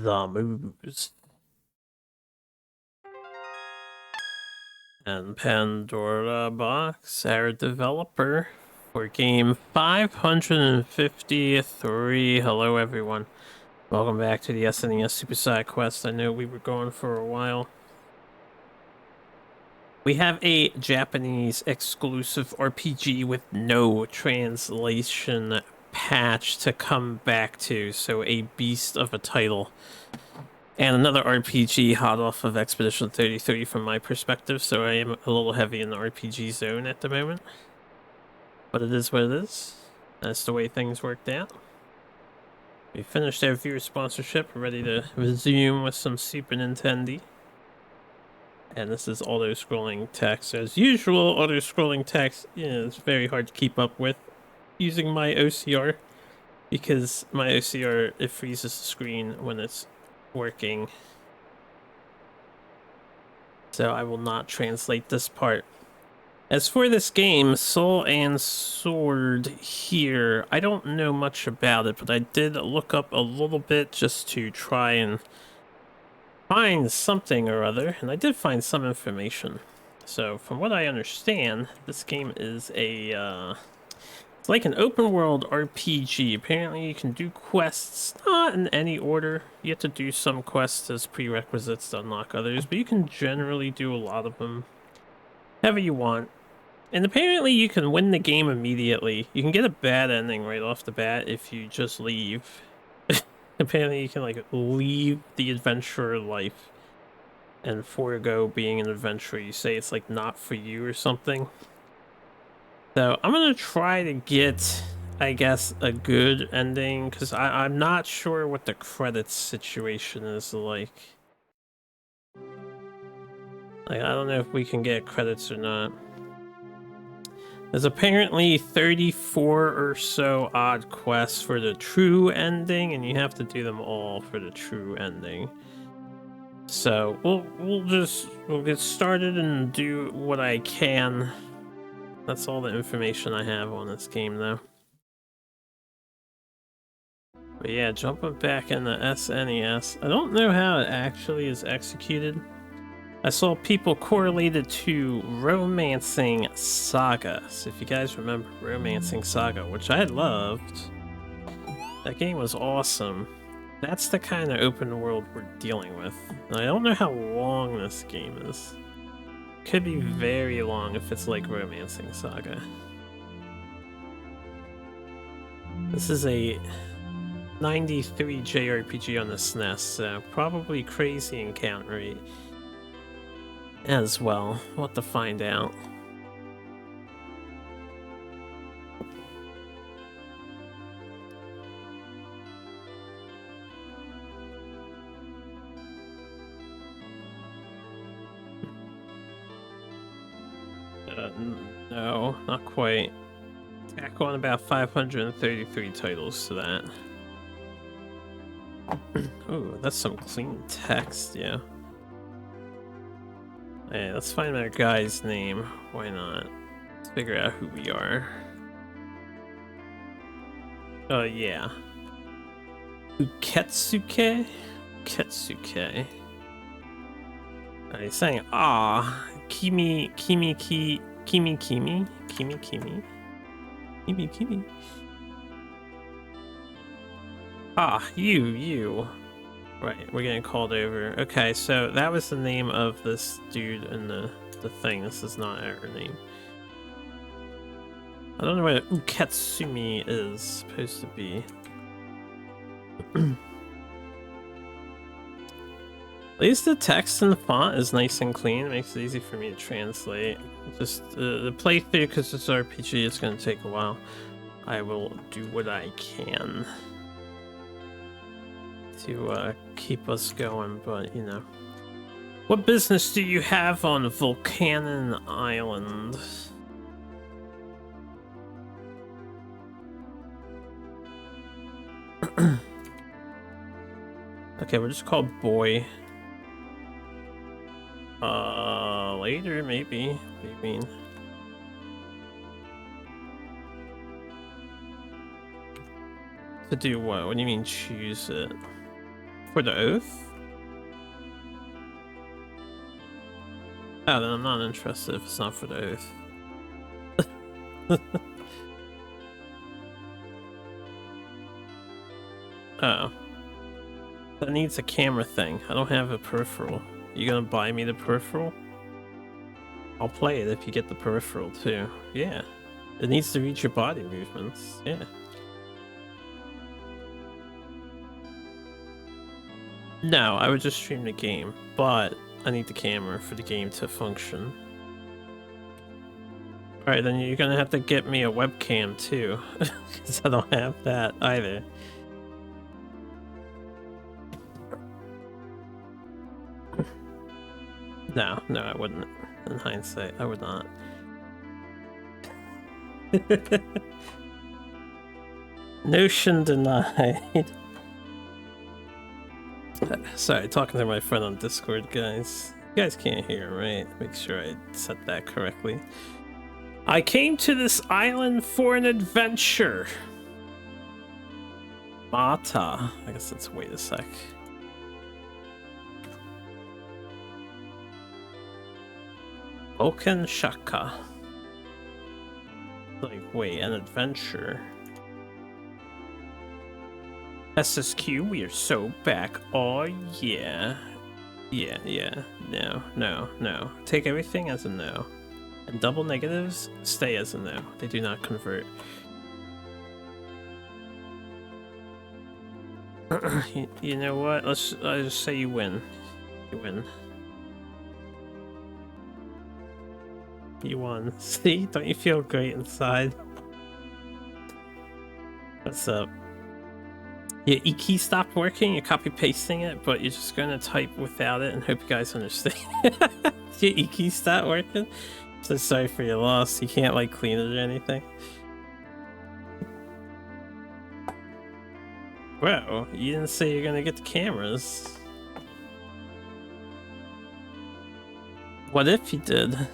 the moves. And Pandora Box, our developer for game 553. Hello, everyone. Welcome back to the SNES Super Side Quest. I know we were going for a while. We have a Japanese exclusive RPG with no translation patch to come back to, so a beast of a title. And another RPG hot off of Expedition 33 from my perspective, so I am a little heavy in the RPG zone at the moment. But it is what it is. That's the way things worked out. We finished our viewer sponsorship, ready to resume with some Super Nintendo. And this is auto-scrolling text. As usual, auto-scrolling text is very hard to keep up with using my OCR, because my OCR, it freezes the screen when it's working. So I will not translate this part. As for this game, Soul and Sword here, I don't know much about it, but I did look up a little bit just to try and find something or other, and I did find some information. So from what I understand, this game is a it's like an open world RPG. Apparently you can do quests, not in any order. You have to do some quests as prerequisites to unlock others, but you can generally do a lot of them however you want. And apparently you can win the game immediately. You can get a bad ending right off the bat if you just leave. Apparently you can like leave the adventurer life and forego being an adventurer. You say it's like not for you or something. So I'm gonna try to get, I guess, a good ending, because I'm not sure what the credits situation is like. I don't know if we can get credits or not. There's apparently 34 or so odd quests for the true ending, and you have to do them all for the true ending. So we'll get started and do what I can. That's all the information I have on this game, though. But yeah, jumping back in the SNES, I don't know how it actually is executed. I saw people correlated to Romancing Saga. So if you guys remember Romancing Saga, which I loved, that game was awesome. That's the kind of open world we're dealing with. And I don't know how long this game is. Could be very long if it's like Romancing Saga. This is a 93 JRPG on the SNES, so probably crazy encounter rate as well. We'll have to find out. No, not quite. Tack on about 533 titles to that. Oh, that's some clean text, yeah. Hey, let's find our guy's name. Why not? Let's figure out who we are. Oh, yeah. Uketsuke? Ketsuke. He's saying, ah, kimi. Ah, you. Right, we're getting called over. Okay, so that was the name of this dude in the thing. This is not our name. I don't know what Uketsumi is supposed to be. At least the text and the font is nice and clean. It makes it easy for me to translate. Just the playthrough, because it's RPG, it's going to take a while. I will do what I can to keep us going, but you know. What business do you have on Volcanon Island? Okay, we're just called Boy. Later, maybe. What do you mean? To do what? What do you mean choose it? For the oath? Oh, then I'm not interested if it's not for the oath. Oh. That needs a camera thing. I don't have a peripheral. You gonna buy me the peripheral? I'll play it if you get the peripheral too. Yeah. It needs to reach your body movements. Yeah. No, I would just stream the game, but I need the camera for the game to function. Alright, then you're gonna have to get me a webcam too, because I don't have that either. No, I wouldn't. In hindsight, I would not. Notion denied. Sorry, talking to my friend on Discord, guys. You guys can't hear, right? Make sure I set that correctly. I came to this island for an adventure. Mata. I guess let's wait a sec. Oken Shaka. Like, wait, an adventure. SSQ, we are so back. Oh, yeah. Yeah. No. Take everything as a no. And double negatives, stay as a no. They do not convert. You know what? I'll just say you win. You win. You won. See? Don't you feel great inside? What's up? Your E-key stopped working, you're copy-pasting it, but you're just gonna type without it and hope you guys understand. Your E-key stopped working? So sorry for your loss. You can't, like, clean it or anything. Bro, you didn't say you're gonna get the cameras. What if you did?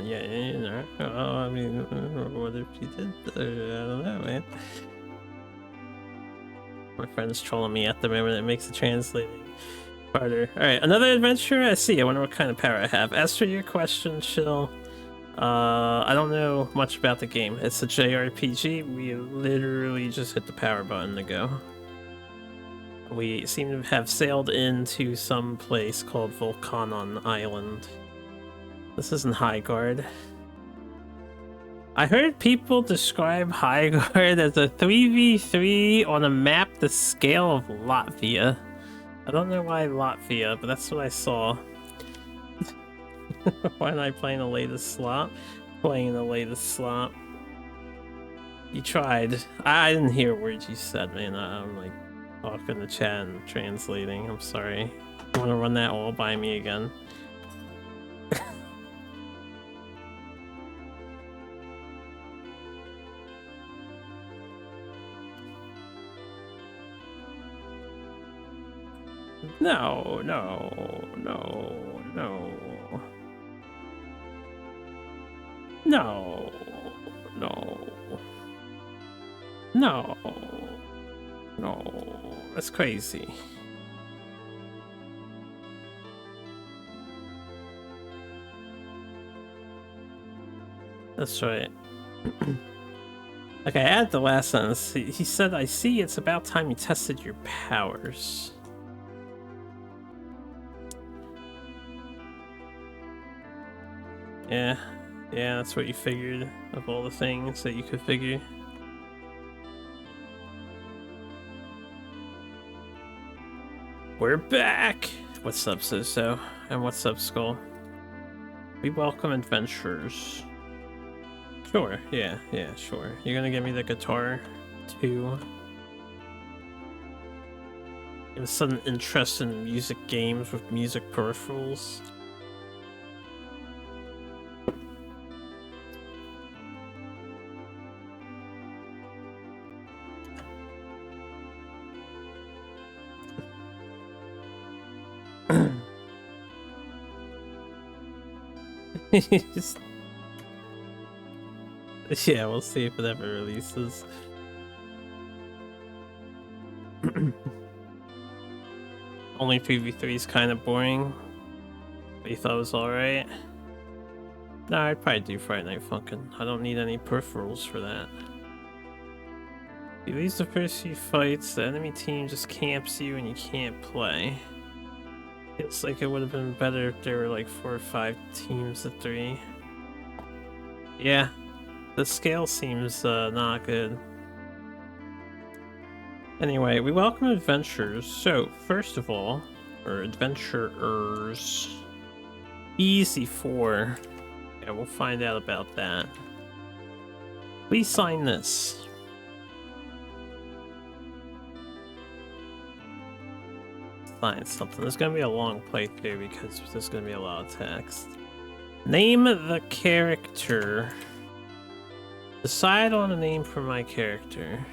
Yeah, you know. I mean, what if you did? I don't know, man. My friend's trolling me at the moment. It makes the translating harder. Alright, another adventure? I see. I wonder what kind of power I have. As for your question, Chill, I don't know much about the game. It's a JRPG. We literally just hit the power button to go. We seem to have sailed into some place called Volcanon Island. This isn't Highguard. I heard people describe Highguard as a 3v3 on a map the scale of Latvia. I don't know why Latvia, but that's what I saw. Why am I playing the latest slot? Playing the latest slot. You tried. I didn't hear words you said, man. I'm like talking to chat and translating. I'm sorry. You want to run that all by me again? No. That's crazy. That's right. Okay, I added the last sentence. He said, I see it's about time you tested your powers. Yeah, that's what you figured of all the things that you could figure. We're back! What's up, Soso? And what's up, Skull? We welcome adventurers. Sure, yeah, sure. You're gonna give me the guitar, too? You have a sudden interest in music games with music peripherals? Yeah, we'll see if it ever releases. Only 3v3 is kind of boring. But you thought it was alright? Nah, I'd probably do Friday Night Funkin'. I don't need any peripherals for that. You lose the first few fights, the enemy team just camps you and you can't play. Feels like it would have been better if there were like 4 or 5 teams of 3. Yeah, the scale seems not good. Anyway, we welcome adventurers. So, first of all, or adventurers, easy 4. Yeah, we'll find out about that. Please sign this. Sign something. There's gonna be a long playthrough because there's gonna be a lot of text. Name the character. Decide on a name for my character.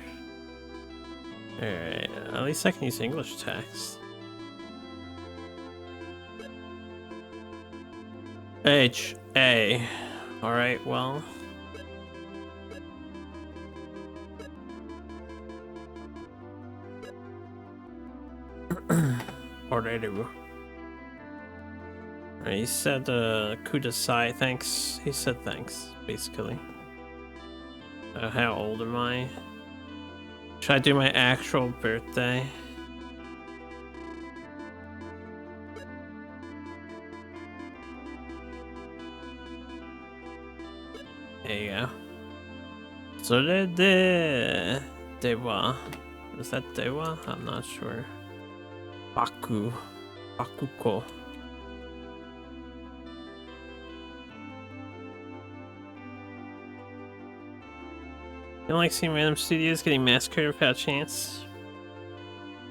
Alright, at least I can use English text. H-A. Alright, well. Alright, he said, Kudasai, thanks. He said thanks, basically. How old am I? Should I do my actual birthday? There you go. So Dewa. Is that Dewa? I'm not sure. Bakuko. You don't like seeing random studios getting massacred without a chance?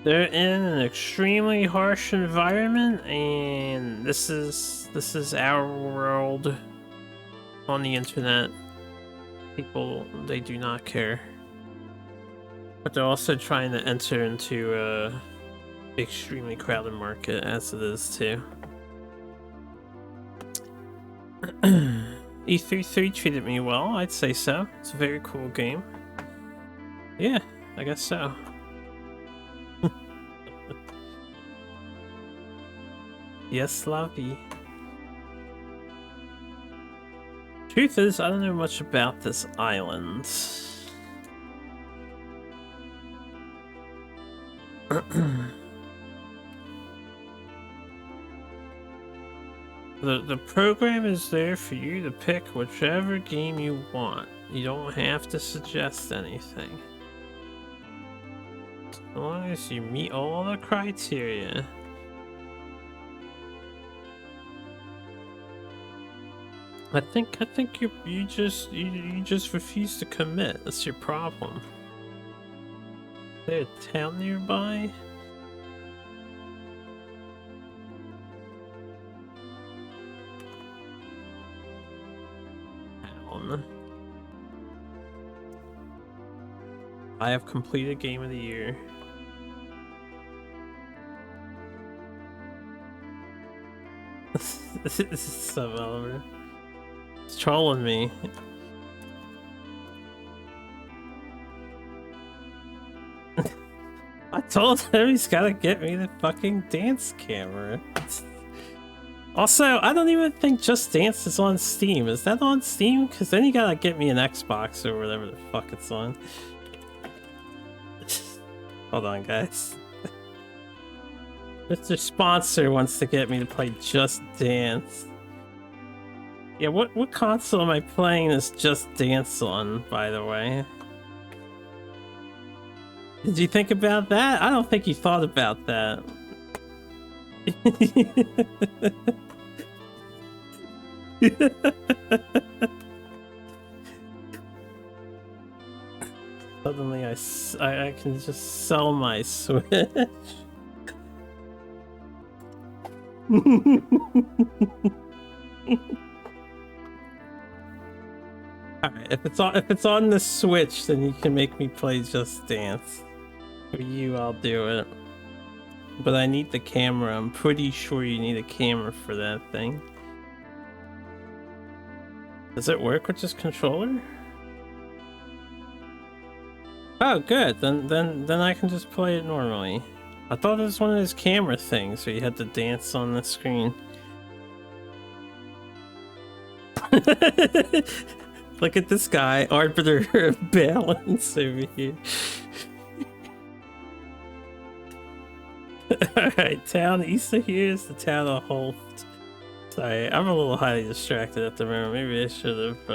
They're in an extremely harsh environment, and this is our world on the internet. People, they do not care. But they're also trying to enter into a extremely crowded market, as it is too. E33 treated me well, I'd say so. It's a very cool game. Yeah, I guess so. Yes, Lavi. Truth is, I don't know much about this island. The program is there for you to pick whichever game you want. You don't have to suggest anything. As long as you meet all the criteria. I think you just refuse to commit. That's your problem. Is there a town nearby? I have completed Game of the Year. This is so over. It's trolling me. I told him he's gotta get me the fucking dance camera. Also, I don't even think Just Dance is on Steam. Is that on Steam? Because then you gotta get me an Xbox or whatever the fuck it's on. Hold on, guys. Mr. Sponsor wants to get me to play Just Dance. Yeah, what console am I playing this Just Dance on, by the way? Did you think about that? I don't think you thought about that. Suddenly I can just sell my Switch. Alright, if it's on the Switch, then you can make me play Just Dance. For you, I'll do it. But I need the camera. I'm pretty sure you need a camera for that thing. Does it work with this controller? Oh, good. Then I can just play it normally. I thought it was one of those camera things where you had to dance on the screen. Look at this guy, arbiter of balance over here. Alright, town east of here is the town of Holt. Sorry, I'm a little highly distracted at the moment. Maybe I should have,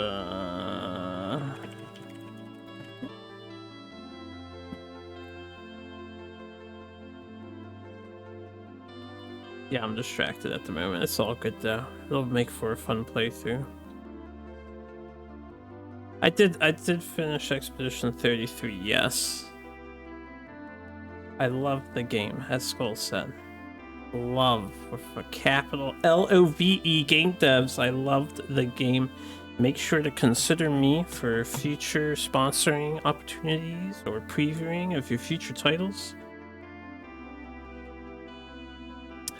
Yeah, I'm distracted at the moment. It's all good though. It'll make for a fun playthrough. I did finish Expedition 33, yes. I loved the game, as Skull said. Love with a capital L-O-V-E game devs. I loved the game. Make sure to consider me for future sponsoring opportunities or previewing of your future titles.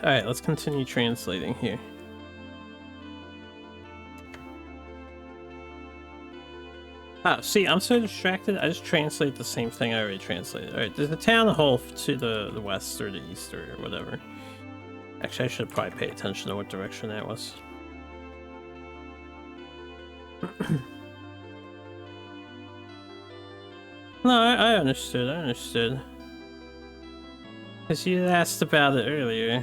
Alright, let's continue translating here. Ah, see, I'm so distracted, I just translate the same thing I already translated. Alright, there's a town hall to the west or the east or whatever. Actually, I should probably pay attention to what direction that was. No, I understood. Because you asked about it earlier.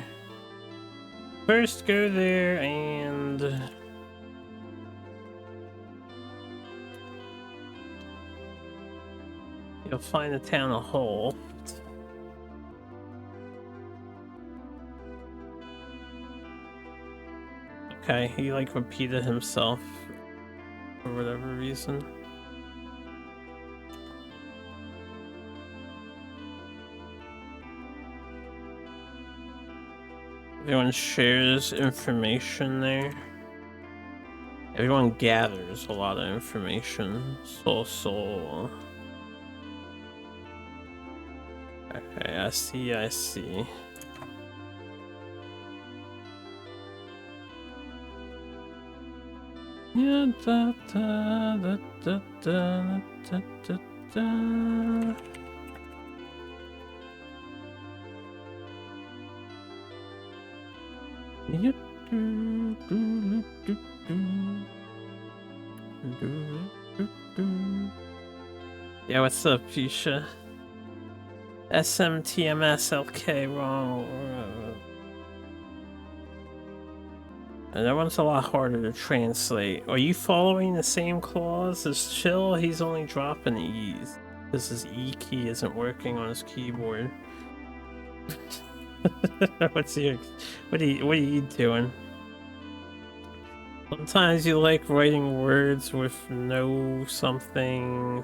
First, go there and... you'll find the town of Holt. Okay, he like repeated himself for whatever reason. Everyone shares information there. Everyone gathers a lot of information. So. Okay, I see. Yeah, da da da da da da da da. Yeah, what's up, Fuchsia? SMTMSLK wrong. And that one's a lot harder to translate. Are you following the same clause as Chill? He's only dropping E's because his E key isn't working on his keyboard. What are you doing? Sometimes you like writing words with no something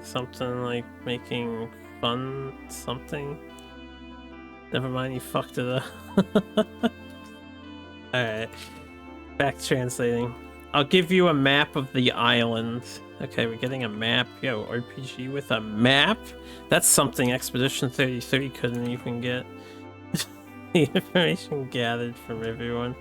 like making fun something. Never mind, you fucked it up. Alright. Back translating. I'll give you a map of the island. Okay, we're getting a map. Yo, RPG with a map? That's something Expedition 33 couldn't even get. The information gathered from everyone.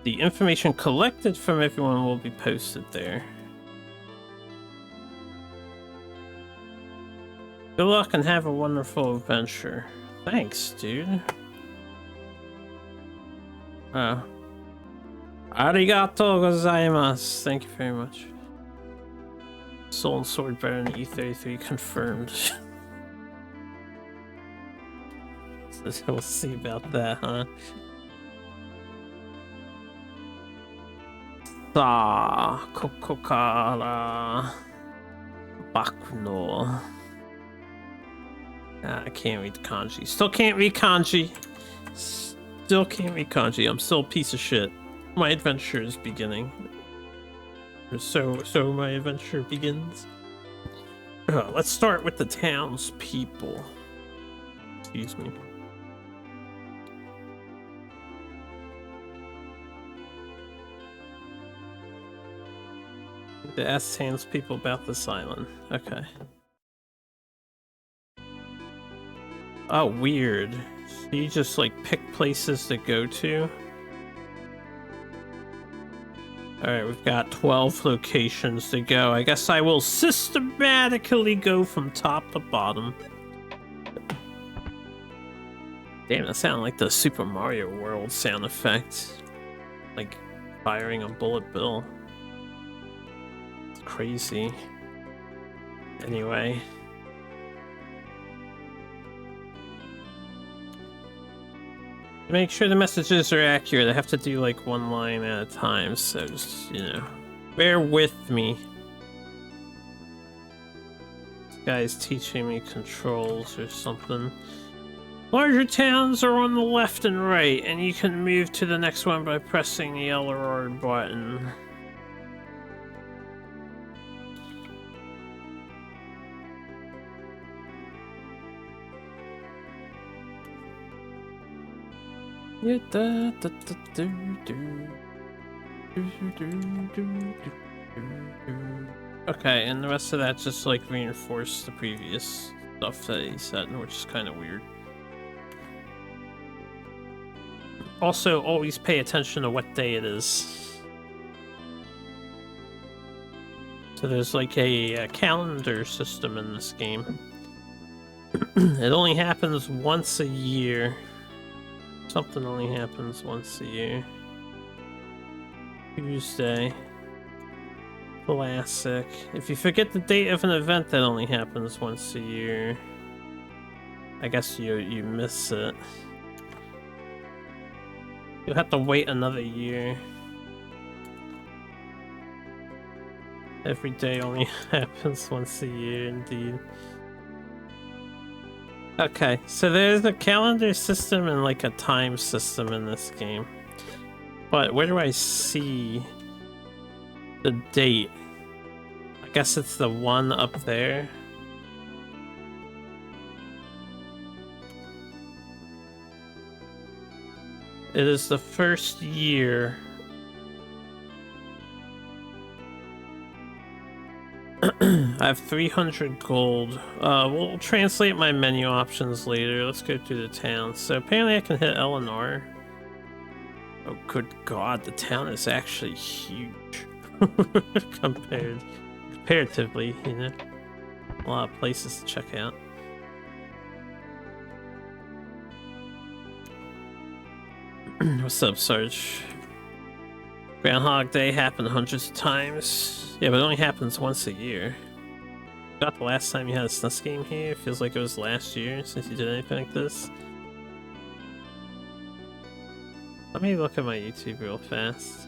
The information collected from everyone will be posted there. Good luck and have a wonderful adventure. Thanks, dude. Oh. Arigato gozaimasu. Thank you very much. Soul and Sword better than E33 confirmed. So we'll see about that, huh? Sa Kokokara Bakuno. I can't read kanji. Still can't read kanji. Still can't read kanji. I'm still a piece of shit. My adventure is beginning. So my adventure begins. Let's start with the townspeople. Excuse me. To ask townspeople about this island. Okay. Oh, weird. So you just like pick places to go to? Alright, we've got 12 locations to go. I guess I will systematically go from top to bottom. Damn, that sounded like the Super Mario World sound effect. Like firing a bullet bill. It's crazy. Anyway. To make sure the messages are accurate, I have to do like one line at a time, so just, you know, bear with me. This guy's teaching me controls or something. Larger towns are on the left and right, and you can move to the next one by pressing the L or R button. Okay, and the rest of that just like reinforced the previous stuff that he said, which is kind of weird. Also, always pay attention to what day it is. So there's like a calendar system in this game. It only happens once a year. Something only happens once a year. Tuesday. Classic. If you forget the date of an event, that only happens once a year. I guess you miss it. You'll have to wait another year. Every day only happens once a year, indeed. Okay, so there's a calendar system and like a time system in this game. But where do I see the date? I guess it's the one up there. It is the first year. I have 300 gold. We'll translate my menu options later. Let's go through the town. So apparently I can hit L and R. Oh, good God, the town is actually huge. Comparatively, you know. A lot of places to check out. What's up, Sarge? Groundhog Day happened hundreds of times. Yeah, but it only happens once a year. About the last time you had a SNES game here? It feels like it was last year since you did anything like this. Let me look at my YouTube real fast.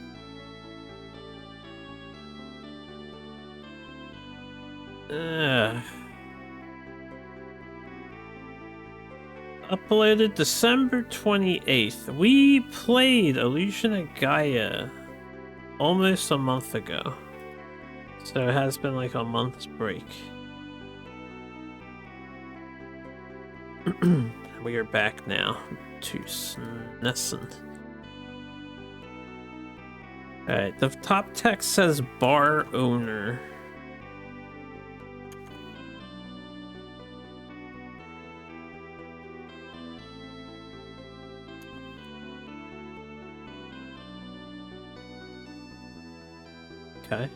Uploaded December 28th. We played Illusion of Gaia almost a month ago. So it has been like a month's break. We are back now to SNESing. Alright, the top text says bar owner. Okay.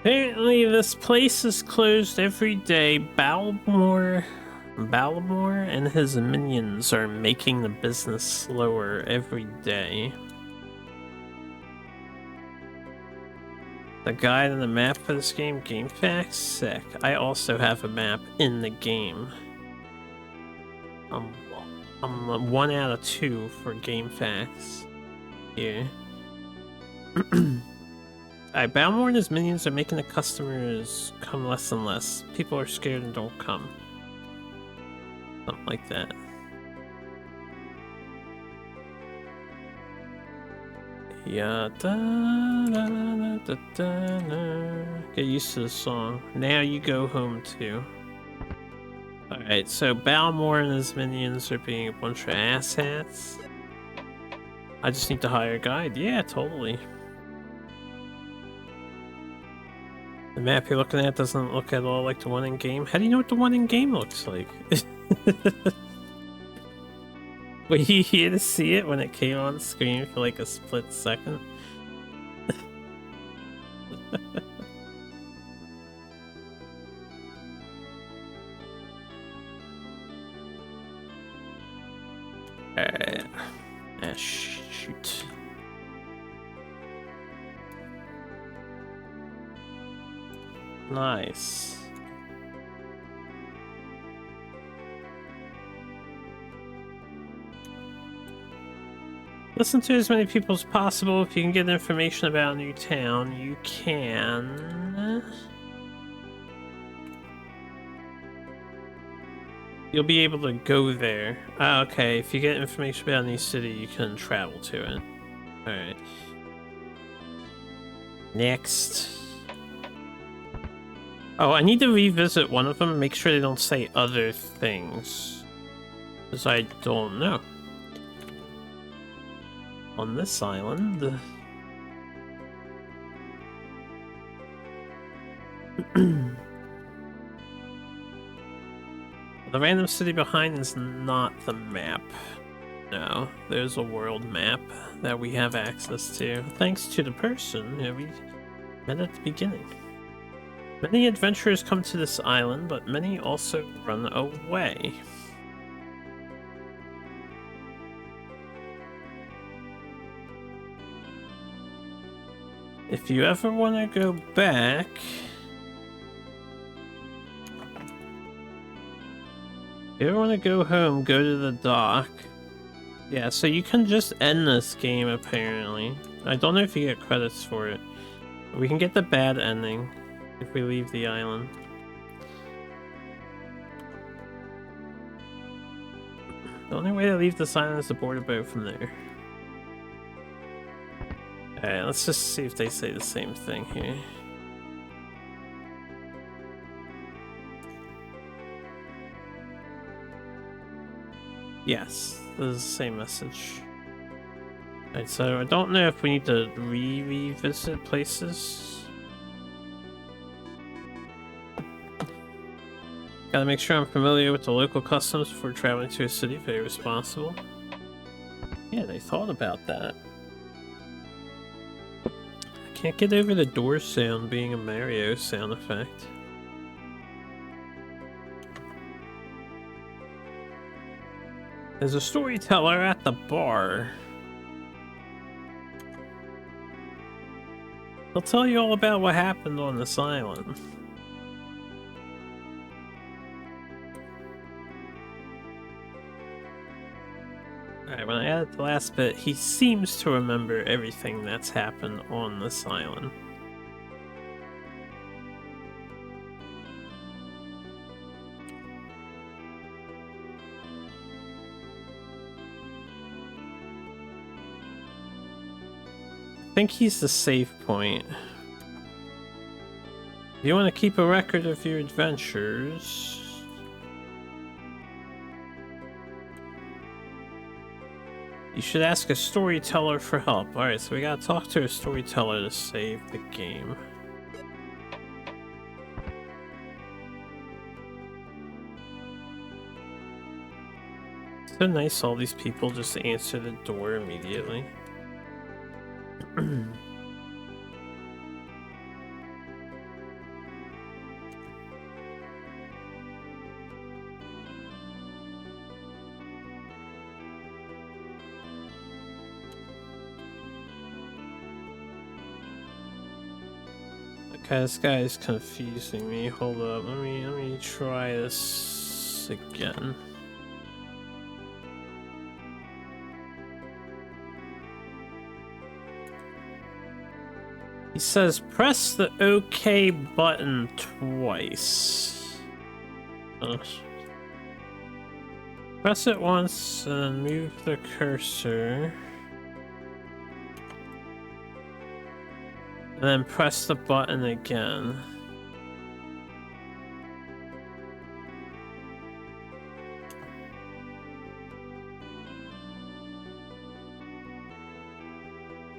Apparently this place is closed every day. Balmore and his minions are making the business slower every day. The guide and the map for this game, game facts, sick. I also have a map in the game. I'm 1 out of 2 for game facts here. Alright, Balmore and his minions are making the customers come less and less. People are scared and don't come. Something like that. Yeah, da, da, da, da, da, da. Get used to the song. Now you go home too. Alright, so Balmore and his minions are being a bunch of asshats. I just need to hire a guide. Yeah, totally. The map you're looking at doesn't look at all like the one in game. How do you know what the one in game looks like? Were you here to see it when it came on screen for like a split second? Alright. Ah, shoot. Nice. Listen to as many people as possible. If you can get information about a new town, you can... You'll be able to go there. Ah, okay. If you get information about a new city, you can travel to it. Alright. Next. Oh, I need to revisit one of them and make sure they don't say other things. Because I don't know. On this island... The random city behind is not the map. No, there's a world map that we have access to, thanks to the person who we met at the beginning. Many adventurers come to this island, but many also run away. If you ever want to go back... If you ever want to go home, go to the dock. Yeah, so you can just end this game, apparently. I don't know if you get credits for it. But we can get the bad ending if we leave the island. The only way to leave this island is to board a boat from there. Alright, let's just see if they say the same thing here. Yes, this is the same message. Alright, so I don't know if we need to revisit places. Gotta make sure I'm familiar with the local customs before traveling to a city. Very responsible. Yeah, they thought about that. I can't get over the door sound being a Mario sound effect. There's a storyteller at the bar. He'll tell you all about what happened on this island. Alright, when I added the last bit, he seems to remember everything that's happened on this island. I think he's the save point. If you want to keep a record of your adventures... You should ask a storyteller for help. Alright, so we gotta talk to a storyteller to save the game. So nice all these people just answer the door immediately. Okay, this guy is confusing me. Hold up, let me try this again. He says press the OK button twice. Press it once and move the cursor. And then press the button again.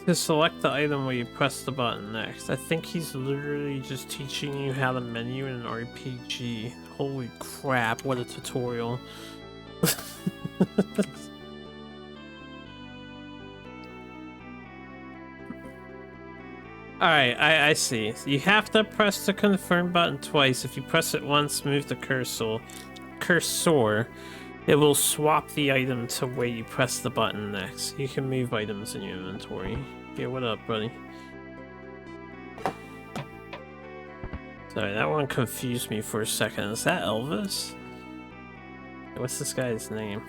To select the item where you press the button next. I think he's literally just teaching you how to menu in an RPG. Holy crap, what a tutorial. Alright, I see. You have to press the confirm button twice. If you press it once, move the cursor. It will swap the item to where you press the button next. You can move items in your inventory. Yeah, what up, buddy? Sorry, that one confused me for a second. Is that Elvis? What's this guy's name?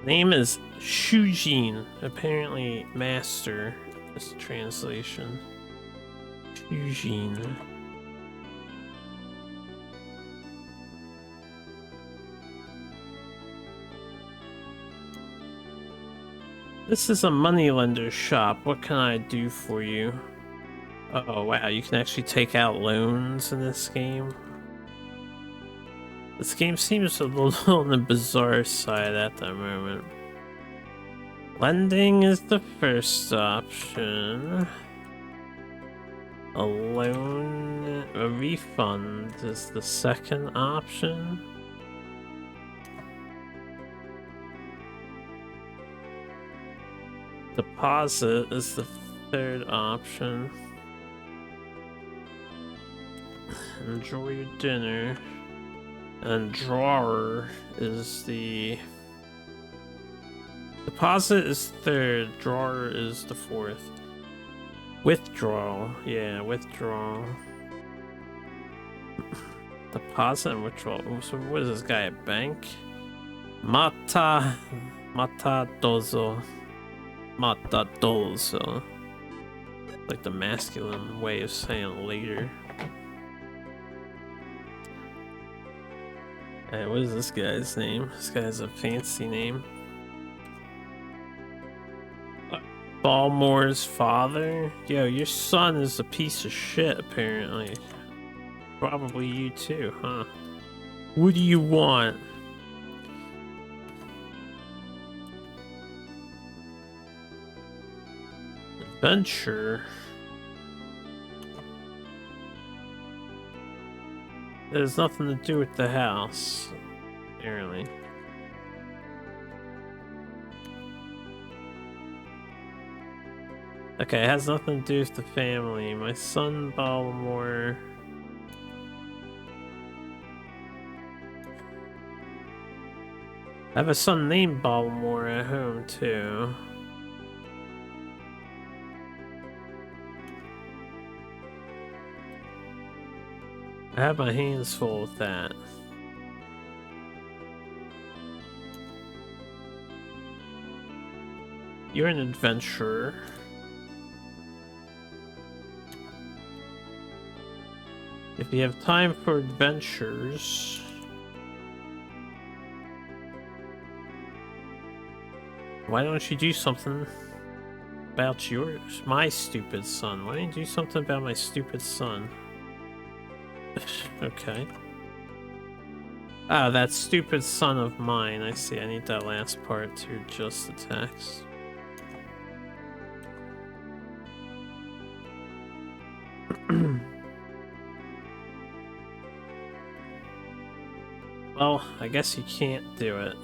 Name is Shujin. Apparently, master is the translation. Shujin. This is a moneylender shop. What can I do for you? Oh wow, you can actually take out loans in this game. This game seems a little on the bizarre side at the moment. Lending is the first option. A loan, a refund is the second option. Deposit is the third option. Enjoy your dinner. And drawer is the... Deposit is third, drawer is the fourth. Withdrawal, yeah, withdrawal. Deposit and withdrawal. So what is this guy, a bank? Mata dozo. Like the masculine way of saying later. Hey, what is this guy's name? This guy has a fancy name. Balmore's father? Yo, your son is a piece of shit, apparently. Probably you too, huh? What do you want? Adventure? There's nothing to do with the house, apparently. Okay, it has nothing to do with the family. My son, Baltimore. I have a son named Baltimore at home, too. I have my hands full with that. You're an adventurer. If you have time for adventures... Why don't you do something about yours? My stupid son. Why don't you do something about my stupid son? Okay. Ah, that stupid son of mine. I see. I need that last part to adjust the text. Well, I guess you can't do it.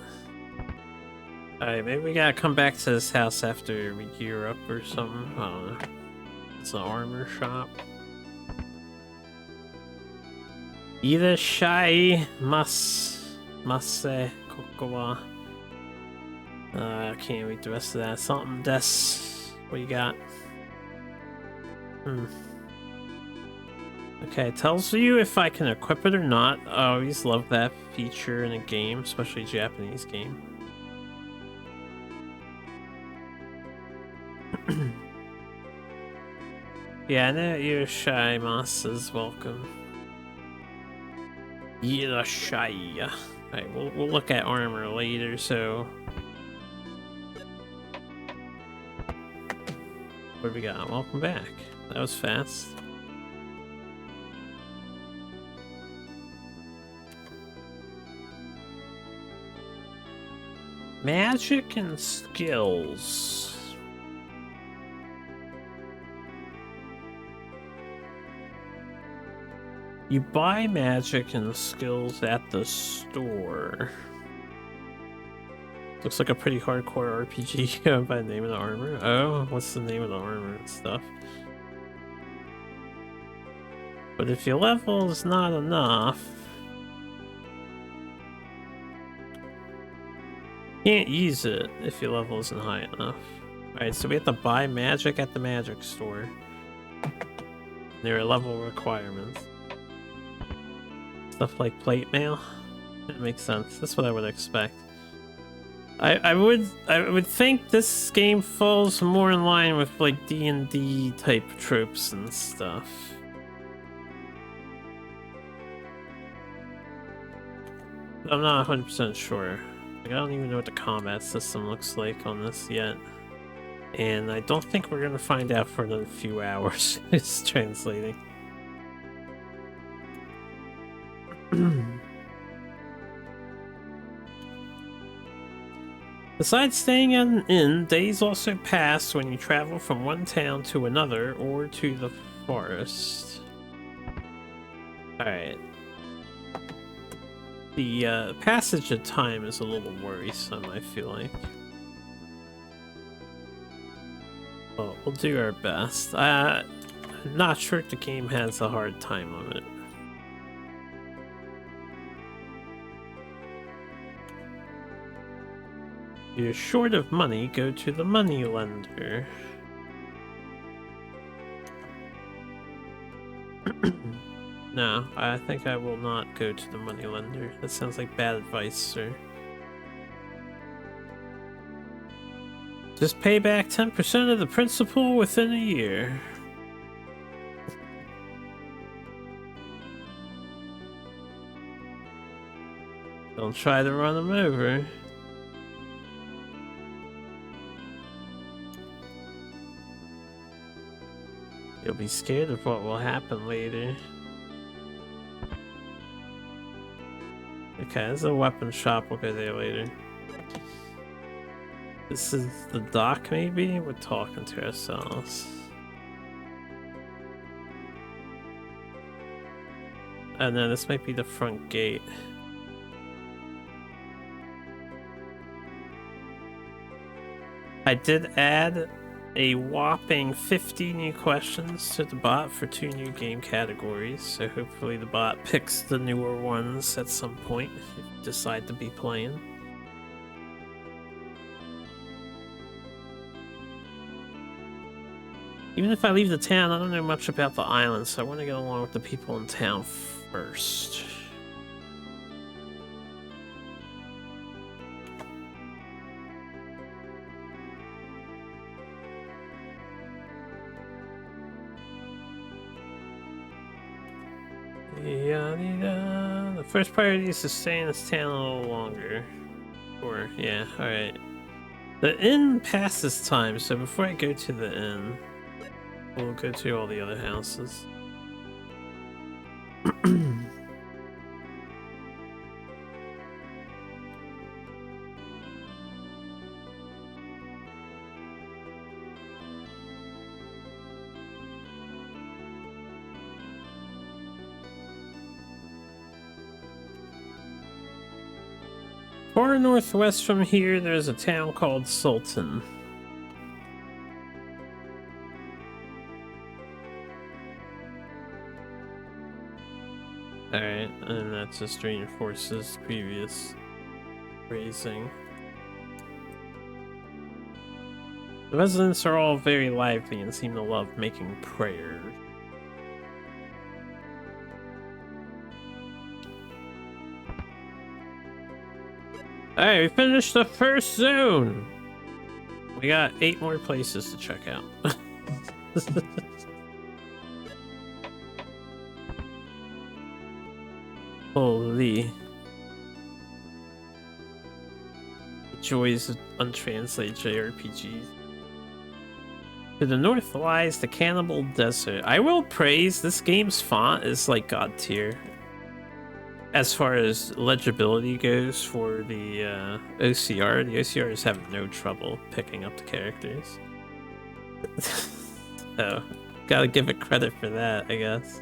Alright, maybe we gotta come back to this house after we gear up or something. I don't know. It's an armor shop. Irashai Mase Kokowa. I can't read the rest of that. Something des. What you got? Okay, it tells you if I can equip it or not. I always love that feature in a game, especially a Japanese game. Yeah, I know Irashai Mas is welcome. Irashai. Alright, we'll look at armor later, so... What do we got? Welcome back. That was fast. Magic and skills. You buy magic and skills at the store. Looks like a pretty hardcore RPG by the name of the armor. Oh, what's the name of the armor and stuff? But if your level is not enough, can't use it if your level isn't high enough. Alright, so we have to buy magic at the magic store. There are level requirements. Stuff like plate mail. It makes sense. That's what I would expect. I would think this game falls more in line with like D&D type tropes and stuff. I'm not 100% sure. Like, I don't even know what the combat system looks like on this yet. And I don't think we're gonna find out for another few hours. It's translating. Besides staying at an inn, days also pass when you travel from one town to another or to the forest. Alright. The passage of time is a little worrisome, I feel like. Well, we'll do our best. I'm not sure if the game has a hard time limit. If you're short of money, go to the money lender. No, I think I will not go to the money lender. That sounds like bad advice, sir. Just pay back 10% of the principal within a year. Don't try to run them over. You'll be scared of what will happen later. Okay, there's a weapon shop. We'll go there later. This is the dock, maybe? We're talking to ourselves. Oh no, this might be the front gate. I did add a whopping 50 new questions to the bot for 2 new game categories, so hopefully the bot picks the newer ones at some point if you decide to be playing. Even if I leave the town, I don't know much about the island, so I want to get along with the people in town first. The first priority is to stay in this town a little longer. Or, yeah, alright. The inn passes time, so before I go to the inn, we'll go to all the other houses. Far northwest from here, there's a town called Sultan. Alright, and that just reinforces previous phrasing. The residents are all very lively and seem to love making prayers. Alright, we finished the first zone! We got 8 more places to check out. Holy. The joys of untranslated JRPGs. To the north lies the Cannibal Desert. I will praise this game's font is like god tier. As far as legibility goes for the OCR, the OCR is having no trouble picking up the characters. So, gotta give it credit for that, I guess.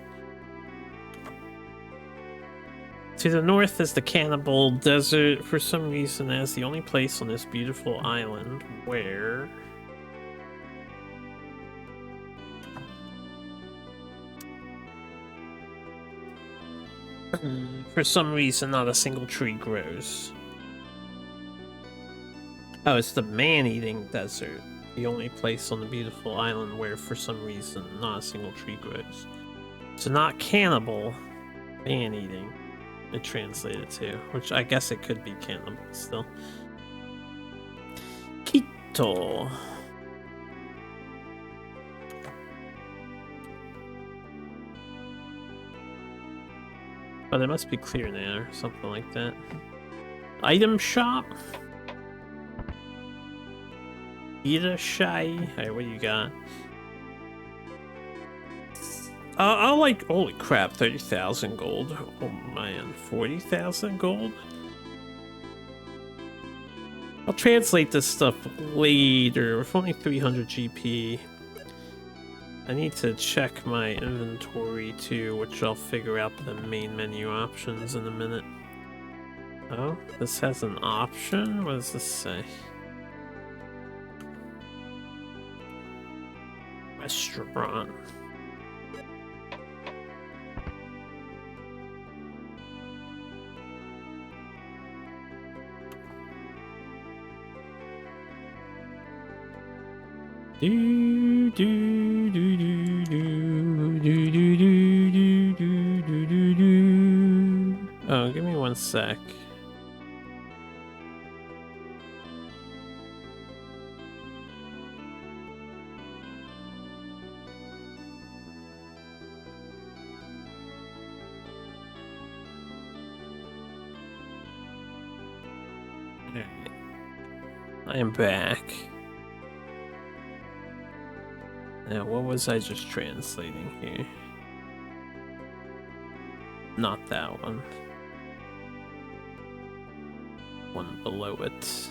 To the north is the Cannibal Desert. For some reason, that's the only place on this beautiful island where... for some reason, not a single tree grows. Oh, it's the Man-Eating Desert. The only place on the beautiful island where, for some reason, not a single tree grows. So not cannibal, man-eating, it translated to. Which I guess it could be cannibal still. Quito. But it must be clear now, or something like that. Item shop? Irashai? Alright, what do you got? I'll like, holy crap, 30,000 gold. Oh man, 40,000 gold? I'll translate this stuff later, with only 300 GP. I need to check my inventory too, which I'll figure out the main menu options in a minute. Oh, this has an option? What does this say? Restaurant. Do do do do do do do do do do do do. Oh, give me one sec. I am back. Now, what was I just translating here? Not that one. One below it.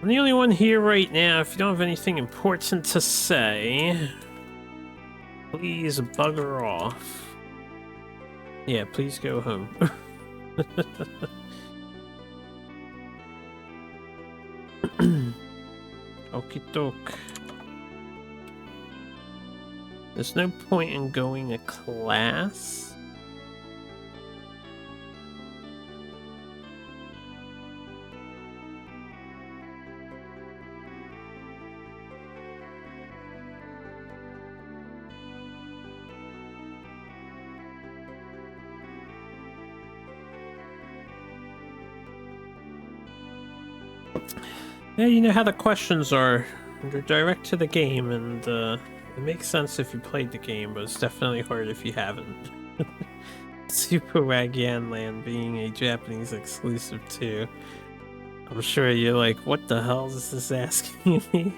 I'm the only one here right now. If you don't have anything important to say, please bugger off. Yeah, please go home. Okie doke. There's no point in going to class. Yeah, you know how the questions are. They're direct to the game, and it makes sense if you played the game, but it's definitely hard if you haven't. Super Ragyan Land being a Japanese exclusive too. I'm sure you're like, what the hell is this asking me?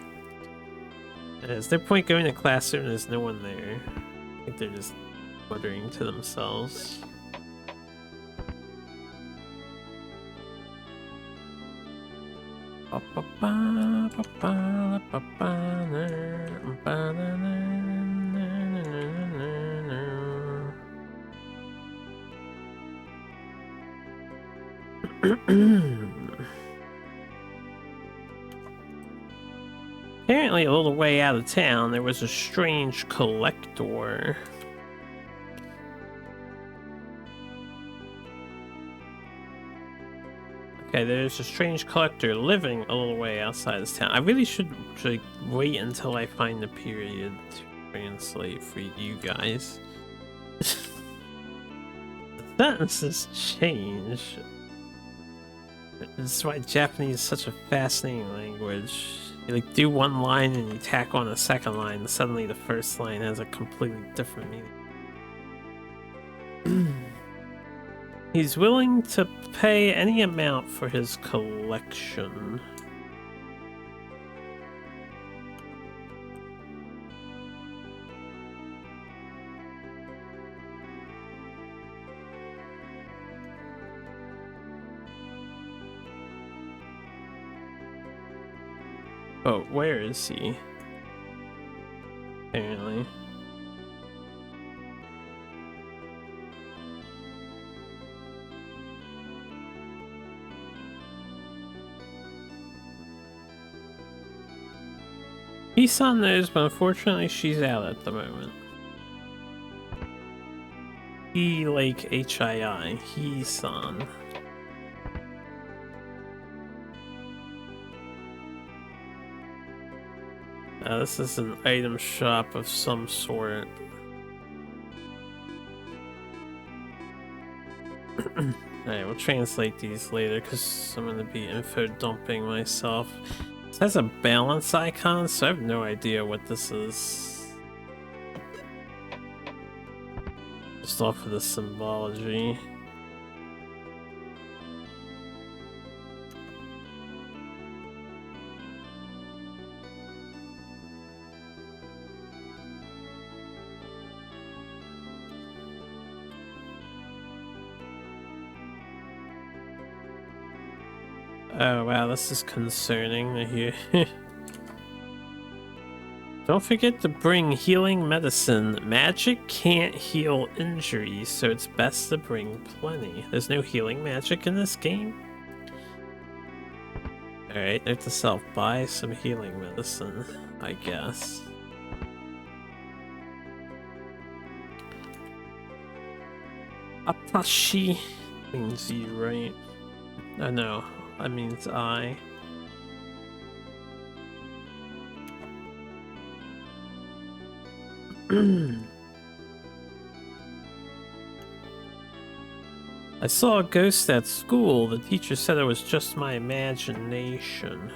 There's no point going to classroom, there's no one there. I think they're just muttering to themselves. Apparently, a little way out of town, there was a strange collector. Okay, there's a strange collector living a little way outside this town. I really should wait until I find the period to translate for you guys. The sentences change. This is why Japanese is such a fascinating language. You like do one line and you tack on a second line, and suddenly the first line has a completely different meaning. He's willing to pay any amount for his collection. Oh, where is he? Apparently. Isan knows, but unfortunately she's out at the moment. He like HII. He-san. This is an item shop of some sort. Alright, we'll translate these later because I'm going to be info dumping myself. This has a balance icon, so I have no idea what this is. Just off of the symbology. Oh wow, this is concerning here. Don't forget to bring healing medicine. Magic can't heal injuries, so it's best to bring plenty. There's no healing magic in this game? Alright, note to self, buy some healing medicine, I guess. Atashi means you, right? Oh no, that means I. I saw a ghost at school. The teacher said it was just my imagination.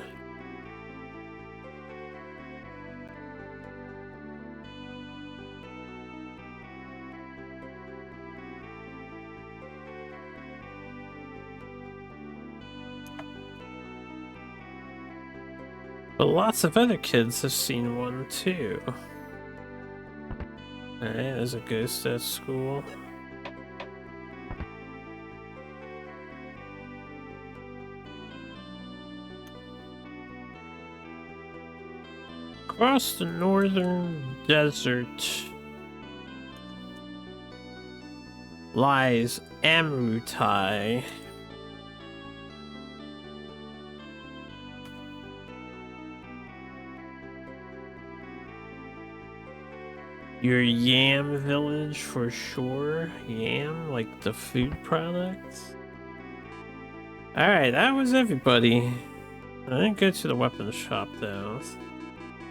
But lots of other kids have seen one too. Alright, there's a ghost at school. Across the northern desert lies Amutai. Your yam village for sure. Yam, like the food products. Alright, that was everybody. I didn't go to the weapons shop though.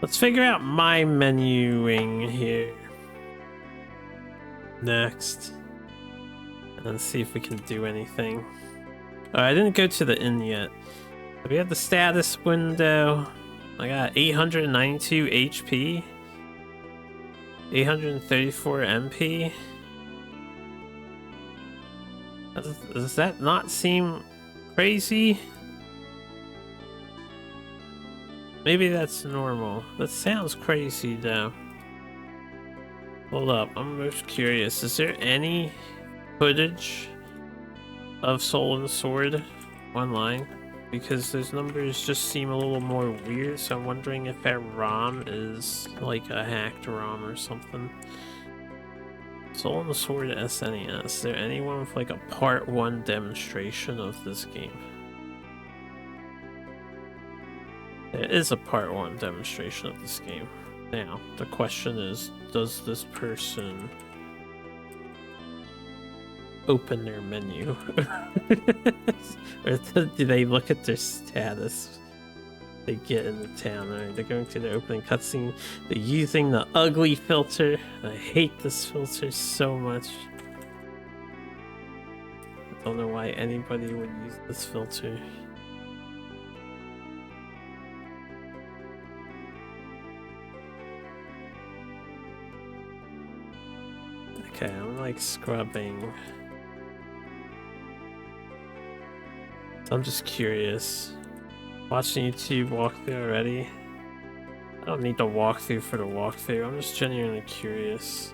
Let's figure out my menuing here. Next. And see if we can do anything. Oh, I didn't go to the inn yet. We have the status window. I got 892 HP. 834 MP. Does that not seem crazy? Maybe that's normal. That sounds crazy though. Hold up, I'm most curious. Is there any footage of Soul and Sword online? Because those numbers just seem a little more weird, so I'm wondering if that ROM is like a hacked ROM or something. Soul and Sword SNES. Is there anyone with like a part 1 demonstration of this game? There is a part 1 demonstration of this game. Now, the question is, does this person open their menu? Or do they look at their status they get in the town? Or they're going to the opening cutscene. They're using the ugly filter. I hate this filter so much. I don't know why anybody would use this filter. Okay, I'm like scrubbing. I'm just curious. Watching YouTube walkthrough already? I don't need the walkthrough for the walkthrough. I'm just genuinely curious.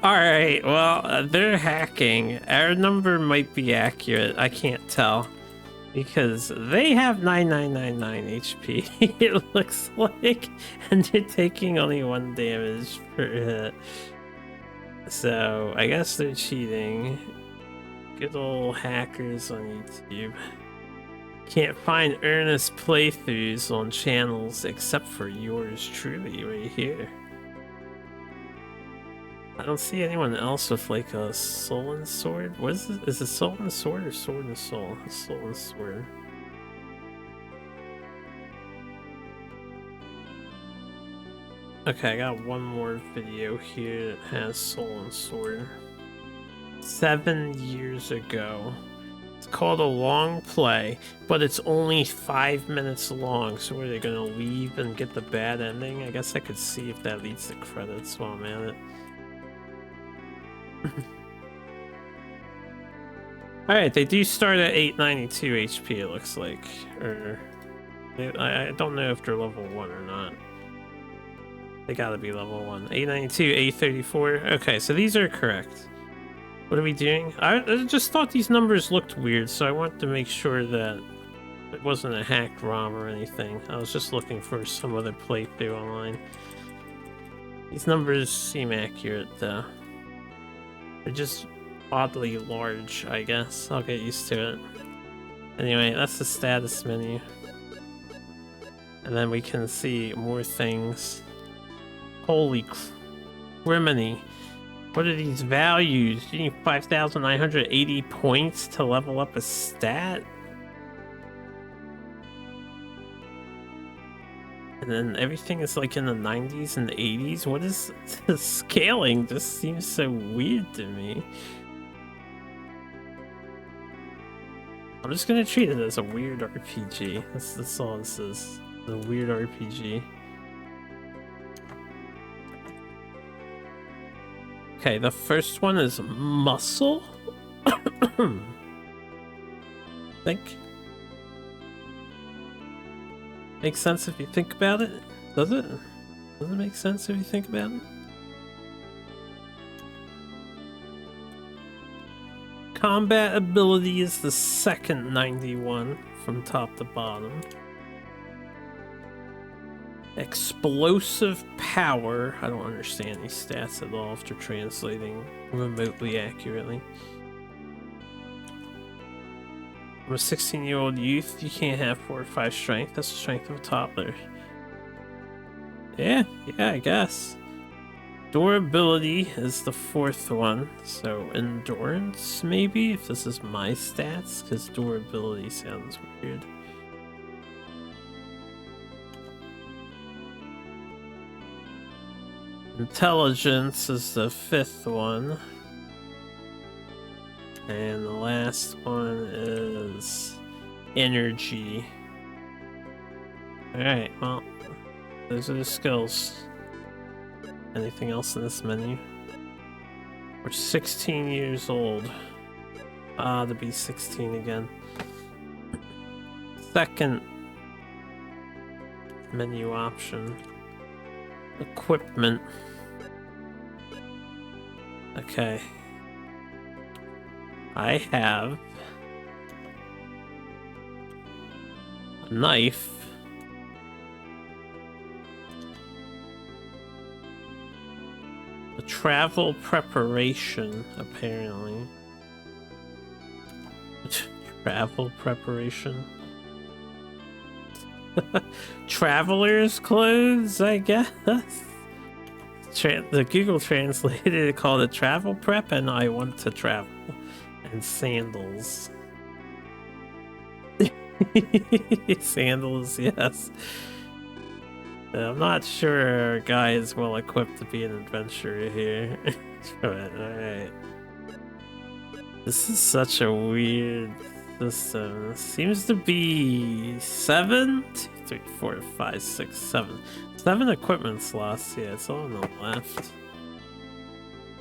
Alright, well, they're hacking. Our number might be accurate. I can't tell. Because they have 9999 HP, it looks like. And they're taking only 1 damage per hit. So, I guess they're cheating. Good old hackers on YouTube. Can't find earnest playthroughs on channels except for yours truly right here. I don't see anyone else with like a soul and sword. What is this? Is it soul and sword or sword and soul? Soul and sword. Okay, I got one more video here that has soul and sword. 7 years ago. It's called a long play, but it's only 5 minutes long. So are they gonna leave and get the bad ending? I guess I could see if that leads to credits while I'm at it. Alright, they do start at 892 HP, it looks like. Or I don't know if they're level 1 or not. They gotta be level 1. 892, 834. Okay, so these are correct. What are we doing? I just thought these numbers looked weird, so I wanted to make sure that it wasn't a hacked ROM or anything. I was just looking for some other playthrough online. These numbers seem accurate, though. They're just oddly large, I guess. I'll get used to it. Anyway, that's the status menu. And then we can see more things. Holy criminy. What are these values? You need 5,980 points to level up a stat? And then everything is like in the 90s and 80s? What is the scaling? Just seems so weird to me. I'm just gonna treat it as a weird RPG. That's all this is. A weird RPG. Okay, the first one is muscle. Think. Makes sense if you think about it. Does it? Does it make sense if you think about it? Combat ability is the second 91 from top to bottom. Explosive power. I don't understand these stats at all if they're translating remotely accurately. I'm a 16-year-old youth. You can't have 4 or 5 strength. That's the strength of a toddler. Yeah, I guess. Durability is the 4th one. So endurance, maybe, if this is my stats, because durability sounds weird. Intelligence is the 5th one. And the last one is energy. Alright, well, those are the skills. Anything else in this menu? We're 16 years old. To be 16 again. Second menu option. Equipment. Okay. I have a knife. A travel preparation, apparently. Travel preparation? Traveler's clothes, I guess? The Google translated it called it travel prep, and I want to travel. And sandals. Sandals, yes. I'm not sure our guy is well equipped to be an adventurer here. Alright. This is such a weird system. Seems to be 7? 2, 3, 4, 5, 6, 7. 7 equipment slots. Yeah, it's all on the left.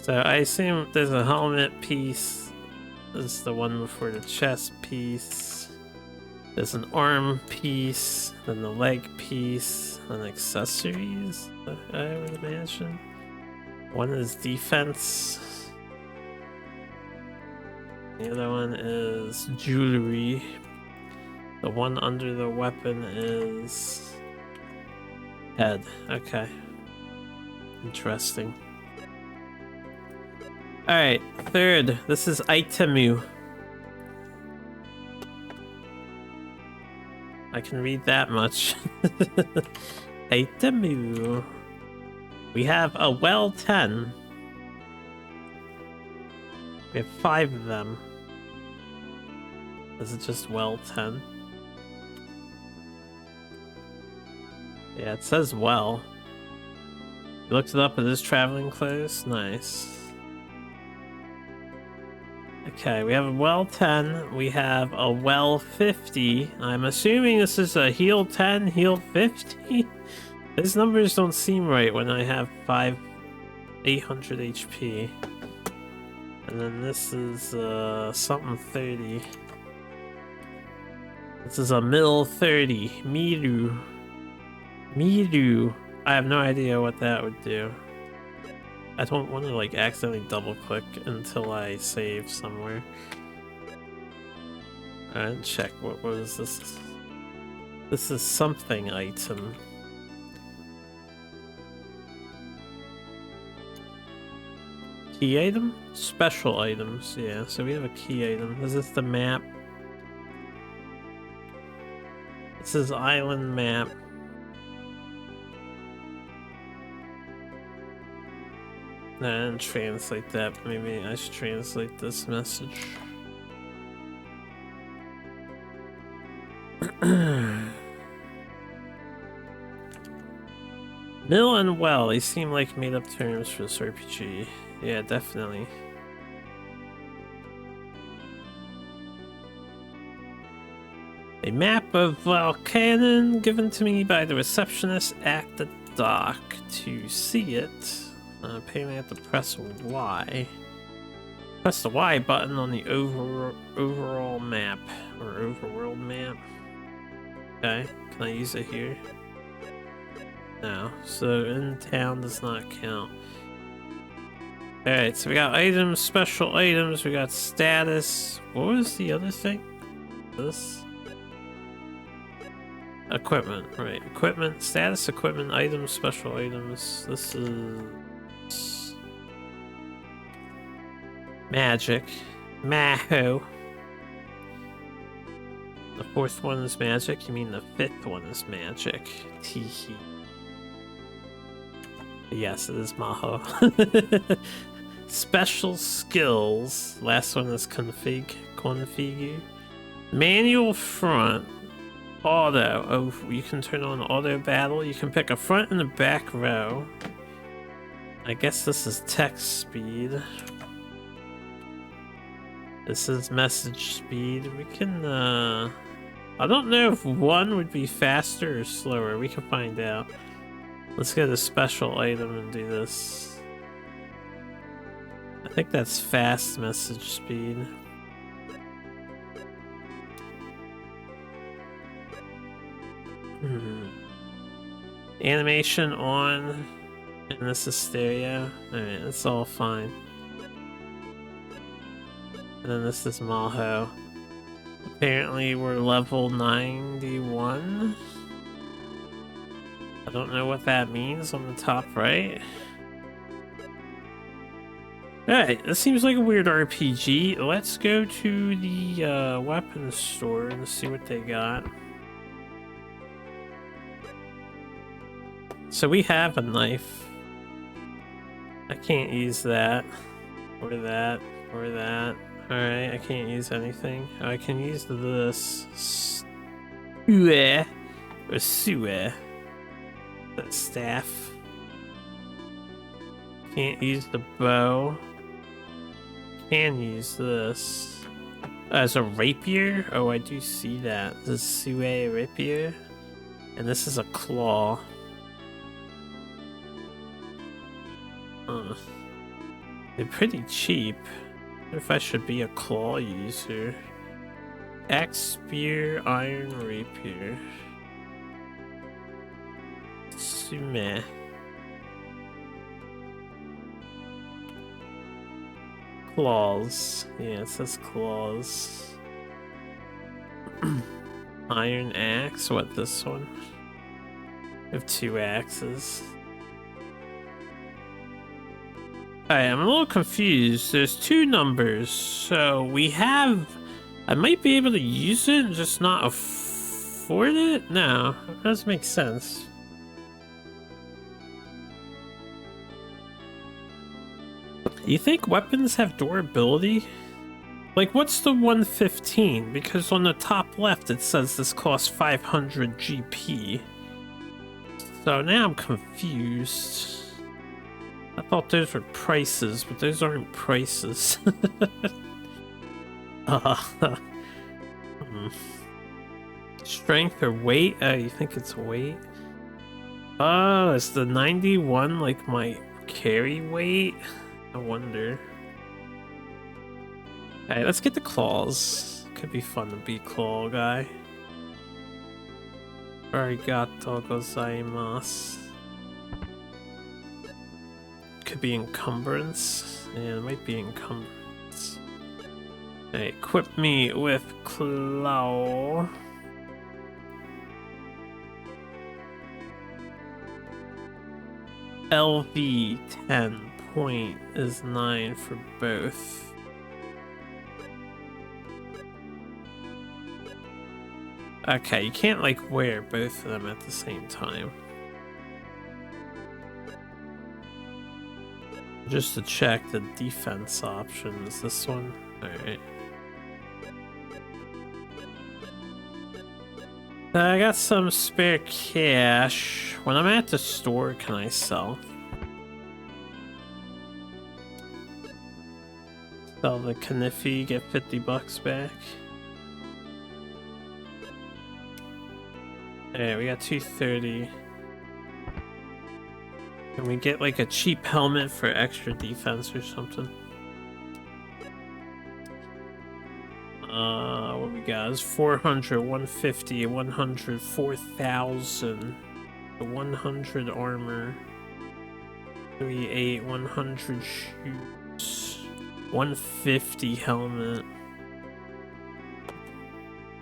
So I assume there's a helmet piece. This is the one before the chest piece. There's an arm piece, then the leg piece, and accessories, I would imagine. One is defense. The other one is jewelry. The one under the weapon is head. Okay. Interesting. Alright, third. This is itemu. I can read that much. Itemu. We have a well 10. We have 5 of them. Is it just well 10? Yeah, it says well. You looked it up, it is traveling clothes? Nice. Okay, we have a well 10, we have a well 50. I'm assuming this is a heal 10, heal 50? These numbers don't seem right when I have 800 HP. And then this is something 30. This is a mill 30. Miru. Miru. I have no idea what that would do. I don't want to like accidentally double click until I save somewhere. Alright, check. What was this? This is something item. Key item? Special items, yeah. So we have a key item. Is this the map? This is island map. Nah, I didn't translate that. Maybe I should translate this message. Mill and well, they seem like made up terms for this RPG. Yeah, definitely. A map of Volcanon given to me by the receptionist at the dock. To see it, apparently I have to press Y. Press the Y button on the overall map, or overworld map. Okay, can I use it here? No, so in town does not count. Alright, so we got items, special items, we got status. What was the other thing? This? Equipment, right. Equipment, status, equipment, items, special items. This is... magic. Maho. The fourth one is magic? You mean the fifth one is magic? Teehee. Yes, it is Maho. Special skills. Last one is configure. Manual front. Auto. Oh, you can turn on auto battle. You can pick a front and a back row. I guess this is text speed. This is message speed. We can, I don't know if one would be faster or slower. We can find out. Let's get a special item and do this. I think that's fast message speed. Animation on, and this is stereo. Alright, that's all fine. And then this is Maho. Apparently we're level 91. I don't know what that means on the top right. Alright, this seems like a weird RPG. Let's go to the weapons store and see what they got. So we have a knife. I can't use that. Or that. Or that. Alright, I can't use anything. I can use this. Sue. Or Sue. That staff. Can't use the bow. Can use this. As a rapier? Oh, I do see that. This is Sue rapier. And this is a claw. They're pretty cheap. I wonder if I should be a claw user. Axe, spear, iron, rapier. Sume. claws. Yeah, it says claws. Iron axe. What, this one? We have 2 axes. Alright, I'm a little confused. There's 2 numbers, so we have... I might be able to use it, just not afford it? No, that doesn't make sense. You think weapons have durability? Like, what's the 115? Because on the top left it says this costs 500 GP. So now I'm confused. I thought those were prices, but those aren't prices. Strength or weight? Oh, you think it's weight? Oh, is the 91 like my carry weight? I wonder. Alright, let's get the claws. Could be fun to be claw guy. Arigato gozaimasu. Could be encumbrance. Yeah, it might be encumbrance. Hey, equip me with claw. LV 10 point is 9 for both. Okay, you can't like wear both of them at the same time. Just to check the defense option is this one. Alright. I got some spare cash. When I'm at the store, can I sell? Sell the Kniffy, get 50 bucks back. Hey, we got 230. Can we get like a cheap helmet for extra defense or something? What we got is 400, 150, 100, 4,000, 100 armor, 38, 100 shoes, 150 helmet.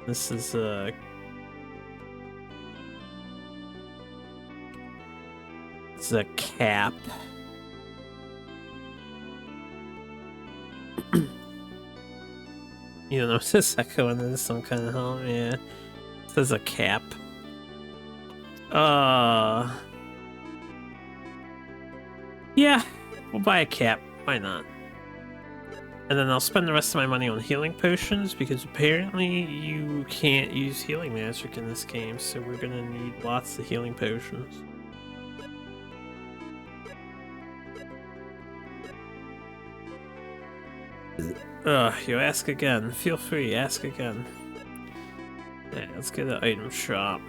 This is a cap. You don't know, it's just echoing into some kind of helmet, yeah. It says a cap. Yeah, we'll buy a cap. Why not? And then I'll spend the rest of my money on healing potions, because apparently you can't use healing magic in this game, so we're gonna need lots of healing potions. You ask again. Feel free, ask again. Yeah, let's get an item shop.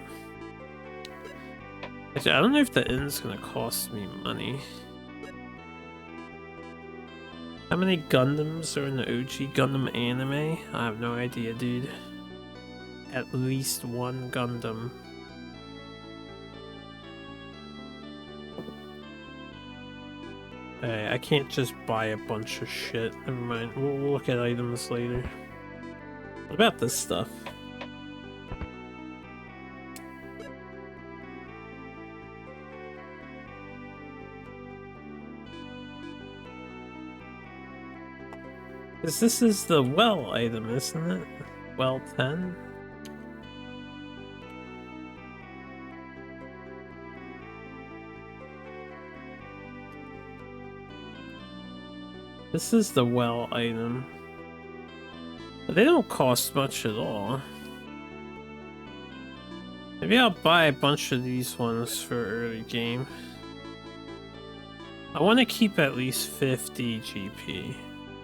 Actually, I don't know if the inn's gonna cost me money. How many Gundams are in the OG Gundam anime? I have no idea, dude. At least 1 Gundam. Hey, I can't just buy a bunch of shit. Never mind. We'll look at items later. What about this stuff? Because this is the well item, isn't it? Well 10? This is the well item. But they don't cost much at all. Maybe I'll buy a bunch of these ones for early game. I want to keep at least 50 GP.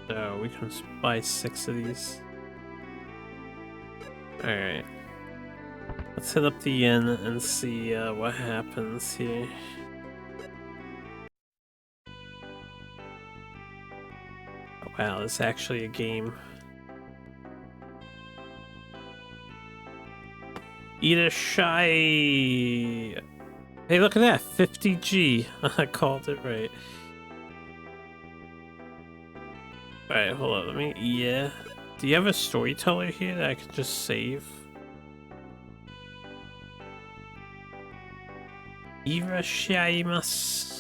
So we can buy 6 of these. Alright. Let's hit up the inn and see what happens here. Wow, it's actually a game. Eat a shy. Hey, look at that, 50G. I called it right. Alright, hold on, let me... Yeah. Do you have a storyteller here that I could just save? Irashaimasu.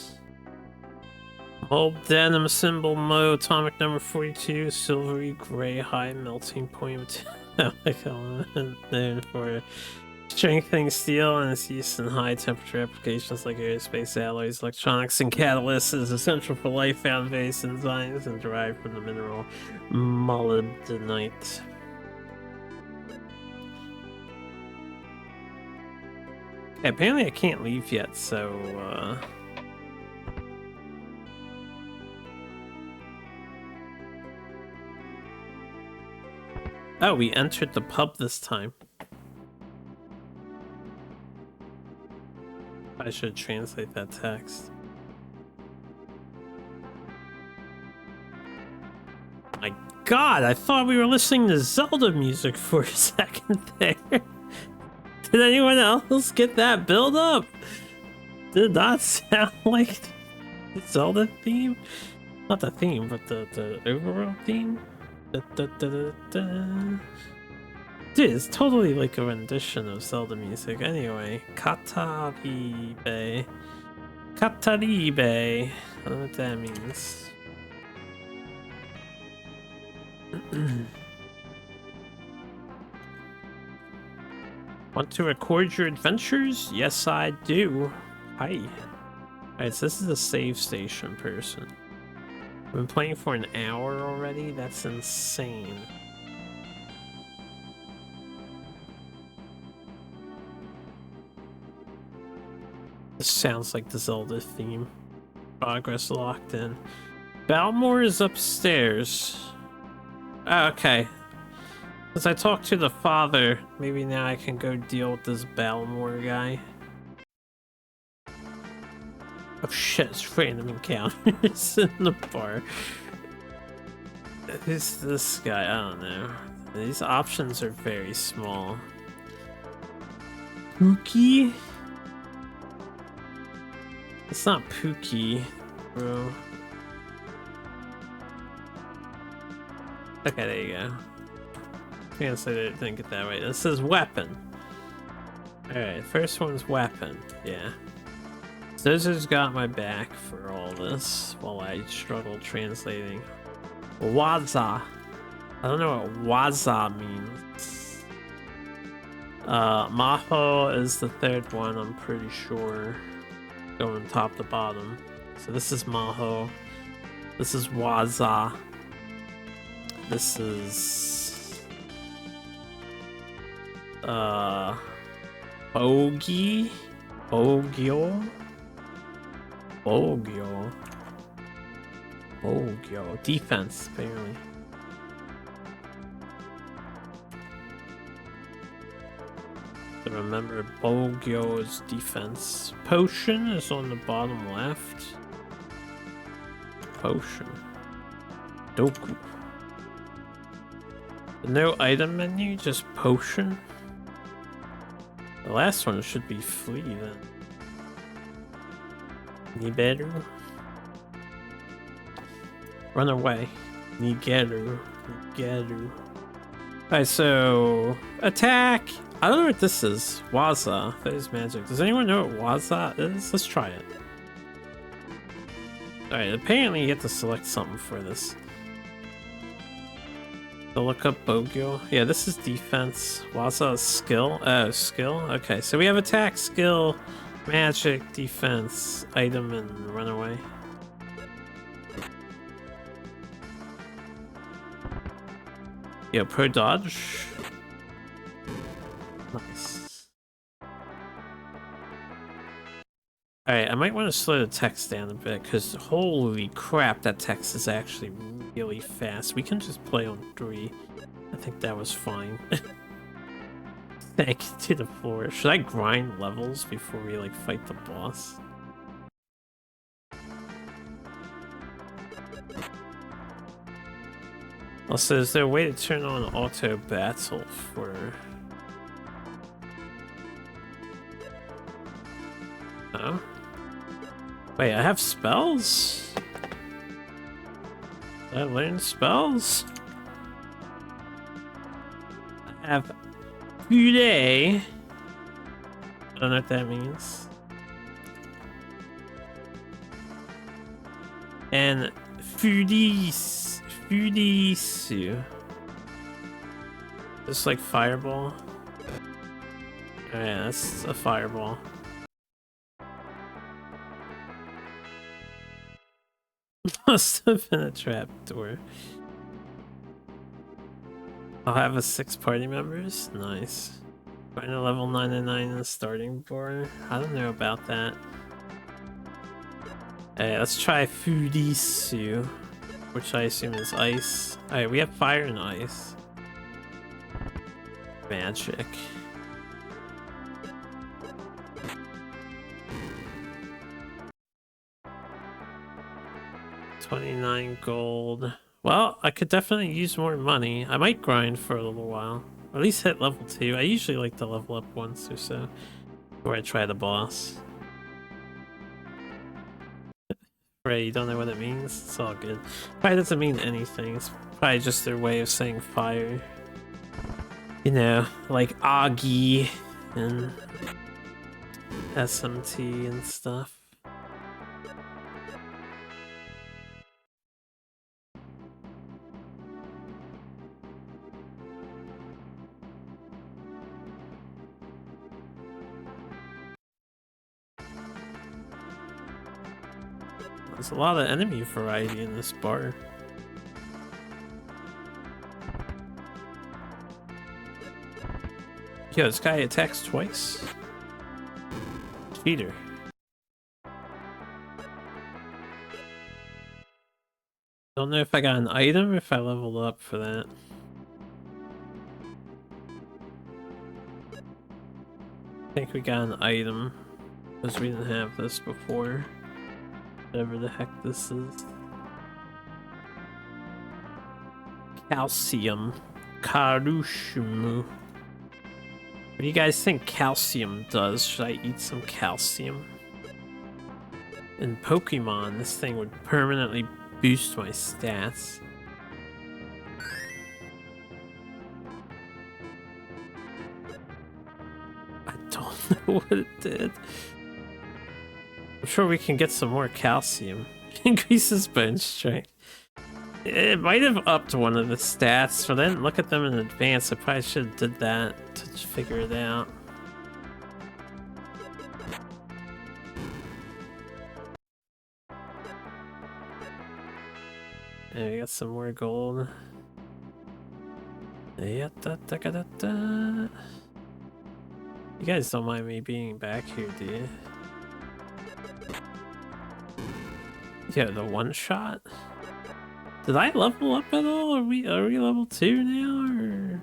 Mold denim symbol mo, atomic number 42, silvery gray high melting point. Known for strengthening steel and its use in high temperature applications like aerospace alloys, electronics, and catalysts is essential for life found various enzymes and derived from the mineral molybdenite. Yeah, apparently I can't leave yet, so oh, we entered the pub this time. I should translate that text. My God, I thought we were listening to Zelda music for a second there. Did anyone else get that build up? Did not sound like the Zelda theme? Not the theme, but the overall theme? Dude, it's totally like a rendition of Zelda music. Anyway, Kataribe. Kataribe. I don't know what that means. Want to record your adventures? Yes, I do. Hi. Alright, so this is a save station person. I've been playing for an hour already? That's insane. This sounds like the Zelda theme. Progress locked in. Balmore is upstairs. Oh, okay. Since I talked to the father, maybe now I can go deal with this Balmore guy. Oh shit, it's random encounters in the bar. Who's this guy? I don't know. These options are very small. Pookie? It's not Pookie, bro. Okay, there you go. Translated it, didn't get that right. This is weapon. Alright, first one's weapon. Yeah. Scissor's got my back for all this while I struggle translating. Waza. I don't know what Waza means. Maho is the third one, I'm pretty sure. Going top to bottom. So this is Maho. This is Waza. This is Bogey? Bogyo? Bogyo. Bogyo. Defense, apparently. To remember Bogyo's defense. Potion is on the bottom left. Potion. Doku. No item menu, just potion. The last one should be flee then. Niberu. Run away. Nigeru. Nigeru. Alright, so attack! I don't know what this is. Waza. That is magic. Does anyone know what Waza is? Let's try it. Alright, apparently you get to select something for this. So look up Bogyo. Yeah, this is defense. Waza is skill. Oh, skill? Okay, so we have attack, skill, magic, defense, item, and runaway. Yo, pro dodge. Nice. Alright, I might want to slow the text down a bit, because holy crap, that text is actually really fast. We can just play on 3. I think that was fine. Thank you to the floor. Should I grind levels before we, like, fight the boss? Also, is there a way to turn on auto battle for... Oh? Wait, I have spells? Did I learn spells? I have Fude. I don't know what that means. And Fudisu. Just like fireball. Oh yeah, that's a fireball. Must have been a trap door. I'll have a 6 party members. Nice. Find a level 99 in the starting board. I don't know about that. Hey, let's try Fudisu, which I assume is ice. Alright, we have fire and ice. Magic. $29 gold. Well, I could definitely use more money. I might grind for a little while. Or at least hit level 2. I usually like to level up once or so before I try the boss. Right, you don't know what it means? It's all good. Probably doesn't mean anything. It's probably just their way of saying fire. You know, like Augie and SMT and stuff. There's a lot of enemy variety in this bar. Yo, this guy attacks twice. Cheater. Don't know if I got an item or if I leveled up for that. I think we got an item because we didn't have this before. Whatever the heck this is. Calcium. Karushimu. What do you guys think calcium does? Should I eat some calcium? In Pokemon, this thing would permanently boost my stats. I don't know what it did. I'm sure we can get some more calcium. Increases bone strength. It might have upped one of the stats, but I didn't look at them in advance. I probably should have did that to figure it out. And we got some more gold. You guys don't mind me being back here, do you? Yeah, the one shot? Did I level up at all? Are we level 2 now, or?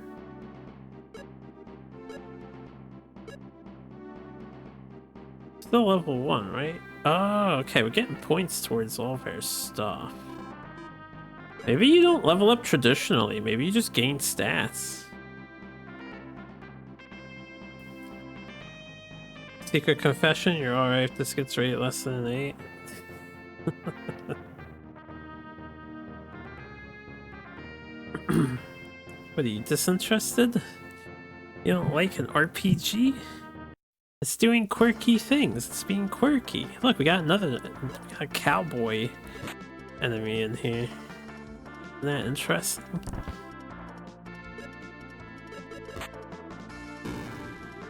Still level 1, right? Oh, okay, we're getting points towards all of our stuff. Maybe you don't level up traditionally, maybe you just gain stats. Secret confession, you're alright if this gets rated less than an 8. What are you, disinterested? You don't like an RPG? It's doing quirky things. It's being quirky. Look, we got a cowboy enemy in here. Isn't that interesting?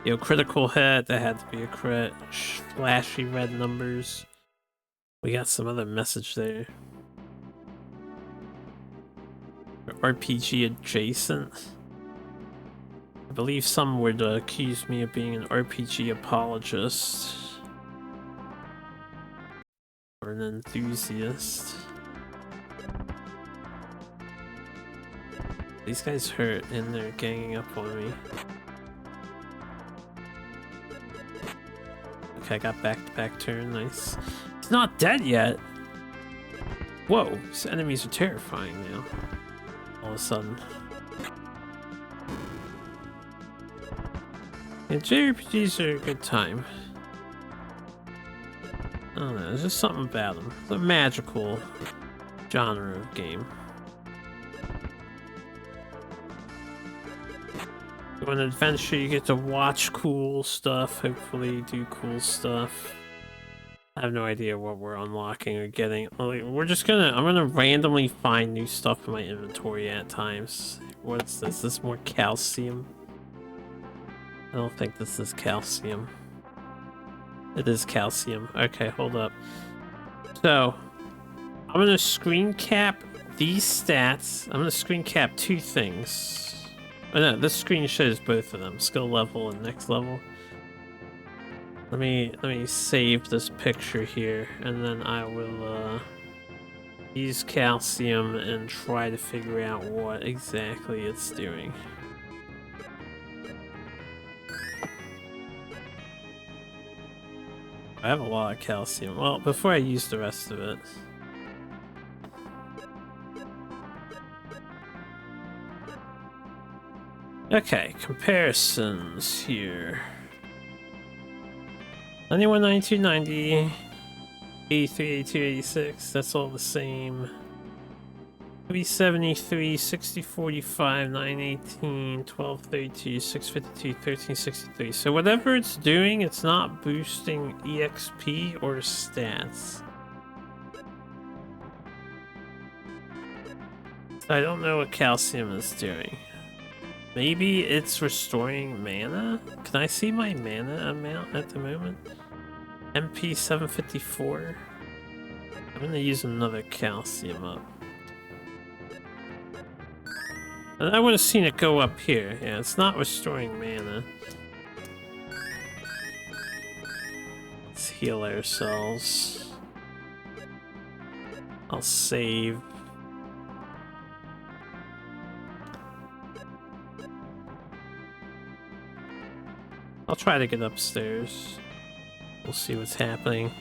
Yo, critical hit. That had to be a crit. Flashy red numbers. We got some other message there. RPG adjacent. I believe some would accuse me of being an RPG apologist. Or an enthusiast. These guys hurt and they're ganging up on me. Okay, I got back-to-back turn, nice. He's not dead yet! Whoa, these enemies are terrifying now. All of a sudden. Yeah, JRPGs are a good time. I don't know, there's just something about them. It's a magical genre of game. On an adventure, you get to watch cool stuff, hopefully do cool stuff. I have no idea what we're unlocking or getting. I'm gonna randomly find new stuff in my inventory at times. What's this? This is more calcium. I don't think this is calcium. It is calcium. Okay, hold up. So, I'm gonna screen cap these stats. I'm gonna screen cap two things. Oh no, this screen shows both of them, skill level and next level. Let me save this picture here, and then I will use calcium and try to figure out what exactly it's doing. I have a lot of calcium. Well, before I use the rest of it. Okay, comparisons here. 91, 92, 90, 83, 82, 86, that's all the same. 373, 60, 45, 918, 12, 32, 652, 13, 63. So whatever it's doing, it's not boosting EXP or stats. I don't know what calcium is doing. Maybe it's restoring mana? Can I see my mana amount at the moment? MP 754. I'm gonna use another calcium up. And I would have seen it go up here. Yeah, it's not restoring mana. Let's heal ourselves. I'll save. I'll try to get upstairs. We'll see what's happening.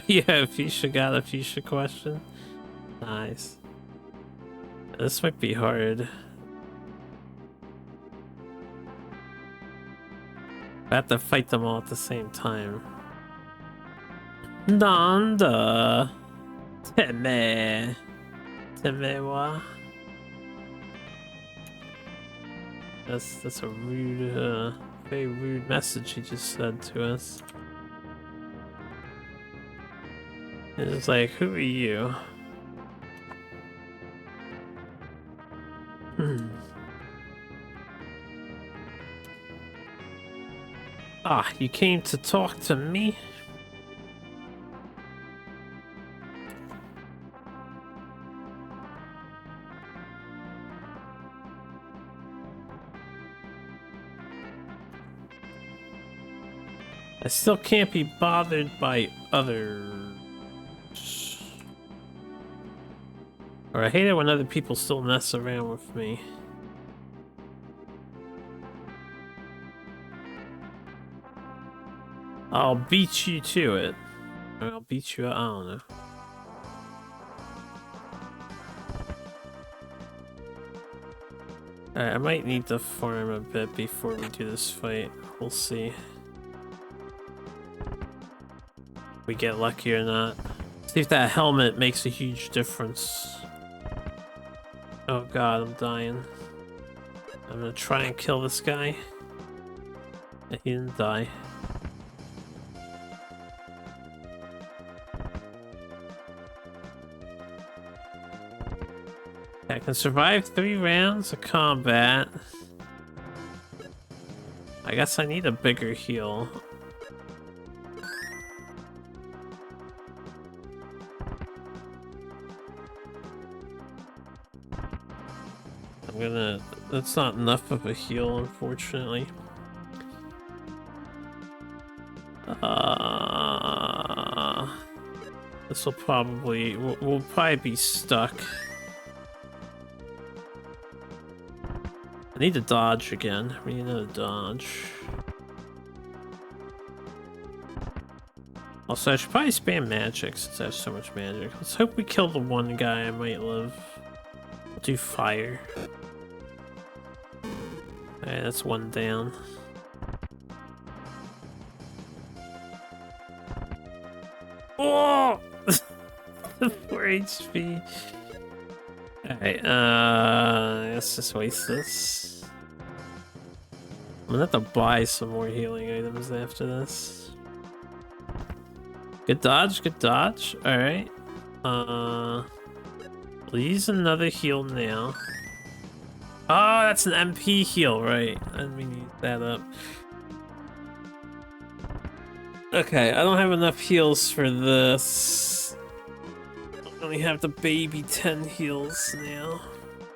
Yeah, Fisha got a Fisha question. Nice. This might be hard. I have to fight them all at the same time. Nanda! Teme! Temewa? That's a rude, very rude message he just said to us. It's like, who are you? Ah, you came to talk to me? I still can't be bothered by others. Or I hate it when other people still mess around with me. I'll beat you to it. Or I'll beat you, I don't know. Alright, I might need to farm a bit before we do this fight. We'll see. We get lucky or not. See if that helmet makes a huge difference. Oh god, I'm dying. I'm gonna try and kill this guy. He didn't die. I can survive 3 rounds of combat. I guess I need a bigger heal. That's not enough of a heal, unfortunately. This will probably... We'll probably be stuck. I need to dodge again. We need another dodge. Also, I should probably spam magic since I have so much magic. Let's hope we kill the one guy I might live. I'll do fire. Alright, that's one down. Oh! 4 HP. Alright, let's just waste this. I'm gonna have to buy some more healing items after this. Good dodge, good dodge. Alright. We'll use another heal now. Oh, that's an MP heal, right? I didn't mean to use that up. Okay, I don't have enough heals for this. I only have the baby 10 heals now.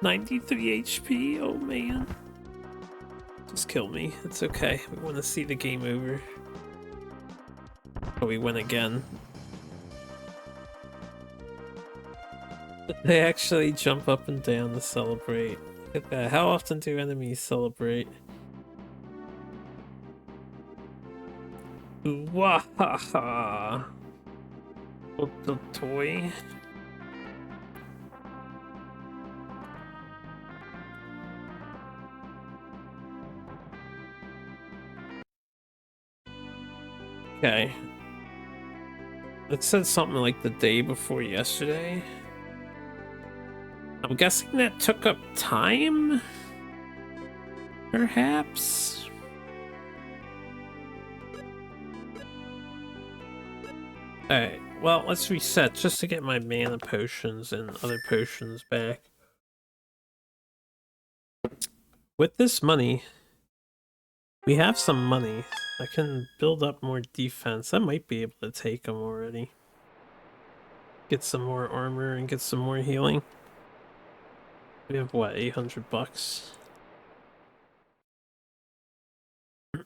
93 HP, oh man. Just kill me, it's okay. We want to see the game over. Oh, we win again. They actually jump up and down to celebrate. Look at that. How often do enemies celebrate? Wahaha! What the toy? Okay. It said something like the day before yesterday. I'm guessing that took up time? Perhaps? Alright, well, let's reset just to get my mana potions and other potions back. With this money, we have some money. I can build up more defense. I might be able to take them already. Get some more armor and get some more healing. We have what, 800 bucks?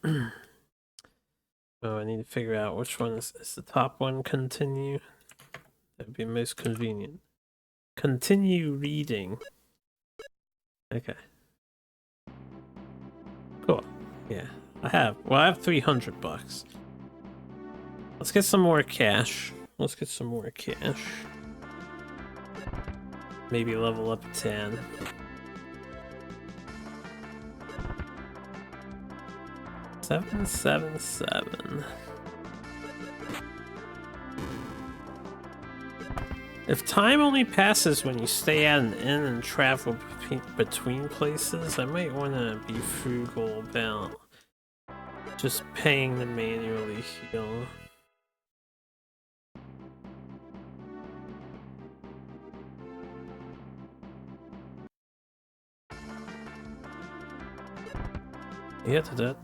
Oh, I need to figure out which one is the top one. Continue. That'd be most convenient. Continue reading. Okay. Cool. Yeah, I have 300 bucks. Let's get some more cash. Let's get some more cash. Maybe level up 10. $777. If time only passes when you stay at an inn and travel between places, I might want to be frugal about just paying to manually heal. Yeah, that.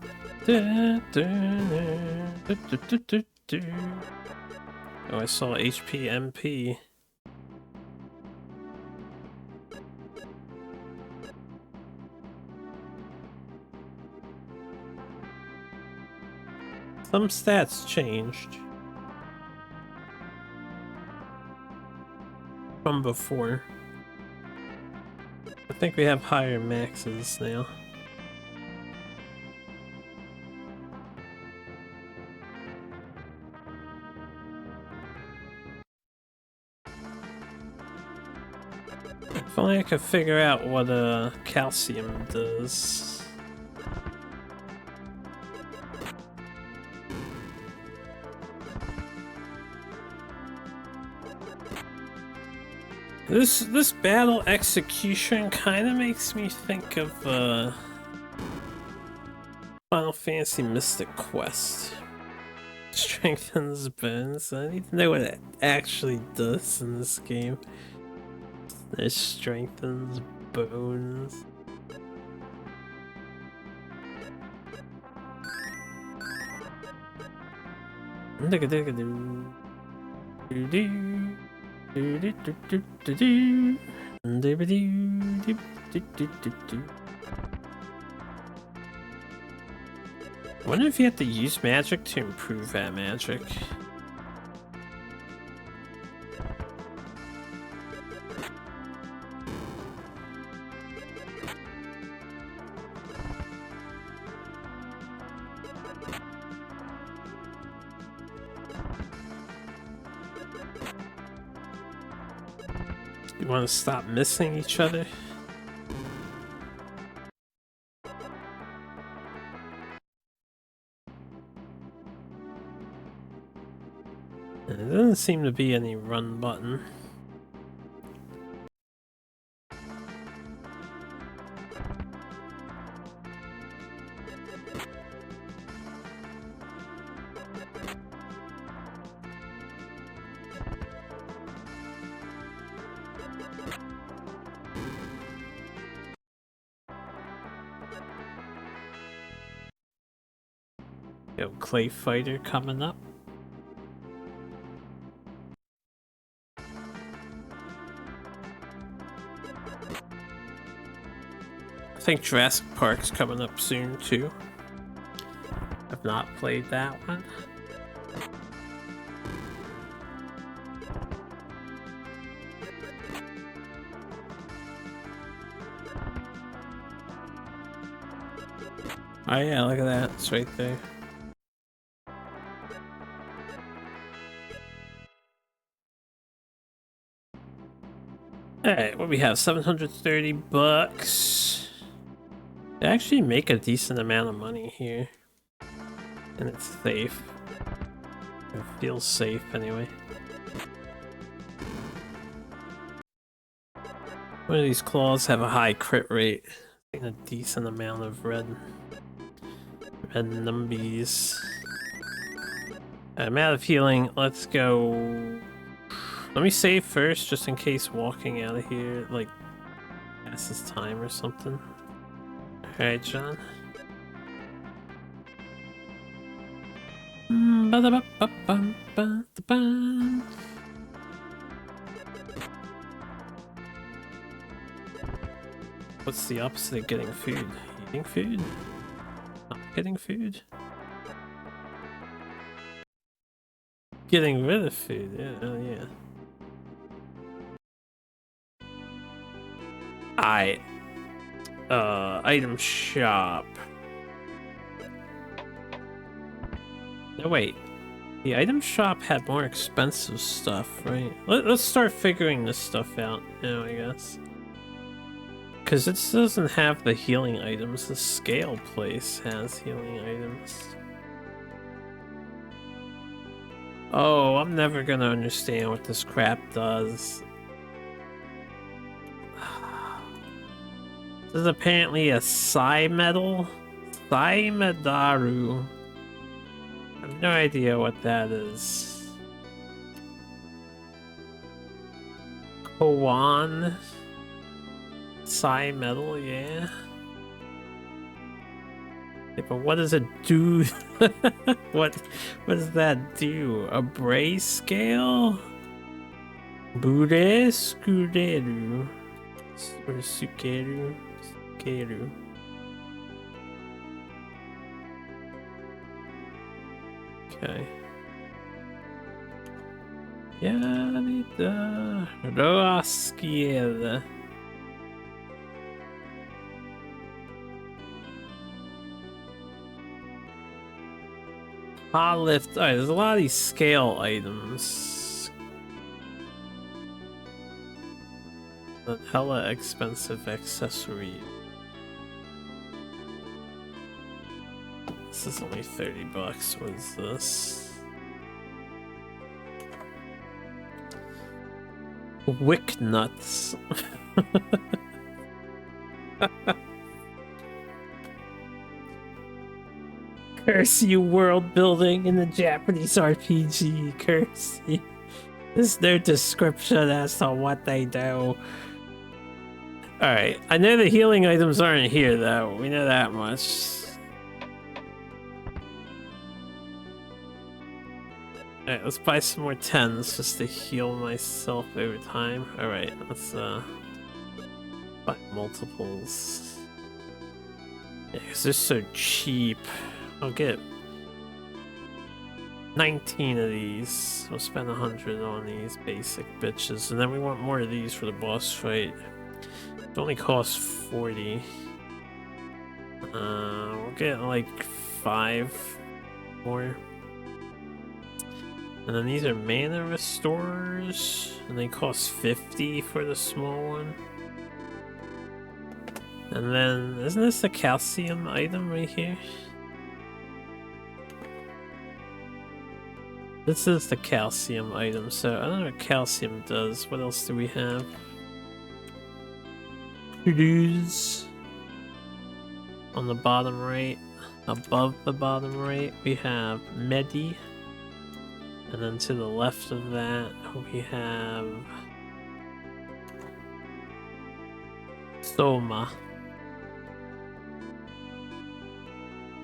Oh, I saw HP MP. Some stats changed from before. I think we have higher maxes now. If only I could figure out what calcium does. This battle execution kind of makes me think of Final Fantasy Mystic Quest. Strengthens bones. I need to know what it actually does in this game. It strengthens bones. I wonder if you have to use magic to improve that magic. You want to stop missing each other? There doesn't seem to be any run button. Yo, Clay Fighter coming up. I think Jurassic Park's coming up soon too. I've not played that one. Oh yeah, look at that. It's right there. Alright, what we have? 730 bucks. They actually make a decent amount of money here. And it's safe. It feels safe anyway. One of these claws have a high crit rate. And a decent amount of red numbies. I'm out of healing. Let's go. Let me save first, just in case walking out of here, like, passes time or something. Alright, John. What's the opposite of getting food? Eating food? Not getting food? Getting rid of food, yeah, oh yeah. Item shop. No, wait. The item shop had more expensive stuff, right? Let's start figuring this stuff out now, I guess. Because it doesn't have the healing items. The scale place has healing items. Oh, I'm never gonna understand what this crap does. This is apparently a Psi Metal? Psi Medaru. I have no idea what that is. Koan? Psi Metal, yeah. Yeah, but what does it do? What does that do? A brace scale? Bure Skuderu. Or Sukeru. Sukeru. Okay. Yarita Roaskiel. Hot lift. Alright, there's a lot of these scale items. But hella expensive accessory. This is only 30 bucks. What is this? Wick nuts. Curse you, world building in the Japanese RPG. Curse you. There's no description as to what they do. Alright, I know the healing items aren't here though. We know that much. Alright, let's buy some more 10s just to heal myself over time. Alright, let's buy multiples. Yeah, because they're so cheap. I'll get 19 of these. We'll spend 100 on these basic bitches. And then we want more of these for the boss fight. It only costs 40. We'll get like 5 more. And then these are mana restorers. And they cost 50 for the small one. And then, isn't this a calcium item right here? This is the calcium item, so I don't know what calcium does. What else do we have? Produce. On the bottom right, above the bottom right, we have Medi. And then to the left of that, we have Soma.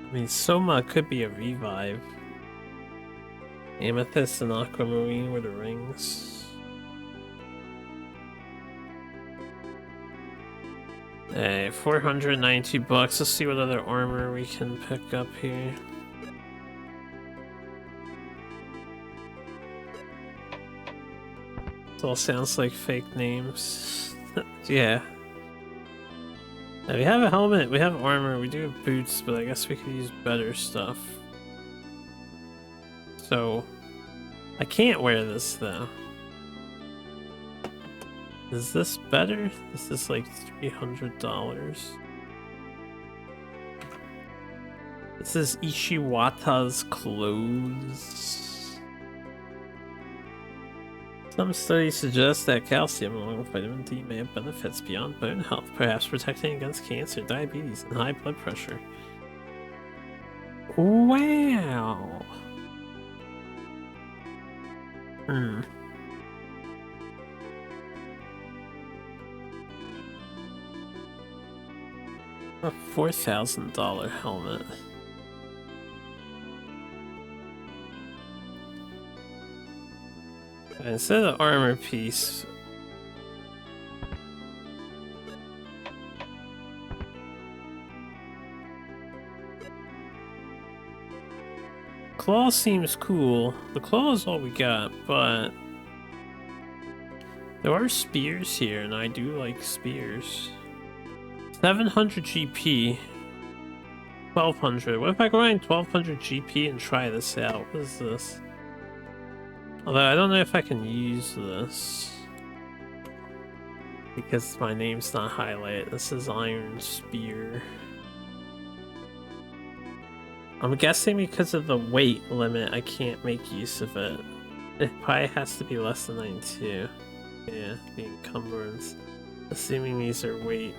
I mean, Soma could be a revive. Amethyst and Aquamarine were the rings. Hey, 492 bucks. Let's see what other armor we can pick up here. It all sounds like fake names. Yeah. Now, we have a helmet, we have armor, we do have boots, but I guess we could use better stuff. So, I can't wear this though. Is this better? This is like $300. This is Ishiwata's clothes. Some studies suggest that calcium, along with vitamin D, may have benefits beyond bone health, perhaps protecting against cancer, diabetes, and high blood pressure. Wow! A $4,000 helmet. Instead of the armor piece, claw seems cool. The claw is all we got, but there are spears here, and I do like spears. 700 GP. 1200. What if I grind 1200 GP and try this out? What is this? Although I don't know if I can use this because my name's not highlighted. This is Iron Spear. I'm guessing because of the weight limit, I can't make use of it. It probably has to be less than 92. Yeah, the encumbrance. Assuming these are weight.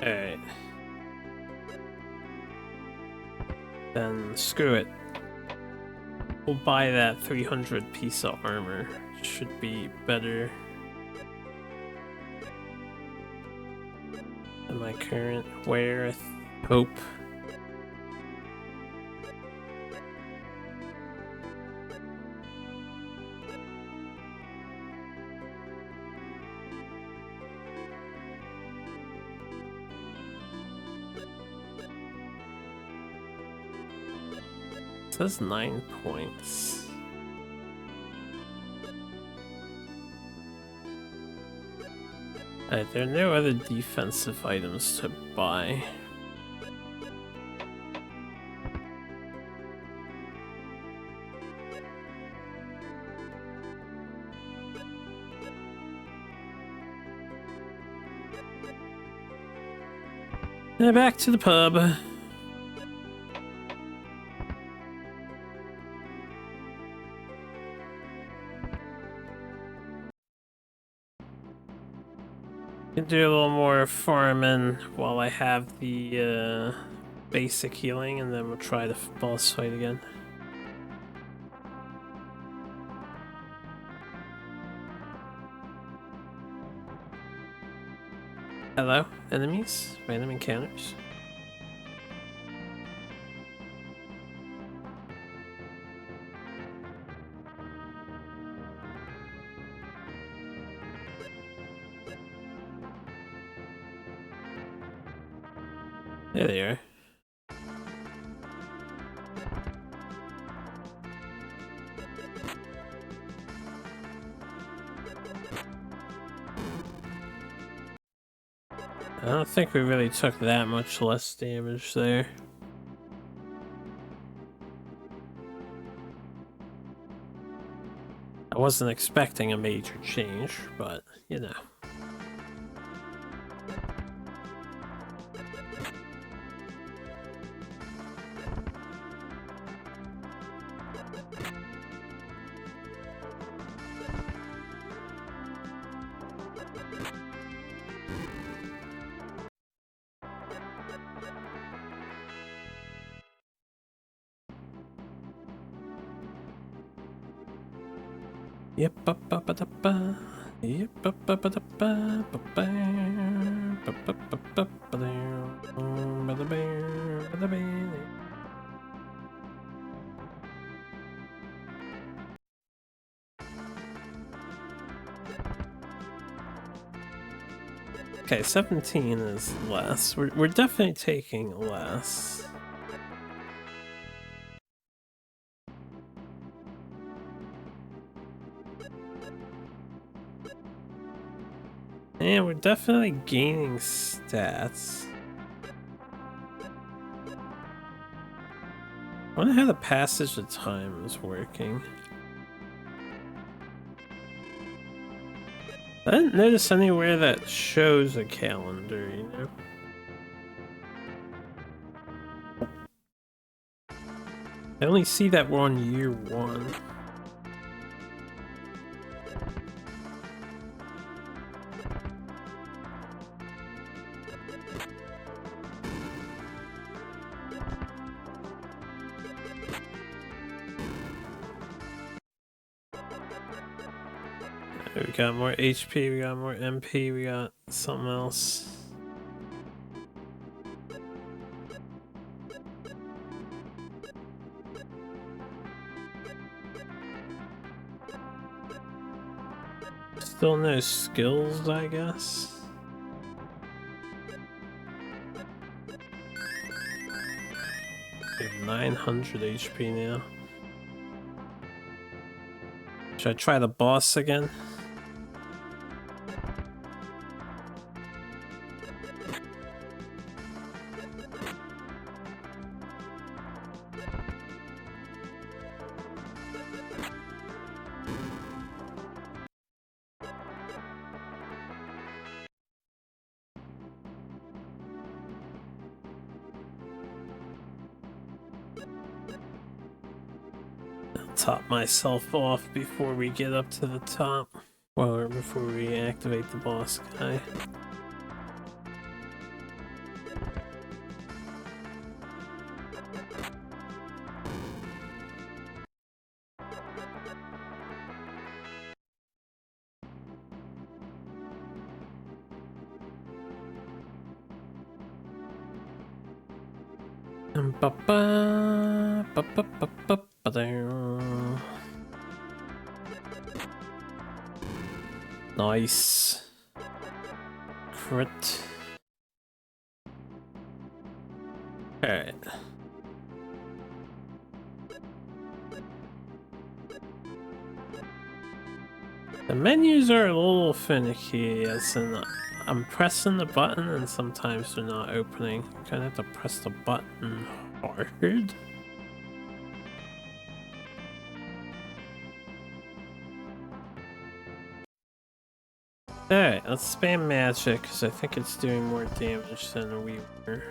Alright. Then screw it. We'll buy that 300 piece of armor. Should be better than my current wear, I hope. It says 9 points. Alright, there are no other defensive items to buy. Now back to the pub. Can do a little more farming while I have the basic healing, and then we'll try the boss fight again. Hello, enemies? Random encounters? There they are. I don't think we really took that much less damage there. I wasn't expecting a major change, but you know. Yep, Okay, 17 is less. We're definitely taking less. And we're definitely gaining stats. I wonder how the passage of time is working. I didn't notice anywhere that shows a calendar, you know? I only see that we're on year 1. We got more HP, we got more MP, we got something else. Still no skills, I guess. We have 900 HP now. Should I try the boss again? Top myself off before we get up to the top. Well, before we activate the boss guy. Nice. Crit. Alright. The menus are a little finicky, as in I'm pressing the button and sometimes they're not opening. You kind of have to press the button hard. Alright, let's spam magic, because I think it's doing more damage than we were.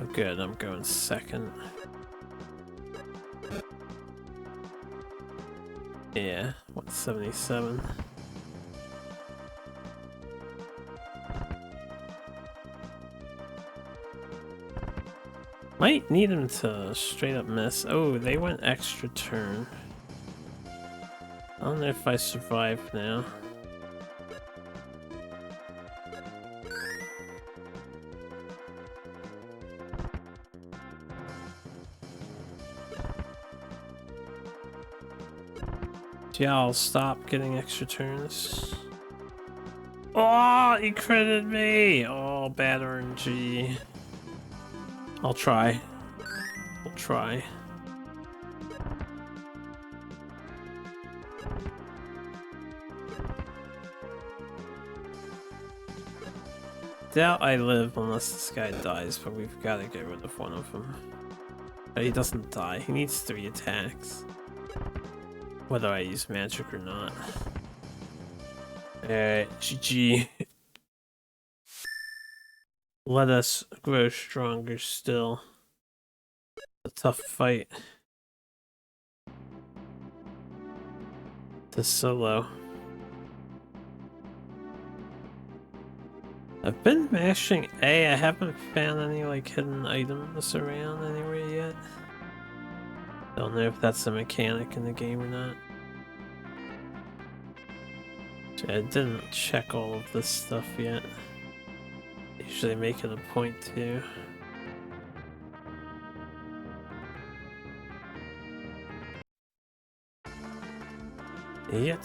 Oh good, I'm going second. Yeah, 177. Might need him to straight up miss. Oh, they went extra turn. I don't know if I survive now. Yeah, I'll stop getting extra turns. Oh, he critted me! Oh, bad RNG. I'll try. I'll try. Doubt I live unless this guy dies, but we've got to get rid of one of them. But he doesn't die. He needs 3 attacks. Whether I use magic or not. Alright, GG. Let us grow stronger still. A tough fight. To solo. I've been mashing A. I haven't found any like hidden items around anywhere yet. Don't know if that's a mechanic in the game or not. I didn't check all of this stuff yet. Usually make it a point to. Yeah,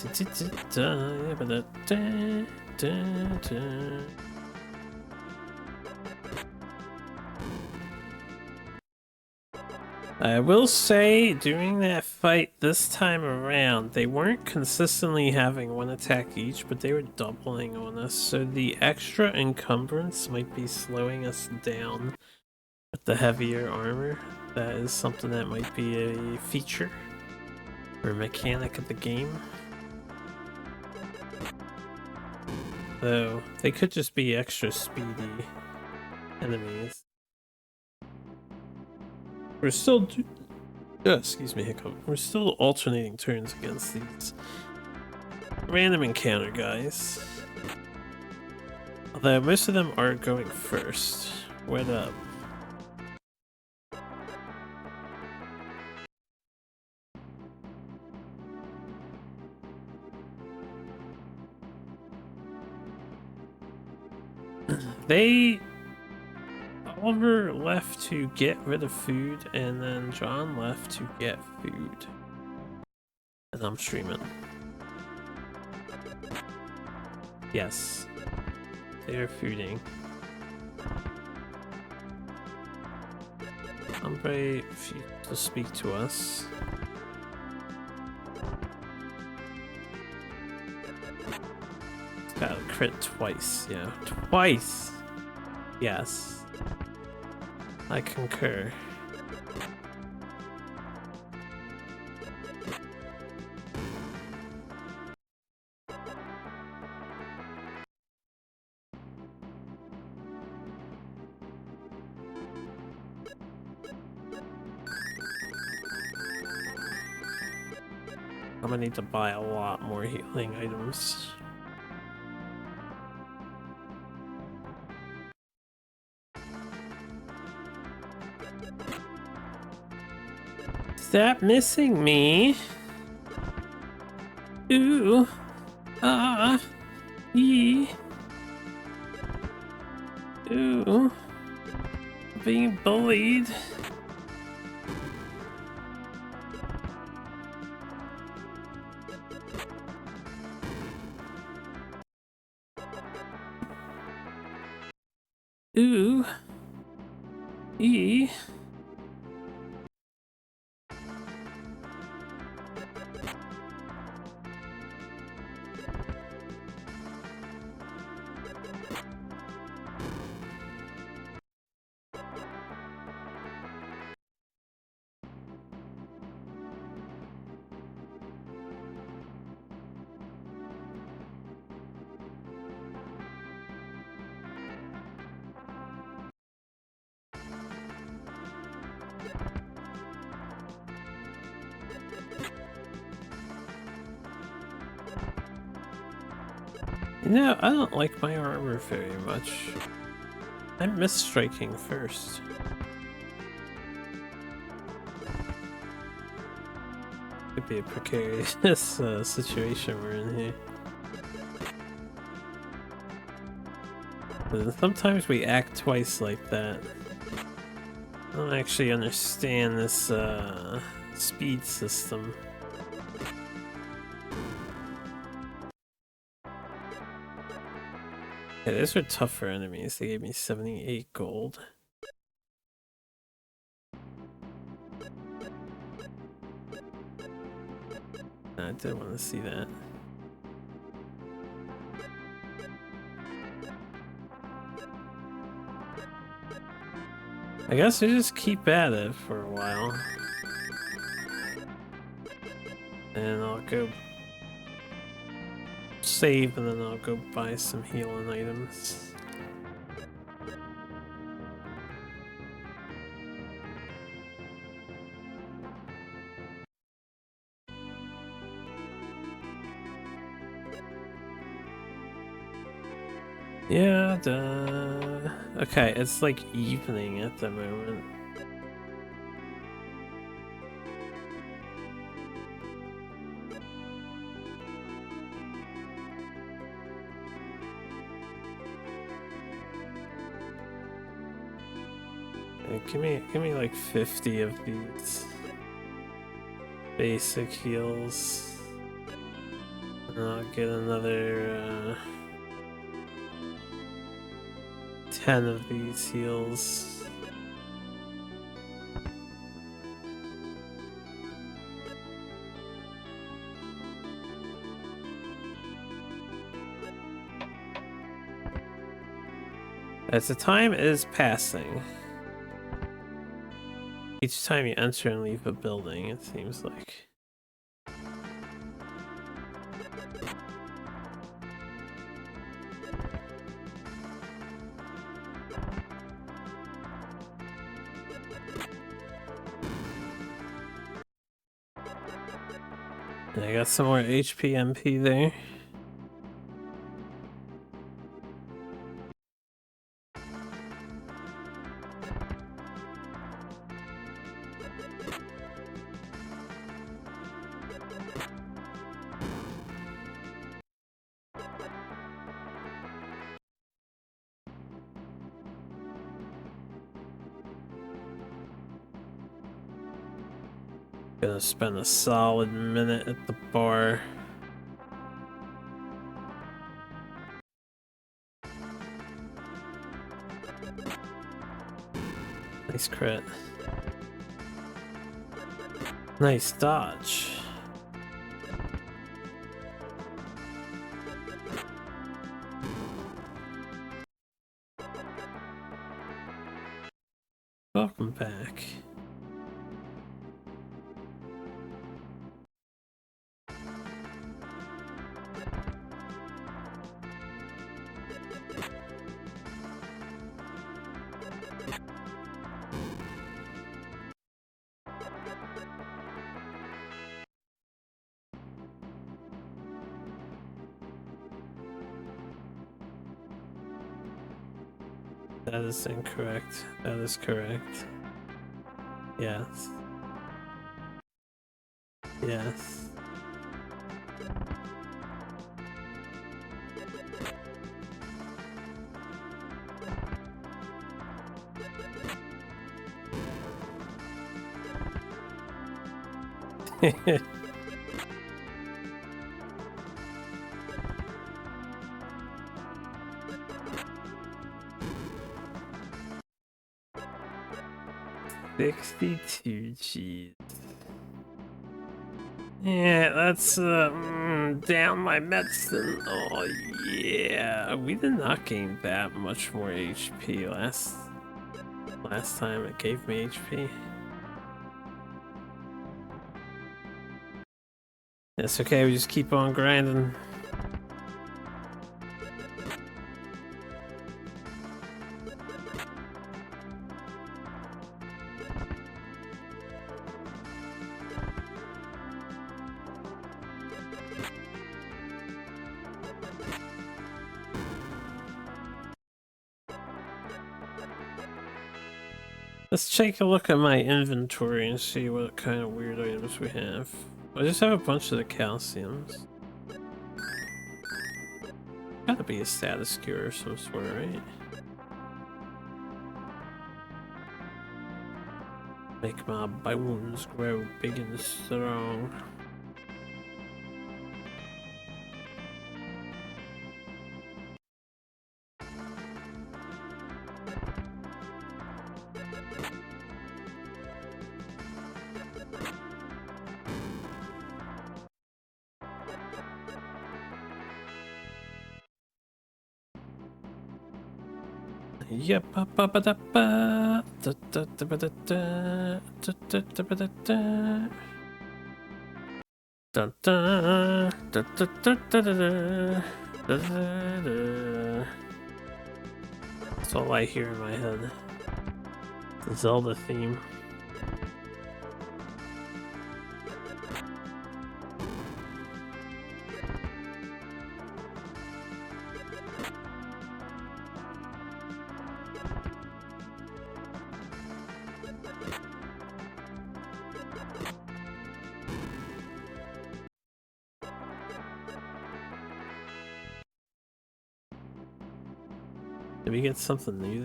I will say, during that fight this time around, they weren't consistently having one attack each, but they were doubling on us, so the extra encumbrance might be slowing us down with the heavier armor. That is something that might be a feature or mechanic of the game. Though, they could just be extra speedy enemies. We're still excuse me, hiccup. We're still alternating turns against these random encounter guys. Although most of them are going first. What up? They... Oliver left to get rid of food, and then John left to get food. And I'm streaming. Yes. They are fooding. Hombre, if you to speak to us. It's got a crit twice, yeah. Twice! Yes. I concur. I'm gonna need to buy a lot more healing items. Stop missing me. Ooh. Ah. Ee. Ooh. Being bullied. Ooh. Ee. You know, I don't like my armor very much. I miss striking first. Could be a precarious situation we're in here. But sometimes we act twice like that. I don't actually understand this speed system. Yeah, those are tougher enemies. They gave me 78 gold. I did want to see that. I guess we just keep at it for a while. And I'll go save, and then I'll go buy some healing items. Yeah, duh. Okay, it's like evening at the moment. Give me like 50 of these basic heals. And I'll get another 10 of these heals. As the time is passing, each time you enter and leave a building, it seems like. And I got some more HP MP there. Gonna spend a solid minute at the bar. Nice crit. Nice dodge. Welcome back. That is incorrect. That is correct. Yes. Yes. $62 G's. Yeah, that's down my medicine. Oh yeah, we did not gain that much more HP last time it gave me HP. It's okay, we just keep on grinding. Let's take a look at my inventory and see what kind of weird items we have. I just have a bunch of the calciums. Gotta be a status cure of some sort, right? Make my bones grow big and strong. Yep, ba ba ba da ba da da da ba da da da da da ba da da da da da da da da da da. That's all I hear in my head. The Zelda theme. Did we get something new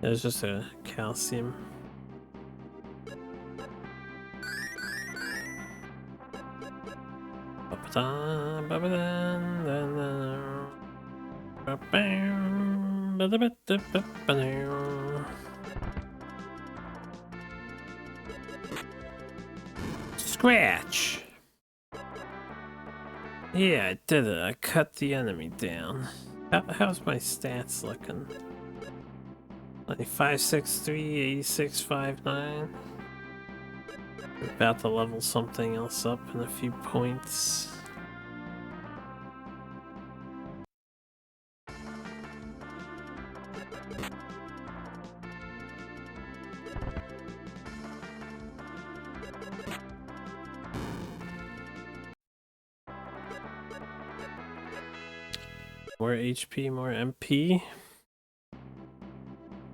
there? It's just a calcium. Scratch! Yeah, I did it. I cut the enemy down. How's my stats looking? 563, 86, 59. About to level something else up in a few points. More HP, more MP.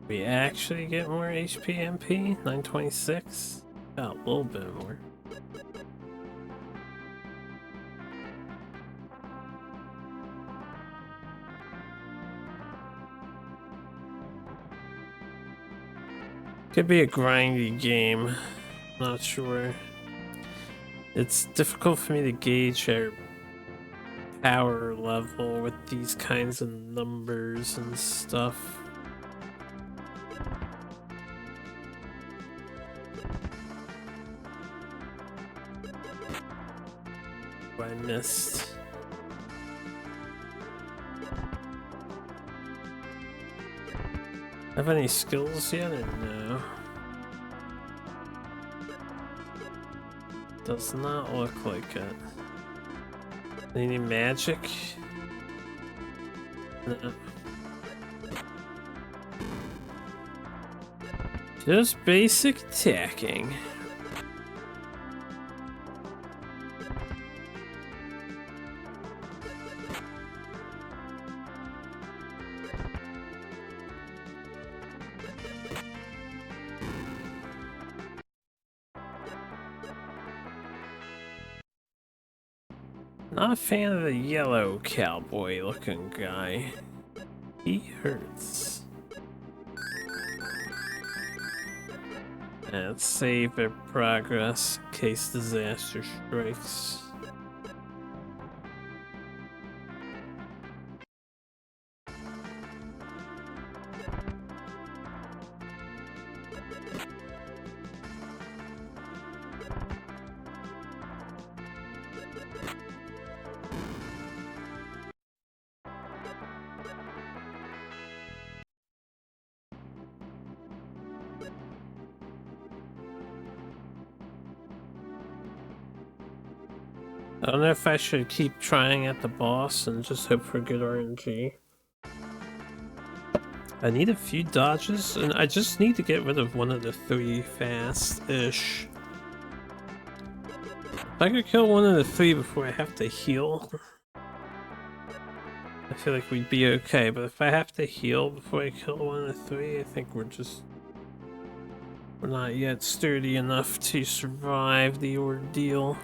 We actually get more HP MP? 926? Got a little bit more. Could be a grindy game. Not sure. It's difficult for me to gauge our power level with these kinds of numbers and stuff. I missed. Have any skills yet or no? Does not look like it. Any magic? No. Just basic attacking. Not a fan of the yellow cowboy looking guy. He hurts. And save their progress in case disaster strikes. I don't know if I should keep trying at the boss and just hope for good RNG. I need a few dodges, and I just need to get rid of one of the three fast-ish. If I could kill one of the three before I have to heal, I feel like we'd be okay, but if I have to heal before I kill one of the three, I think we're not yet sturdy enough to survive the ordeal.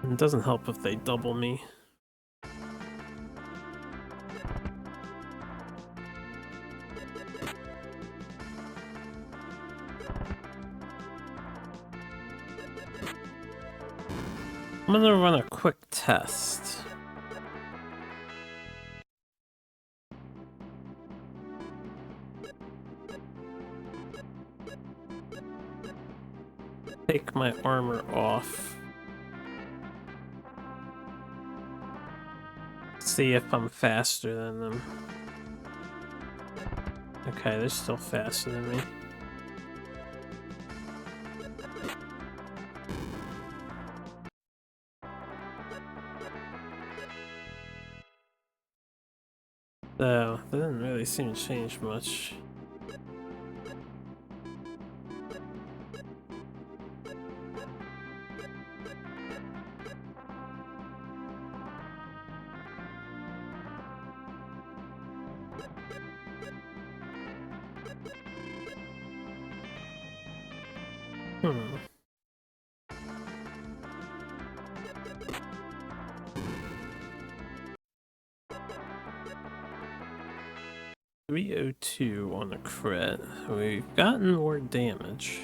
It doesn't help if they double me. I'm gonna run a quick test. Take my armor off. See if I'm faster than them. Okay, they're still faster than me. So, that didn't really seem to change much. Hmm. 302 on a crit. We've gotten more damage.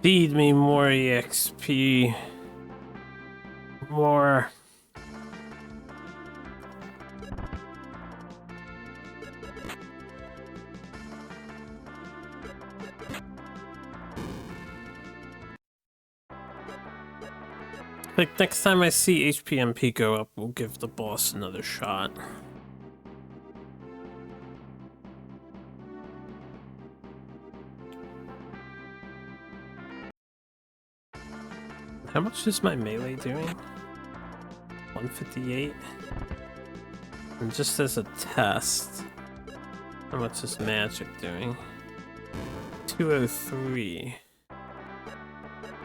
Feed me more EXP. More. Like, next time I see HPMP go up, we'll give the boss another shot. How much is my melee doing? 158? And just as a test, how much is magic doing? 203.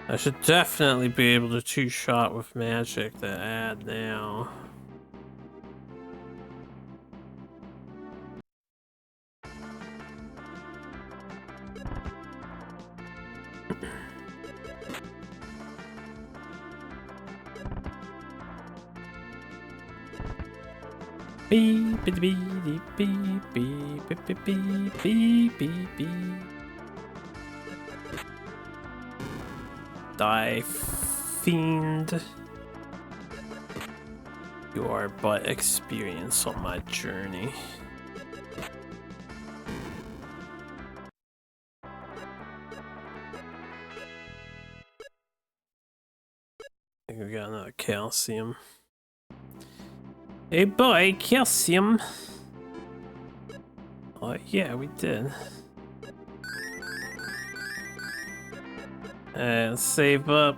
I should definitely be able to two-shot with magic to add now. Beep beep beep beep beep beep beep beep beep beep beep. Die, fiend. You are but experience on my journey. I think we got another calcium. Hey boy, calcium. Oh yeah, we did. And save up.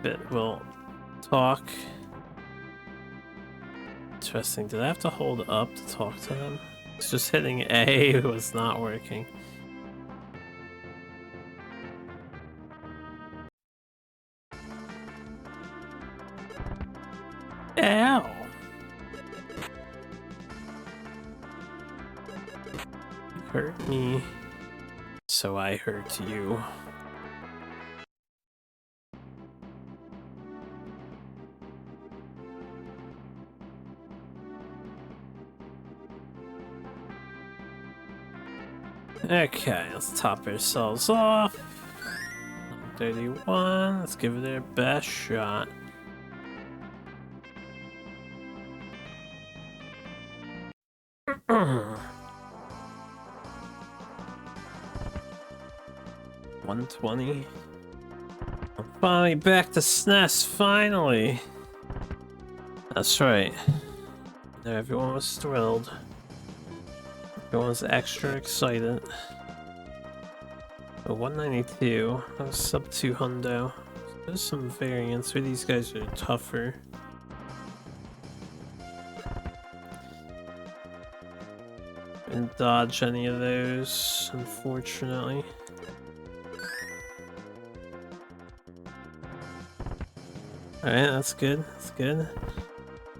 Bit will talk. Interesting. Did I have to hold up to talk to them? It's just hitting A was not working. Ow! You hurt me, so I hurt you. Okay, let's top ourselves off. 31, let's give it our best shot. $120. I'm finally back to SNES, finally! That's right. Everyone was thrilled. Everyone was extra excited. 192. That was sub 200. There's some variants where these guys are tougher. Didn't dodge any of those, unfortunately. Alright, that's good. That's good.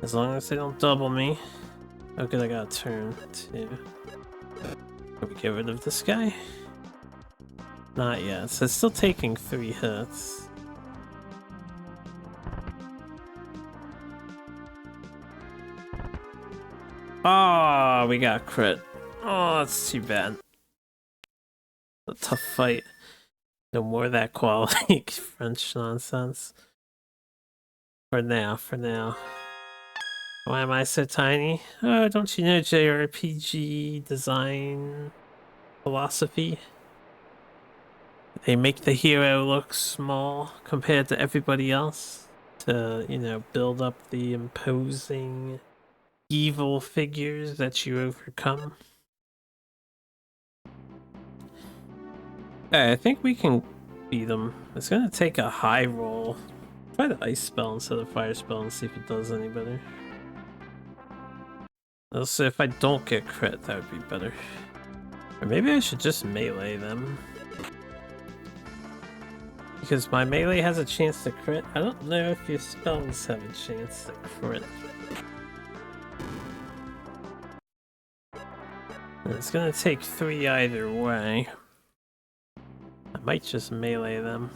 As long as they don't double me. Oh good, I got a turn too. Can we get rid of this guy? Not yet, so it's still taking 3 hits. Oh, we got crit. Oh, that's too bad. A tough fight. No more of that quality French nonsense. For now, for now. Why am I so tiny? Oh, don't you know JRPG design philosophy? They make the hero look small compared to everybody else to, you know, build up the imposing evil figures that you overcome. Hey, I think we can beat them. It's gonna take a high roll. Try the ice spell instead of fire spell and see if it does any better. Let's see if I don't get crit, that would be better. Or maybe I should just melee them. Because my melee has a chance to crit. I don't know if your spells have a chance to crit. It's gonna take 3 either way. I might just melee them.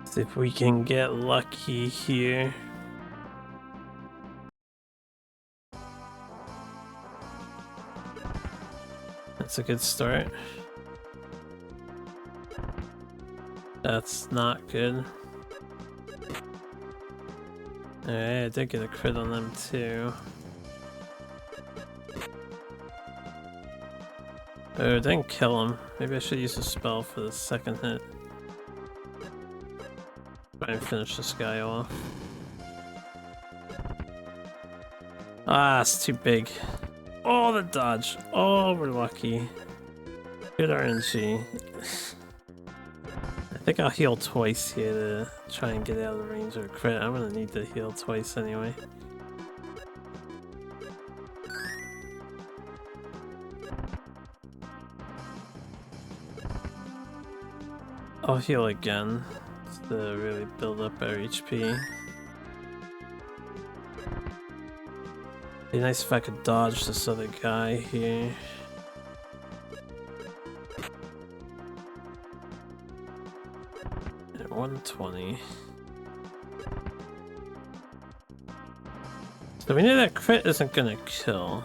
See if we can get lucky here. That's a good start. That's not good. Alright, I did get a crit on them too. Oh, it didn't kill him. Maybe I should use a spell for the second hit. Try and finish this guy off. Ah, it's too big. Oh, the dodge. Oh, we're lucky. Good RNG. I think I'll heal twice here to try and get out of the range of a crit. I'm gonna need to heal twice anyway. I'll heal again just to really build up our HP. Be nice if I could dodge this other guy here. At 120. So we know that crit isn't gonna kill.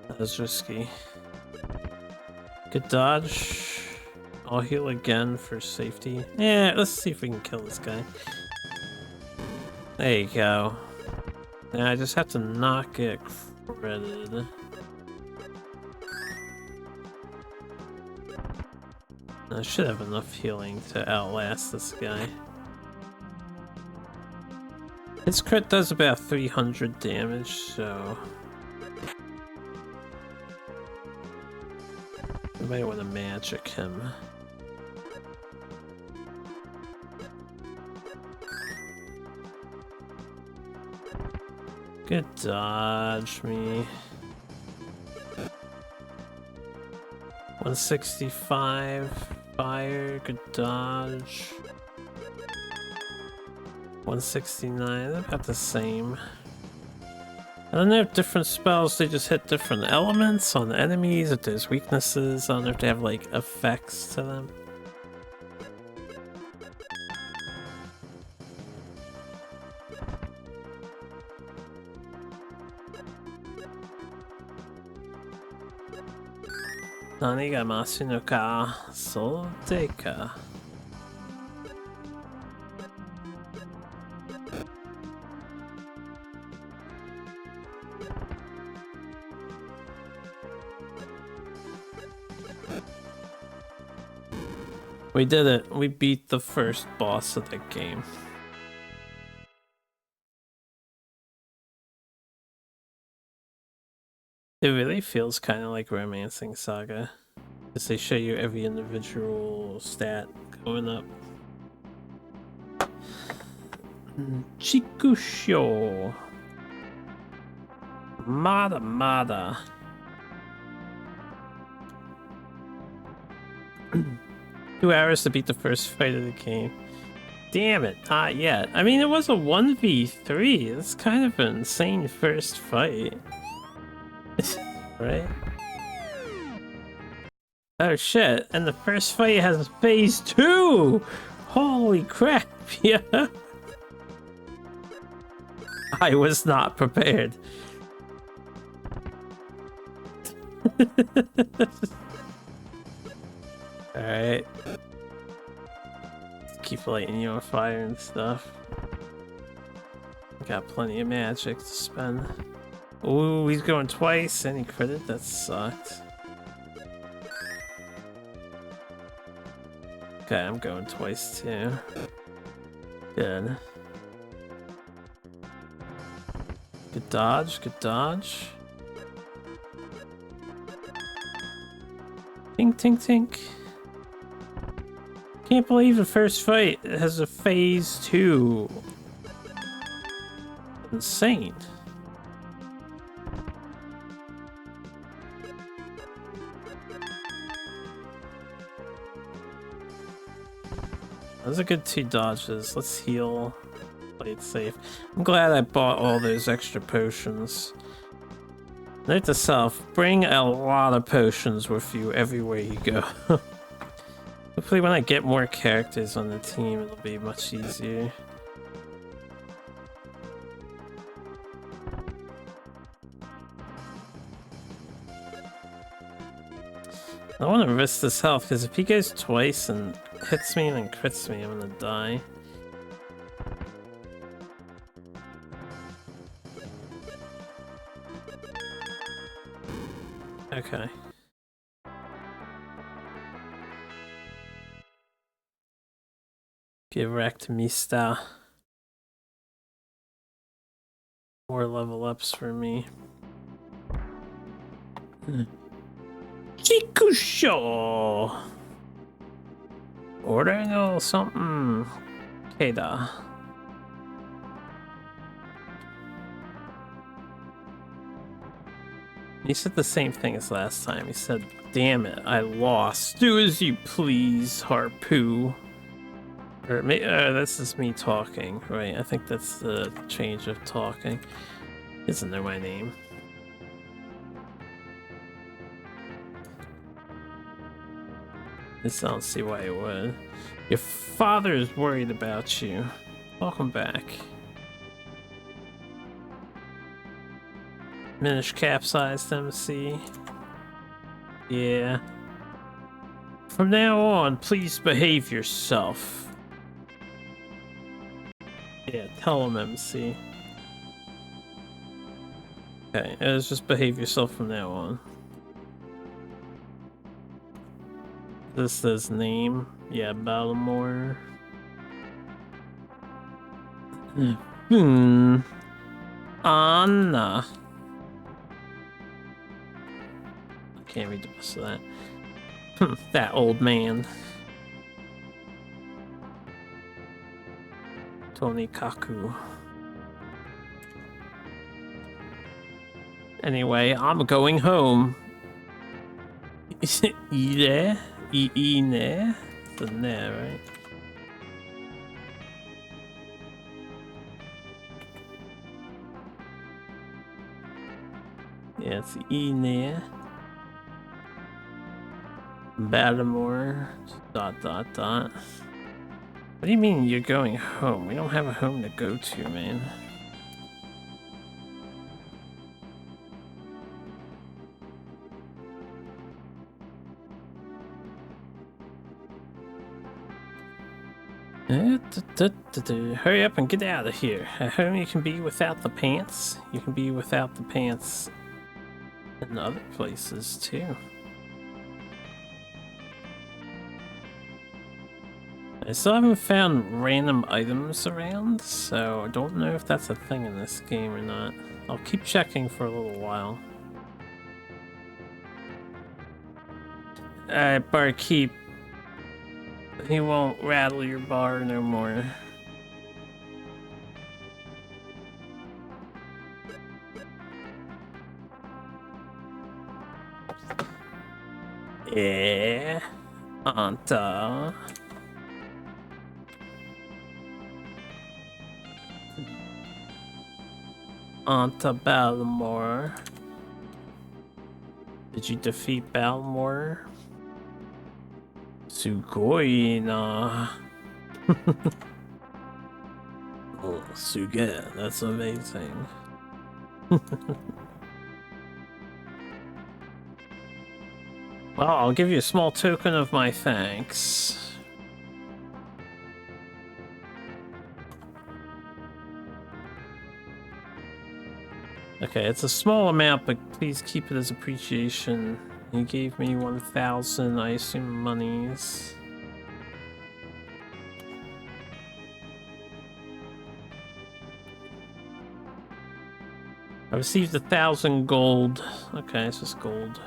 That was risky. Good dodge. I'll heal again for safety. Yeah, let's see if we can kill this guy. There you go. Now I just have to not get critted. I should have enough healing to outlast this guy. His crit does about 300 damage, so... I might want to magic him. Good dodge me. 165 fire, good dodge. 169, they're about the same. I don't know if different spells, they just hit different elements on the enemies, if there's weaknesses, I don't know if they have like effects to them. Nani ga masu no ka, so deka. We did it. We beat the first boss of the game. It really feels kind of like Romancing Saga, because they show you every individual stat going up. Chikusho. Mada Mada. 2 hours to beat the first fight of the game. Damn it, not yet. I mean, it was a 1v3. That's kind of an insane first fight. Right? Oh shit, and the first fight has phase 2! Holy crap, yeah. I was not prepared. Alright. Keep lighting you on fire and stuff. Got plenty of magic to spend. Ooh, he's going twice. Any credit? That sucked. Okay, I'm going twice too. Good. Good dodge, good dodge. Tink, tink, tink. Can't believe the first fight has a phase 2. Insane. Those are good 2 dodges. Let's heal. Play it safe. I'm glad I bought all those extra potions. Note to self, bring a lot of potions with you everywhere you go. Hopefully when I get more characters on the team, it'll be much easier. I want to risk this health, because if he goes twice and hits me and then crits me, I'm gonna die. Okay. Get wrecked, Mista. More level ups for me. Chikusho! Ordering a little something. Keda. He said the same thing as last time. He said, damn it, I lost. Do as you please, Harpoo. Or that's just me talking, right? I think that's the change of talking. He doesn't know my name. I just don't see why he would. Your father is worried about you. Welcome back. Minish capsized MC. Yeah. From now on, please behave yourself. Yeah, tell him, MC. Okay, just behave yourself from now on. This says name. Yeah, Baltimore. Anna. I can't read the rest of that. That old man. Tony Kaku. Anyway, I'm going home. Is it Ine? Ine? The ne, right? Yeah, it's Ine. Baltimore. ... What do you mean you're going home? We don't have a home to go to, man. Hurry up and get out of here. At home you can be without the pants. You can be without the pants in other places too. I still haven't found random items around, so I don't know if that's a thing in this game or not. I'll keep checking for a little while. Alright, barkeep. He won't rattle your bar no more. Yeah. Anta. Anta Balmore. Did you defeat Balmore? Sugoi na. Oh, Suge, that's amazing. Well, I'll give you a small token of my thanks. Okay, it's a small amount, but please keep it as appreciation. He gave me 1,000, I assume monies. I received 1,000 gold. Okay, it's just gold.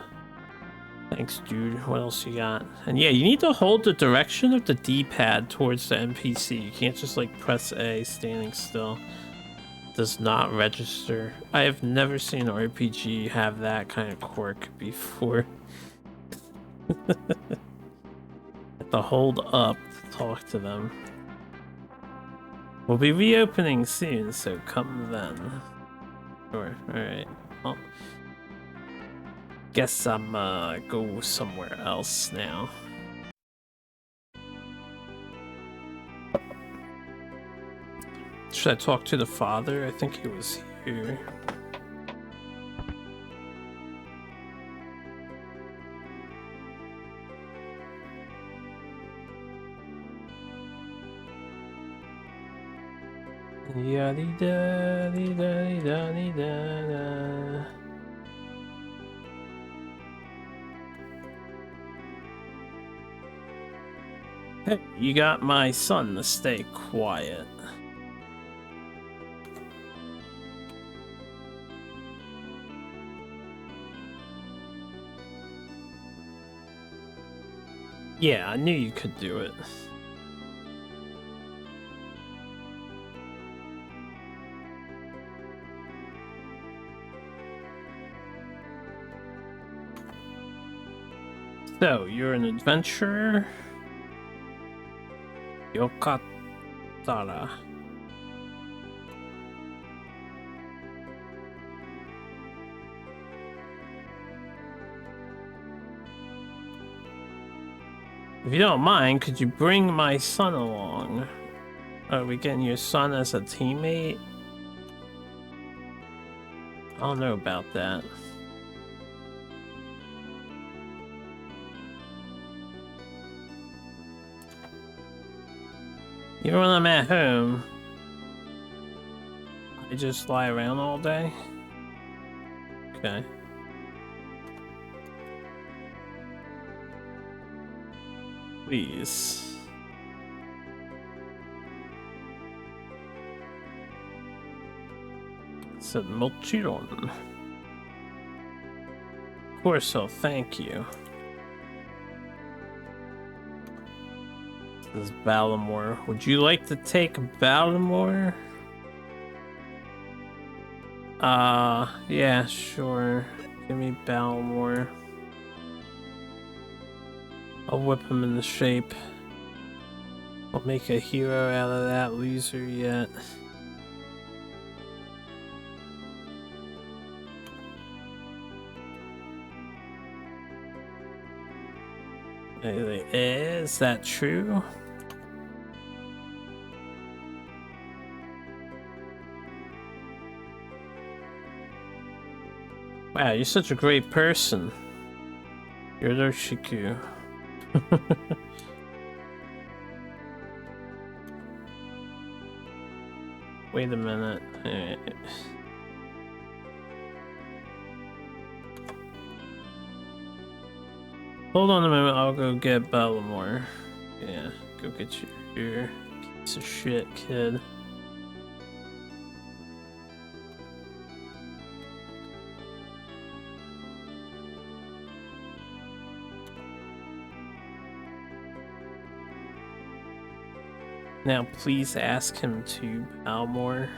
Thanks, dude. What else you got? And yeah, you need to hold the direction of the D-pad towards the NPC. You can't just like press A standing still. Does not register. I have never seen an RPG have that kind of quirk before. Have to hold up to talk to them. We'll be reopening soon, so come then. Sure, alright. Well, guess I'm go somewhere else now. Should I talk to the father? I think he was here. Yaddy-da-dee-da-dee-da-dee-da-da. Hey, you got my son to stay quiet. Yeah, I knew you could do it. So, you're an adventurer? Yokatara. If you don't mind, could you bring my son along? Are we getting your son as a teammate? I don't know about that. Even when I'm at home, I just lie around all day? Okay. Please. Said Mochiron. Of course, I'll thank you. This is Baltimore. Would you like to take Baltimore? Yeah, sure. Give me Baltimore. I'll whip him into shape. I'll make a hero out of that loser yet. Is that true? Wow, you're such a great person. You're Shiku. Wait a minute. Hold on a minute, I'll go get Baltimore. Yeah, go get your piece of shit, kid. Now, please ask him to Baltimore.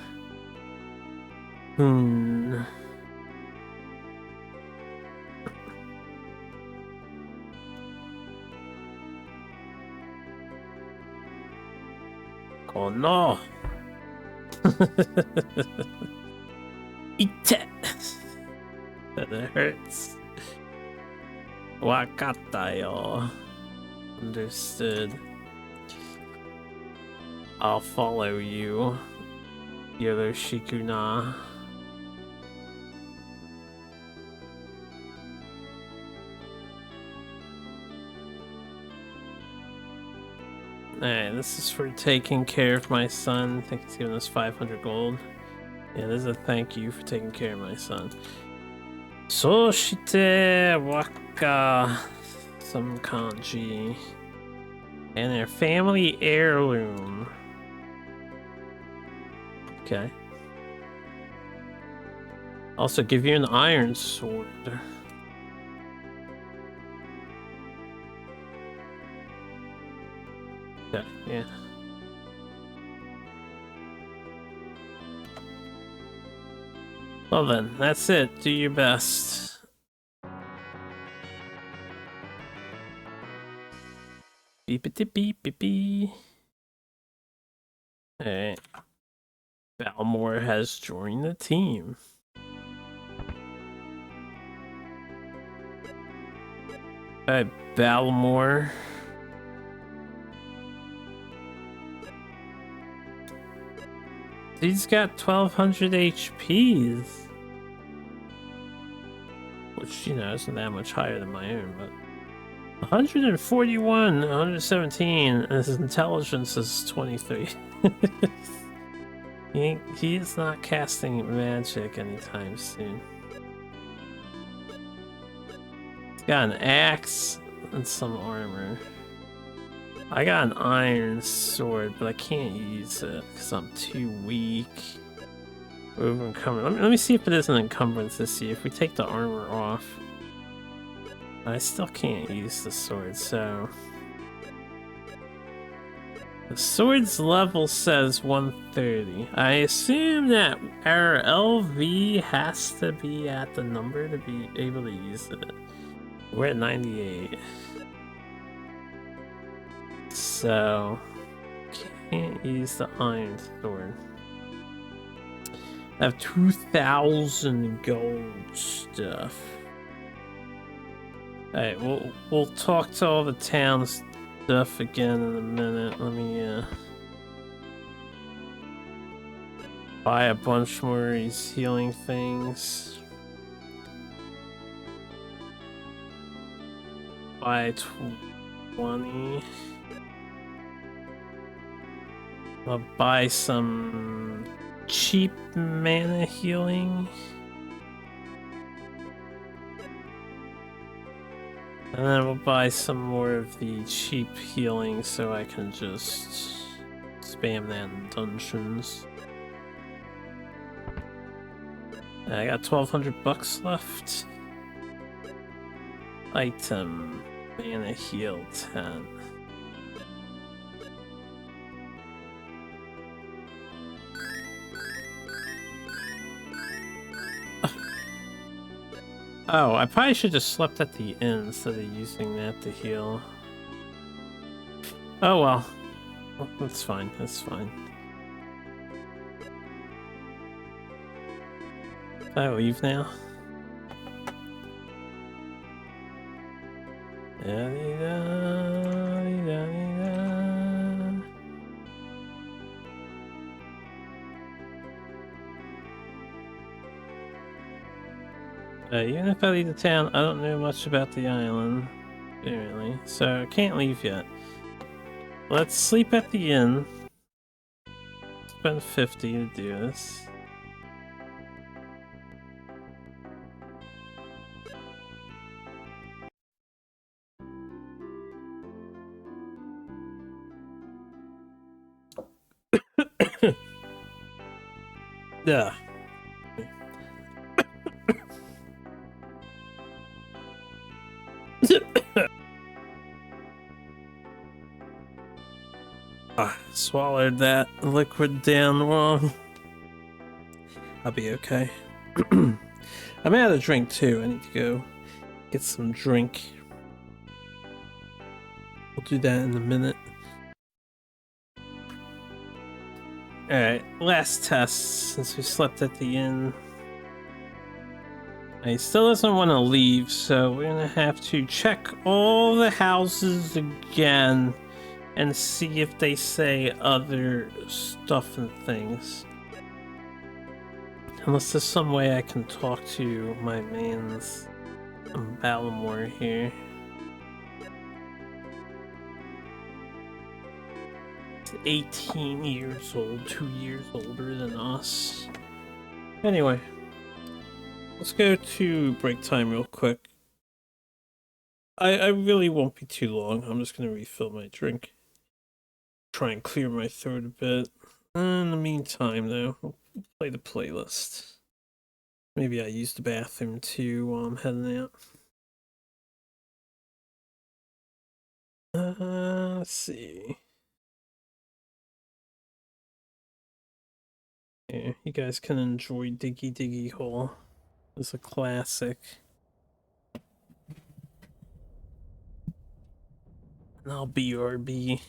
Oh no! Eat it! That hurts. Wakata yo. Understood. I'll follow you, Yoroshikuna. Alright, this is for taking care of my son. I think he's giving us 500 gold. Yeah, there's a thank you for taking care of my son. Soshite waka some kanji. And their family heirloom. Okay. Also give you an iron sword. Okay, yeah. Well then, that's it. Do your best. Beep-a-dee beep-a-bee. Alright. Balmore has joined the team. Alright, Balmore. He's got 1200 HPs. Which, you know, isn't that much higher than my own, but 141, 117, and his intelligence is 23. He is not casting magic anytime soon. He's got an axe and some armor. I got an iron sword, but I can't use it because I'm too weak. Over encumbrance. Let me see if it is an encumbrance to see if we take the armor off. I still can't use the sword, so the sword's level says 130. I assume that our LV has to be at the number to be able to use it. We're at 98. So can't use the iron sword. I have 2,000 gold stuff. Alright, we'll talk to all the town stuff again in a minute. Let me buy a bunch more of these healing things. Buy 20. I'll buy some cheap mana healing. And then we'll buy some more of the cheap healing so I can just spam that in dungeons. I got 1,200 bucks left. Item, mana heal 10. Oh, I probably should have slept at the inn instead of using that to heal. Oh well. That's fine, that's fine. Can I leave now? Even if I leave the town, I don't know much about the island, apparently, so I can't leave yet. Let's sleep at the inn. Spend 50 to do this. Yeah. Swallowed that liquid down wrong. I'll be okay. I'm out of drink too. I need to go get some drink. We'll do that in a minute. Alright, last test since we slept at the inn. He still doesn't want to leave, so we're gonna have to check all the houses again and see if they say other stuff and things. Unless there's some way I can talk to my mans in Balmore here. He's 18 years old, 2 years older than us. Anyway, let's go to break time real quick. I really won't be too long. I'm just gonna refill my drink. Try and clear my throat a bit. In the meantime, though, we'll play the playlist. Maybe I use the bathroom too while I'm heading out. Let's see. Yeah, you guys can enjoy Diggy Diggy Hole. It's a classic. And I'll BRB.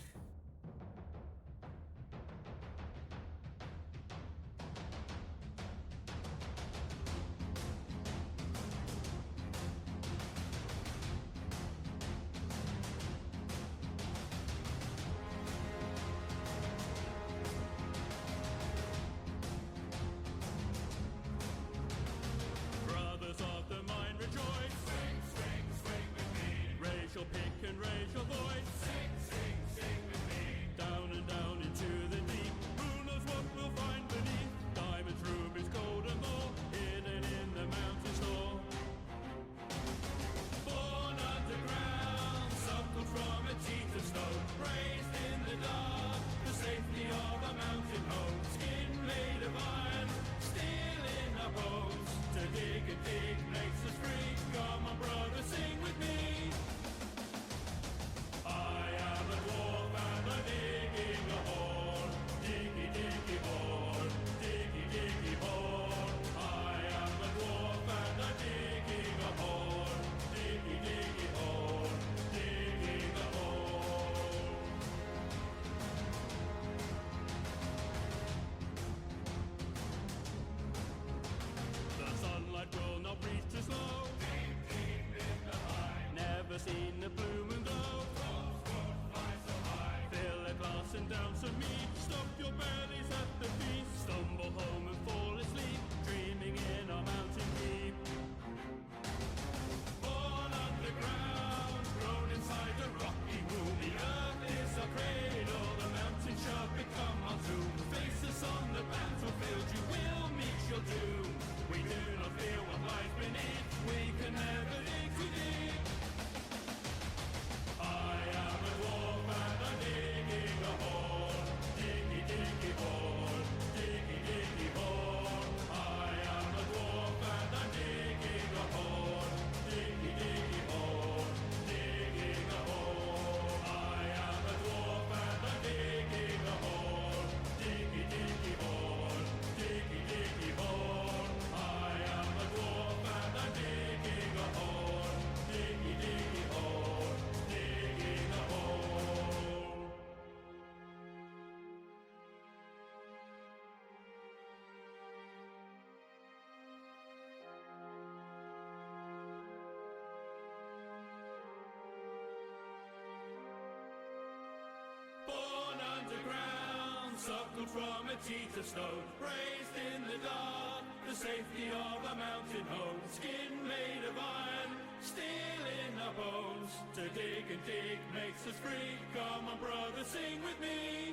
Suckled from a cheetah stone, raised in the dark, the safety of a mountain home, skin made of iron, steel in our bones. To dig and dig makes us free. Come on, brother, sing with me.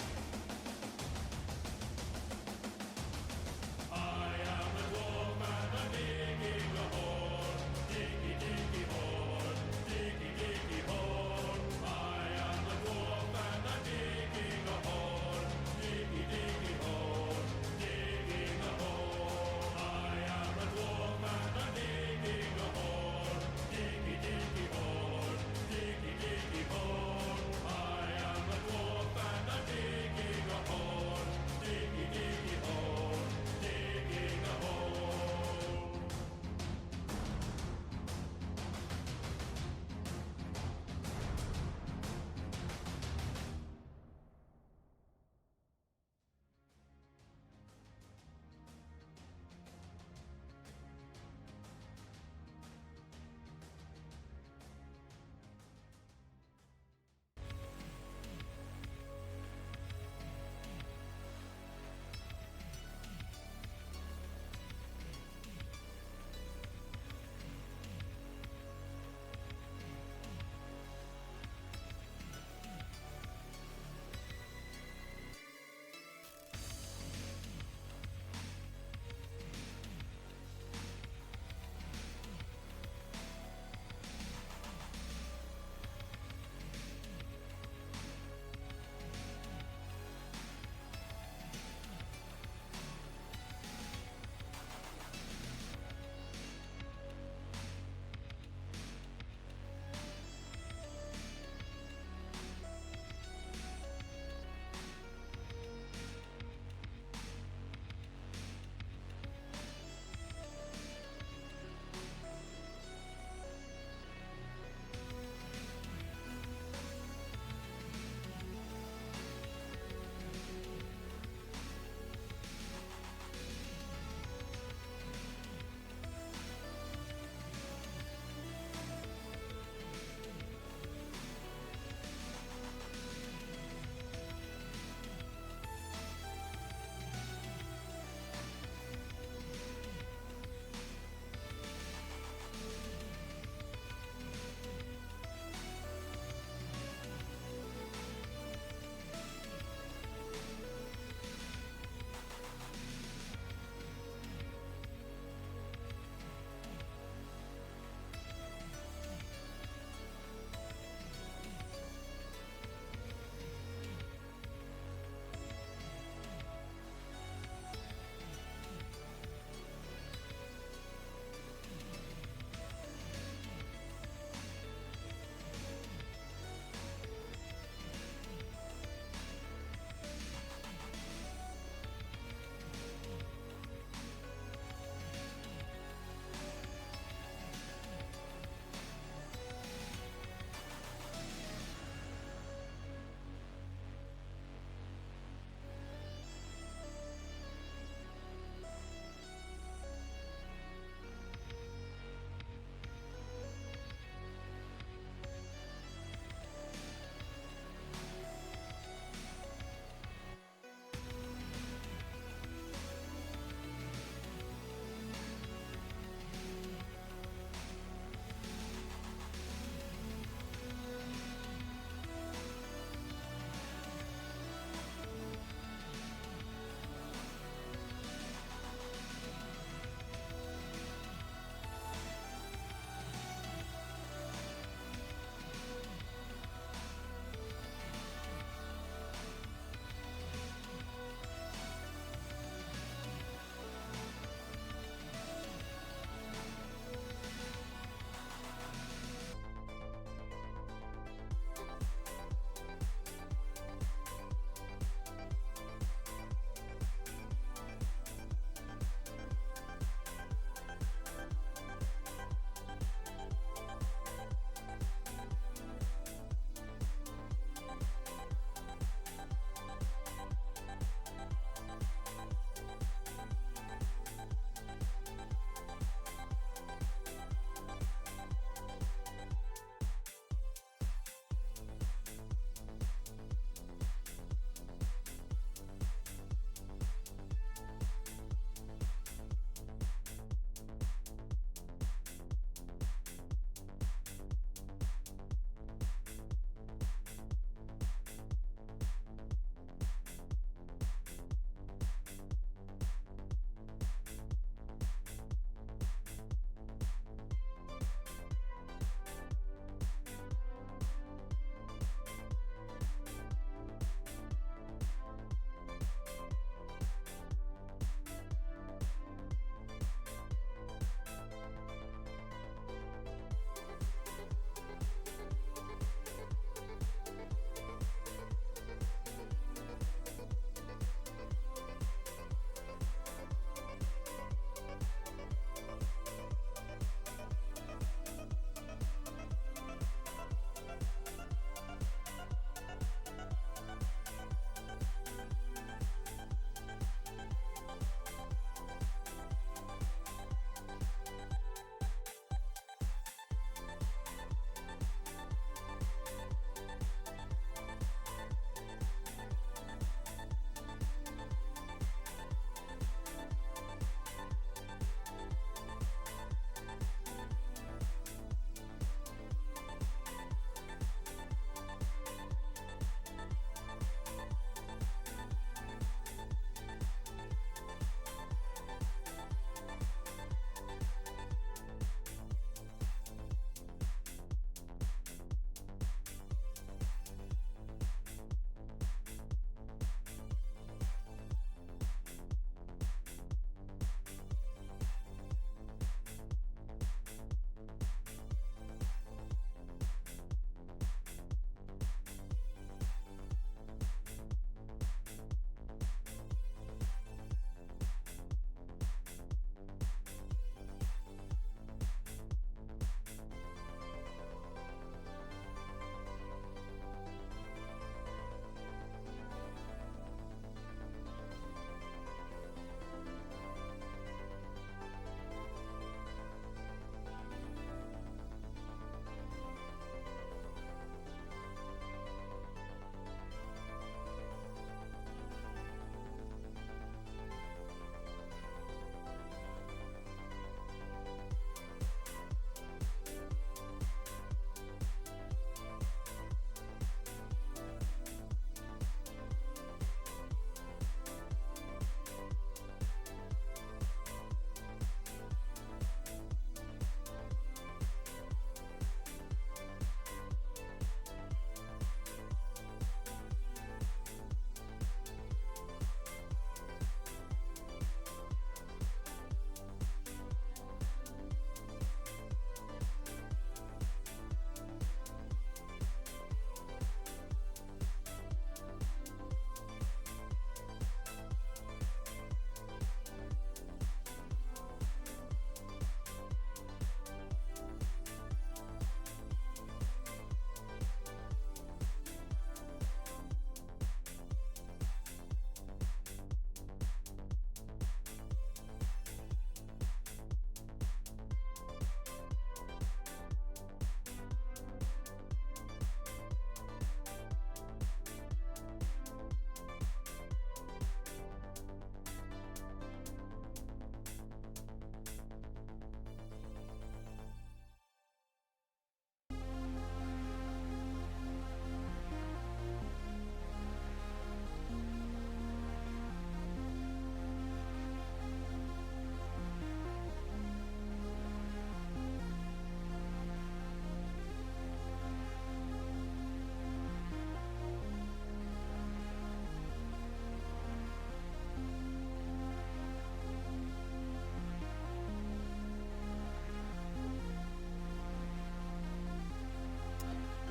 I am a dwarf and I'm digging a hole. Diggy, diggy hole, diggy, diggy hole. I am a dwarf and I'm digging a hole. Diggy, diggy hole, digging a hole. I am a dwarf and I'm digging a hole.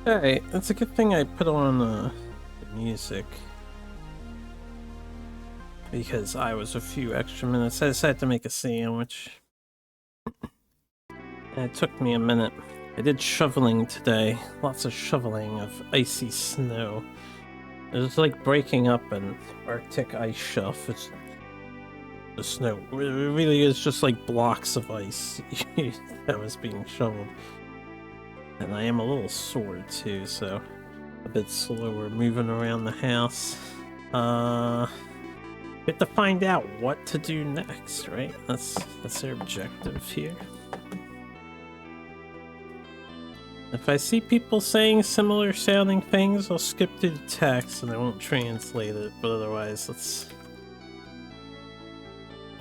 Alright, it's a good thing I put on the music. Because I was a few extra minutes. I decided to make a sandwich. And it took me a minute. I did shoveling today. Lots of shoveling of icy snow. It was like breaking up an Arctic ice shelf. It's the snow. It really is just like blocks of ice that was being shoveled. And I am a little sore too, so a bit slower moving around the house. We have to find out what to do next, right? That's our objective here. If I see people saying similar sounding things, I'll skip through the text and I won't translate it, but otherwise let's...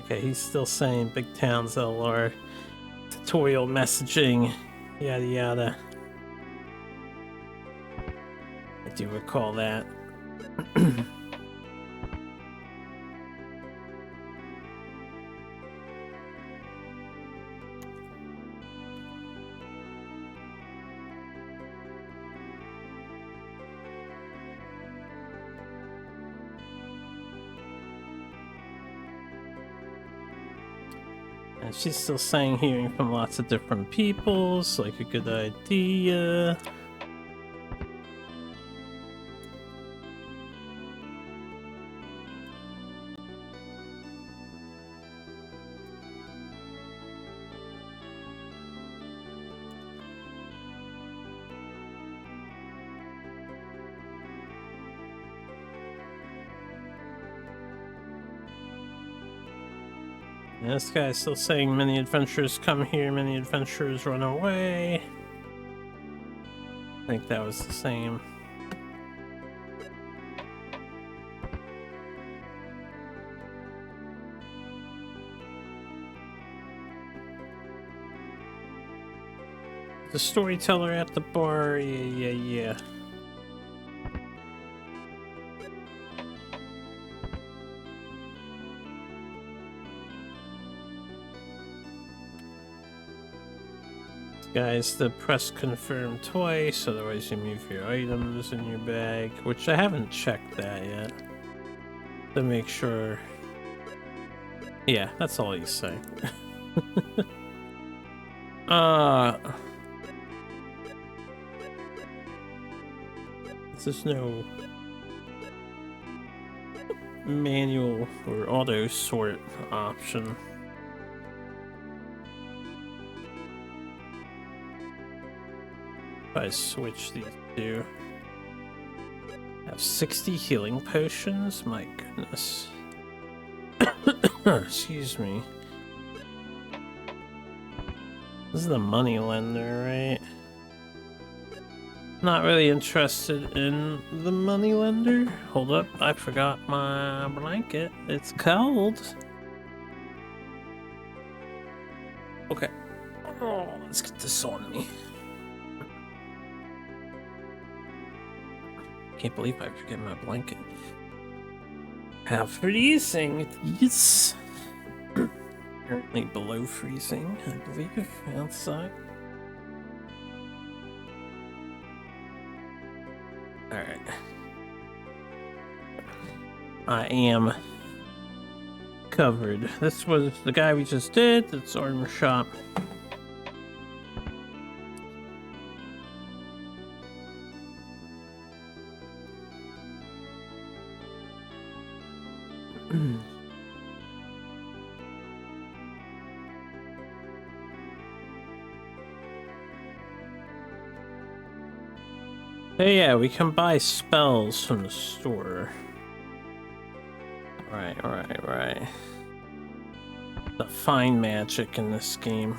Okay, he's still saying Big Towns LR, tutorial messaging, yada yada. I do recall that. And she's still saying hearing from lots of different people's like a good idea. And this guy's still saying many adventurers come here, many adventurers run away. I think that was the same. The storyteller at the bar, yeah. Guys, the press confirm twice, otherwise you move your items in your bag, which I haven't checked that yet. To make sure. Yeah, that's all he's saying. There's no manual or auto sort option. If I switch these two, I have 60 healing potions. My goodness. Excuse me. This is the money lender, right? Not really interested in the money lender. Hold up, I forgot my blanket. It's cold. Okay. Oh, let's get this on me. Can't believe I forget my blanket. How freezing it is. Currently below freezing, I believe, outside. Alright. I am covered. This was the guy we just did. That's armor shop. Hey, yeah, we can buy spells from the store. Right. The fine magic in this game.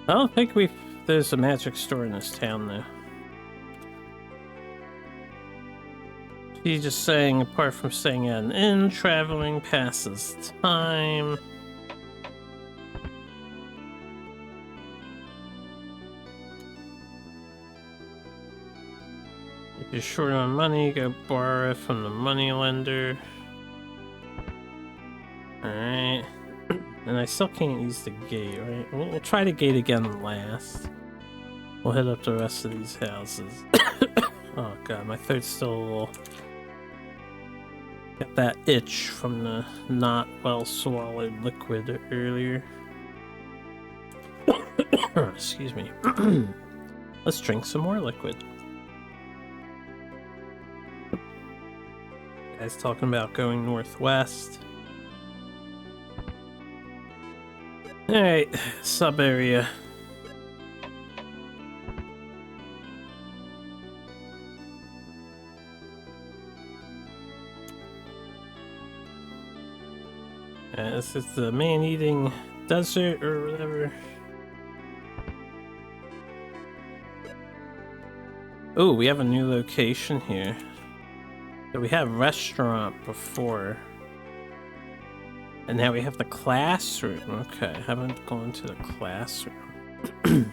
I don't think there's a magic store in this town though. He's just saying, apart from staying at an inn, traveling passes time. If you're short on money, go borrow it from the money lender. Alright. And I still can't use the gate, right? We'll try the gate again last. We'll hit up the rest of these houses. Oh god, my throat's still a little... Got that itch from the not well swallowed liquid earlier. Excuse me. Let's drink some more liquid. Guys talking about going northwest. Alright, sub area. This is the man-eating desert or whatever. Oh, we have a new location here. So we have restaurant before. And now we have the classroom. Okay, I haven't gone to the classroom.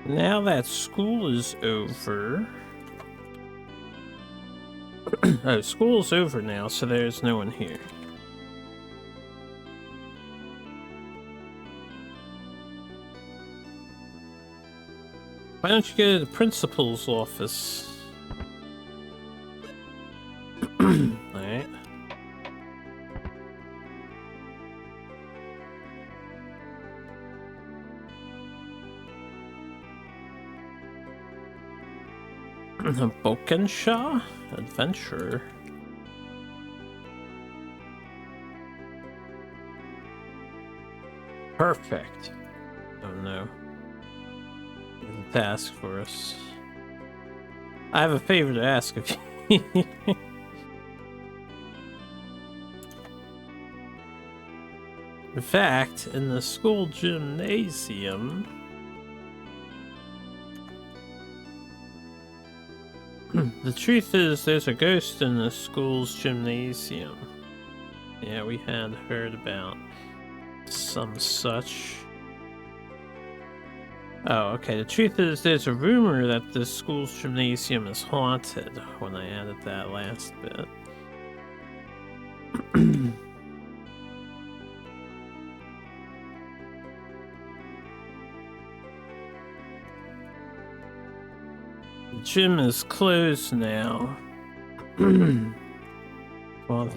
Now that school is over... Oh, school's over now, so there's no one here. Why don't you go to the principal's office? Alright. Bokenshaw? Adventure. Perfect. Oh no. There's a task for us. I have a favor to ask of you. In fact, in the school gymnasium... The truth is, there's a ghost in the school's gymnasium. Yeah, we had heard about some such. Oh, okay. The truth is, there's a rumor that the school's gymnasium is haunted when I added that last bit. The gym is closed now. Well,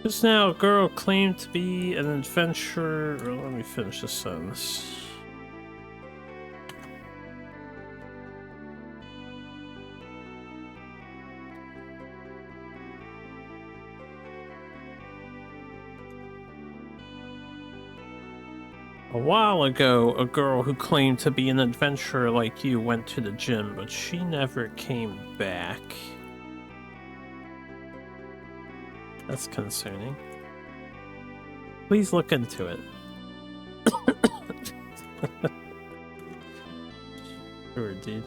just now, a girl claimed to be an adventurer. Let me finish this sentence. A while ago, a girl who claimed to be an adventurer like you went to the gym, but she never came back. That's concerning. Please look into it. Sure, dude.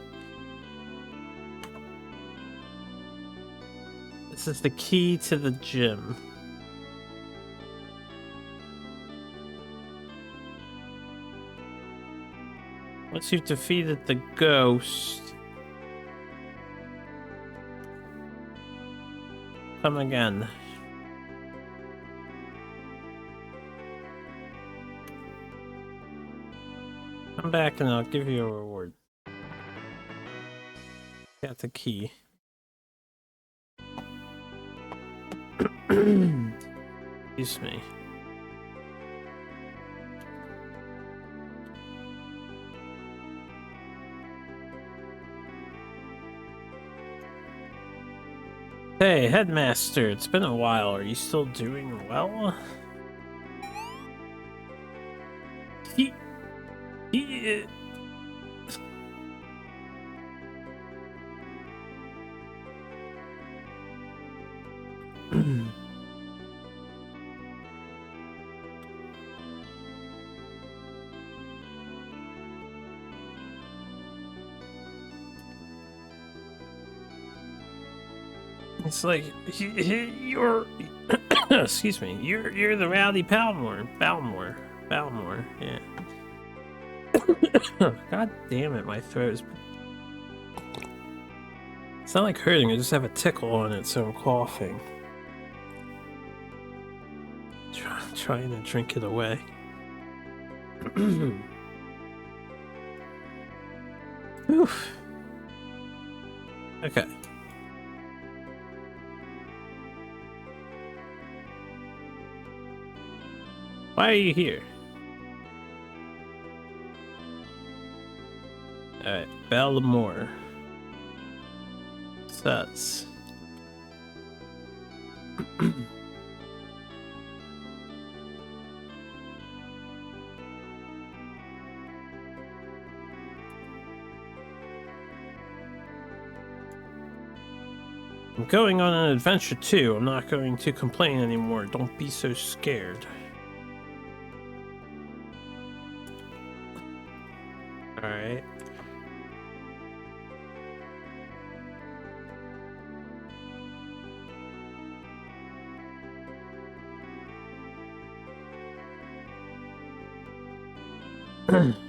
This is the key to the gym. Once you've defeated the ghost, come again. Come back and I'll give you a reward. Got the key. Excuse me. Hey, Headmaster, it's been a while. Are you still doing well? He... It's like you're excuse me, you're the rowdy Balmore, yeah. God damn it, my throat is. It's not like hurting, I just have a tickle on it, so I'm coughing. Trying to drink it away. Oof. Okay. Why are you here? Alright, Balmore. Suts. I'm going on an adventure too. I'm not going to complain anymore. Don't be so scared. Alright.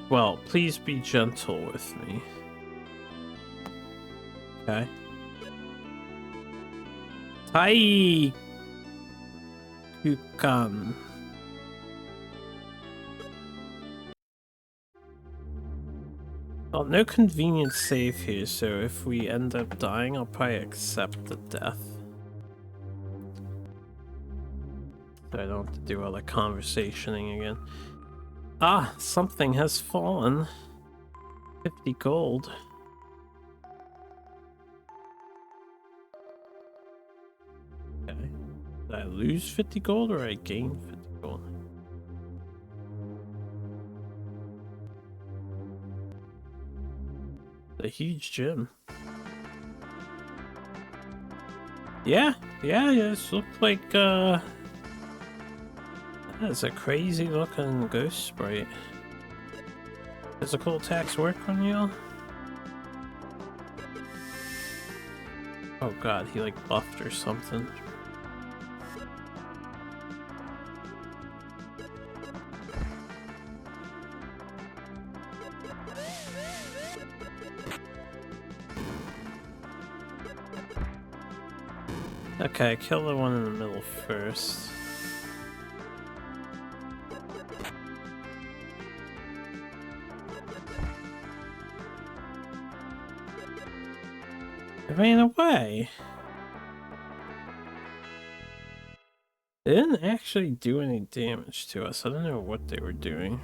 Well, please be gentle with me. Okay. Tai Kukan. Well, no convenient save here, so if we end up dying, I'll probably accept the death. So I don't have to do all the conversationing again. Ah, something has fallen. 50 gold. Okay. Did I lose 50 gold or I gain 50 gold? A huge gym. Yeah, this looked like, that's a crazy looking ghost sprite. Physical attacks work on you? Oh god, he like buffed or something. Okay, kill the one in the middle first. It ran away. They didn't actually do any damage to us. I don't know what they were doing.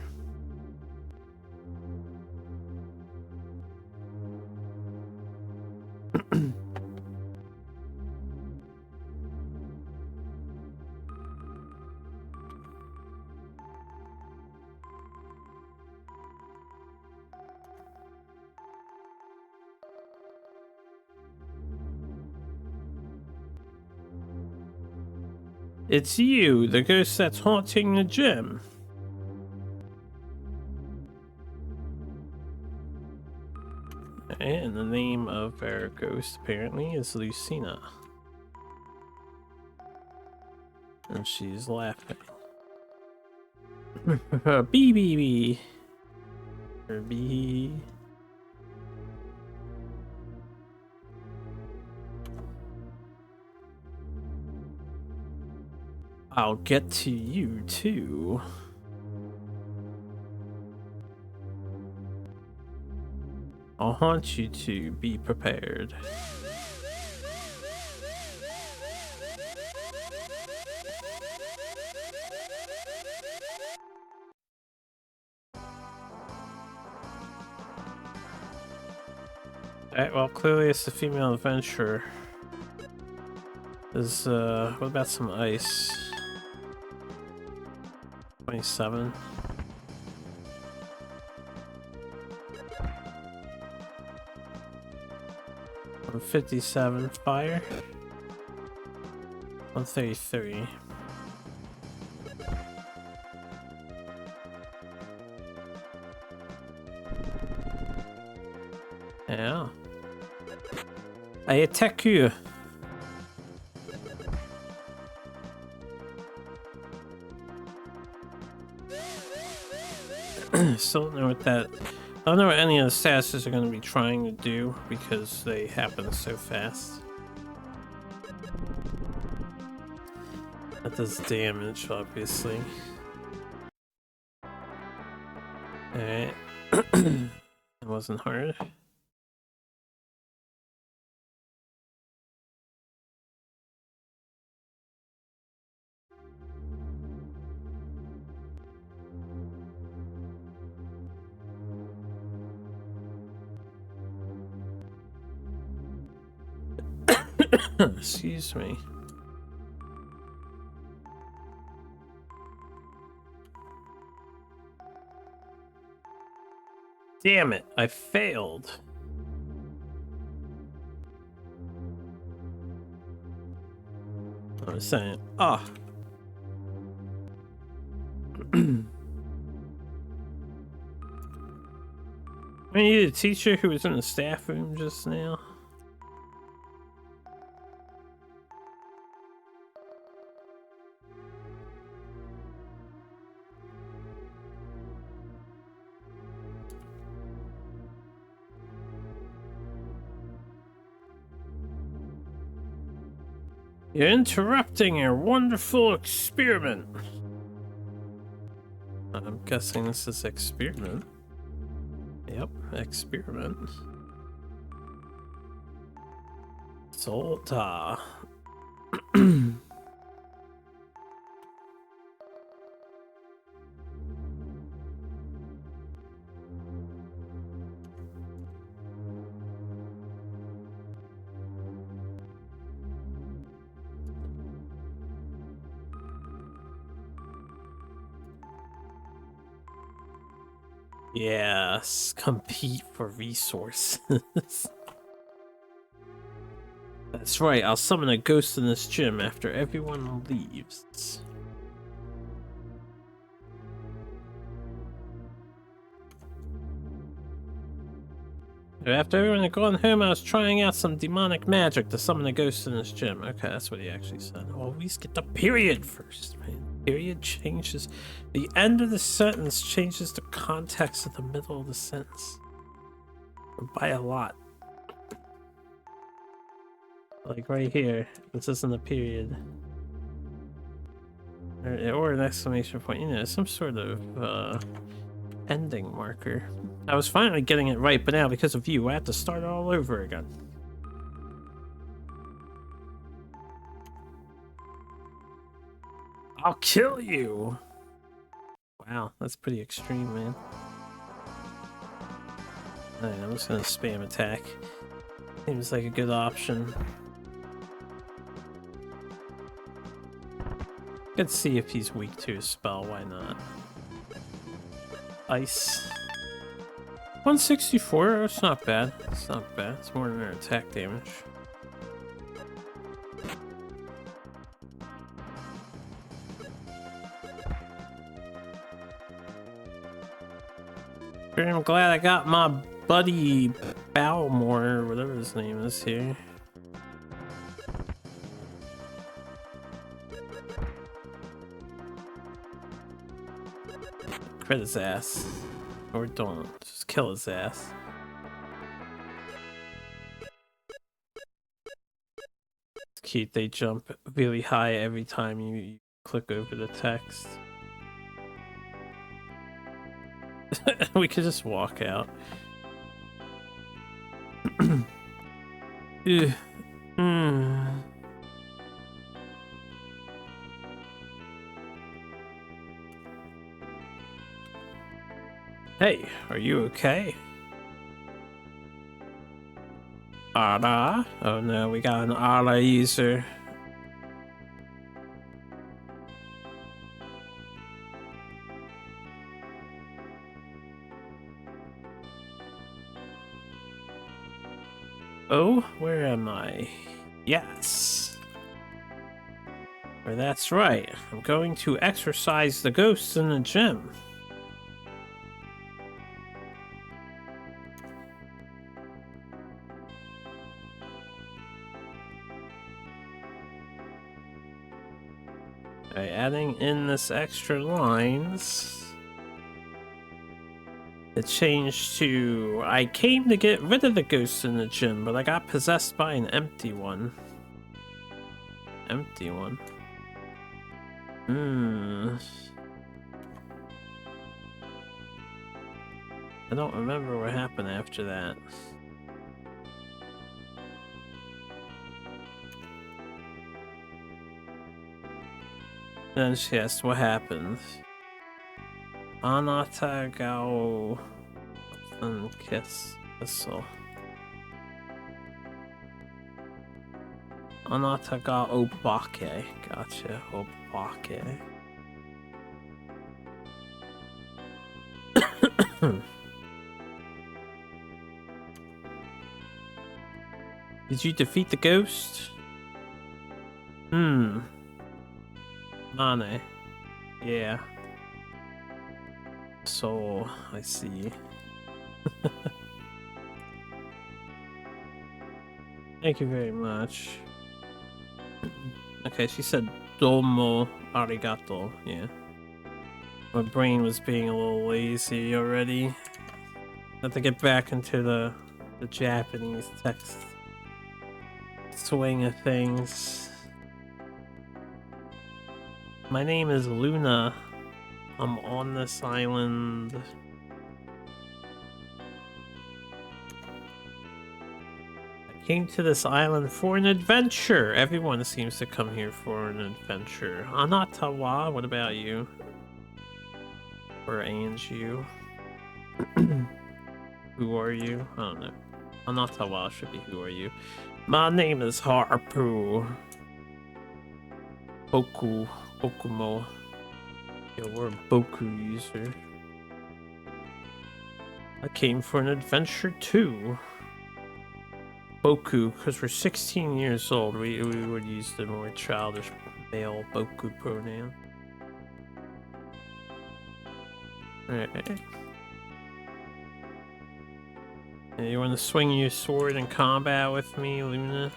It's you, the ghost that's haunting the gym. And the name of our ghost apparently is Lucina. And she's laughing. Bee bee bee. Bee. I'll get to you too. I'll haunt you to be prepared. Alright, well, clearly it's the female adventurer. Is, what about some ice? 27. I'm 57 fire. 133. Yeah. I attack you. Still don't know what that... I don't know what any of the statuses are going to be trying to do because they happen so fast. That does damage, obviously. Alright. That wasn't hard. Excuse me. Damn it, I failed. I was saying, I need a teacher who was in the staff room just now. You're interrupting your wonderful experiment. I'm guessing this is experiment. Yep, experiment. Solta. Yes, compete for resources. That's right, I'll summon a ghost in this gym after everyone leaves. After everyone had gone home, I was trying out some demonic magic to summon a ghost in this gym. Okay, that's what he actually said. Always get the period first, man. Period changes. The end of the sentence changes the context of the middle of the sentence. By a lot. Like right here, this isn't a period. Or an exclamation point, you know, some sort of ending marker. I was finally getting it right, but now because of you, I have to start all over again. I'll kill you! Wow, that's pretty extreme, man. Alright, I'm just gonna spam attack. Seems like a good option. Let's see if he's weak to a spell, why not? Ice. 164, it's not bad. It's not bad. It's more than their attack damage. I'm glad I got my buddy Balmore, or whatever his name is here. Crit his ass. Or don't. Just kill his ass. It's cute, they jump really high every time you click over the text. We could just walk out. Hey, are you okay? Ada? Oh no, we got an Ada user. Oh, where am I? Yes. Or that's right. I'm going to exorcise the ghosts in the gym. By adding in this extra lines. It changed to, I came to get rid of the ghosts in the gym, but I got possessed by an empty one. Empty one? I don't remember what happened after that. Then she asked what happened. Anata gao and kiss whistle. Anata ga obake. Gotcha. Obake. Did you defeat the ghost? Mane. Yeah. So, I see. Thank you very much. Okay, she said domo arigato. Yeah. My brain was being a little lazy already. Have to get back into the Japanese text swing of things. My name is Luna. I'm on this island. I came to this island for an adventure. Everyone seems to come here for an adventure. Anatawa, what about you? Or you? Who are you? I don't know. Anatawa should be who are you. My name is Harpu. Bokumo. Yeah, we're a Boku user. I came for an adventure too. Boku, because we're 16 years old, we would use the more childish male Boku pronoun. Alright. You want to swing your sword in combat with me, Luna?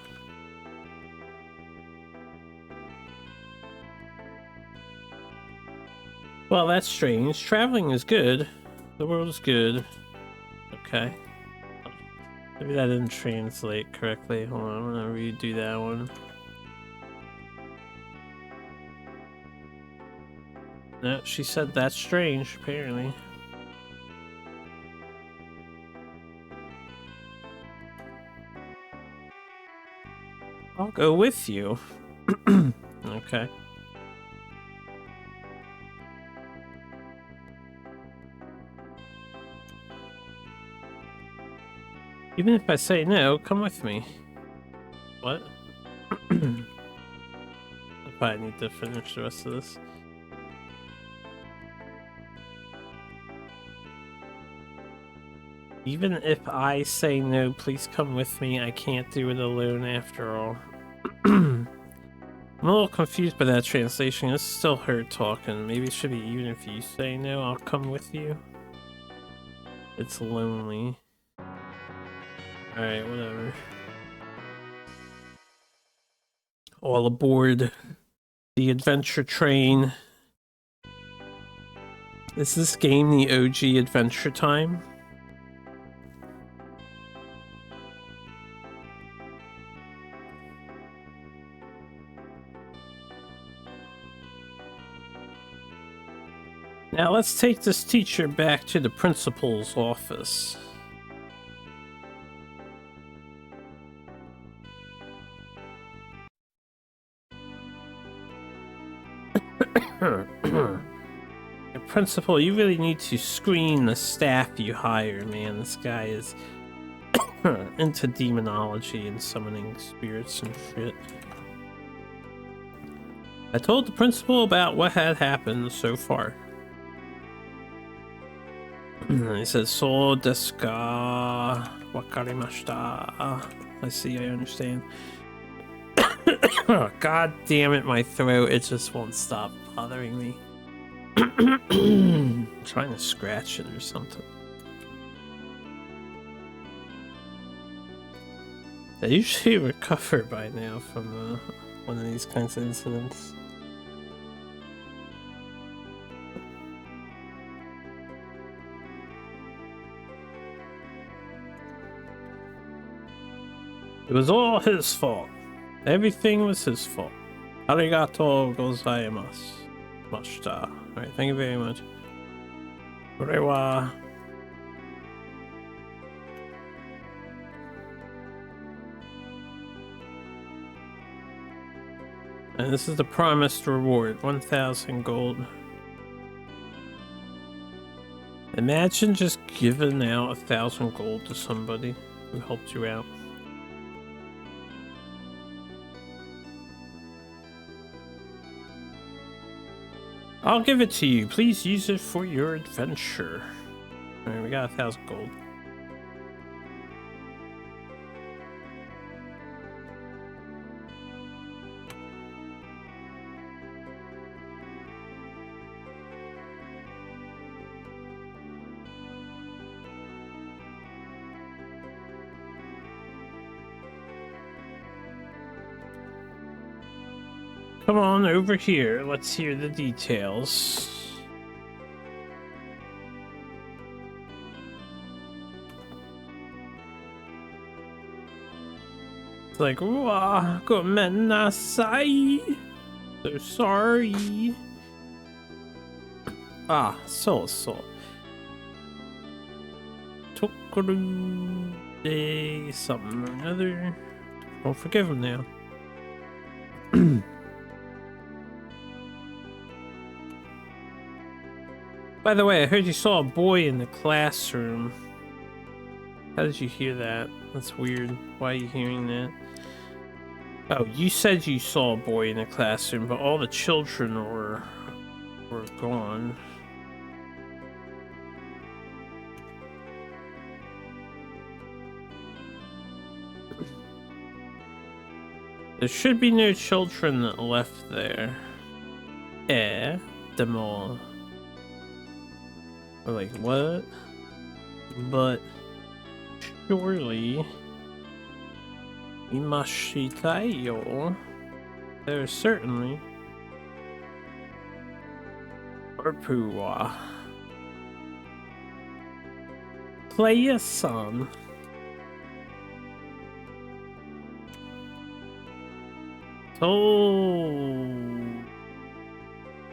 Well, that's strange. Traveling is good. The world is good. Okay. Maybe that didn't translate correctly. Hold on, I'm gonna redo that one. No, she said that's strange, apparently. I'll go with you. Okay. Even if I say no, come with me. What? I probably need to finish the rest of this. Even if I say no, please come with me. I can't do it alone after all. I'm a little confused by that translation. It's still her talking. Maybe it should be even if you say no, I'll come with you. It's lonely. Alright, whatever. All aboard the adventure train. Is this game the OG Adventure Time? Now let's take this teacher back to the principal's office. Principal, you really need to screen the staff you hire, man. This guy is into demonology and summoning spirits and shit. I told the principal about what had happened so far. He says, "So desu ka? Wakarimashita." I see, I understand. God damn it, my throat, it just won't stop bothering me. I'm trying to scratch it or something. I usually recover by now from one of these kinds of incidents. It was all his fault. Everything was his fault. Arigato gozaimasu. Mashita. Alright, thank you very much. Korewa. And this is the promised reward, 1,000 gold. Imagine just giving out 1,000 gold to somebody who helped you out. I'll give it to you. Please use it for your adventure. Alright, we got 1,000 gold. Come on over here. Let's hear the details. It's like, wow, gomenasai. So sorry. Ah, soul. Tokoru de something or another. Don't forgive him now. By the way, I heard you saw a boy in the classroom. How did you hear that? That's weird. Why are you hearing that? Oh, you said you saw a boy in the classroom, but all the children were gone. There should be no children left there. Demo. We're like, what? But surely Imashitayo, there's certainly Orpuwa. Play a song.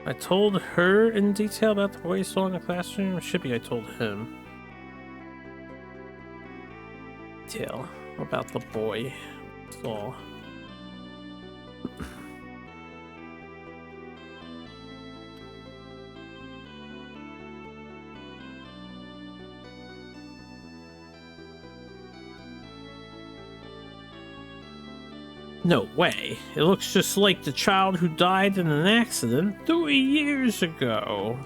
I told her in detail about the boy you saw in the classroom. Should be I told him. Detail about the boy saw. No way. It looks just like the child who died in an accident 3 years ago.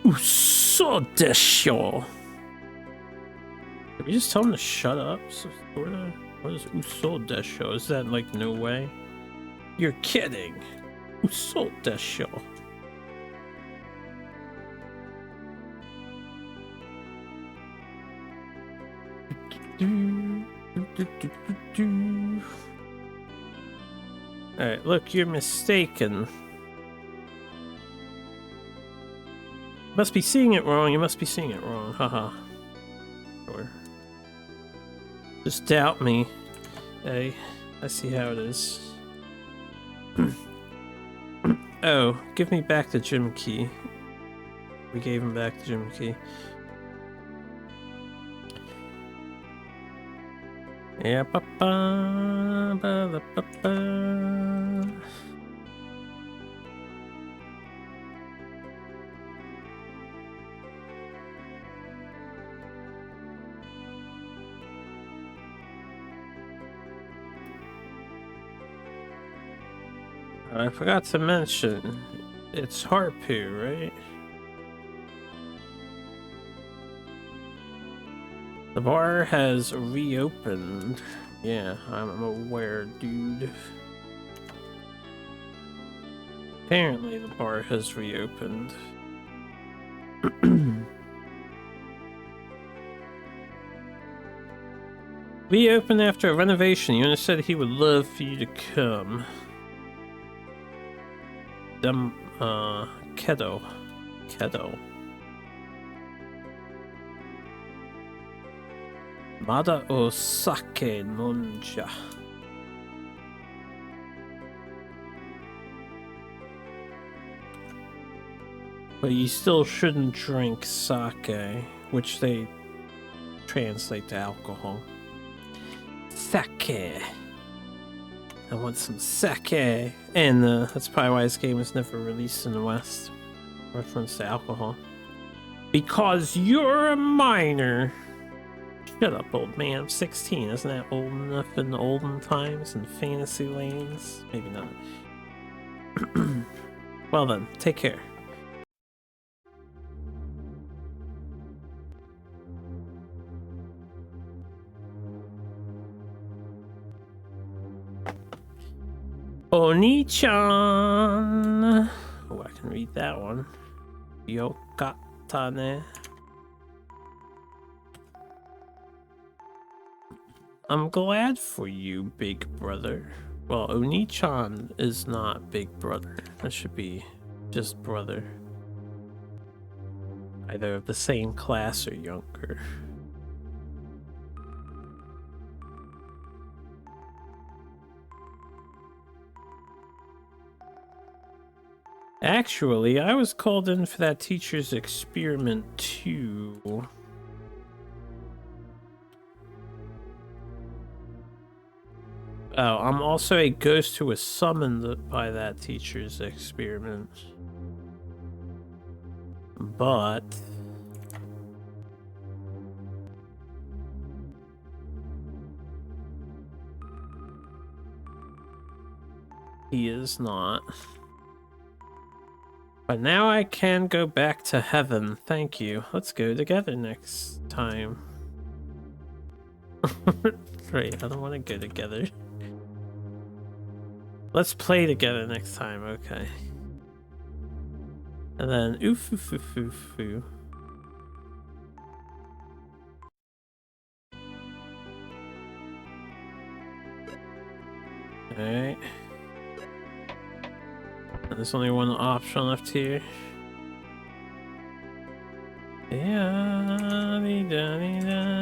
Uso desho. Did we just tell him to shut up? So, sorta? What is uso desho? Is that like no way? You're kidding. Uso desho. Alright, look, you're mistaken. Must be seeing it wrong, you must be seeing it wrong, haha. Sure. Just doubt me. Hey, I see how it is. Oh, give me back the gym key. We gave him back the gym key. Yeah, ba-ba, ba-da-ba-ba. I forgot to mention, it's Harpu, right? The bar has reopened. Yeah, I'm aware, dude. Apparently the bar has reopened. Reopened after a renovation. Yuna said he would love for you to come. Kedo. Mada o sake nonja. But you still shouldn't drink sake, which they translate to alcohol. Sake. I want some sake. And that's probably why this game was never released in the West. Reference to alcohol. Because you're a minor. Shut up, old man. I'm 16. Isn't that old enough in the olden times and fantasy lands? Maybe not. Well then, take care. Oni-chan! Oh, I can read that one. Yokata ne. I'm glad for you, big brother. Well, Oni-chan is not big brother. That should be just brother. Either of the same class or younger. Actually, I was called in for that teacher's experiment too. Oh, I'm also a ghost who was summoned by that teacher's experiment. But he is not. But now I can go back to heaven. Thank you. Let's go together next time. Great, I don't want to go together. Let's play together next time, okay. And then oof oof oof oof oof. Alright. There's only one option left here. Yeah, da da da.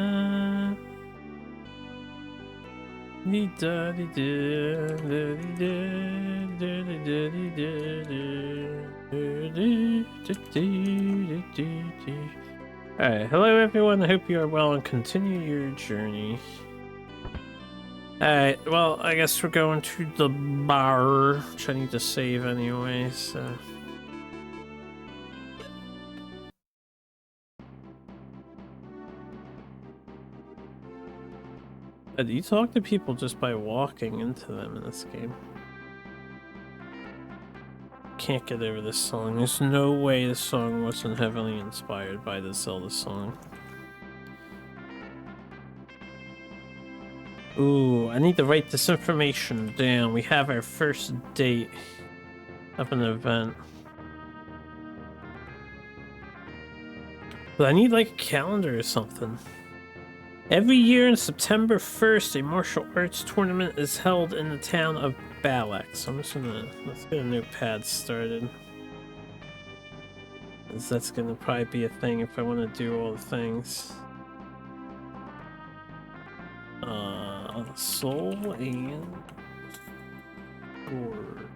Alright, hello everyone, I hope you are well and continue your journey. Alright, well, I guess we're going to the bar, which I need to save anyway, so... You talk to people just by walking into them in this game. Can't get over this song. There's no way this song wasn't heavily inspired by the Zelda song. Ooh, I need to write this information down. We have our first date of an event. But I need like a calendar or something. Every year on September 1st, a martial arts tournament is held in the town of Balak. So I'm just gonna, let's get a new pad started. Because that's gonna probably be a thing if I want to do all the things. Soul and sword.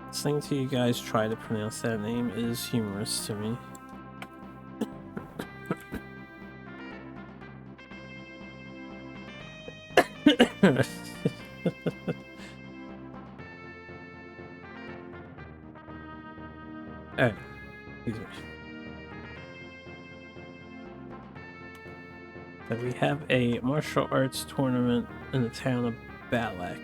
Listening to you guys try to pronounce that name is humorous to me. Alright, excuse me. So we have a martial arts tournament in the town of Balak.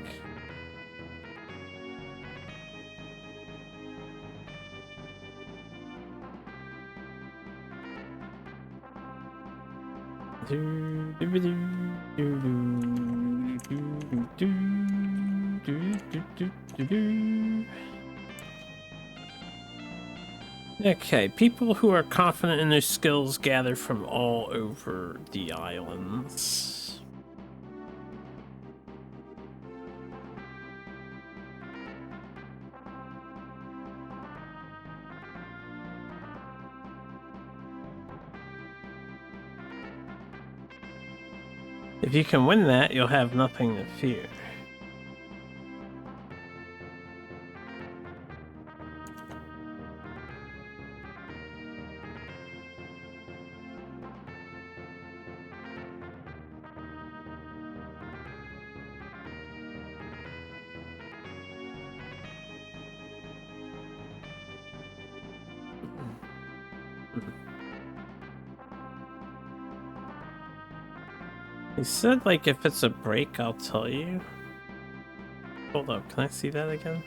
Okay, people who are confident in their skills gather from all over the islands. If you can win that, you'll have nothing to fear. He said, like, if it's a break, I'll tell you. Hold up, can I see that again?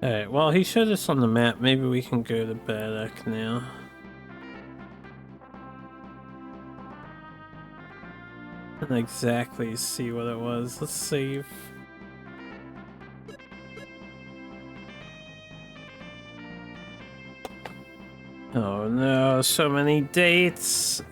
Alright, well, he showed us on the map. Maybe we can go to Baddock now. And exactly see what it was. Let's save. Oh no, so many dates.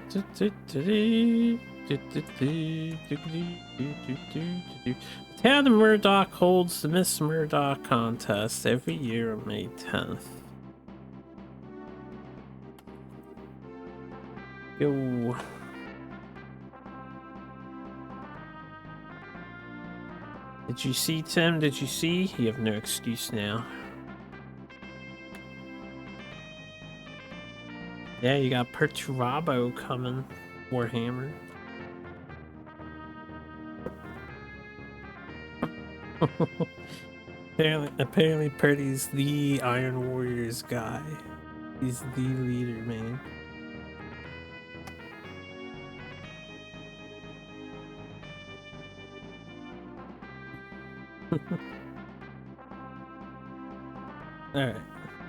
The town of Murdoch holds the Miss Murdoch contest every year on May 10th. Yo. Did you see, Tim? Did you see? You have no excuse now. Yeah, you got Perturabo coming. Warhammer. apparently Purdy's the Iron Warriors guy. He's the leader, man. Alright,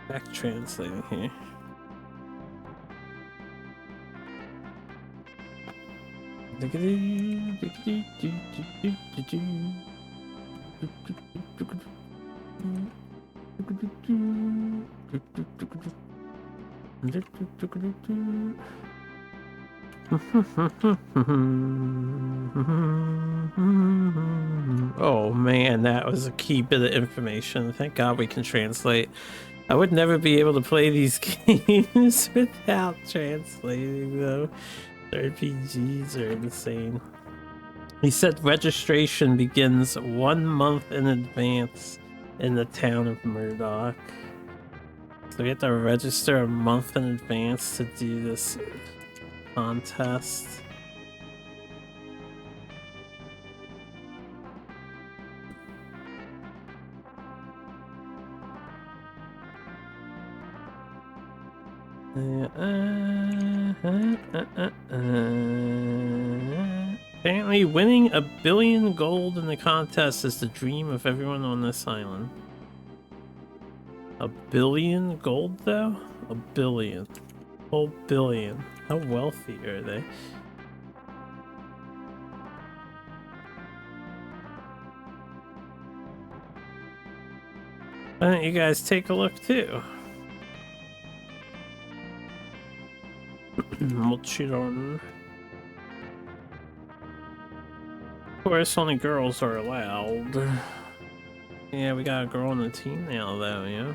back translating here. Oh man, that was a key bit of information. Thank God we can translate. I would never be able to play these games without translating though. RPGs are insane. He said registration begins 1 month in advance in the town of Murdoch. So we have to register a month in advance to do this contest. Apparently winning $1 billion gold in the contest is the dream of everyone on this island. $1 billion gold though? $1 billion. Whole billion. How wealthy are they? Why don't you guys take a look too? We'll cheat on. Of course, only girls are allowed. Yeah, we got a girl on the team now, though, yeah?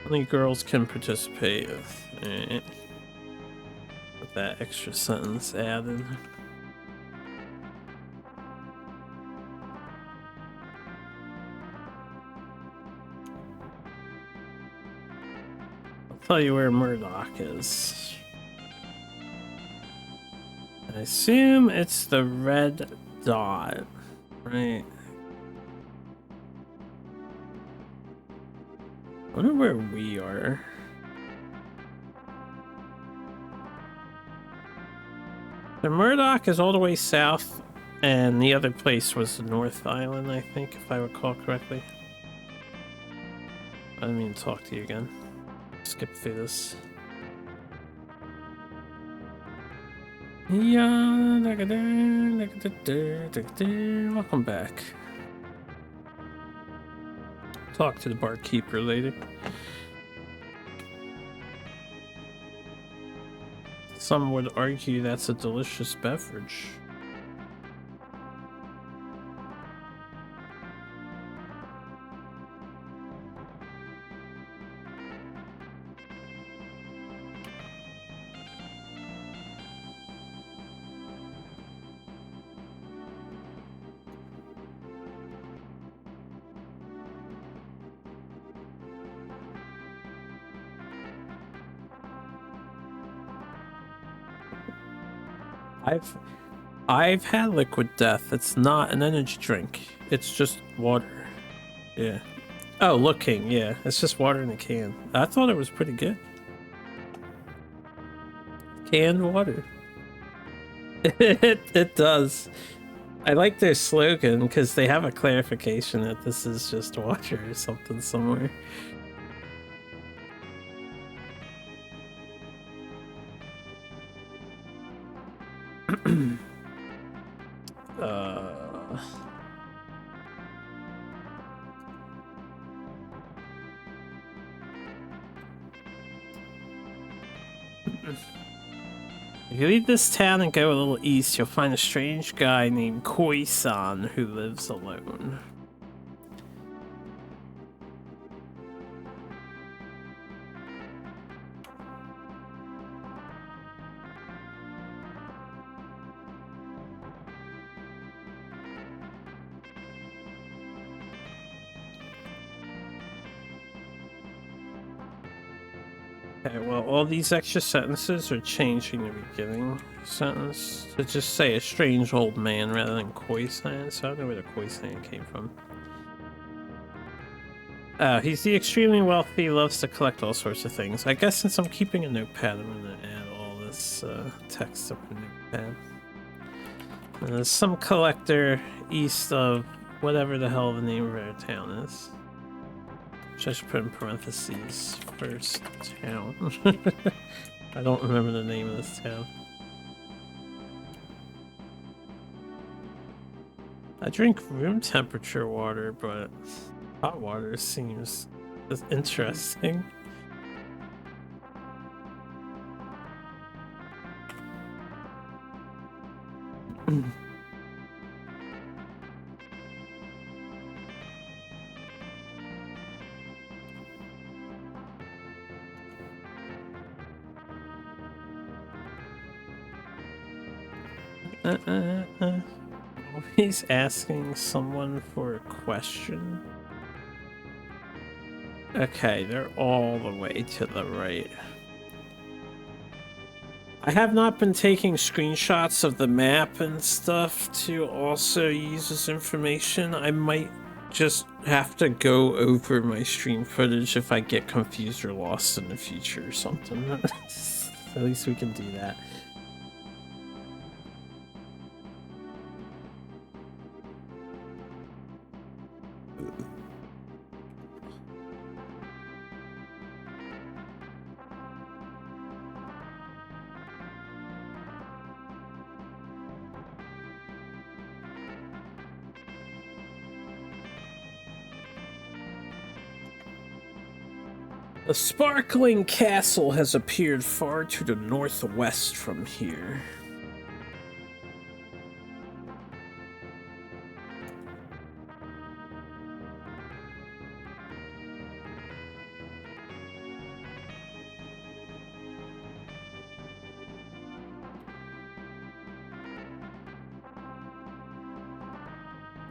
Only girls can participate. Alright. With that extra sentence added. I'll tell you where Murdoch is. I assume it's the red dot, right? I wonder where we are. The Murdoch is all the way south, and the other place was the North Island, I think, if I recall correctly. I didn't mean to talk to you again. Skip through this. Yeah, welcome back. Talk to the barkeeper later. Some would argue that's a delicious beverage. I've had Liquid Death. It's not an energy drink. It's just water. Yeah. Oh, looking, yeah. It's just water in a can. I thought it was pretty good. Canned water. It does. I like their slogan because they have a clarification that this is just water or something somewhere. If you leave this town and go a little east, you'll find a strange guy named Koi-san who lives alone. Okay, well, all these extra sentences are changing the beginning sentence to just say a strange old man rather than Koi-san, so I don't know where the Koi-san came from. He's the extremely wealthy, loves to collect all sorts of things. I guess since I'm keeping a notepad, I'm gonna add all this text up in the notepad. And there's some collector east of whatever the hell the name of our town is. Which I should put in parentheses. First town. I don't remember the name of this town. I drink room temperature water, but hot water seems interesting. He's asking someone for a question. Okay, they're all the way to the right. I have not been taking screenshots of the map and stuff to also use this information. I might just have to go over my stream footage if I get confused or lost in the future or something. At least we can do that. A sparkling castle has appeared far to the northwest from here.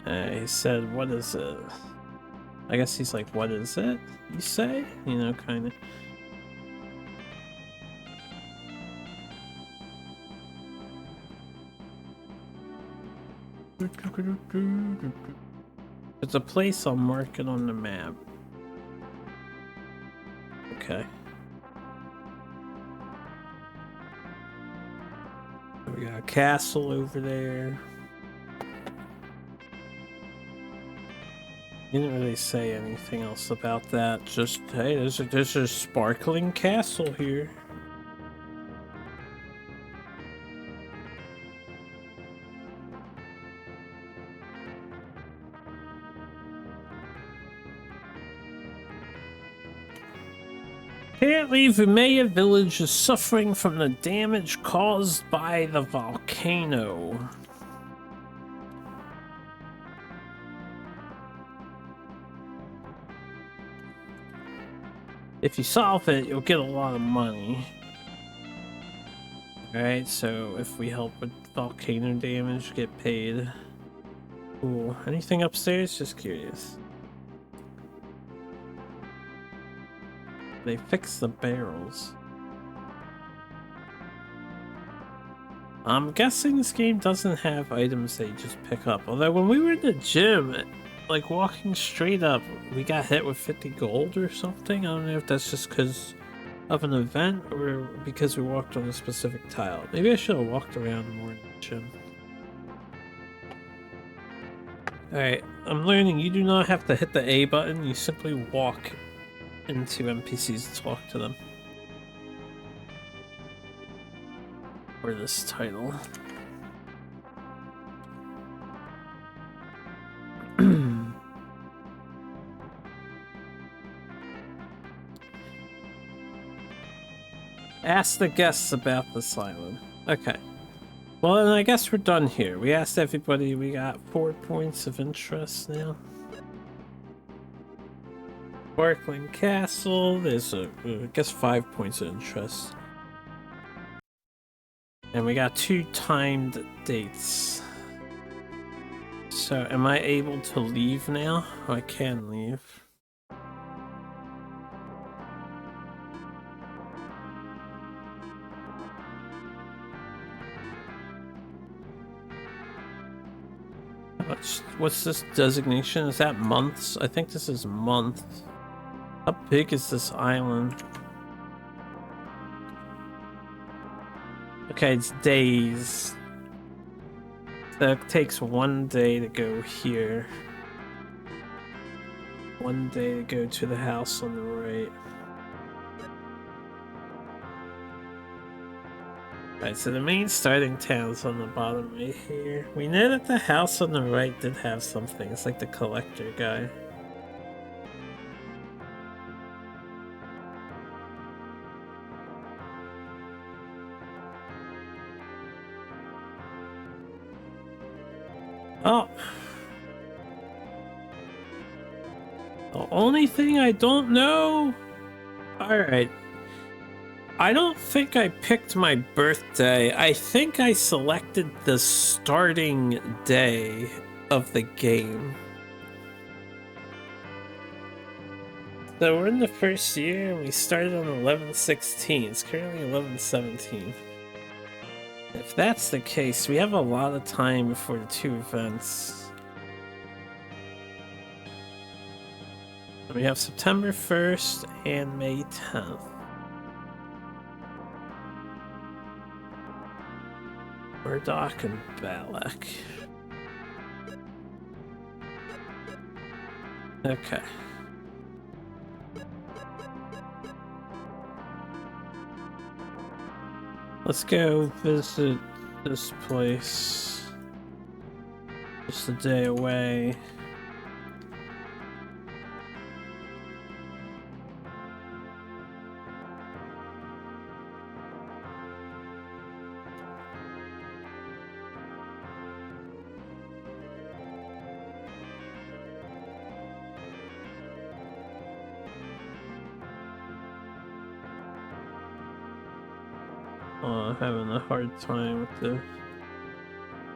He said, what is it? I guess he's like, what is it, you say? You know, kind of. It's a place I'll mark it on the map. Okay. We got a castle over there. He didn't really say anything else about that. Just, hey, there's a sparkling castle here. Apparently, Vimea village is suffering from the damage caused by the volcano. If you solve it, you'll get a lot of money. Alright, so if we help with volcano damage, get paid. Cool. Anything upstairs? Just curious. They fixed the barrels. I'm guessing this game doesn't have items that you just pick up. Although when we were in the gym, like walking straight up, we got hit with 50 gold or something. I don't know if that's just because of an event or because we walked on a specific tile. Maybe I should have walked around more in the gym. Alright, I'm learning you do not have to hit the A button, you simply walk into NPCs to talk to them. For this title. Ask the guests about this island. Okay. Well, then I guess we're done here. We asked everybody, we got 4 points of interest now. Sparkling Castle, there's I guess 5 points of interest. And we got 2 timed dates. So, am I able to leave now? Oh, I can leave. What's this designation? Is that months? I think this is month. How big is this island? Okay, it's days. So it takes 1 day to go here. 1 day to go to the house on the right. Alright, so the main starting town's on the bottom right here. We know that the house on the right did have something. It's like the collector guy. Oh! The only thing I don't know? Alright. I don't think I picked my birthday. I think I selected the starting day of the game. So we're in the first year and we started on 11/16. It's currently 11/17. If that's the case, we have a lot of time before the 2 events. We have September 1st and May 10th. Murdoch and Balak. Okay. Let's go visit this place. Just a day away. Having a hard time with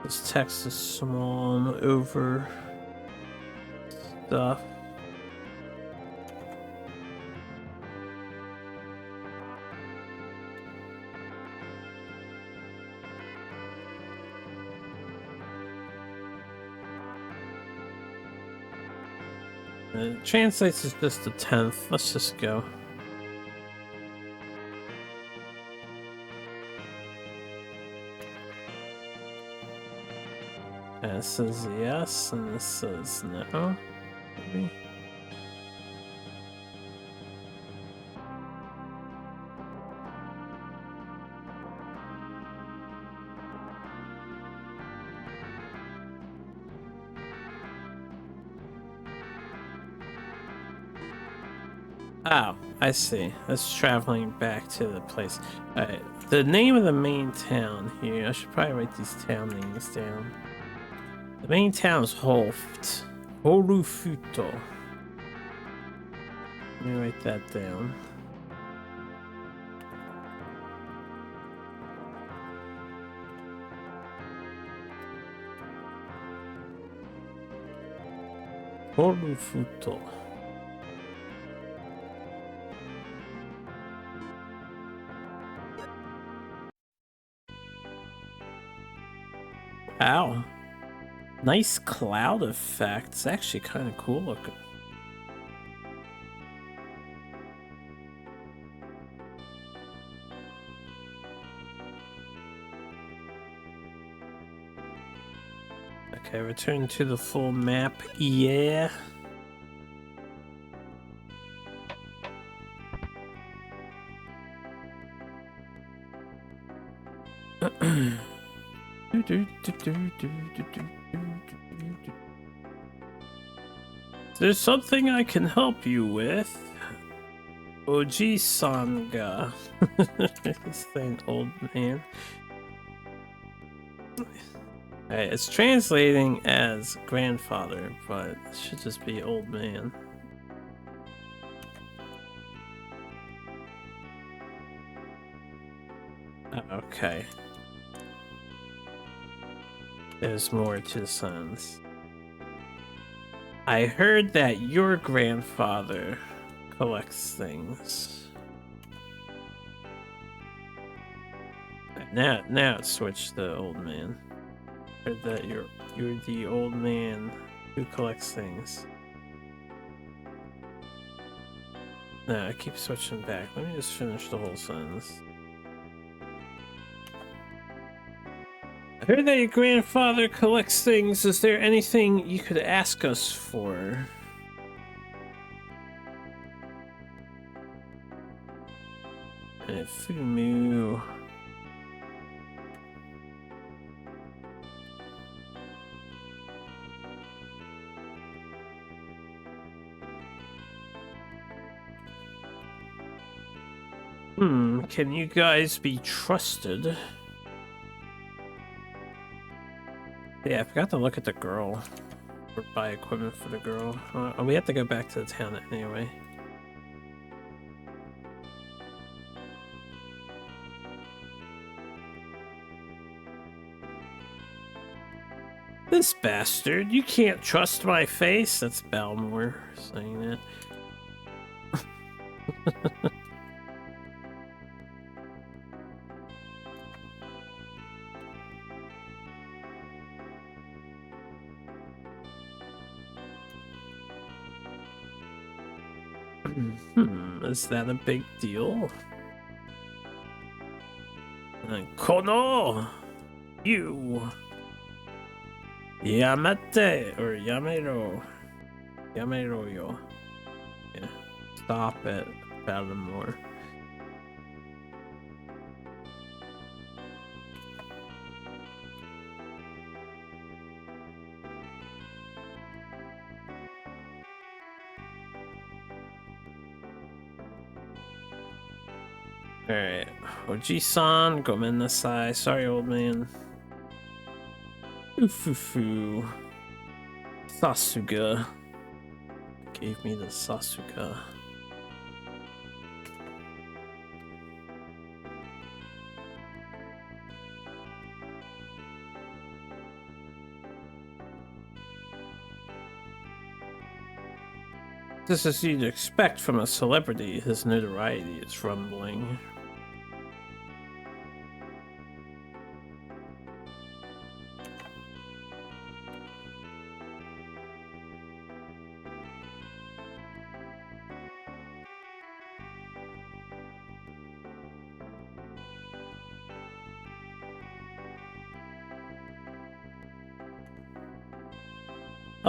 this text is small and over stuff. It translates as just a 10th. Let's just go. And it says yes, and this says no. Maybe. Oh, I see. That's traveling back to the place. Alright, the name of the main town here. I should probably write these town names down. The main town is Holft. Holufuto. Let me write that down. Holufuto. Wow. Nice cloud effect. It's actually kind of cool looking. Okay, return to the full map. Yeah. There's something I can help you with. Oji Sanga. He's an old man. It's translating as grandfather, but it should just be old man. Okay. There's more to the sons. I heard that your grandfather collects things. Now it's switched to old man. I heard that you're the old man who collects things. No, I keep switching back. Let me just finish the whole sentence. I heard that your grandfather collects things. Is there anything you could ask us for? Fumu. Can you guys be trusted? Yeah, I forgot to look at the girl. Or buy equipment for the girl. We have to go back to the town anyway. This bastard, you can't trust my face. That's Balmore saying that. Is that a big deal? Kono! You! Yamate! Or Yamero. Yamero yo. Yeah. Stop it. Balmore. Alright. Oji-san, gomennasai. Sorry, old man. Ufufu. Sasuga. Gave me the Sasuga. This is you'd expect from a celebrity. His notoriety is rumbling.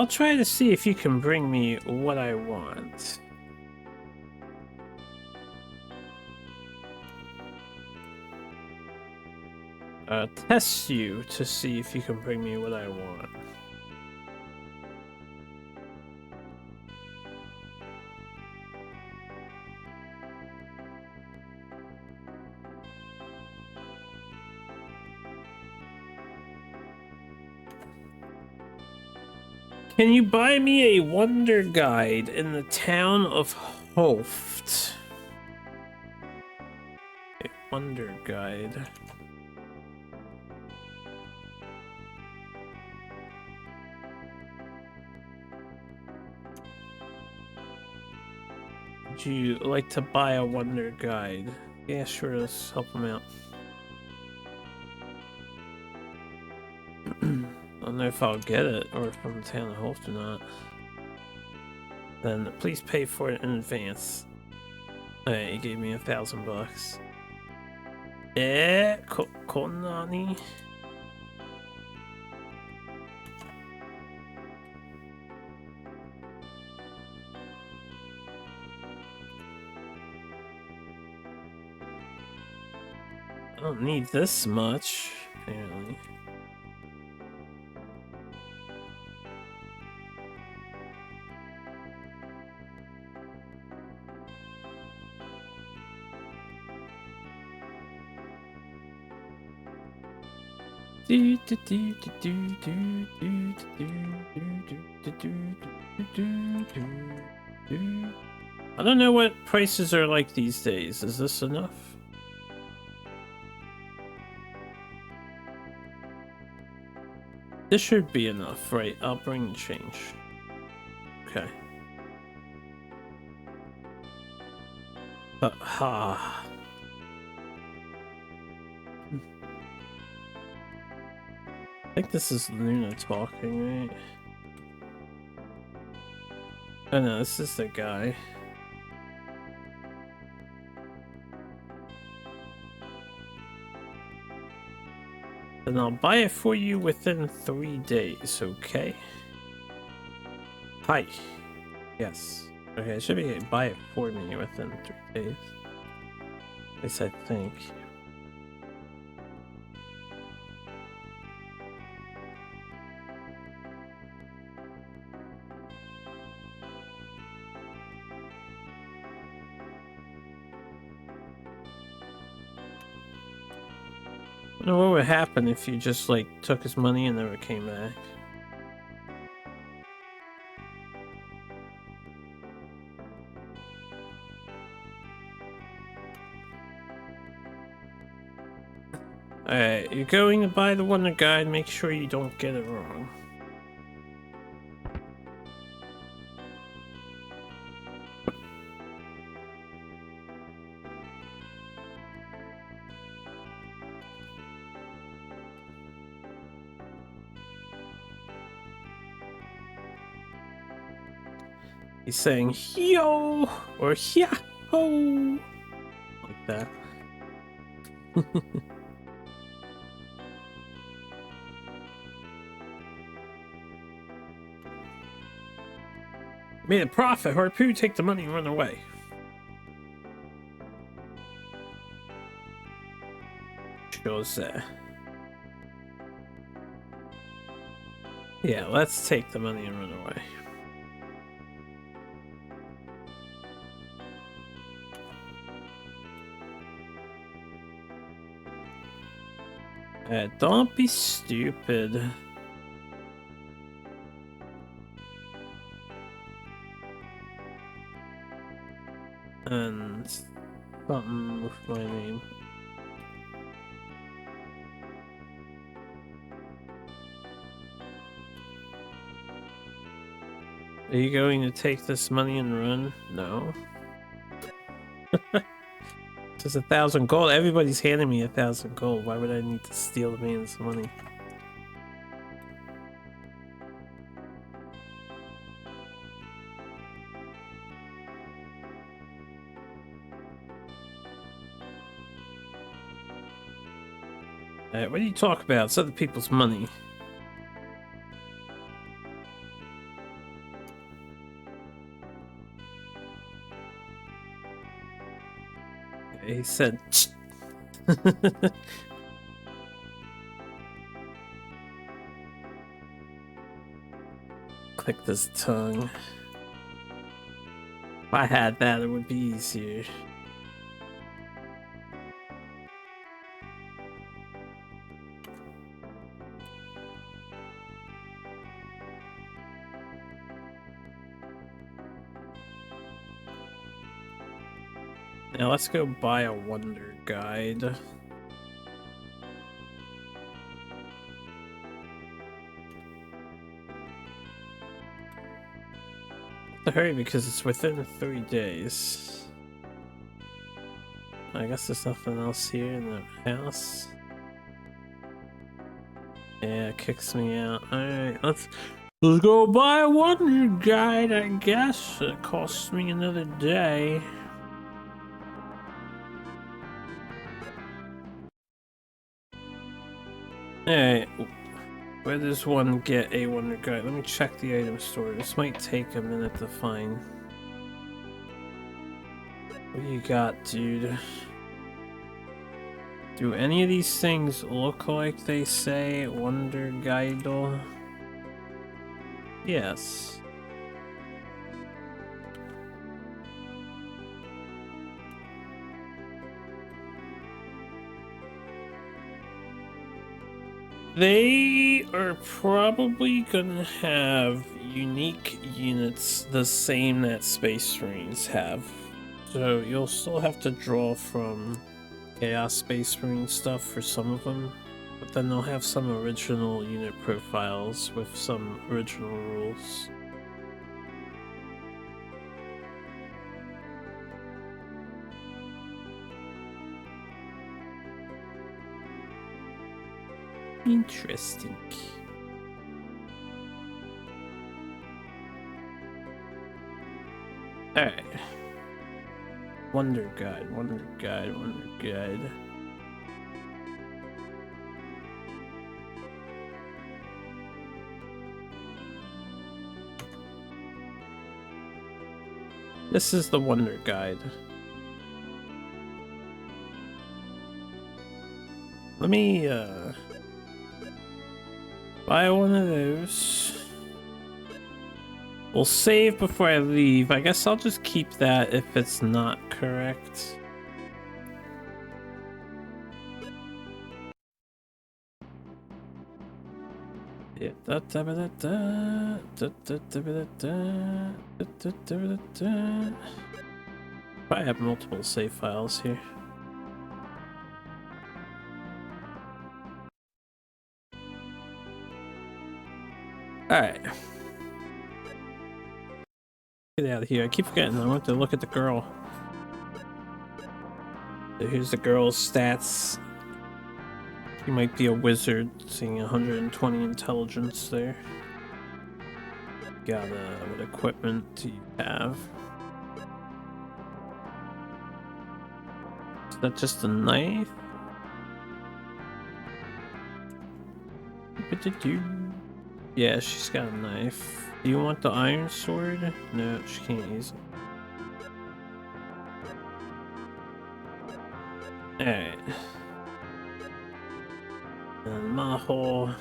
I'll try to see if you can bring me what I want. Test you to see if you can bring me what I want. Can you buy me a wonder guide in the town of Hoft? A wonder guide. Would you like to buy a wonder guide? Yeah, sure, let's help him out. I don't know if I'll get it or if I'm town of Hoft or not. Then please pay for it in advance. Alright, he gave me $1,000. Konani? I don't need this much, apparently. I don't know what prices are like these days. Is this enough? This should be enough, right? I'll bring the change. Okay. Ha. I think this is Luna talking, right? Oh no, this is the guy. And I'll buy it for you within 3 days, okay? Hi. Yes. Okay, I should be able to buy it for me within 3 days. At least I think. I don't know what would happen if you just like took his money and never came back. Alright, you're going to buy the Wonder Guide, make sure you don't get it wrong. He's saying yo or yahoo like that. Made a profit. Harpoo, take the money and run away. Jose. Yeah, let's take the money and run away. Don't be stupid. And something with my name. Are you going to take this money and run? No. Just 1,000 gold. Everybody's handing me 1,000 gold. Why would I need to steal the man's money? What do you talk about? It's other people's money. He said. Click this tongue. If I had that, it would be easier. Now let's go buy a wonder guide. Hurry because it's within 3 days. I guess there's nothing else here in the house. Yeah, it kicks me out. Alright, let's go buy a wonder guide, I guess. It costs me another day. Alright, where does one get a wonder guide? Let me check the item store. This might take a minute to find. What do you got, dude? Do any of these things look like they say Wonder Guidal? Yes. They are probably gonna have unique units the same that Space Marines have. So you'll still have to draw from Chaos Space Marine stuff for some of them, but then they'll have some original unit profiles with some original rules. Interesting. Alright. Wonder Guide, Wonder Guide, Wonder Guide. This is the Wonder Guide. Let me, buy one of those. We'll save before I leave. I guess I'll just keep that if it's not correct. Yeah. I have multiple save files here. Alright. Get out of here. I keep forgetting. I want to look at the girl. So here's the girl's stats. She might be a wizard, seeing 120 intelligence there. Got what equipment do you have? Is that just a knife? Yeah, she's got a knife. Do you want the iron sword? No, she can't use it. Alright. And Maho.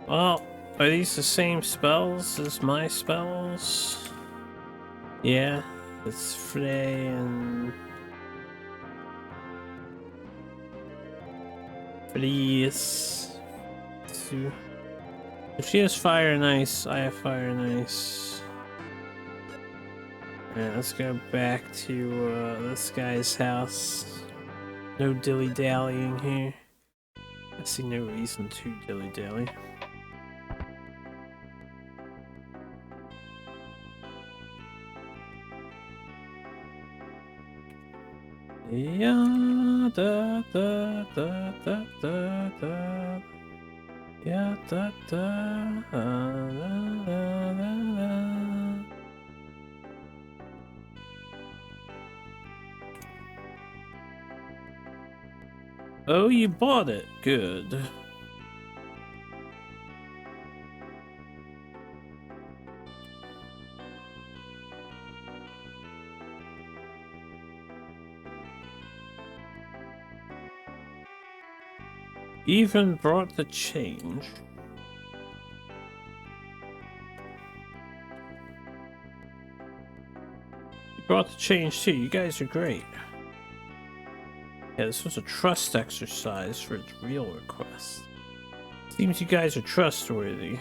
Well, are these the same spells as my spells? Yeah, it's Frey and... Freeze. If she has fire and ice, I have fire and ice. Alright, let's go back to this guy's house. No dilly-dallying here. I see no reason to dilly-dally. Yeah, da da da da da da. Yeah, da da da da da. Oh, you bought it. Good. even brought the change. You brought the change too. You guys are great. Yeah, this was a trust exercise for its real request. Seems you guys are trustworthy.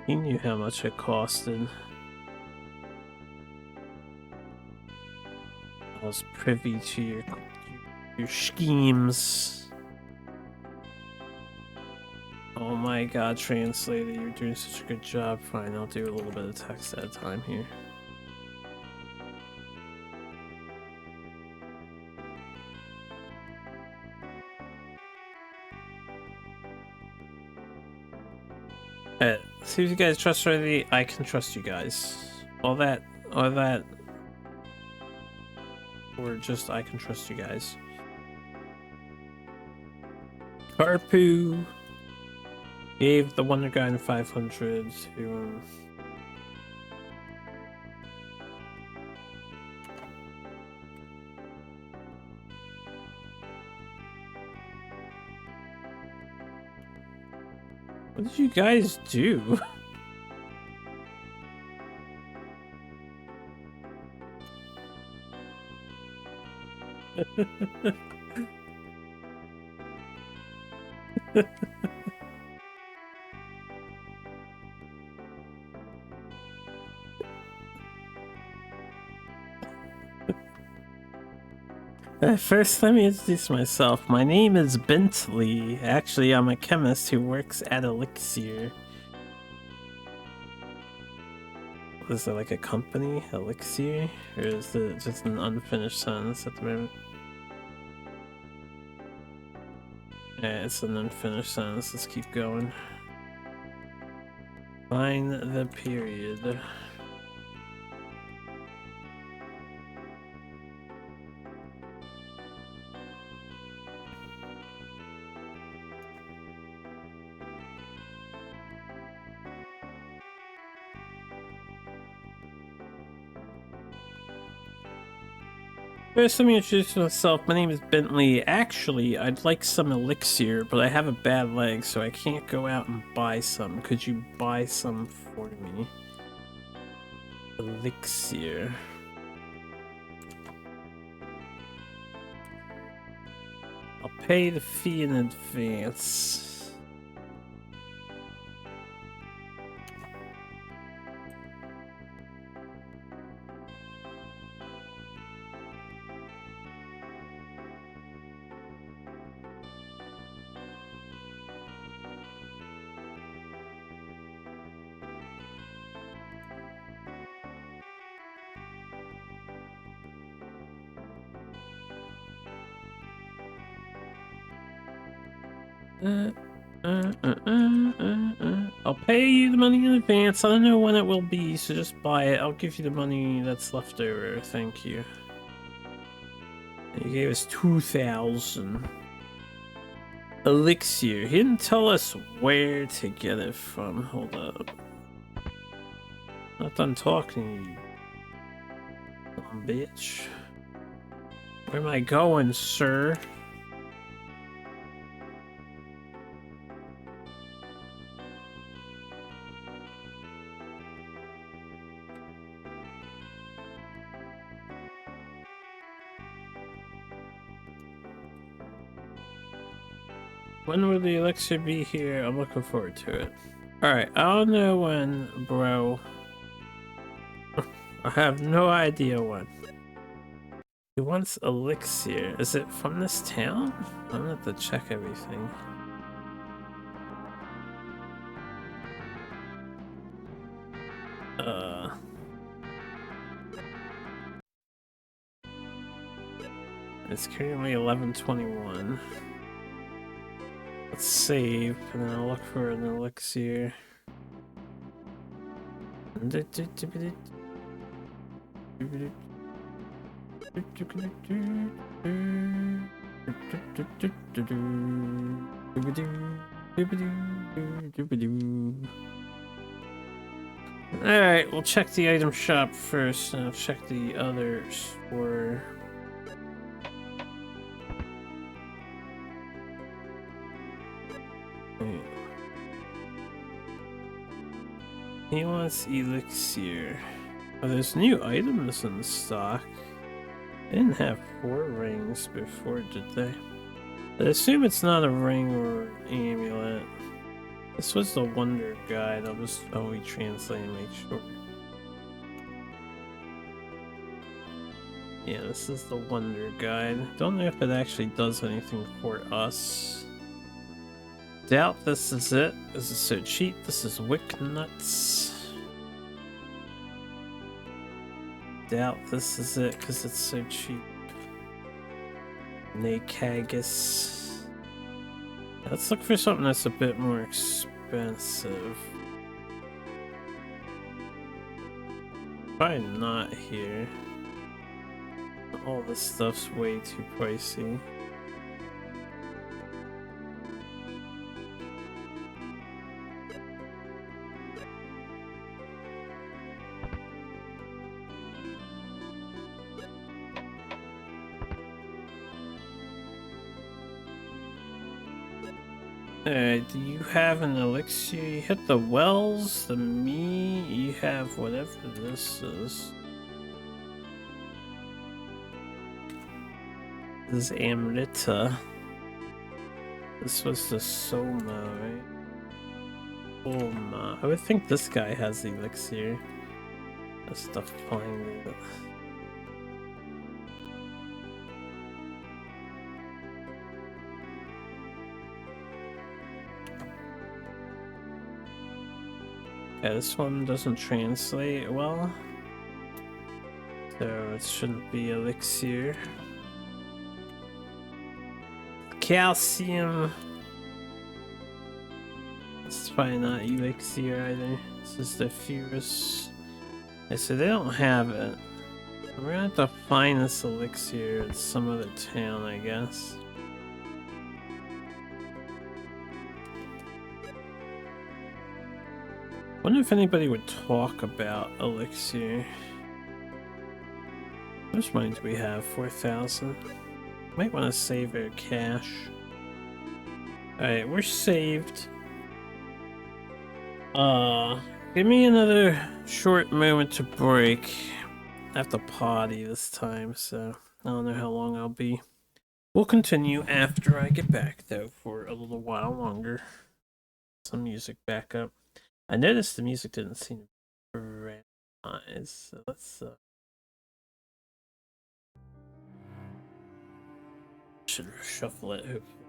He knew how much it costed. I was privy to your schemes. Oh my god, translator, you're doing such a good job. Fine, I'll do a little bit of text at a time here. See if you guys trustworthy. I can trust you guys. All that, or just I can trust you guys. Karpu gave the Wonder Guy 500 to What did you guys do? First, let me introduce myself. My name is Bentley. Actually, I'm a chemist who works at Elixir. Is it like a company, Elixir? Or is it just an unfinished sentence at the moment? Yeah, it's an unfinished sentence. Let's keep going. Find the period. First, let me introduce myself. My name is Bentley. Actually, I'd like some elixir, but I have a bad leg, so I can't go out and buy some. Could you buy some for me? Elixir. I'll pay the fee in advance. I'll pay you the money in advance. I don't know when it will be, so just buy it. I'll give you the money that's left over. Thank you. You gave us 2,000. Elixir. He didn't tell us where to get it from. Hold up. Not done talking to you, dumb bitch. Where am I going, sir? When will the elixir be here? I'm looking forward to it. Alright, I don't know when, bro. I have no idea when. He wants elixir. Is it from this town? I'm gonna have to check everything. It's currently 11:21. Let's save, and then I'll look for an elixir. Alright, we'll check the item shop first, and I'll check the other store. He wants elixir. Oh, there's new items in stock. They didn't have 4 rings before, did they? I assume it's not a ring or an amulet. This was the Wonder Guide. I'll just translate and make sure. Yeah, this is the Wonder Guide. Don't know if it actually does anything for us. Doubt this is it. This is so cheap. This is Wick Nuts. Doubt this is it because it's so cheap. Nakagus. Let's look for something that's a bit more expensive. Probably not here. All this stuff's way too pricey. Alright, do you have an elixir? You hit the wells, the meat, you have whatever this is. This is Amrita. This was the Soma, right? Soma. I would think this guy has the elixir. That's stuff find it. Yeah, this one doesn't translate well. So it shouldn't be elixir. Calcium. It's probably not elixir either. This is the Furus. Okay, so they don't have it. We're gonna have to find this elixir at some other town, I guess. Wonder if anybody would talk about elixir. How much money do we have? 4,000. Might want to save our cash. Alright, we're saved. Give me another short moment to break. I have to potty this time, so I don't know how long I'll be. We'll continue after I get back, though, for a little while longer. Some music back up. I noticed the music didn't seem to randomize, so let's should shuffle it, hopefully.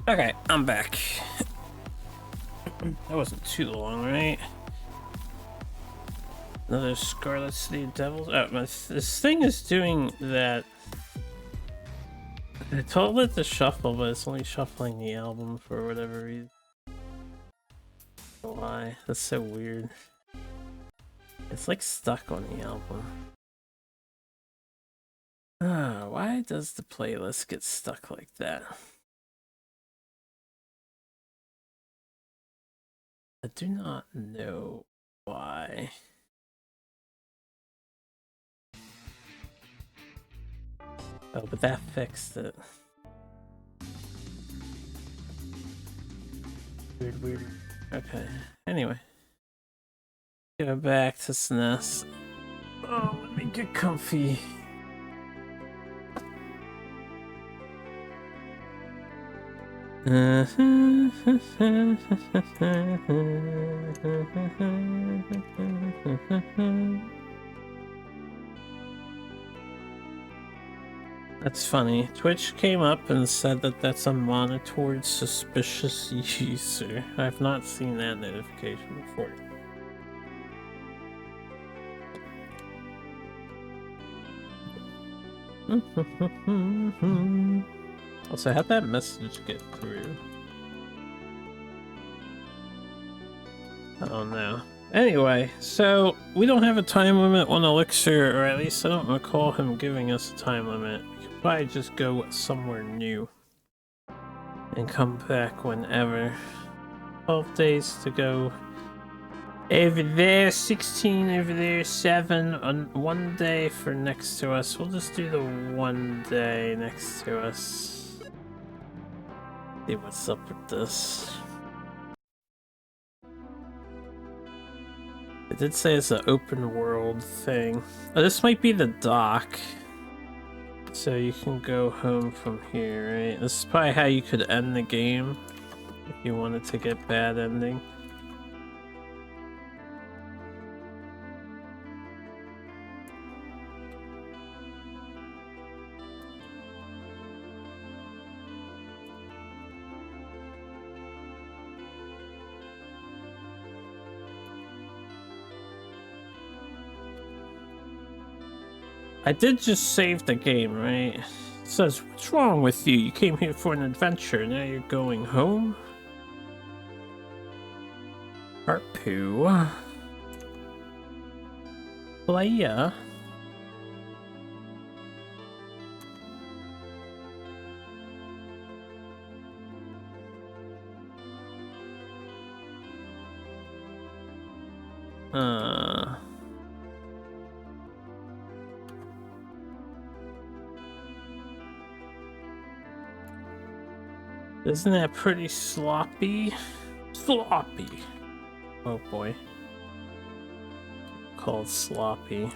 Okay, I'm back. That wasn't too long, right? Another Scarlet City Devils. Oh, this thing is doing that. I told it to shuffle, but it's only shuffling the album for whatever reason. Why? That's so weird. It's like stuck on the album. Why does the playlist get stuck like that? I do not know why. Oh, but that fixed it. Weird, weird. Okay. Anyway. Go back to SNES. Oh, let me get comfy. That's funny. Twitch came up and said that that's a monitored suspicious user. I've not seen that notification before. Also, how'd that message get through? Oh no. Anyway, so we don't have a time limit on Elixir, or at least I don't recall him giving us a time limit. We could probably just go somewhere new and come back whenever. 12 days to go. Over there, 16 over there, 7 on 1 day for next to us. We'll just do the 1 day next to us. See what's up with this. It did say it's an open world thing. Oh, this might be the dock. So you can go home from here, right? This is probably how you could end the game if you wanted to get bad ending. I did just save the game, right? It says, what's wrong with you? You came here for an adventure, now you're going home? Harpoo. Playa. Isn't that pretty sloppy? Sloppy. Oh boy. Called sloppy.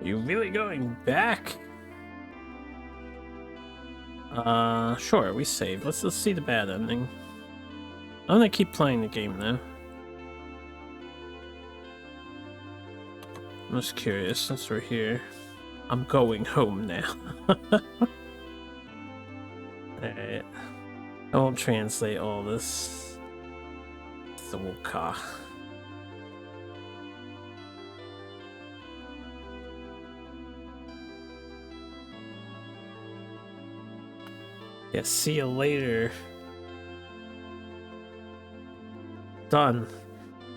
You really going back? Sure, we save. Let's see the bad ending. I'm gonna keep playing the game though. I'm just curious since we're here. I'm going home now. Alright. I won't translate all this. Zoka. Yeah, see you later. Done.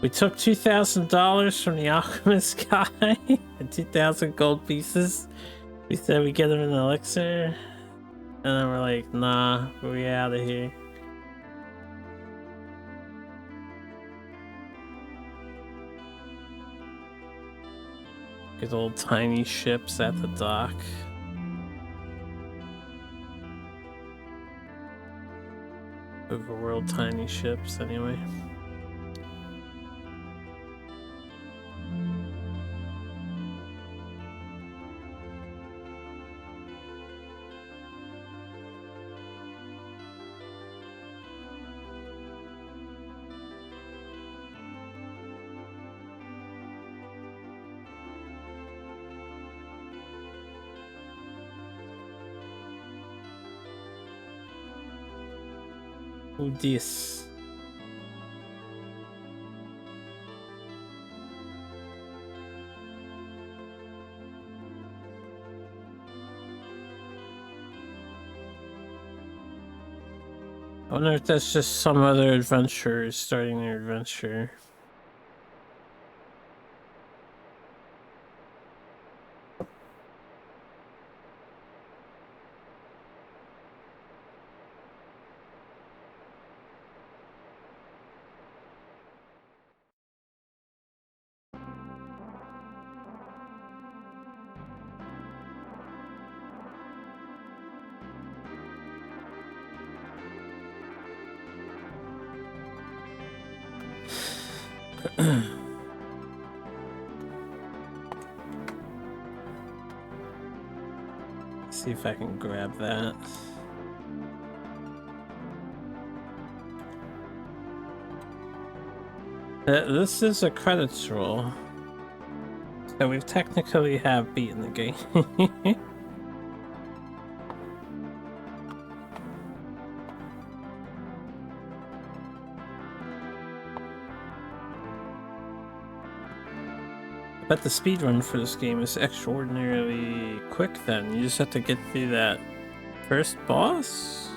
We took $2,000 from the alchemist guy and 2,000 gold pieces. We said we get him an elixir. And then we're like, nah, we out of here. Good old tiny ships at the dock. Overworld tiny ships, anyway. Who this? I wonder if that's just some other adventurers starting their adventure. See if I can grab that. This is a credits roll. So we technically have beaten the game. But the speedrun for this game is extraordinarily quick then. You just have to get through that first boss?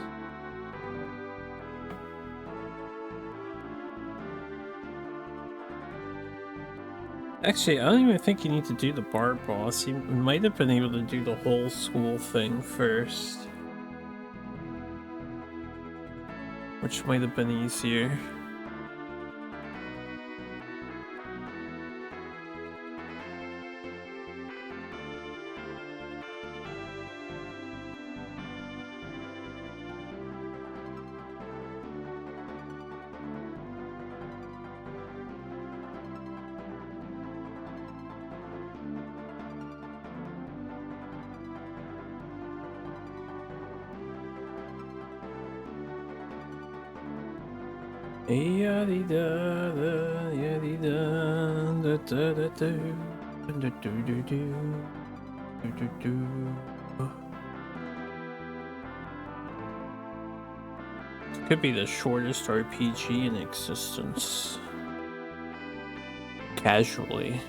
Actually, I don't even think you need to do the bar boss. You might have been able to do the whole school thing first. Which might have been easier. Could be the shortest RPG in existence. Casually.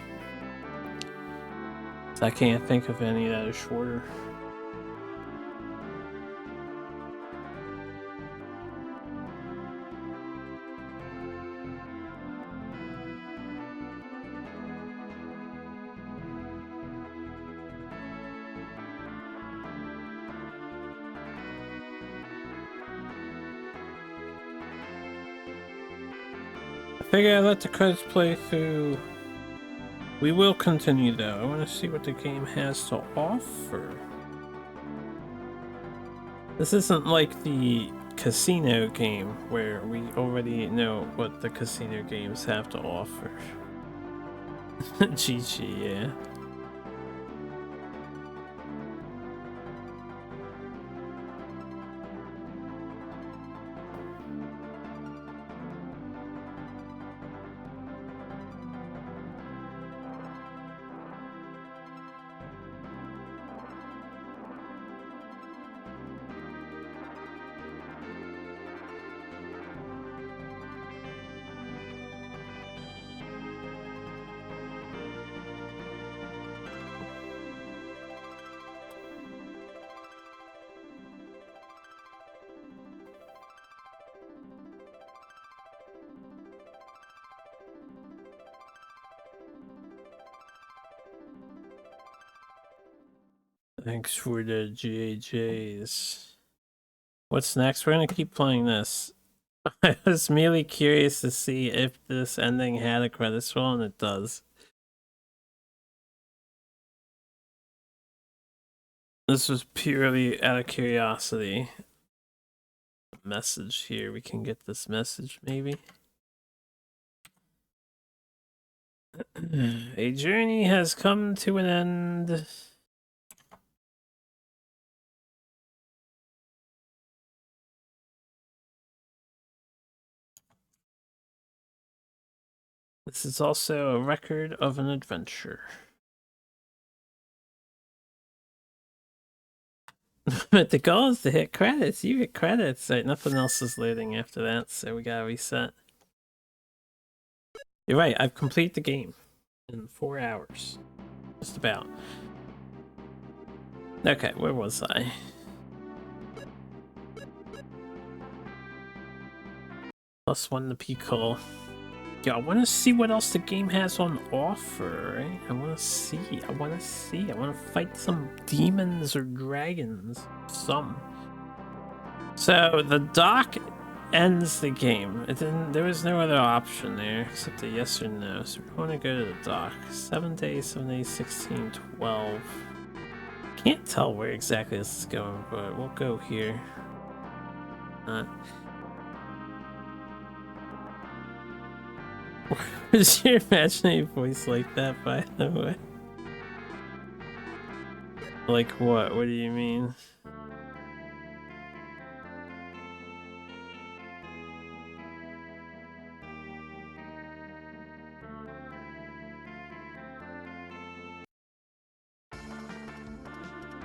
I can't think of any that are shorter. I figure I let the credits play through. We will continue though. I want to see what the game has to offer. This isn't like the casino game where we already know what the casino games have to offer. GG, yeah. Thanks for the JJs. What's next? We're gonna keep playing this. I was merely curious to see if this ending had a credits roll, and it does. This was purely out of curiosity. Message here. We can get this message, maybe. A journey has come to an end. This is also a record of an adventure. But the goal is to hit credits. You hit credits. Right, nothing else is loading after that, so we gotta reset. You're right, I've completed the game in 4 hours. Just about. Okay, where was I? +1 to Pico. Yeah, I want to see what else the game has on offer, right? I want to see. I want to fight some demons or dragons. Some. So the dock ends the game. There was no other option there except a yes or no. So we're going to go to the dock. 7 days, 7 days, 16, 12. Can't tell where exactly this is going, but we'll go here. Is your imaginary voice like that, by the way? Like what? What do you mean?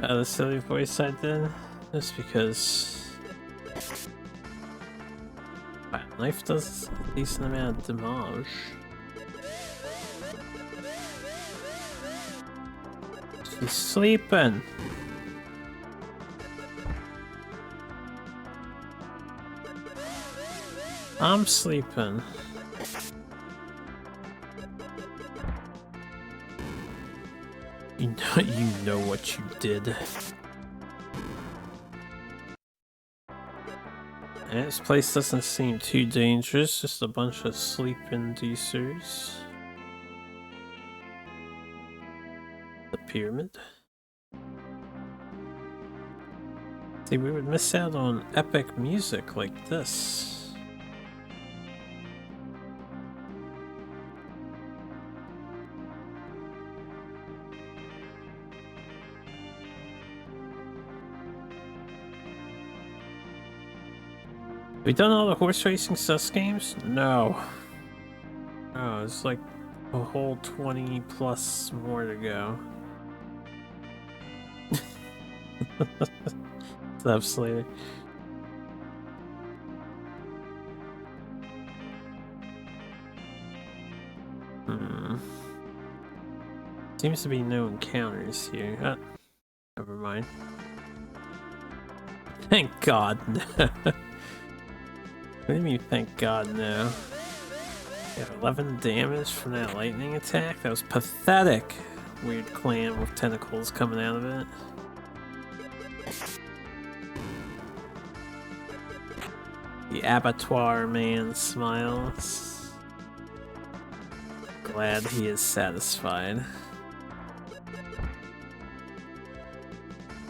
The silly voice I did? Just because... Wow, knife does a decent amount of damage. She's sleeping! I'm sleeping. You know what you did. And this place doesn't seem too dangerous, just a bunch of sleep inducers. The pyramid. See, we would miss out on epic music like this. We done all the horse racing sus games? No. Oh, it's like a whole 20 plus more to go. Steps later. Seems to be no encounters here. Never mind. Thank God. What do you mean, thank God, no? You have 11 damage from that lightning attack? That was pathetic! Weird clam with tentacles coming out of it. The abattoir man smiles. Glad he is satisfied.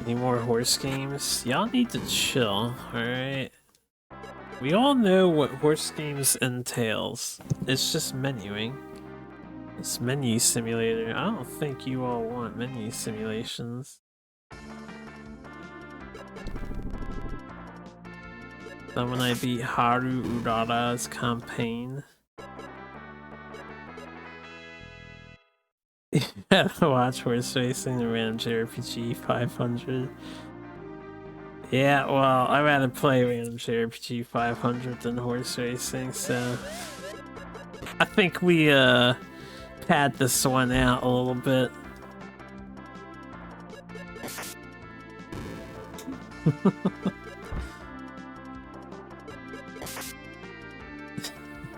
Any more horse games? Y'all need to chill, alright? We all know what horse games entails. It's just menuing. It's menu simulator. I don't think you all want menu simulations. Then when I beat Haru Urara's campaign. You gotta watch horse racing around JRPG 500. Yeah, well, I'd rather play random JRPG 500 than horse racing, so... I think we, pad this one out a little bit.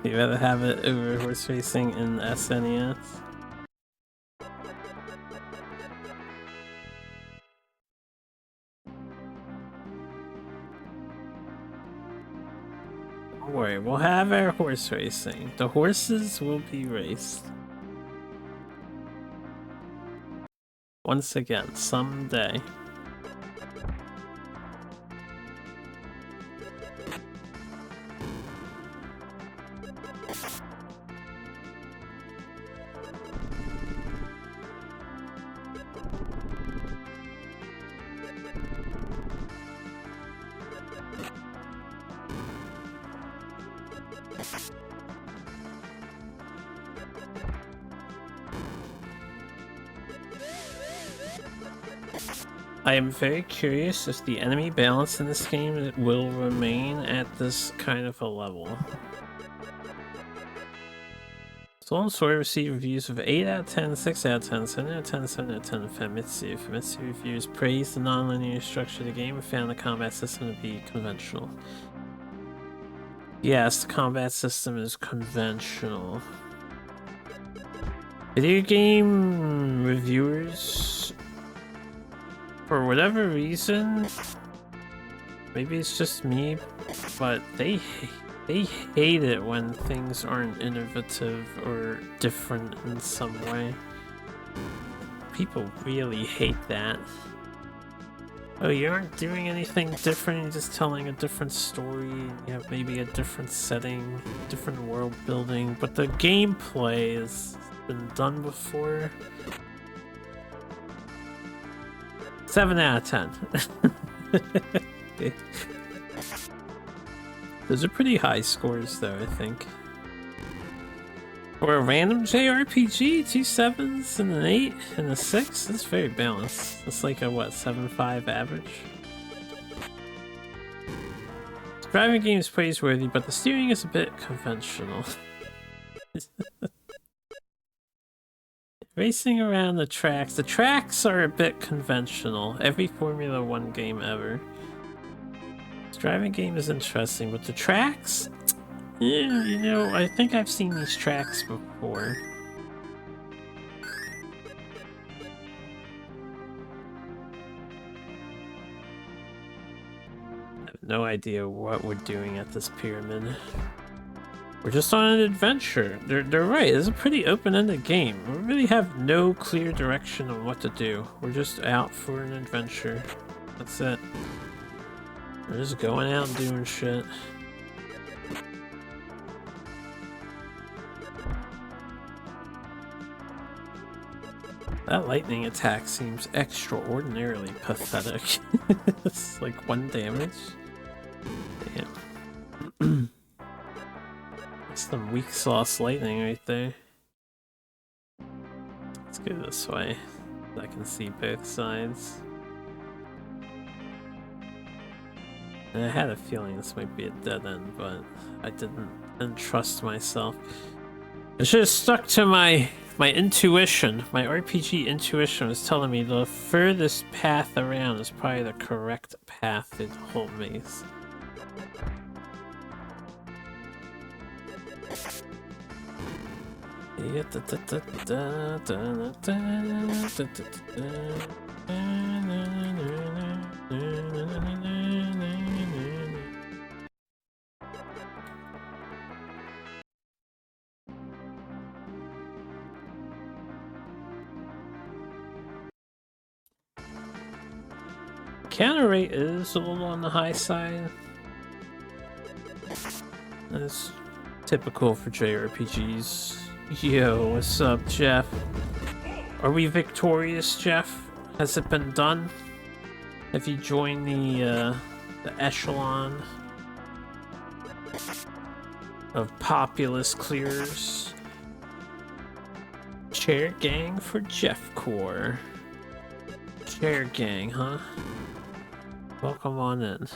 You rather have it over horse racing in SNES? Don't worry, we'll have our horse racing. The horses will be raced. Once again, someday. I am very curious if the enemy balance in this game will remain at this kind of a level. Soul and Sword received reviews of 8 out of 10, 6 out of 10, 7 out of 10, 7 out of 10 from Famitsu. Famitsu reviews praised the non-linear structure of the game and found the combat system to be conventional. Yes, the combat system is conventional. Video game reviewers, for whatever reason, maybe it's just me, but they hate it when things aren't innovative or different in some way. People really hate that. Oh, you aren't doing anything different, you're just telling a different story, you have maybe a different setting, different world building, but the gameplay has been done before. 7 out of 10. Those are pretty high scores though, I think. For a random JRPG, 2 7s and an 8 and a 6, that's very balanced. It's like a what, 7.5 average? The driving game is praiseworthy, but the steering is a bit conventional. Racing around the tracks are a bit conventional. Every Formula 1 game ever. This driving game is interesting, but the tracks? Yeah, you know, I think I've seen these tracks before. I have no idea what we're doing at this pyramid. We're just on an adventure. They're right, it's a pretty open-ended game. We really have no clear direction on what to do. We're just out for an adventure. That's it. We're just going out and doing shit. That lightning attack seems extraordinarily pathetic. It's like 1 damage. Damn. That's some weak sauce lightning right there. Let's go this way. I can see both sides. And I had a feeling this might be a dead end, but I didn't trust myself. I should have stuck to my intuition. My RPG intuition was telling me the furthest path around is probably the correct path through the whole maze. Counter rate is a little on the high side. That's typical for JRPGs. Yo, what's up, Jeff? Are we victorious, Jeff? Has it been done? Have you joined the echelon of populous clearers? Chair gang for Jeff Core. Chair gang, huh? Welcome on in.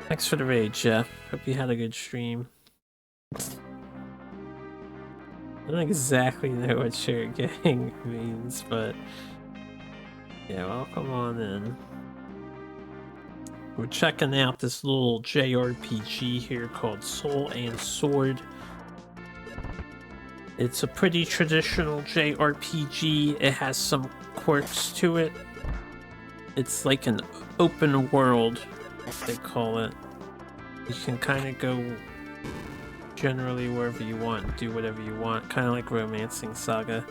Thanks for the raid, Jeff. Hope you had a good stream. I don't exactly know what share gang means, but yeah, welcome on in. We're checking out this little JRPG here called Soul and Sword. It's a pretty traditional JRPG. It has some quirks to it. It's like an open world, they call it. You can kind of go generally wherever you want, do whatever you want, kind of like Romancing Saga.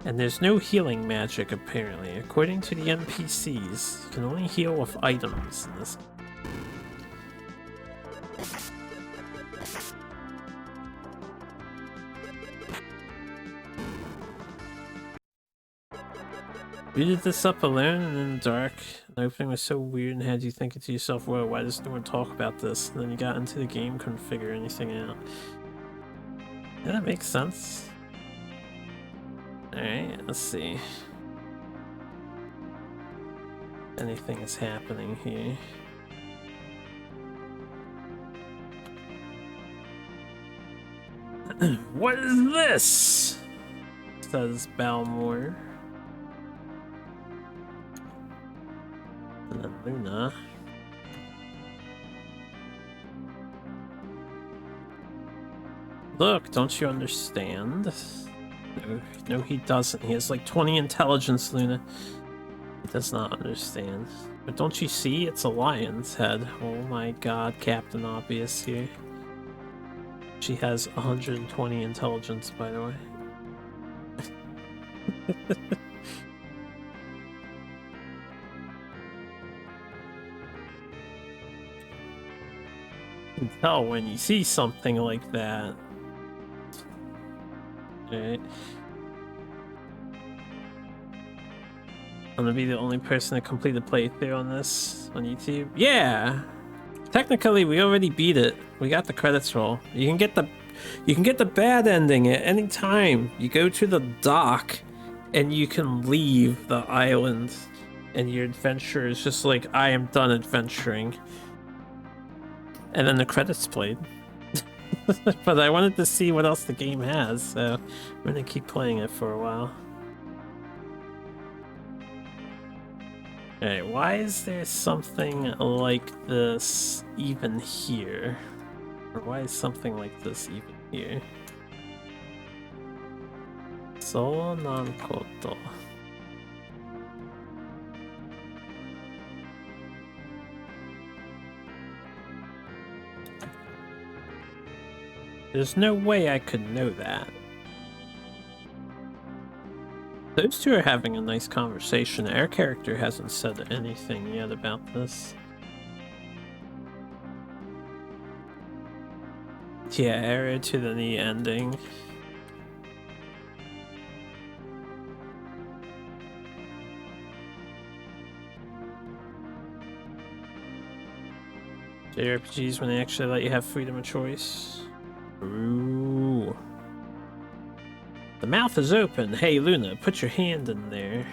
And there's no healing magic apparently. According to the NPCs, you can only heal with items in this. You did this up alone and in the dark. The opening was so weird and had you thinking to yourself, whoa, why does no one talk about this? And then you got into the game, couldn't figure anything out. Yeah, that makes sense. Alright, let's see. Anything is happening here. What is this? Says Balmore. And then Luna. Look, don't you understand? No, he doesn't. He has like 20 intelligence, Luna. He does not understand. But don't you see? It's a lion's head. Oh my god, Captain Obvious here. She has 120 intelligence, by the way. You can tell when you see something like that. Alright. I'm gonna be the only person to complete a playthrough on this on YouTube. Yeah! Technically, we already beat it. We got the credits roll. You can get the bad ending at any time. You go to the dock, and you can leave the island, and your adventure is just like, I am done adventuring. And then the credits played. But I wanted to see what else the game has, so I'm gonna keep playing it for a while. Alright, why is there something like this even here? Or why is something like this even here? So non koto. There's no way I could know that. Those two are having a nice conversation. Our character hasn't said anything yet about this. Yeah, arrow to the knee ending. JRPGs when they actually let you have freedom of choice. Ooh. The mouth is open. Hey, Luna, put your hand in there.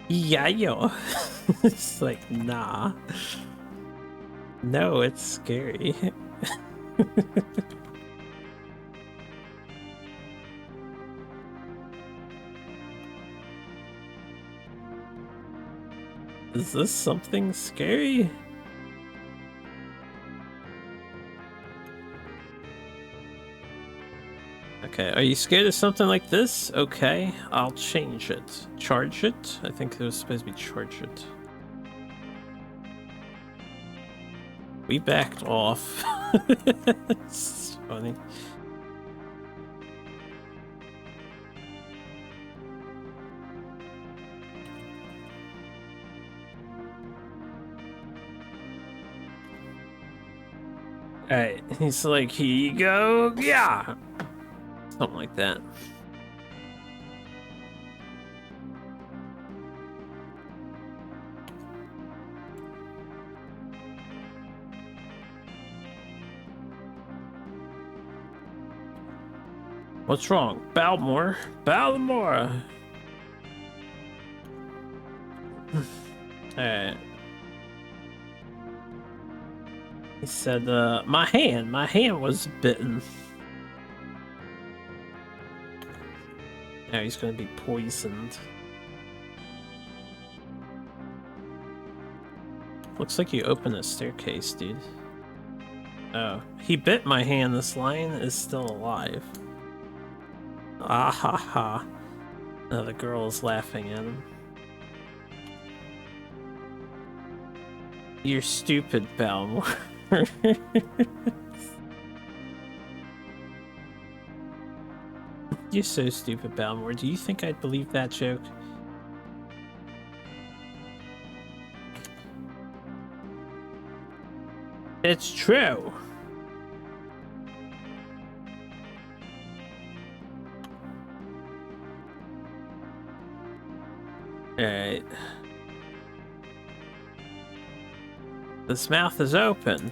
Yeah, yo. It's like, nah. No, it's scary. Is this something scary? Okay, are you scared of something like this? Okay, I'll change it. Charge it? I think it was supposed to be charge it. We backed off. It's funny. Alright, he's like, here you go, yeah! Something like that. What's wrong? Balmore? Balmore! Alright. He said, my hand was bitten. Now he's gonna be poisoned. Looks like you opened a staircase, dude. Oh, he bit my hand. This lion is still alive. Ah ha ha. Now the girl is laughing at him. You're stupid, Balmore. You're so stupid, Balmore. Do you think I'd believe that joke? It's true. Alright. This mouth is open.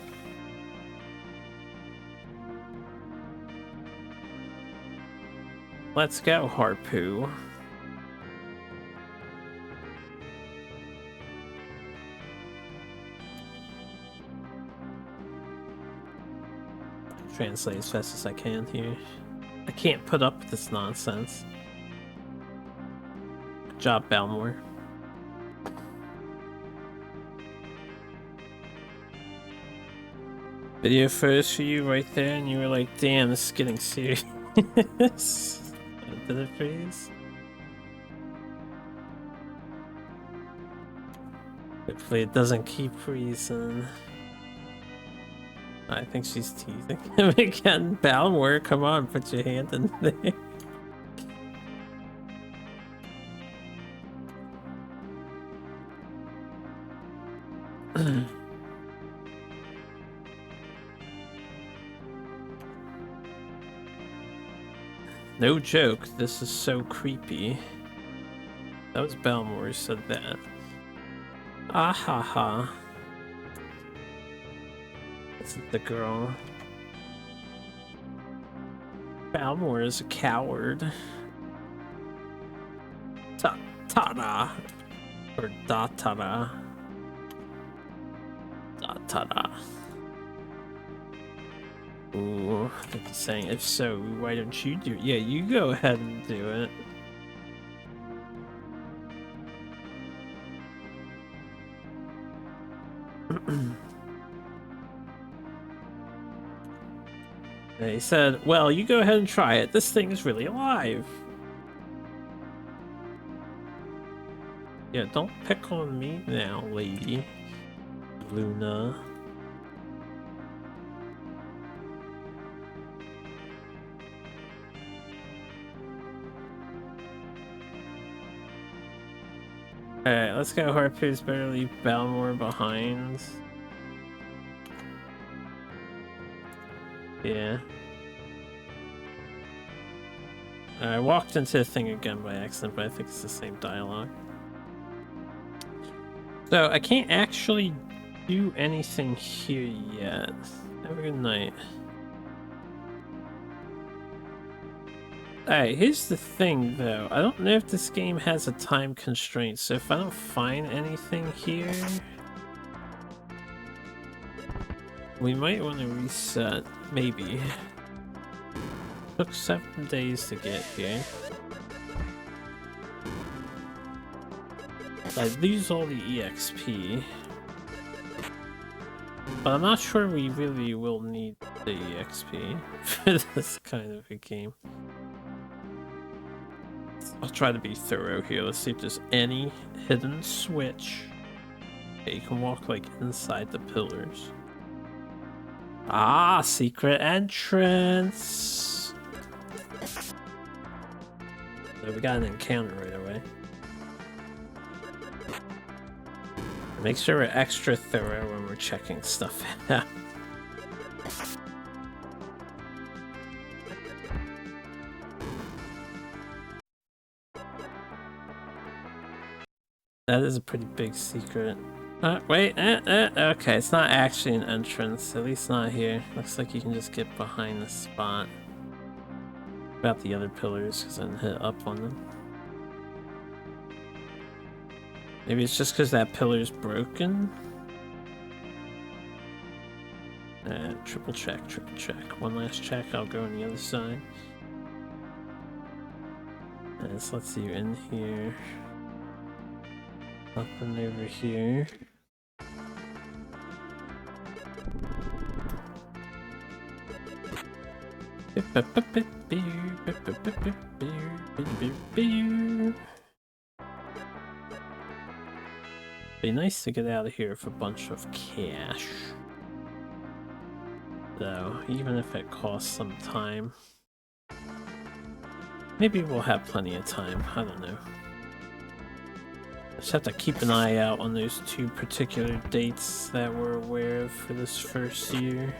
Let's go, Harpoo. Translate as fast as I can here. I can't put up with this nonsense. Good job, Balmore. Video photos for you right there, and you were like, damn, this is getting serious. Did it freeze? Hopefully it doesn't keep freezing. I think she's teasing him again. Balmore, come on, put your hand in there. No joke, this is so creepy. That was Balmore who said that. Ah ha ha. This is the girl. Balmore is a coward. Ta-ta-da. Or da-ta-da. Da-ta-da. Ooh, I think he's saying, if so, why don't you do it? Yeah, you go ahead and do it. And he said, well, you go ahead and try it. This thing is really alive. Yeah, don't pick on me now, lady. Luna. Alright, let's go. Harpoo's better leave Balmore behind. Yeah. I walked into the thing again by accident, but I think it's the same dialogue. So, I can't actually do anything here yet. Have a good night. Alright, here's the thing though. I don't know if this game has a time constraint, so if I don't find anything here, we might want to reset. Maybe. Took 7 days to get here. I lose all the EXP. But I'm not sure we really will need the EXP for this kind of a game. I'll try to be thorough here. Let's see if there's any hidden switch. Okay, you can walk like inside the pillars. Ah, secret entrance. So we got an encounter right away. Make sure we're extra thorough when we're checking stuff out. That is a pretty big secret. Wait, okay, it's not actually an entrance, at least not here. Looks like you can just get behind the spot. About the other pillars, because I didn't hit up on them. Maybe it's just because that pillar's broken? Triple check, triple check. One last check, I'll go on the other side. So let's see, you're in here. Nothing over here. Be nice to get out of here with a bunch of cash. Though, even if it costs some time. Maybe we'll have plenty of time, I don't know. Just have to keep an eye out on those 2 particular dates that we're aware of for this first year.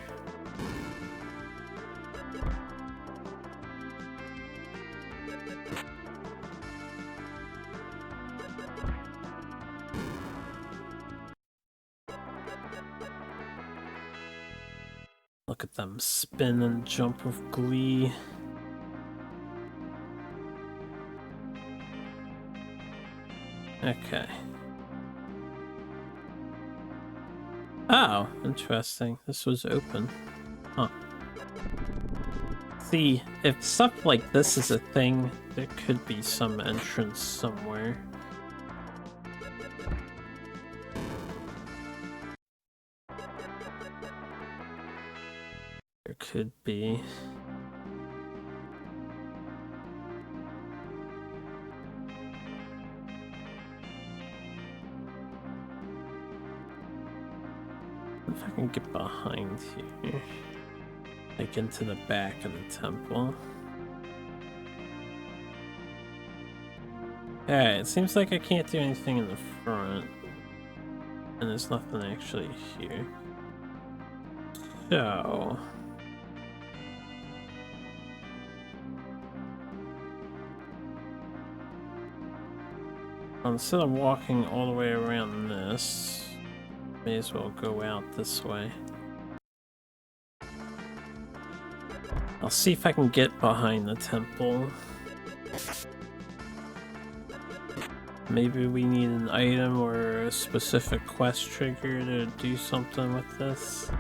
Look at them spin and jump with glee. Okay. Oh, interesting. This was open. Huh. See, if stuff like this is a thing, there could be some entrance somewhere. There could be. If I can get behind here, like into the back of the temple. Alright, it seems like I can't do anything in the front. And there's nothing actually here. So... instead of walking all the way around this, may as well go out this way. I'll see if I can get behind the temple. Maybe we need an item or a specific quest trigger to do something with this.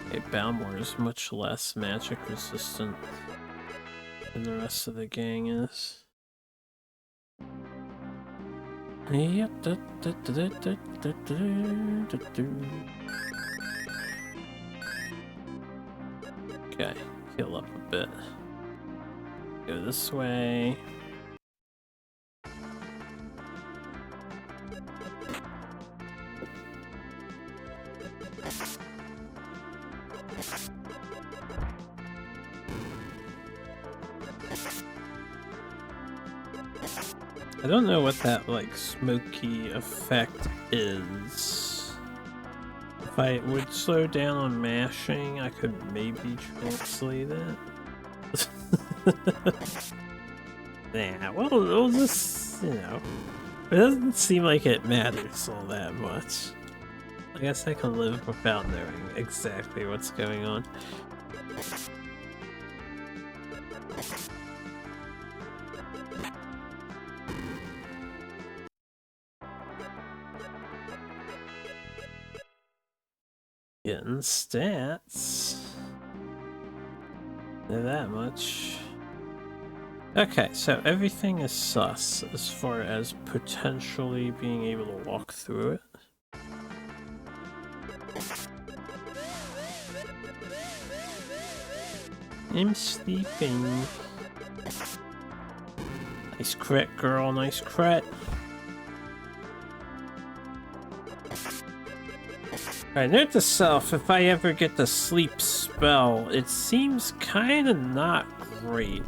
Okay, Balmor is much less magic resistant than the rest of the gang is. Yep. Okay, heal up a bit. Go this way. I don't know what that, like, smoky effect is. If I would slow down on mashing, I could maybe translate it. Nah, well, we'll just, you know, it doesn't seem like it matters all that much. I guess I can live without knowing exactly what's going on. Getting stats. Know that much. Okay, so everything is sus as far as potentially being able to walk through it. I'm sleeping. Nice crit, girl, nice crit. Alright, note to self, if I ever get the sleep spell, it seems kinda not great.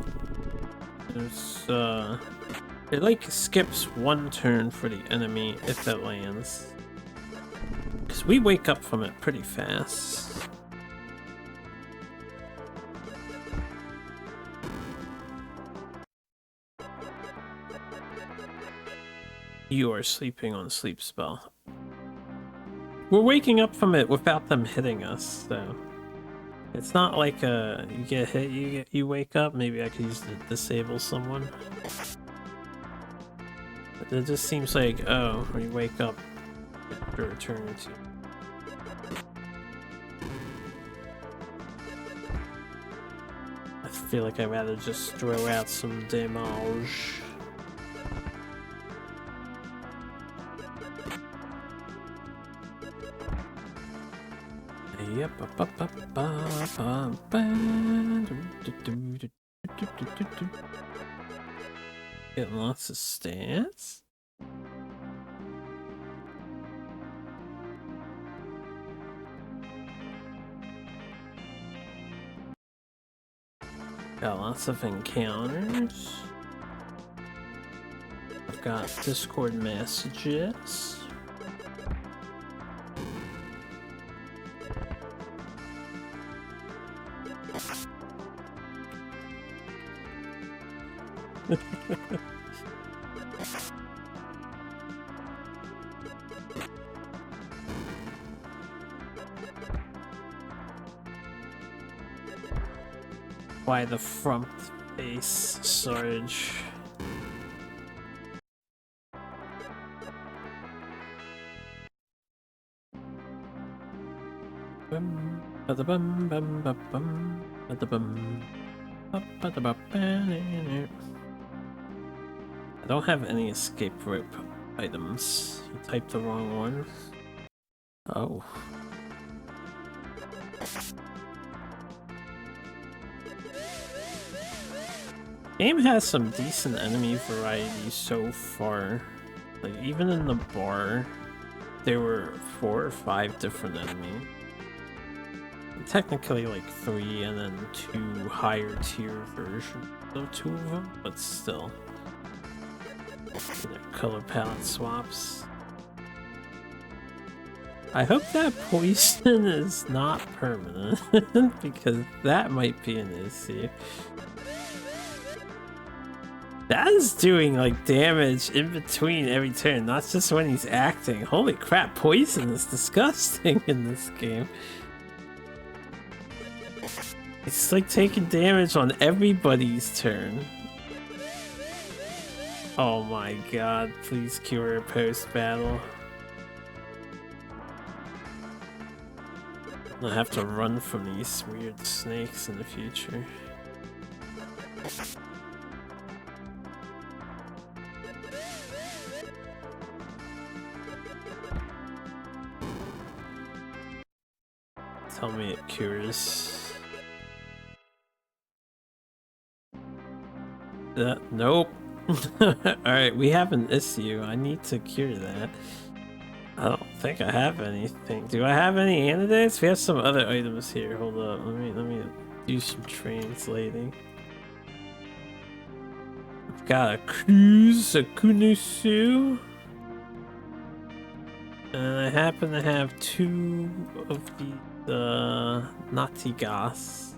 There's, it like skips one turn for the enemy if it lands. Because we wake up from it pretty fast. You are sleeping on sleep spell. We're waking up from it without them hitting us, so it's not like you get hit, you wake up. Maybe I could use to disable someone. It just seems like, oh, we wake up after a turn or two. I feel like I'd rather just throw out some damage. Yep. Getting lots of stats. Got lots of encounters. I've got Discord messages. Why the front Base storage. Bum, ba-da-bum, bum, ba-bum, ba-da-bum, ba-ba-da-ba-ba-na-na. I don't have any escape rope items. You typed the wrong one. Oh. Game has some decent enemy variety so far. Like, even in the bar, there were 4 or 5 different enemies. Technically like 3 and then 2 higher tier versions of 2 of them, but still. Color palette swaps. I hope that poison is not permanent, because that might be an issue. That is doing like damage in between every turn, not just when he's acting. Holy crap, poison is disgusting in this game. It's like taking damage on everybody's turn. Oh my god, please cure post-battle. I'll have to run from these weird snakes in the future. Tell me it cures. Nope. Alright, we have an issue. I need to cure that. I don't think I have anything. Do I have any antidotes? We have some other items here. Hold up. Let me do some translating. I've got a cruise, a kunusu. And I happen to have 2 of the natigas.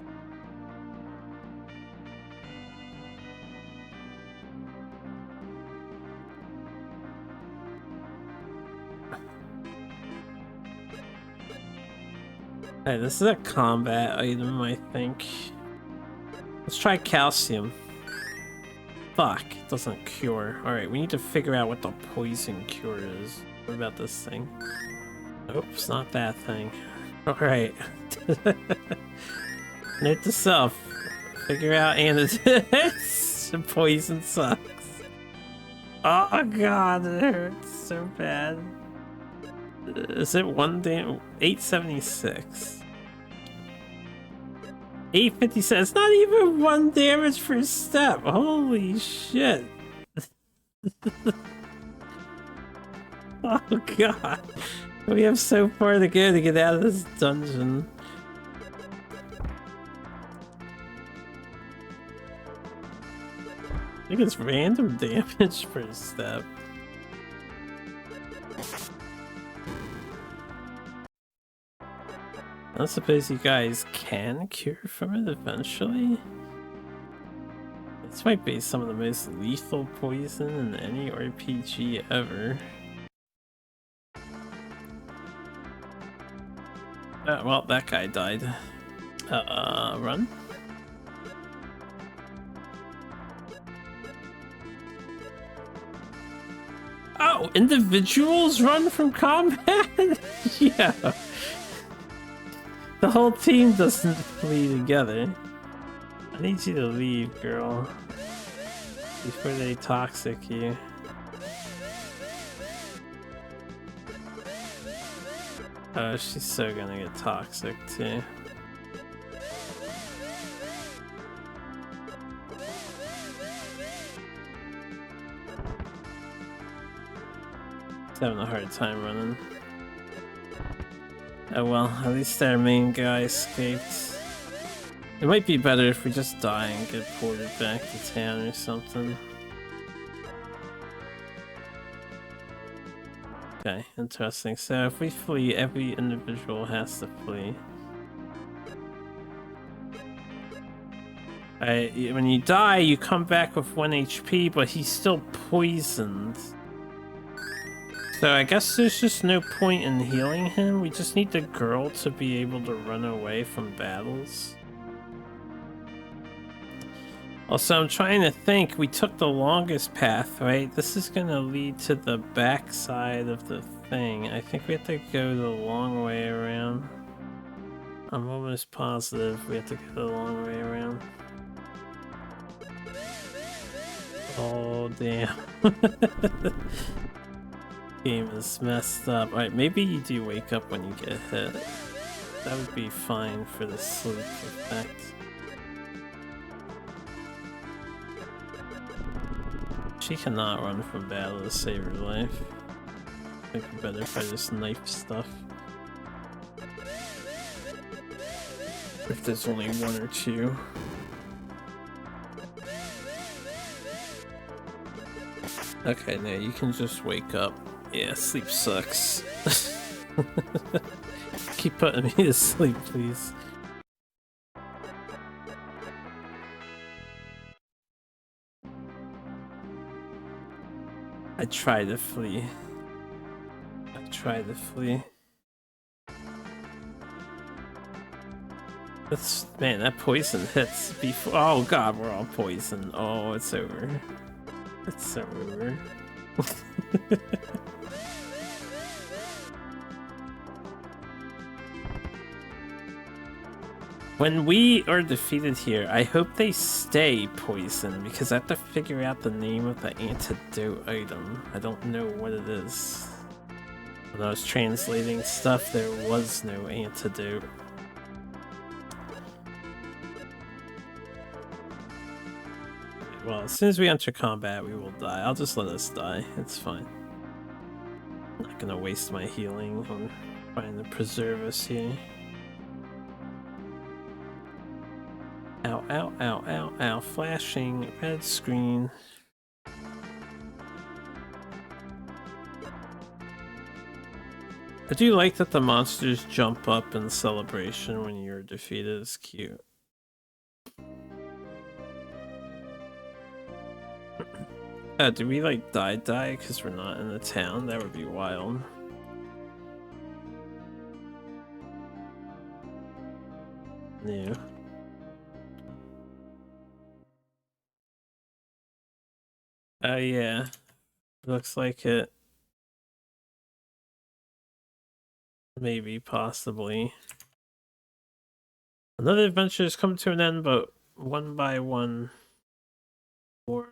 Hey, this is a combat item, I think. Let's try calcium. Fuck, it doesn't cure. Alright, we need to figure out what the poison cure is. What about this thing? Nope, it's not that thing. Alright. Note to self. Figure out antidotes. Poison sucks. Oh god, it hurts so bad. Is it 876? 857. It's not even 1 damage per step. Holy shit. Oh god. We have so far to go to get out of this dungeon. I think it's random damage per step. I suppose you guys can cure from it eventually. This might be some of the most lethal poison in any RPG ever. Well, that guy died. Run? Oh, individuals run from combat? Yeah. The whole team doesn't flee together. I need you to leave, girl. Before they toxic you. Oh, she's so gonna get toxic too. She's having a hard time running. Oh well, at least our main guy escaped. It might be better if we just die and get ported back to town or something. Okay, interesting. So if we flee, every individual has to flee. When you die, you come back with 1 HP, but he's still poisoned. So I guess there's just no point in healing him. We just need the girl to be able to run away from battles. Also, I'm trying to think. We took the longest path, right? This is gonna lead to the back side of the thing. I think we have to go the long way around. I'm almost positive we have to go the long way around. Oh, damn. Game is messed up. Alright, maybe you do wake up when you get hit. That would be fine for the sleep effect. She cannot run from battle to save her life. I think we better fight this knife stuff. If there's only one or two. Okay, now you can just wake up. Yeah, sleep sucks. Keep putting me to sleep, please. I try to flee. I try to flee. That's, man, that poison hits before. Oh god, we're all poisoned. Oh, it's over. It's over. When we are defeated here, I hope they stay poisoned because I have to figure out the name of the antidote item. I don't know what it is. When I was translating stuff, there was no antidote. Well, as soon as we enter combat, we will die. I'll just let us die. It's fine. I'm not gonna waste my healing on trying to preserve us here. Ow, ow, ow, ow, ow. Flashing red screen. I do like that the monsters jump up in celebration when you're defeated. It's cute. Do we like die because we're not in the town? That would be wild. Yeah. Oh yeah. Looks like it. Maybe, possibly. Another adventure has come to an end, but one by one, more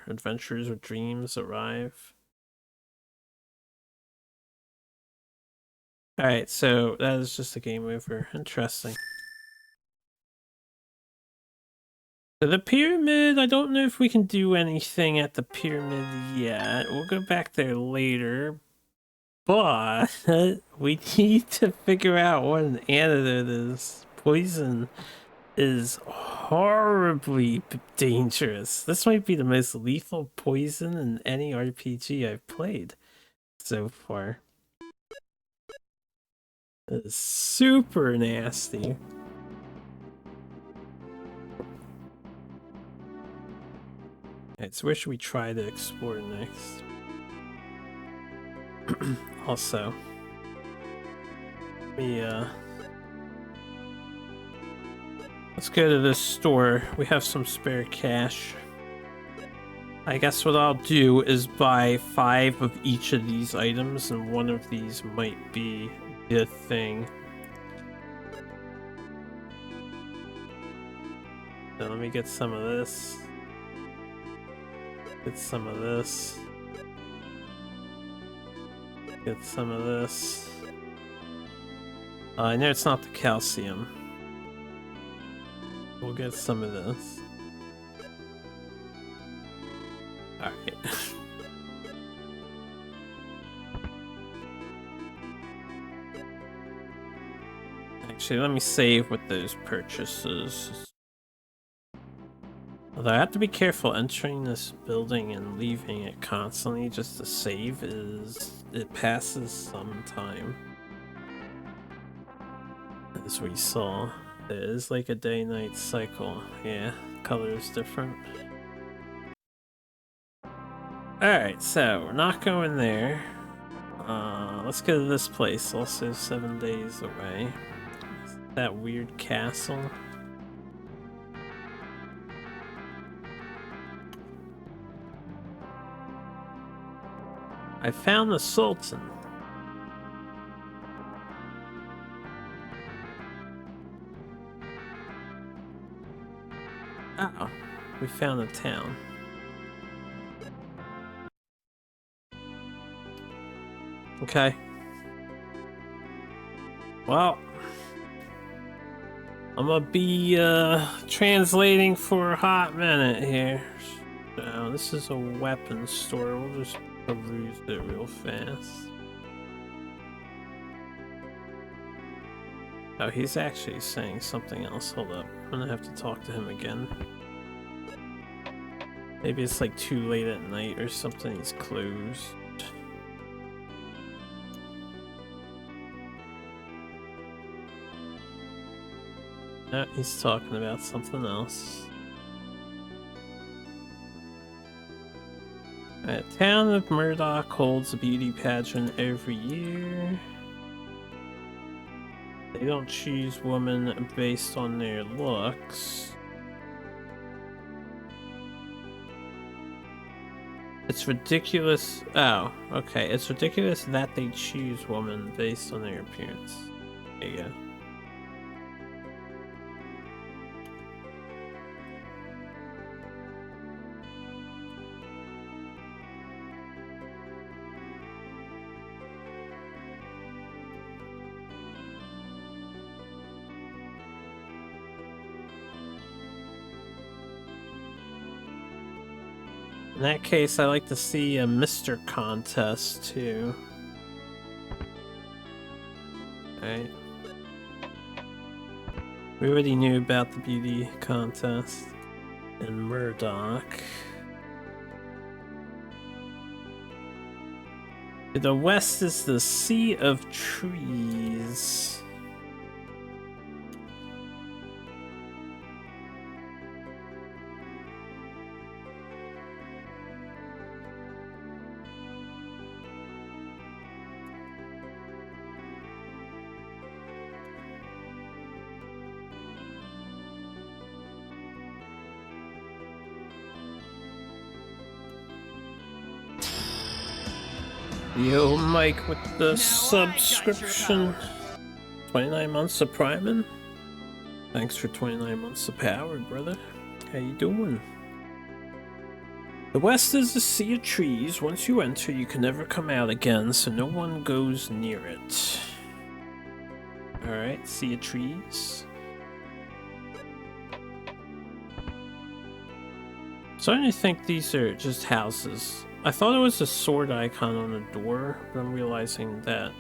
adventures or dreams arrive. Alright, so that is just a game over. Interesting. So the pyramid, I don't know if we can do anything at the pyramid yet. We'll go back there later. But we need to figure out what an antidote is. Poison is horribly dangerous. This might be the most lethal poison in any RPG I've played so far. It's super nasty. Alright, so where should we try to explore next? Also, let's go to this store. We have some spare cash. I guess what I'll do is buy 5 of each of these items, and one of these might be the thing. So let me get some of this. Get some of this. Get some of this. I know it's not the calcium. We'll get some of this. Alright. Actually, let me save with those purchases. Although I have to be careful entering this building and leaving it constantly just to save it passes some time. As we saw, it is like a day-night cycle. Yeah, color is different. Alright, so we're not going there. Let's go to this place, also 7 days away. That weird castle. I found the Sultan. Oh, we found a town. Okay. Well, I'm gonna be translating for a hot minute here. So this is a weapons store. We'll just peruse it real fast. Oh, he's actually saying something else. Hold up. I'm gonna have to talk to him again. Maybe it's like too late at night or something. He's closed. No, he's talking about something else. Alright, Town of Murdoch holds a beauty pageant every year. They don't choose women based on their looks. It's ridiculous. Oh, okay. It's ridiculous that they choose women based on their appearance. There you go. In that case, I like to see a Mr. contest too. Alright. We already knew about the beauty contest in Murdoch. To the west is the Sea of Trees. Yo, Mike with the subscription. 29 months of priming. Thanks for 29 months of power, brother. How you doing? The west is a sea of trees. Once you enter, you can never come out again, so no one goes near it. Alright, sea of trees. Starting to think these are just houses. I thought it was a sword icon on the door, but I'm realizing that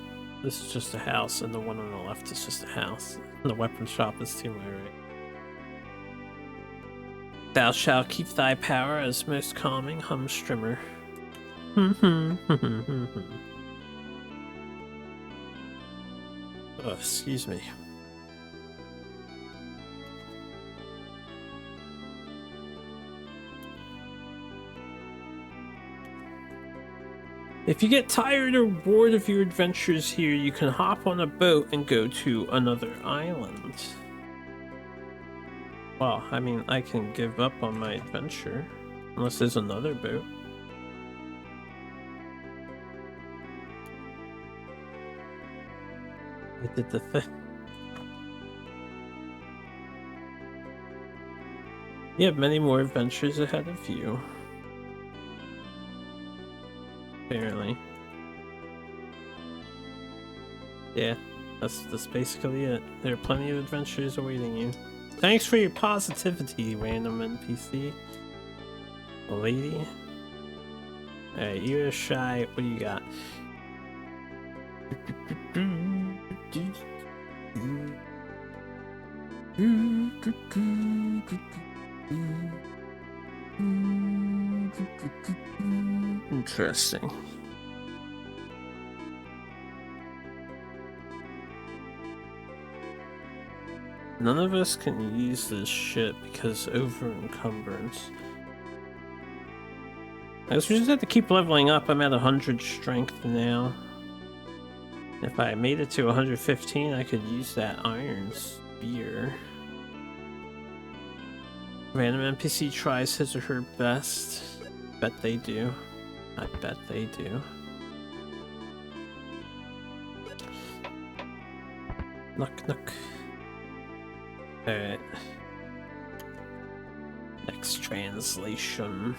this is just a house and the one on the left is just a house. And the weapon shop is to my right. Thou shalt keep thy power as most calming humstrimmer. Oh, excuse me. If you get tired or bored of your adventures here, you can hop on a boat and go to another island. Well, I mean, I can give up on my adventure, unless there's another boat. I did the thing. You have many more adventures ahead of you. Apparently. Yeah, that's basically it. There are plenty of adventures awaiting you. Thanks for your positivity, random NPC. Lady. Alright, you're shy. What do you got? Interesting. None of us can use this shit because over encumbrance. I guess we just have to keep leveling up. I'm at 100 strength now. If I made it to 115, I could use that iron spear. Random NPC tries his or her best. Bet they do. I bet they do. Knock, knock. Alright. Next translation.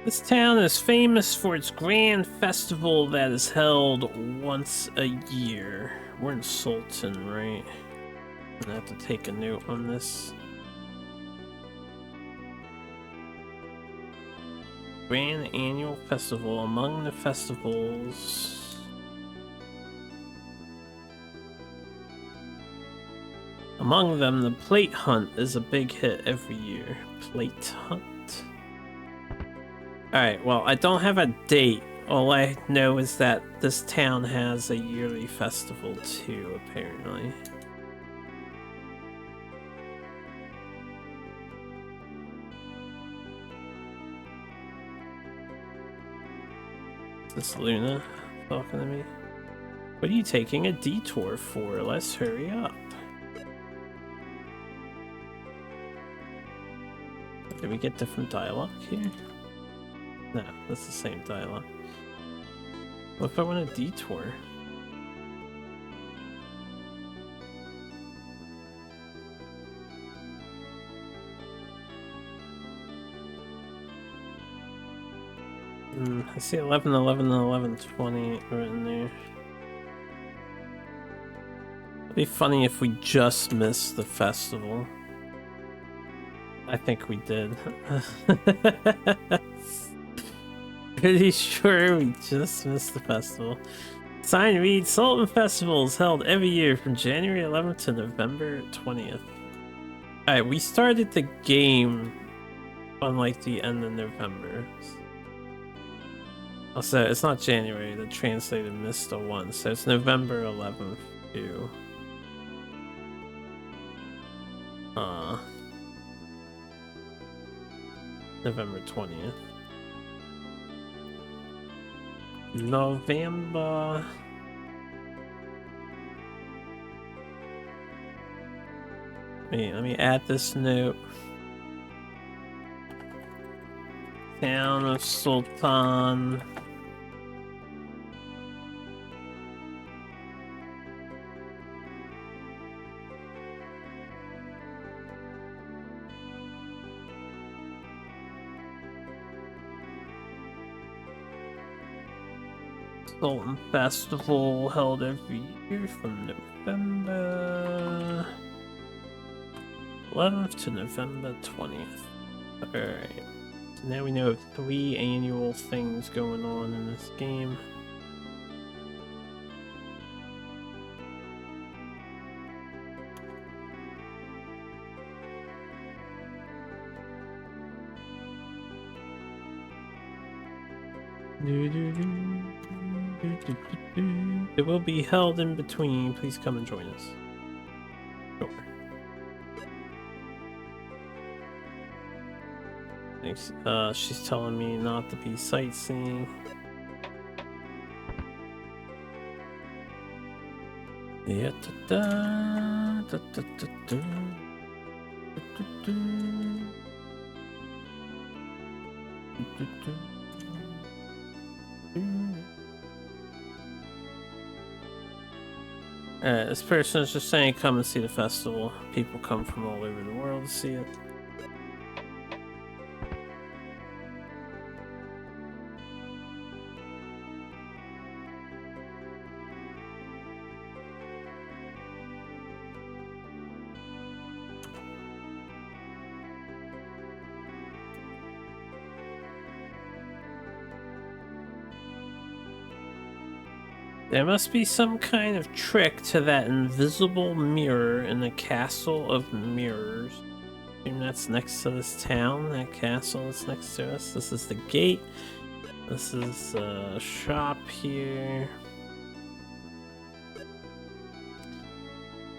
This town is famous for its grand festival that is held once a year. We're in Sultan, right? I'm gonna have to take a note on this. Grand annual festival. Among the festivals, among them, the plate hunt is a big hit every year. Plate hunt. Alright, well, I don't have a date. All I know is that this town has a yearly festival too, apparently. Is this Luna talking to me? What are you taking a detour for? Let's hurry up. Did we get different dialogue here? No, that's the same dialogue. What if I want a detour? I see 11, 11, and 11, 20 written there. It'd be funny if we just missed the festival. I think we did. Pretty sure we just missed the festival. Sign reads Sultan Festival is held every year from January 11th to November 20th. Alright, we started the game on like the end of November. Also, it's not January, the translator missed a 1, so it's November 11th too. November 20th. November. Let me add this note. Town of Sultan. Sultan Festival held every year from November 11th to November 20th. Alright. So now we know of 3 annual things going on in this game. It will be held in between. Please come and join us. Sure. Thanks. She's telling me not to be sightseeing. Yeah, da, da, da, da, da, da. This person is just saying come and see the festival. People come from all over the world to see it. There must be some kind of trick to that invisible mirror in the Castle of Mirrors. I assume that's next to this town. That castle is next to us. This is the gate. This is a shop here.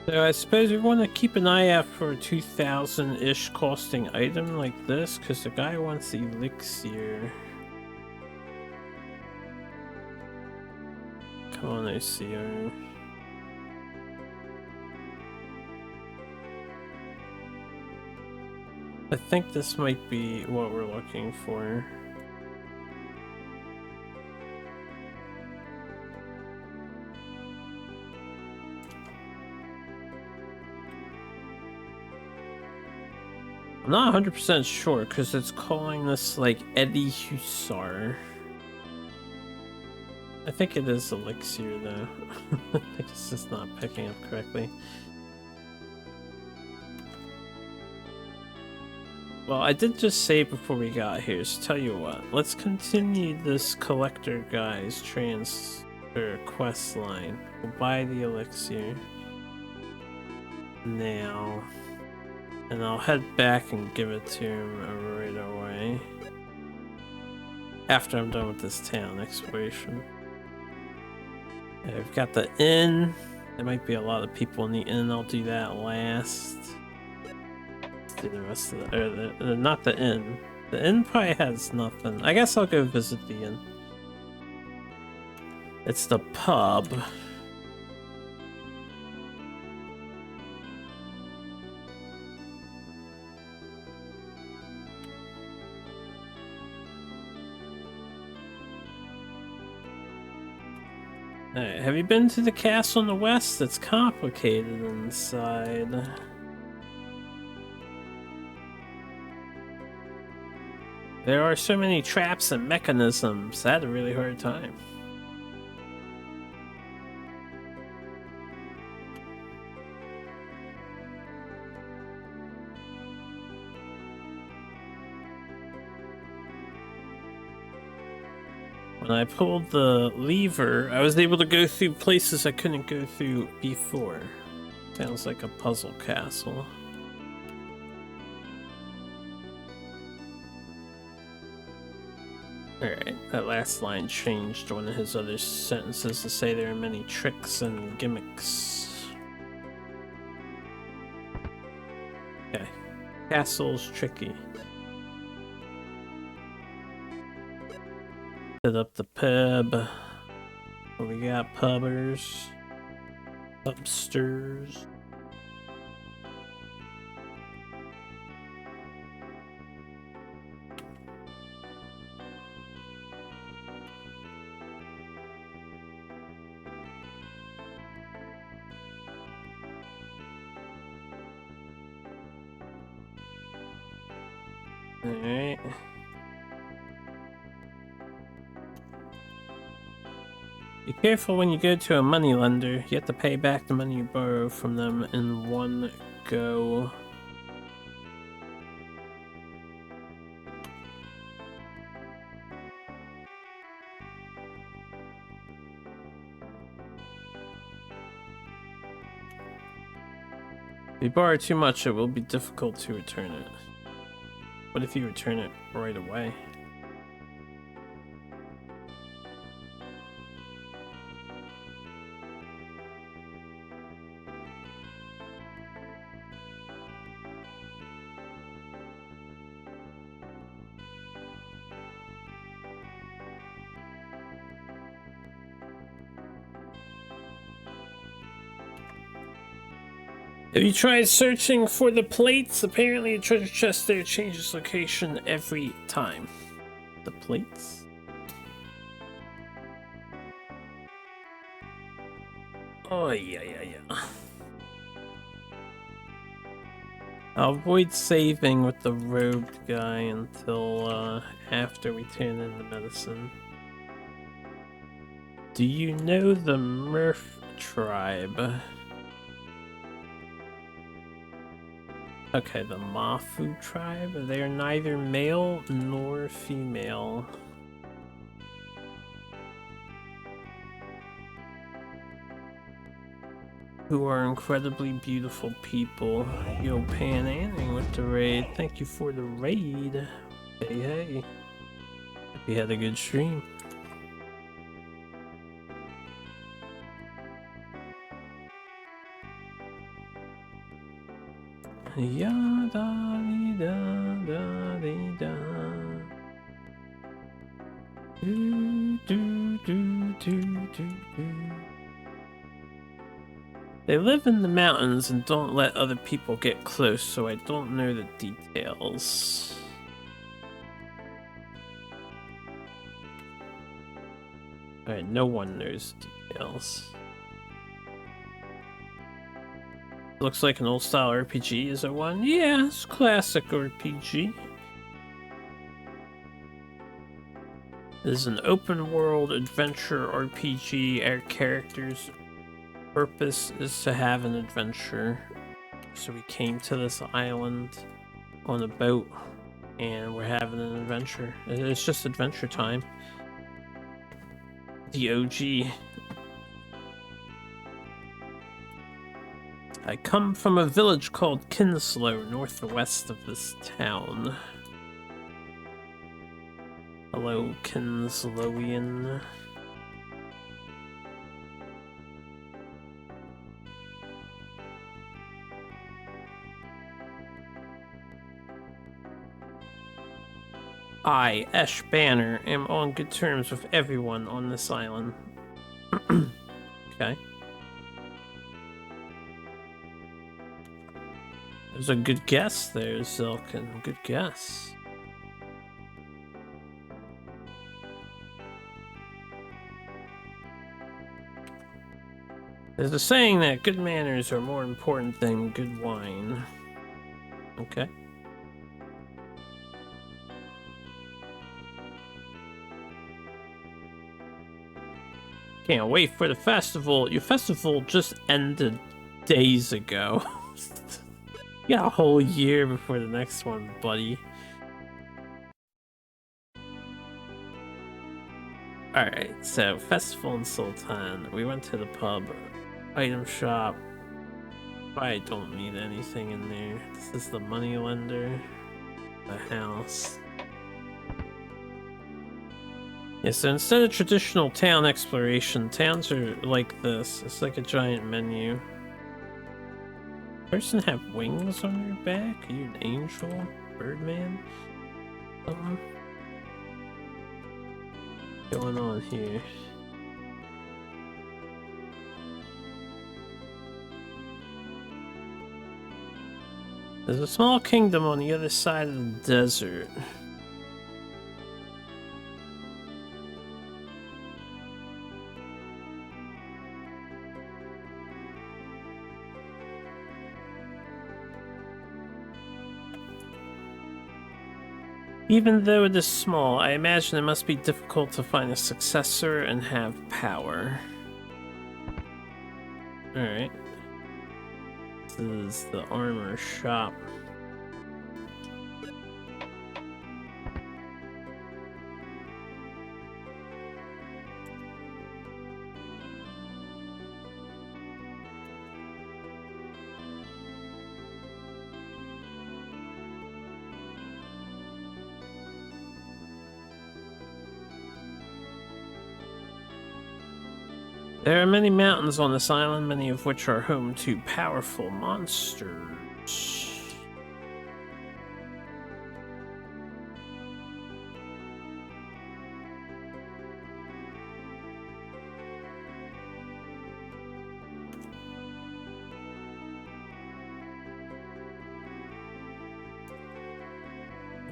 So I suppose we want to keep an eye out for a 2,000-ish costing item like this, because the guy wants elixir. Come on, I see her. I think this might be what we're looking for. I'm not 100% sure because it's calling this like Eddie Hussar. I think it is Elixir though. I think it's just not picking up correctly. Well, I did just say before we got here, so tell you what, let's continue this collector guy's transfer quest line. We'll buy the elixir now, and I'll head back and give it to him right away after I'm done with this town exploration. I've got the inn. There might be a lot of people in the inn. I'll do that last. Do the rest of the, not the inn. The inn probably has nothing. I guess I'll go visit the inn. It's the pub. Alright, have you been to the castle in the west? It's complicated inside. There are so many traps and mechanisms. I had a really hard time. When I pulled the lever, I was able to go through places I couldn't go through before. Sounds like a puzzle castle. Alright, that last line changed one of his other sentences to say there are many tricks and gimmicks. Okay. Castle's tricky. Set up the pub. What we got, pubbers? Upstairs. Alright. Be careful when you go to a moneylender. You have to pay back the money you borrow from them in one go. If you borrow too much, it will be difficult to return it. What if you return it right away? Have you tried searching for the plates? Apparently a treasure chest there changes location every time. The plates? Oh, yeah. I'll avoid saving with the robed guy until after we turn in the medicine. Do you know the Murph tribe? Okay, the Mafu tribe. They are neither male nor female. Who are incredibly beautiful people. Yo, Pan Anning with the raid. Thank you for the raid. Hey. Hope you had a good stream. Ya da dee da dee da. Do. They live in the mountains and don't let other people get close, so I don't know the details. Alright, no one knows details. Looks like an old style RPG, is it one? Yeah, it's classic RPG. It is an open world adventure RPG. Our character's purpose is to have an adventure. So we came to this island on a boat and we're having an adventure. It's just adventure time. The OG. I come from a village called Kinslow, northwest of this town. Hello, Kinslowian. I, Esh Banner, am on good terms with everyone on this island. Okay. There's a good guess there, Zilkin. Good guess. There's a saying that good manners are more important than good wine. Okay. Can't wait for the festival. Your festival just ended days ago. You got a whole year before the next one, buddy. Alright, so festival in Sultan. We went to the pub, item shop. I don't need anything in there. This is the money lender, the house. Yeah, so instead of traditional town exploration, towns are like this. It's like a giant menu. Person have wings on your back? Are you an angel? Birdman? Something? What's going on here? There's a small kingdom on the other side of the desert. Even though it is small, I imagine it must be difficult to find a successor and have power. Alright. This is the armor shop. There are many mountains on this island, many of which are home to powerful monsters.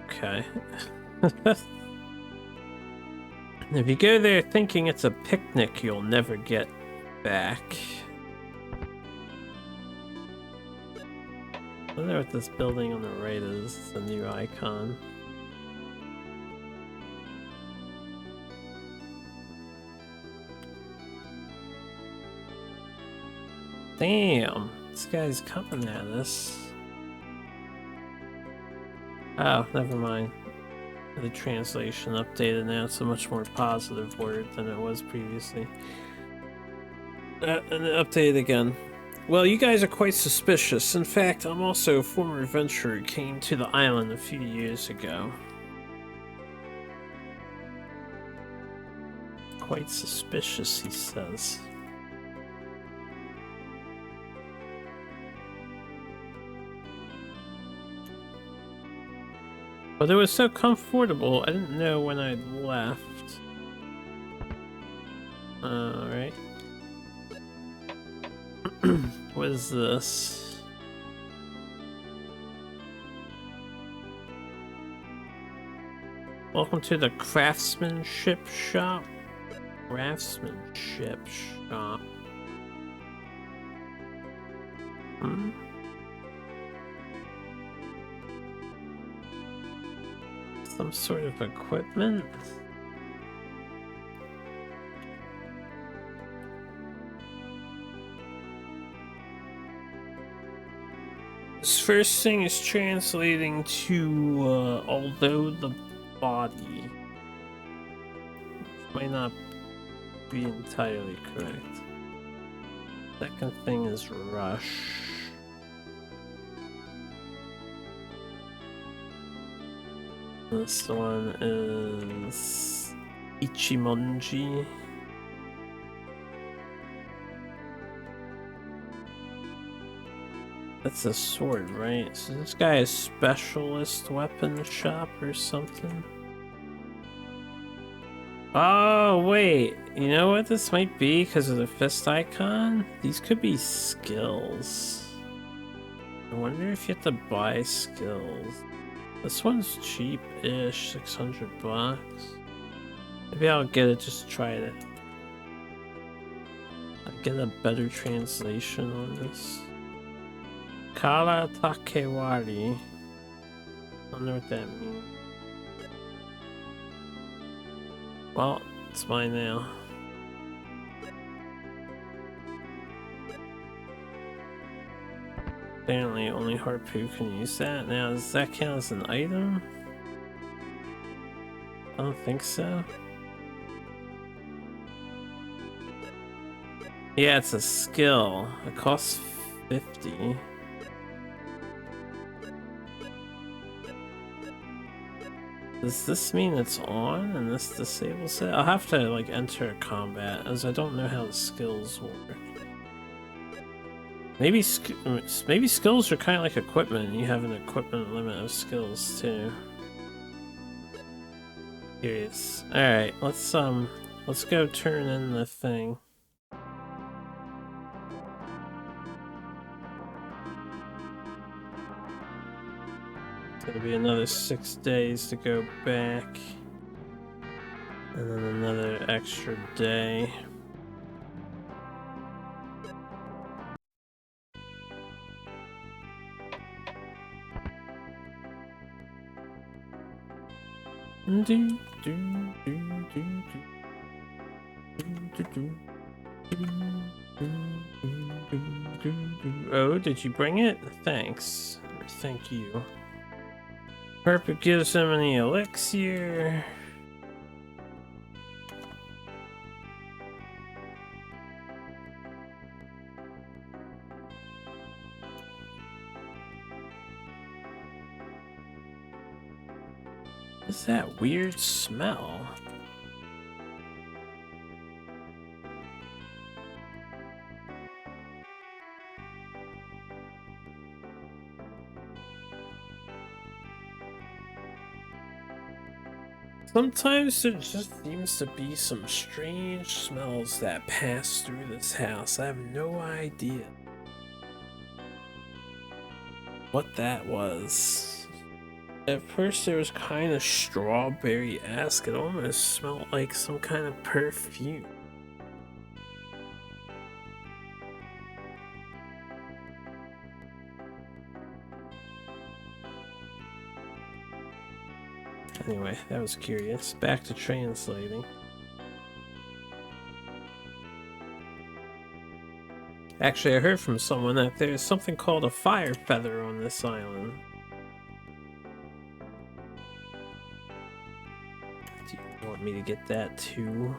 Okay. If you go there thinking it's a picnic, you'll never get back. I wonder what this building on the right is. It's a new icon. Damn, this guy's coming at us. Oh, never mind. The translation updated now. It's a much more positive word than it was previously. And updated again. Well, you guys are quite suspicious. In fact, I'm also a former adventurer who came to the island a few years ago. Quite suspicious, he says. But it was so comfortable, I didn't know when I'd left. Alright. What is this? Welcome to the craftsmanship shop. Craftsmanship shop. Hmm? Some sort of equipment? This first thing is translating to, although the body. Might not be entirely correct. Second thing is rush. This one is Ichimonji. That's a sword, right? So this guy is specialist weapon shop or something? Oh, wait. You know what this might be because of the fist icon? These could be skills. I wonder if you have to buy skills. This one's cheap-ish, 600 bucks. Maybe I'll get it, just try it. I'll get a better translation on this. Kara Takewari. I don't know what that means. Well, it's mine now. Apparently only Harpu can use that. Now, does that count as an item? I don't think so. Yeah, it's a skill. It costs 50. Does this mean it's on and this disables it? I'll have to like enter combat as I don't know how the skills work. Maybe skills are kind of like equipment. You have an equipment limit of skills too. Curious. All right, let's go turn in the thing. It's gonna be another 6 days to go back, and then another extra day. Oh, did you bring it? Thanks. Thank you. Purple gives him an elixir. What's that weird smell? Sometimes there just seems to be some strange smells that pass through this house. I have no idea what that was. At first there was kind of strawberry-esque. It almost smelled like some kind of perfume. Anyway, that was curious. Back to translating. Actually, I heard from someone that there's something called a fire feather on this island. Do you want me to get that too?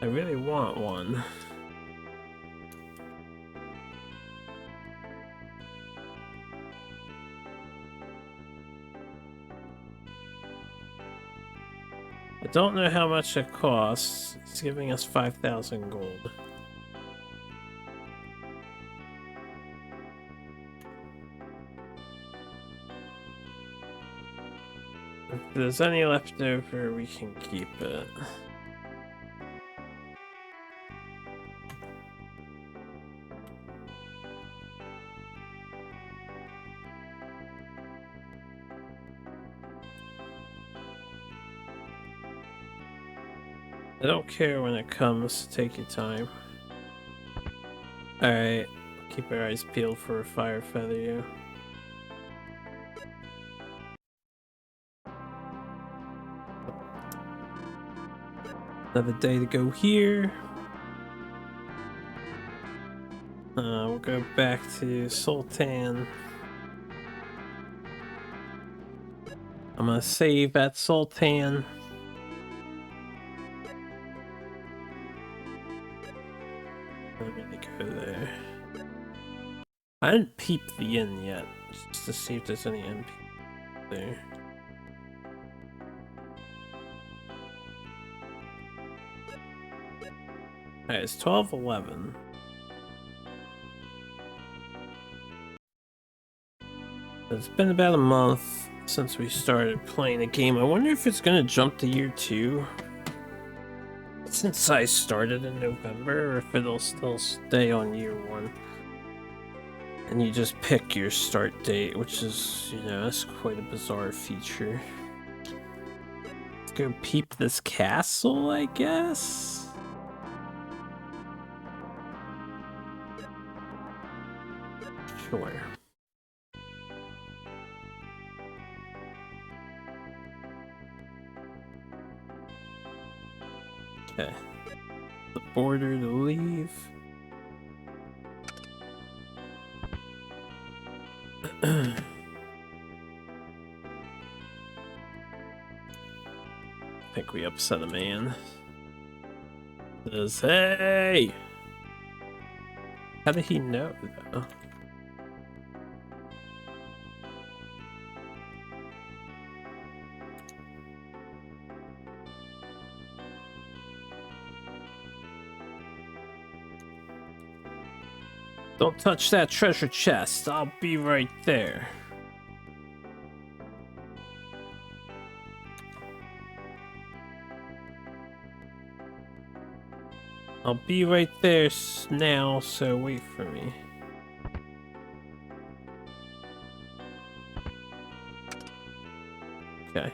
I really want one. I don't know how much it costs. It's giving us 5,000 gold. If there's any left over, we can keep it. I don't care when it comes, take your time. Alright, keep our eyes peeled for a fire feather, yeah. Another day to go here. We'll go back to Sultan. I'm gonna save at Sultan. I'm gonna go there. I didn't peep the inn yet, just to see if there's any NP there. Alright, it's 12:11. It's been about a month since we started playing the game. I wonder if it's gonna jump to year 2. Since I started in November, or if it'll still stay on year 1. And you just pick your start date, which is, you know, that's quite a bizarre feature. Let's go peep this castle, I guess? Sure. Okay. The border to leave. I think we upset a man. Says, hey! How did he know, though? Don't touch that treasure chest. I'll be right there. I'll be right there now, so wait for me. Okay.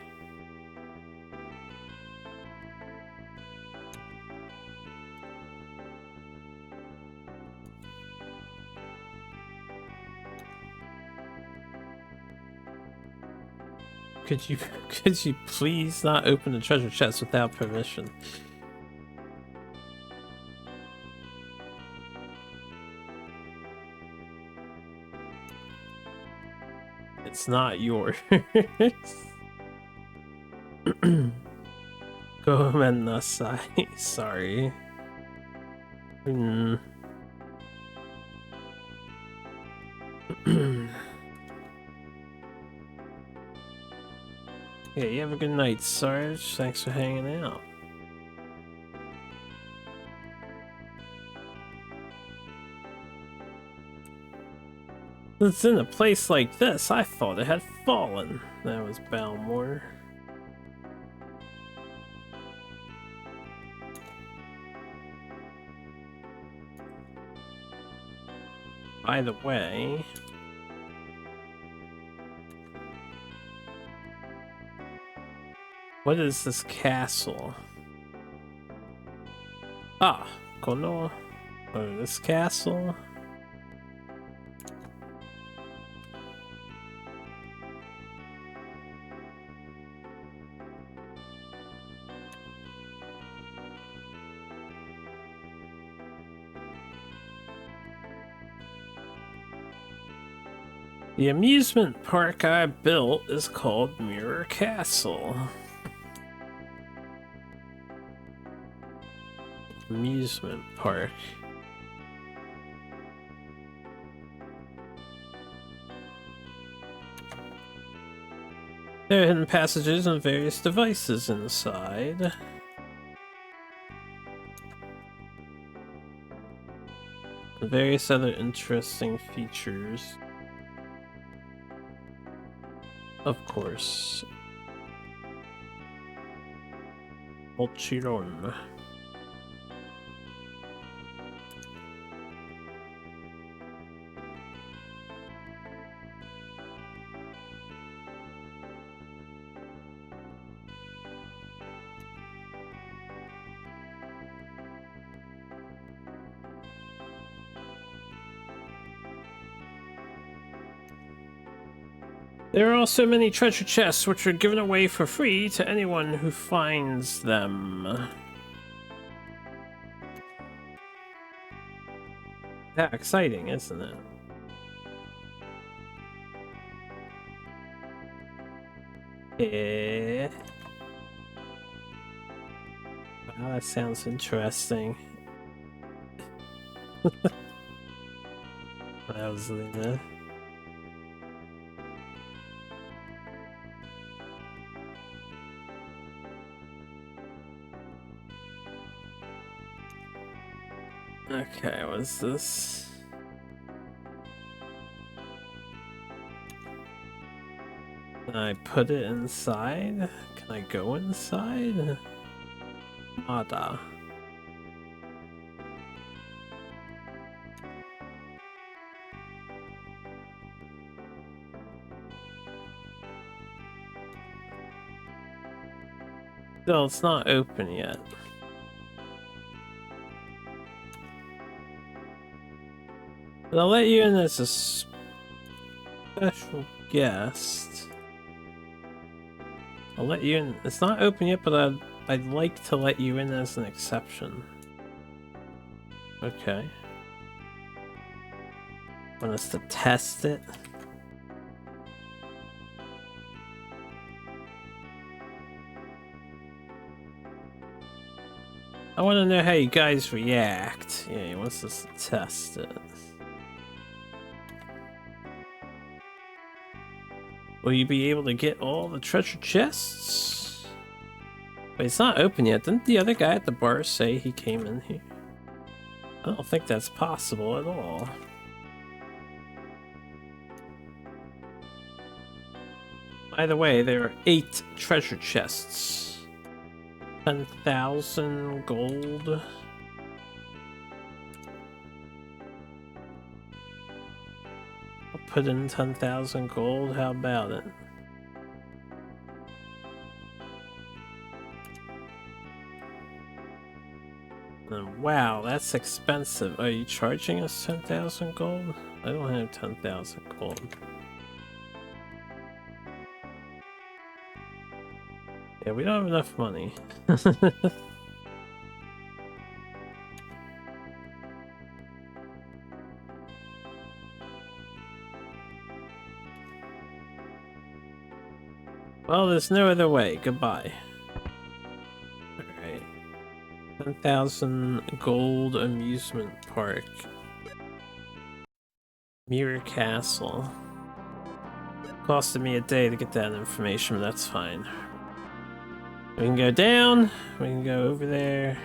Could you please not open the treasure chest without permission? It's not yours. Gomennasai. Sorry. Yeah, you have a good night, Sarge. Thanks for hanging out. It's in a place like this. I thought it had fallen. That was Balmore. By the way, what is this castle? Ah, Kono. Or this castle? The amusement park I built is called Mirror Castle. Amusement park. There are hidden passages and various devices inside. And various other interesting features. Of course. Mochiron. There are also many treasure chests which are given away for free to anyone who finds them. Yeah, exciting, isn't it? Yeah. Wow, that sounds interesting. That was the Okay, what's this? Can I put it inside? Can I go inside? Ada. Still, it's not open yet. But I'll let you in as a special guest. I'll let you in. It's not open yet, but I'd like to let you in as an exception. Okay. Want us to test it? I want to know how you guys react. Yeah, he wants us to test it. Will you be able to get all the treasure chests? But it's not open yet. Didn't the other guy at the bar say he came in here? I don't think that's possible at all. By the way, there are 8 treasure chests. 10,000 gold. I'll put in 10,000 gold. How about it? And wow, that's expensive. Are you charging us 10,000 gold? I don't have 10,000 gold. Yeah, we don't have enough money. Well, there's no other way. Goodbye. Alright. 10,000 gold amusement park. Mirror Castle. Costed me a day to get that information, but that's fine. We can go down, we can go over there,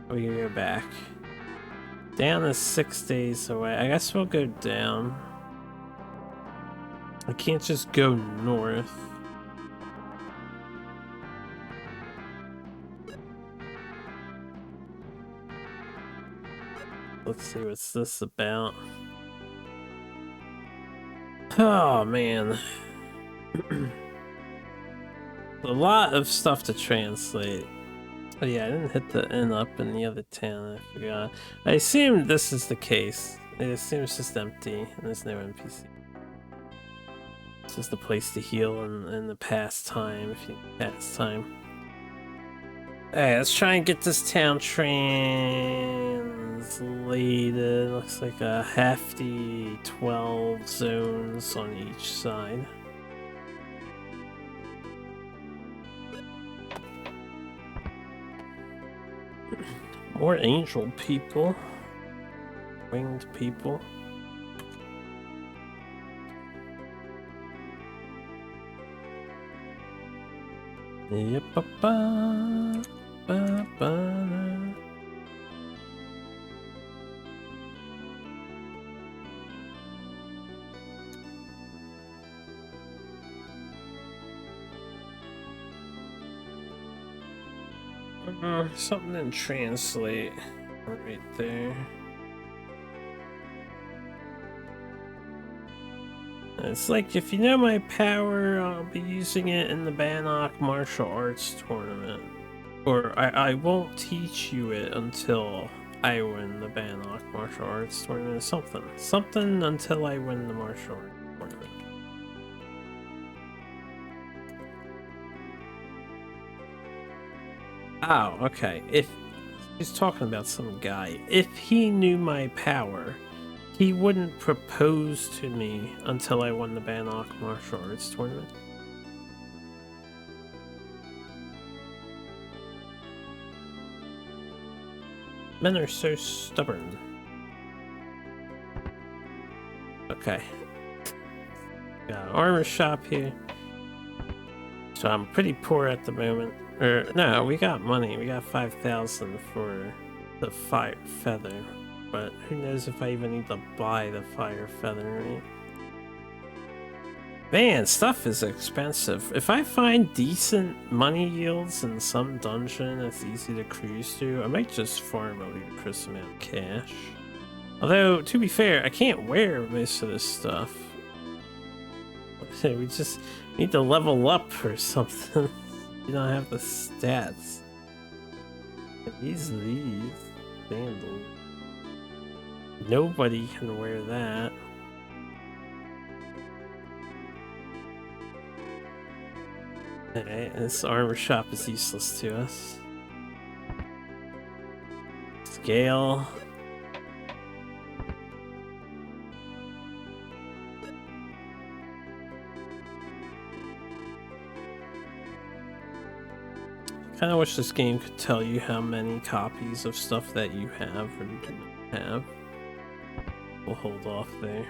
we can go back. Down is 6 days away. I guess we'll go down. I can't just go north. Let's see what's this about. Oh man. A lot of stuff to translate. Oh yeah, I didn't hit the inn up in the other town, I forgot. I assume this is the case. I assume it's just empty and there's no NPC. It's just a place to heal in the past time, if you pass time. Alright, let's try and get this town translated. Looks like a hefty 12 zones on each side. More angel people. Winged people. Yep, ba ba ba ba. Something didn't translate right there. It's like, if you know my power, I'll be using it in the Bannock Martial Arts Tournament. Or I won't teach you it until I win the Bannock Martial Arts Tournament. Something until I win the Martial Arts Tournament. Oh, okay. If he's talking about some guy, if he knew my power, he wouldn't propose to me until I won the Bannock Martial Arts Tournament. Men are so stubborn. Okay. Got an armor shop here. So I'm pretty poor at the moment. Or, no, we got money. We got 5,000 for the fire feather. But who knows if I even need to buy the fire feather, right? Man, stuff is expensive. If I find decent money yields in some dungeon that's easy to cruise to, I might just farm a ludicrous amount of cash. Although, to be fair, I can't wear most of this stuff. We just need to level up or something. You don't have the stats. These sandals. Nobody can wear that. Alright, this armor shop is useless to us. Scale. I kinda wish this game could tell you how many copies of stuff that you have or do not have. We'll hold off there.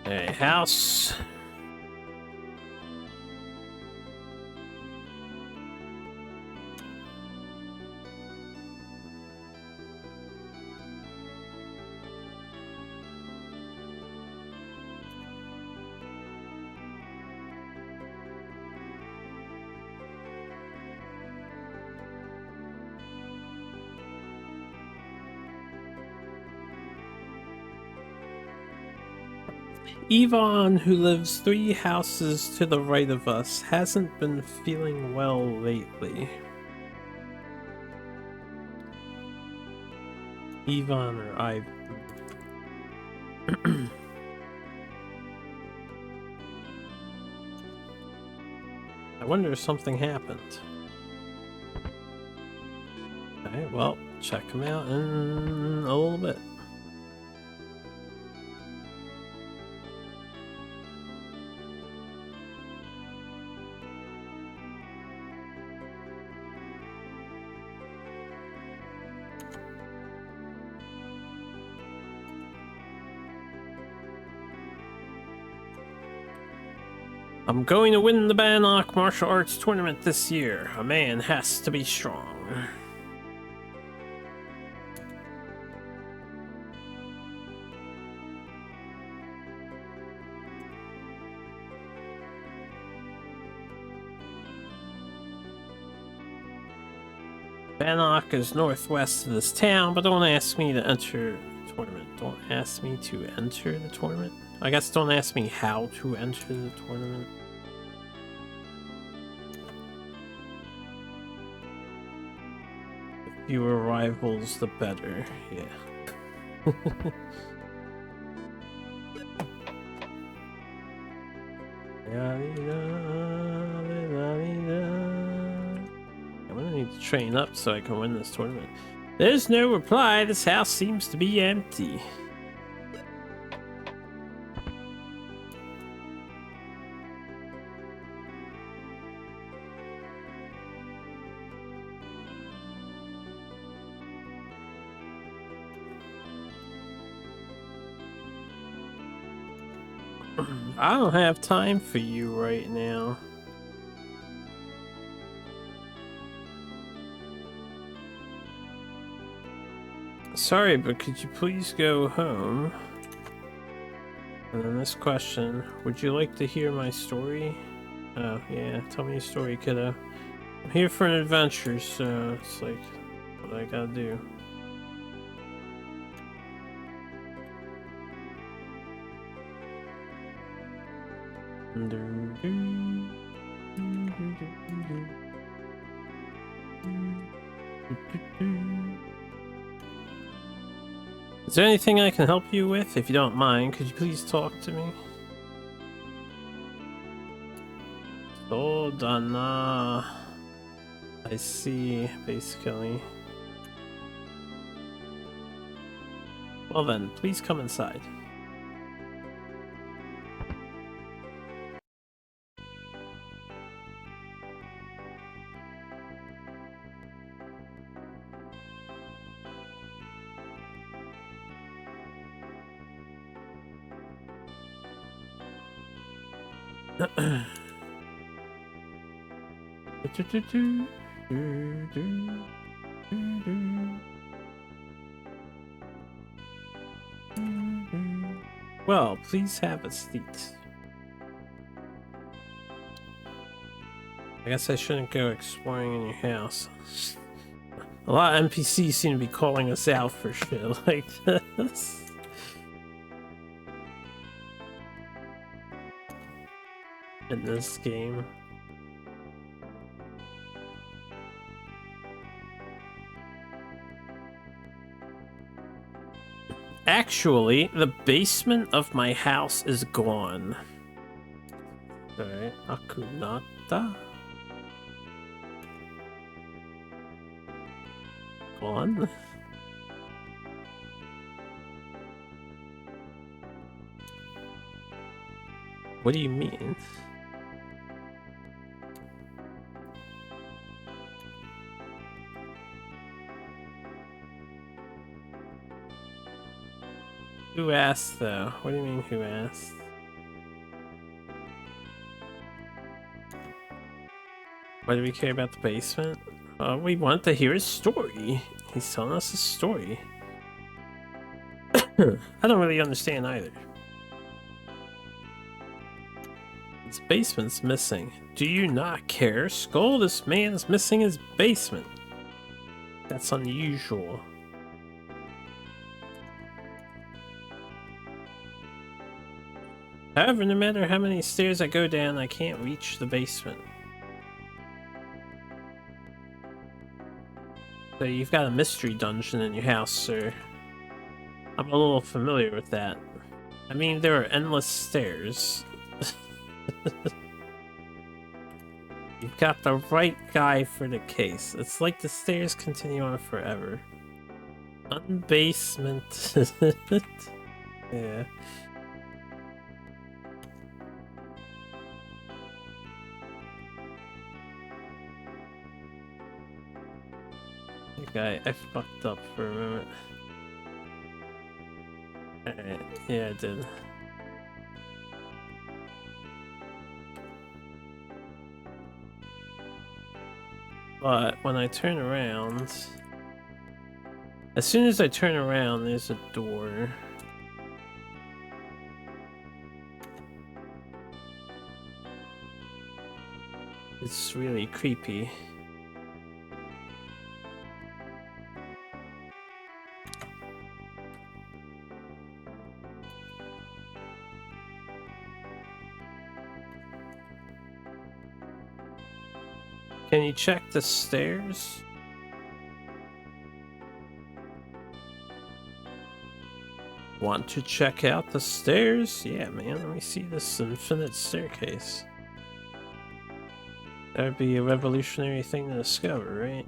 Alright, house. Yvonne, who lives 3 houses to the right of us, hasn't been feeling well lately. Yvonne or Ivan. I wonder if something happened. Alright, well, check him out in a little bit. I'm going to win the Bannock Martial Arts Tournament this year. A man has to be strong. Bannock is northwest of this town, but don't ask me to enter the tournament. Don't ask me to enter the tournament? I guess don't ask me how to enter the tournament. The fewer rivals, the better. Yeah. I'm gonna need to train up so I can win this tournament. There's no reply. This house seems to be empty. I don't have time for you right now. Sorry, but could you please go home? And then this question, would you like to hear my story? Oh, yeah, tell me a story, kiddo. I'm here for an adventure, so it's like what I gotta do. Is there anything I can help you with? If you don't mind, could you please talk to me? Hold on, I see, basically. Well then, please come inside. Well, please have a seat. I guess I shouldn't go exploring in your house. A lot of NPCs seem to be calling us out for shit like this. In this game. Actually, the basement of my house is gone. Alright, Akunata. Gone? What do you mean? Who asked, though? What do you mean, who asked? Why do we care about the basement? We want to hear his story. He's telling us his story. I don't really understand either. His basement's missing. Do you not care, Skull? This man's missing his basement. That's unusual. However, no matter how many stairs I go down, I can't reach the basement. So you've got a mystery dungeon in your house, sir. I'm a little familiar with that. I mean, there are endless stairs. You've got the right guy for the case. It's like the stairs continue on forever. Unbasement. Yeah. Okay, I fucked up for a moment. Alright, yeah, I did. But when I turn around, as soon as I turn around, there's a door. It's really creepy. Can you check the stairs? Want to check out the stairs? Yeah, man, let me see this infinite staircase. That would be a revolutionary thing to discover, right?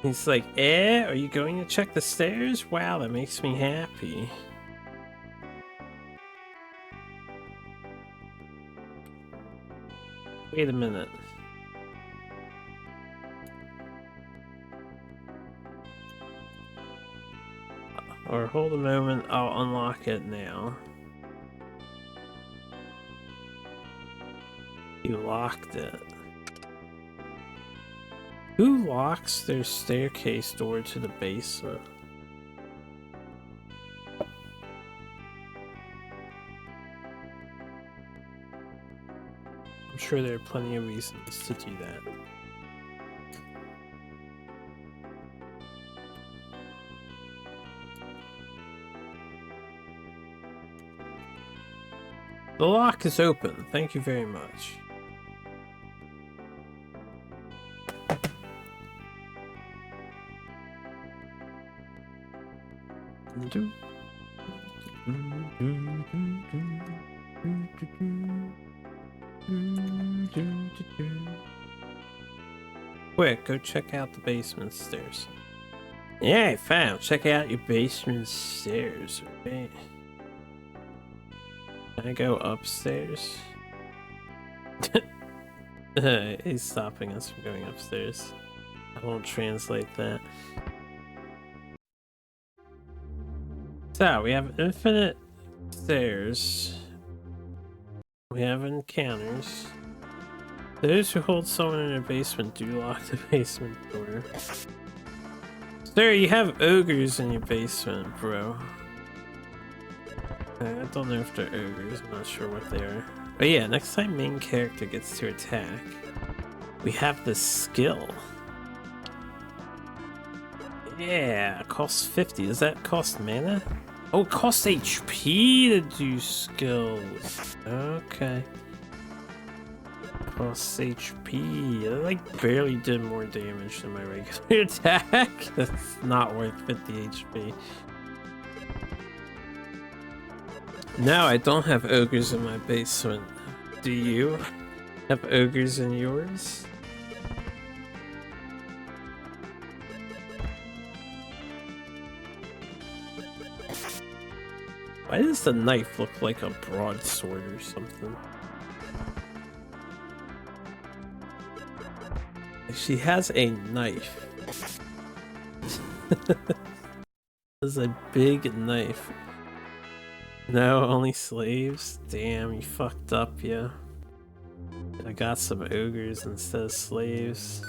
He's like, are you going to check the stairs? Wow, that makes me happy. Wait a minute. Or hold a moment, I'll unlock it now. You locked it. Who locks their staircase door to the basement? I'm sure there are plenty of reasons to do that. The lock is open. Thank you very much. Quick, go check out the basement stairs. Yeah, I found. Check out your basement stairs, right? Can I go upstairs? He's stopping us from going upstairs. I won't translate that. So, we have infinite stairs. We have encounters. Those who hold someone in a basement do lock the basement door. Sir, you have ogres in your basement, bro. I don't know if they're ogres, I'm not sure what they are. But yeah, next time main character gets to attack, we have the skill. Yeah, costs 50. Does that cost mana? Oh, it costs HP to do skills. Okay. Costs HP. I like barely did more damage than my regular attack. That's not worth 50 HP. No, I don't have ogres in my basement. Do you have ogres in yours? Why does the knife look like a broadsword or something? She has a knife. It's a big knife. No, only slaves? Damn, you fucked up, yeah. I got some ogres instead of slaves.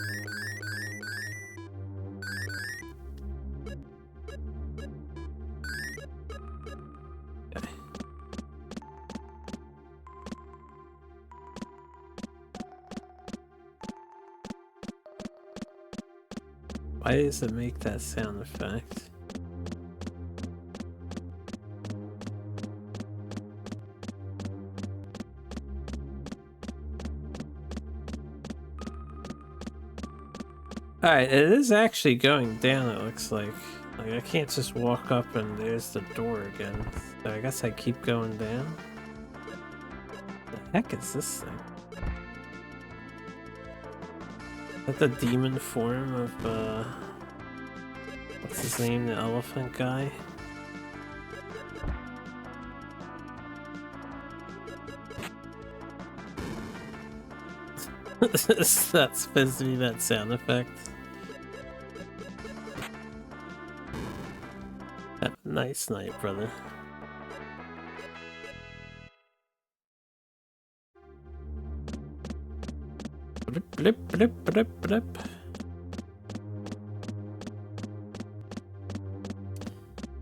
Okay. Why does it make that sound effect? Alright, it is actually going down, it looks like. Like, I can't just walk up and there's the door again. So I guess I keep going down. The heck is this thing? Is that the demon form of, what's his name? The elephant guy? That's supposed to be that sound effect. Have a nice night, brother. Blip, blip, blip, blip, blip.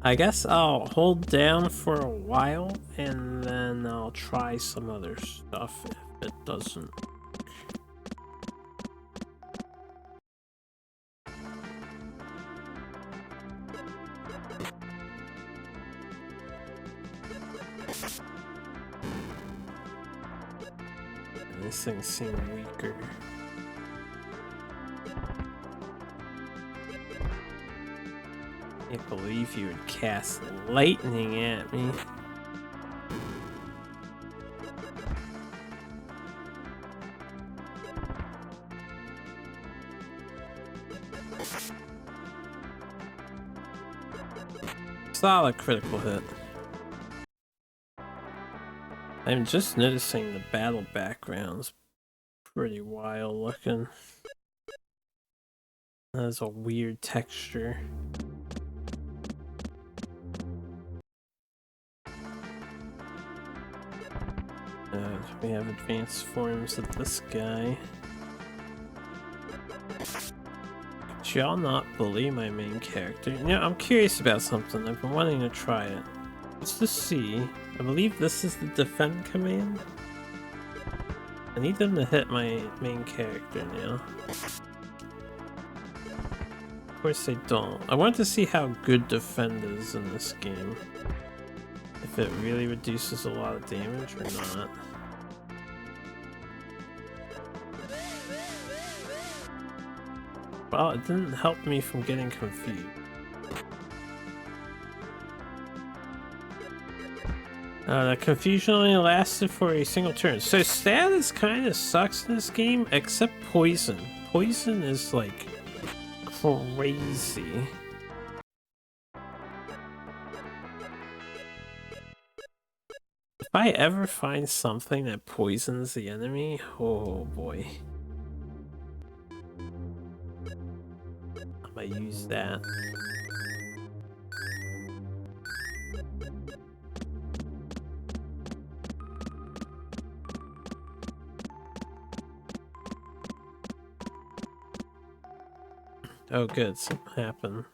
I guess I'll hold down for a while and then I'll try some other stuff if it doesn't. This thing seemed weaker. Can't believe you would cast lightning at me. Solid critical hit. I'm just noticing the battle background's pretty wild looking. That's a weird texture. We have advanced forms of this guy. shall not bully my main character. You know, I'm curious about something. I've been wanting to try it. It's the C. I believe this is the defend command. I need them to hit my main character now. Of course they don't. I want to see how good defend is in this game. If it really reduces a lot of damage or not. Well, it didn't help me from getting confused. The confusion only lasted for a single turn. So status kind of sucks in this game, except poison. Poison is like crazy. If I ever find something that poisons the enemy, oh boy. I might use that. Oh good, something happened.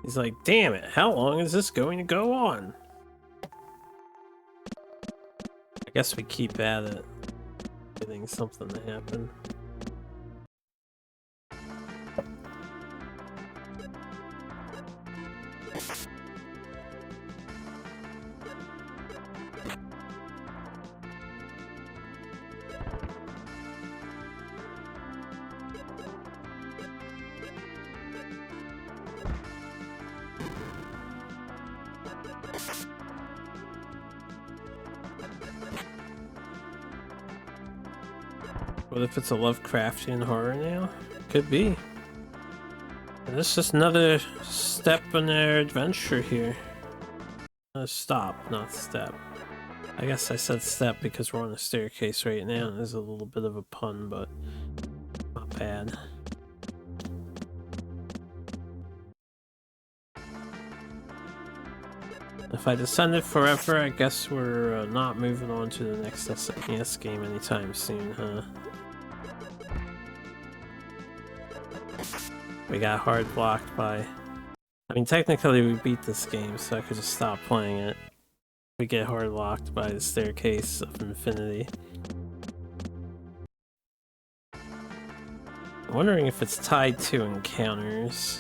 He's like, damn it, how long is this going to go on? I guess we keep at it, getting something to happen. What if it's a Lovecraftian horror now? Could be. And this is just another step in their adventure here. Stop, not step. I guess I said step because we're on a staircase right now. There's a little bit of a pun, but not bad. If I descended forever, I guess we're not moving on to the next SNES game anytime soon, huh? We got hard blocked by... I mean, technically we beat this game, so I could just stop playing it. We get hard locked by the staircase of infinity. I'm wondering if it's tied to encounters.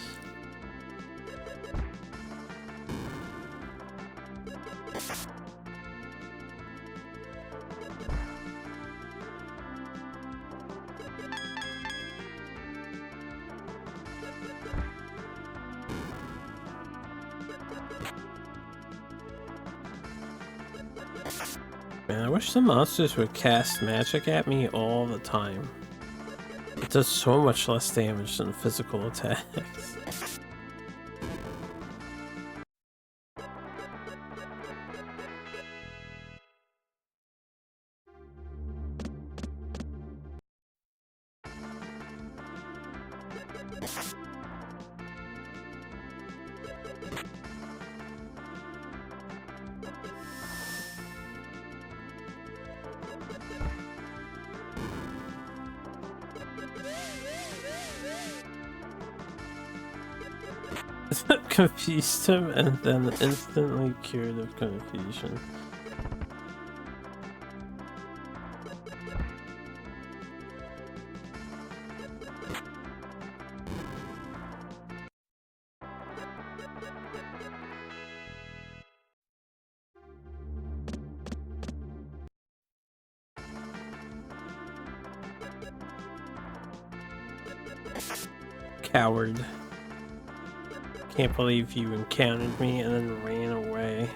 Man, I wish the monsters would cast magic at me all the time. It does so much less damage than physical attacks. Confused him and then instantly cured of confusion. Coward. Can't believe you encountered me and then ran away.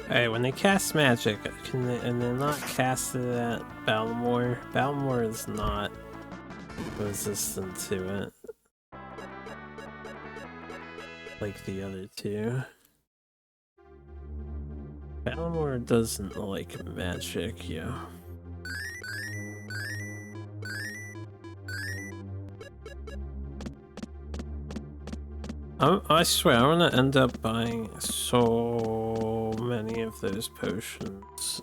Hey, when they cast magic, can they, and they're not casted at Balmore? Balmore is not resistant to it. Like the other two. Balmor doesn't like magic, yeah. I swear, I'm gonna end up buying so many of those potions.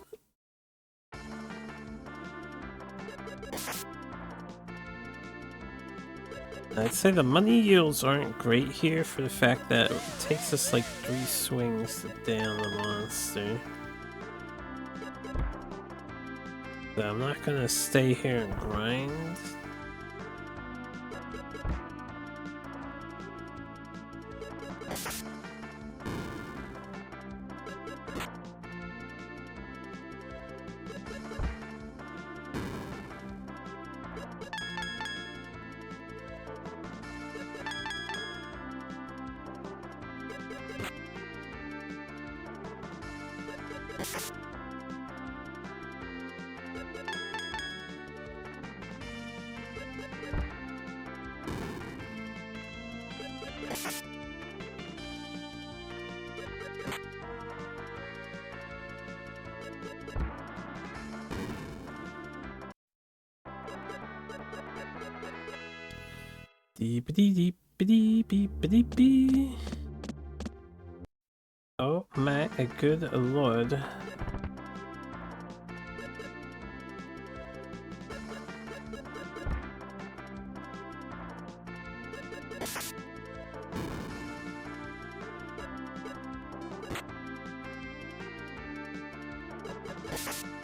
I'd say the money yields aren't great here for the fact that it takes us like 3 swings to down the monster. So I'm not gonna stay here and grind. Deep-a-dee-deep-a-dee-beep-a-dee-bee. Oh my good lord.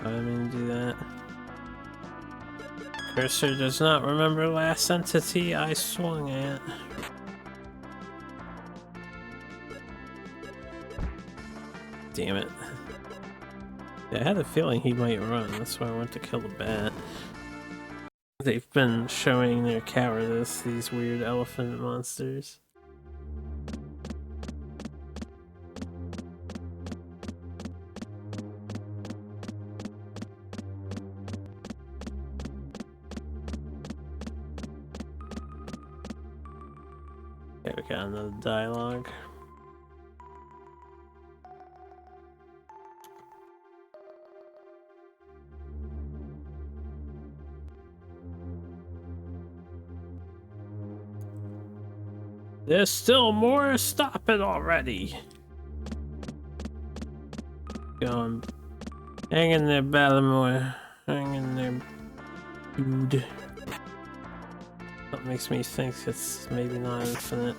I didn't mean to do that. Cursor does not remember last entity I swung at. Damn it. Yeah, I had a feeling he might run, that's why I went to kill the bat. They've been showing their cowardice, these weird elephant monsters. Okay, we got another dialogue. There's still more, stop it already! Going. Hang in there, Balmor. Hang in there, dude. That makes me think it's maybe not infinite.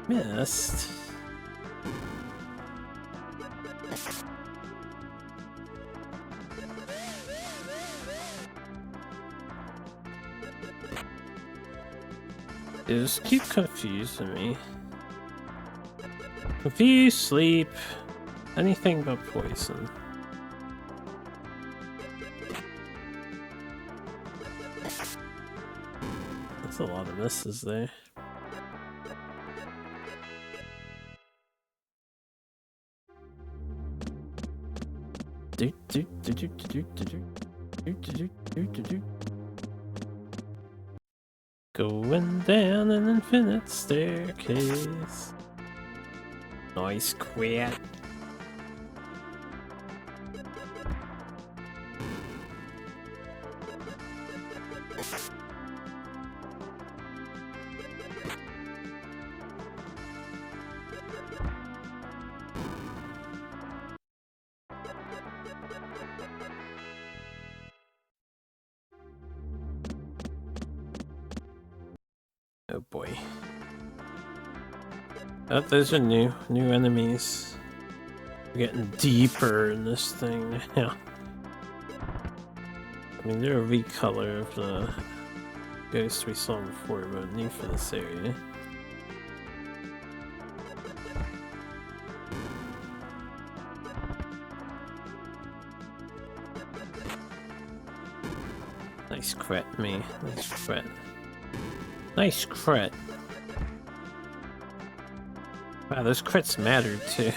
Missed. They just keep confusing me. Confuse, sleep, anything but poison. That's a lot of misses there. Going down an infinite staircase. Nice quit. Oh boy. Oh, those are new enemies. We're getting deeper in this thing now. I mean, they're a recolor of the ghost we saw before, but new for this area. Nice crit, me. Nice crit. Nice crit. Wow, those crits mattered too.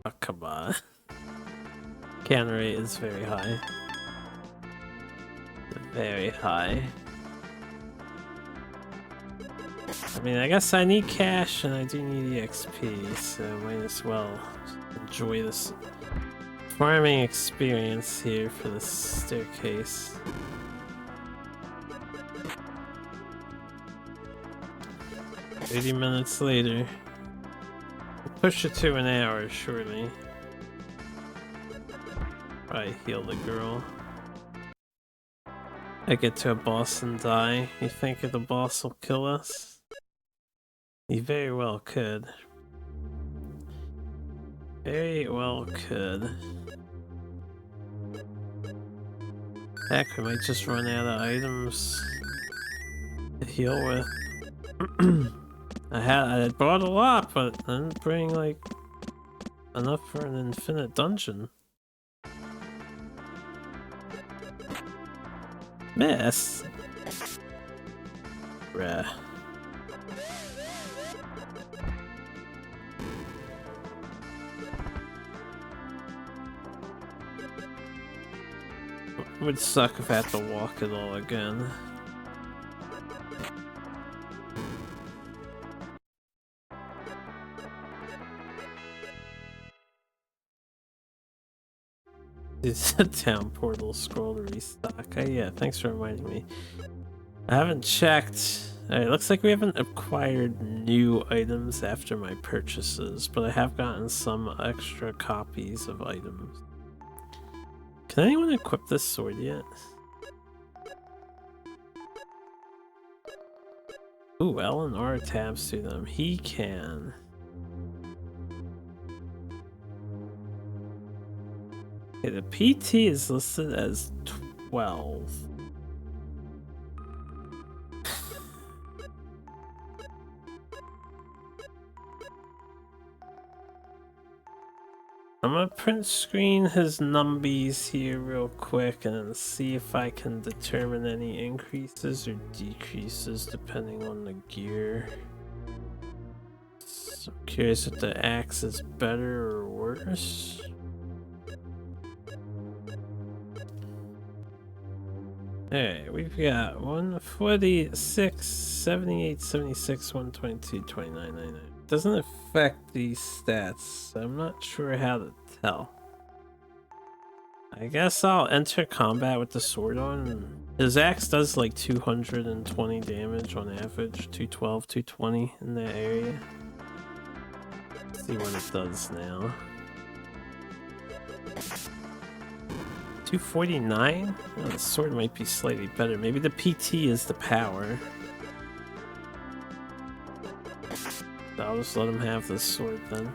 Oh, come on. Counter rate is very high. Very high. I mean, I guess I need cash and I do need EXP, so might as well enjoy this farming experience here for this staircase. $80 later. We'll push it to an hour, surely. Probably heal the girl. I get to a boss and die. You think the boss will kill us? He very well could. Very well could. Heck, we might just run out of items to heal with. I bought a lot, but I didn't bring like enough for an infinite dungeon. Miss. Bruh. It would suck if I had to walk it all again. Is the town portal scroll to restock? Oh yeah, thanks for reminding me. I haven't checked. Alright, looks like we haven't acquired new items after my purchases, but I have gotten some extra copies of items. Can anyone equip this sword yet? Ooh, L and R tabs to them. He can. Okay, the PT is listed as 12. I'm gonna print screen his numbies here real quick and see if I can determine any increases or decreases depending on the gear. So I'm curious if the axe is better or worse. Alright, we've got 146, 78, 76, 122, 29, 99. Doesn't affect these stats, so I'm not sure how to tell. I guess I'll enter combat with the sword on. His axe does like 220 damage on average, 212, 220 in that area. Let's see what it does now. 249? Oh, the sword might be slightly better. Maybe the PT is the power. I'll just let him have this sword then.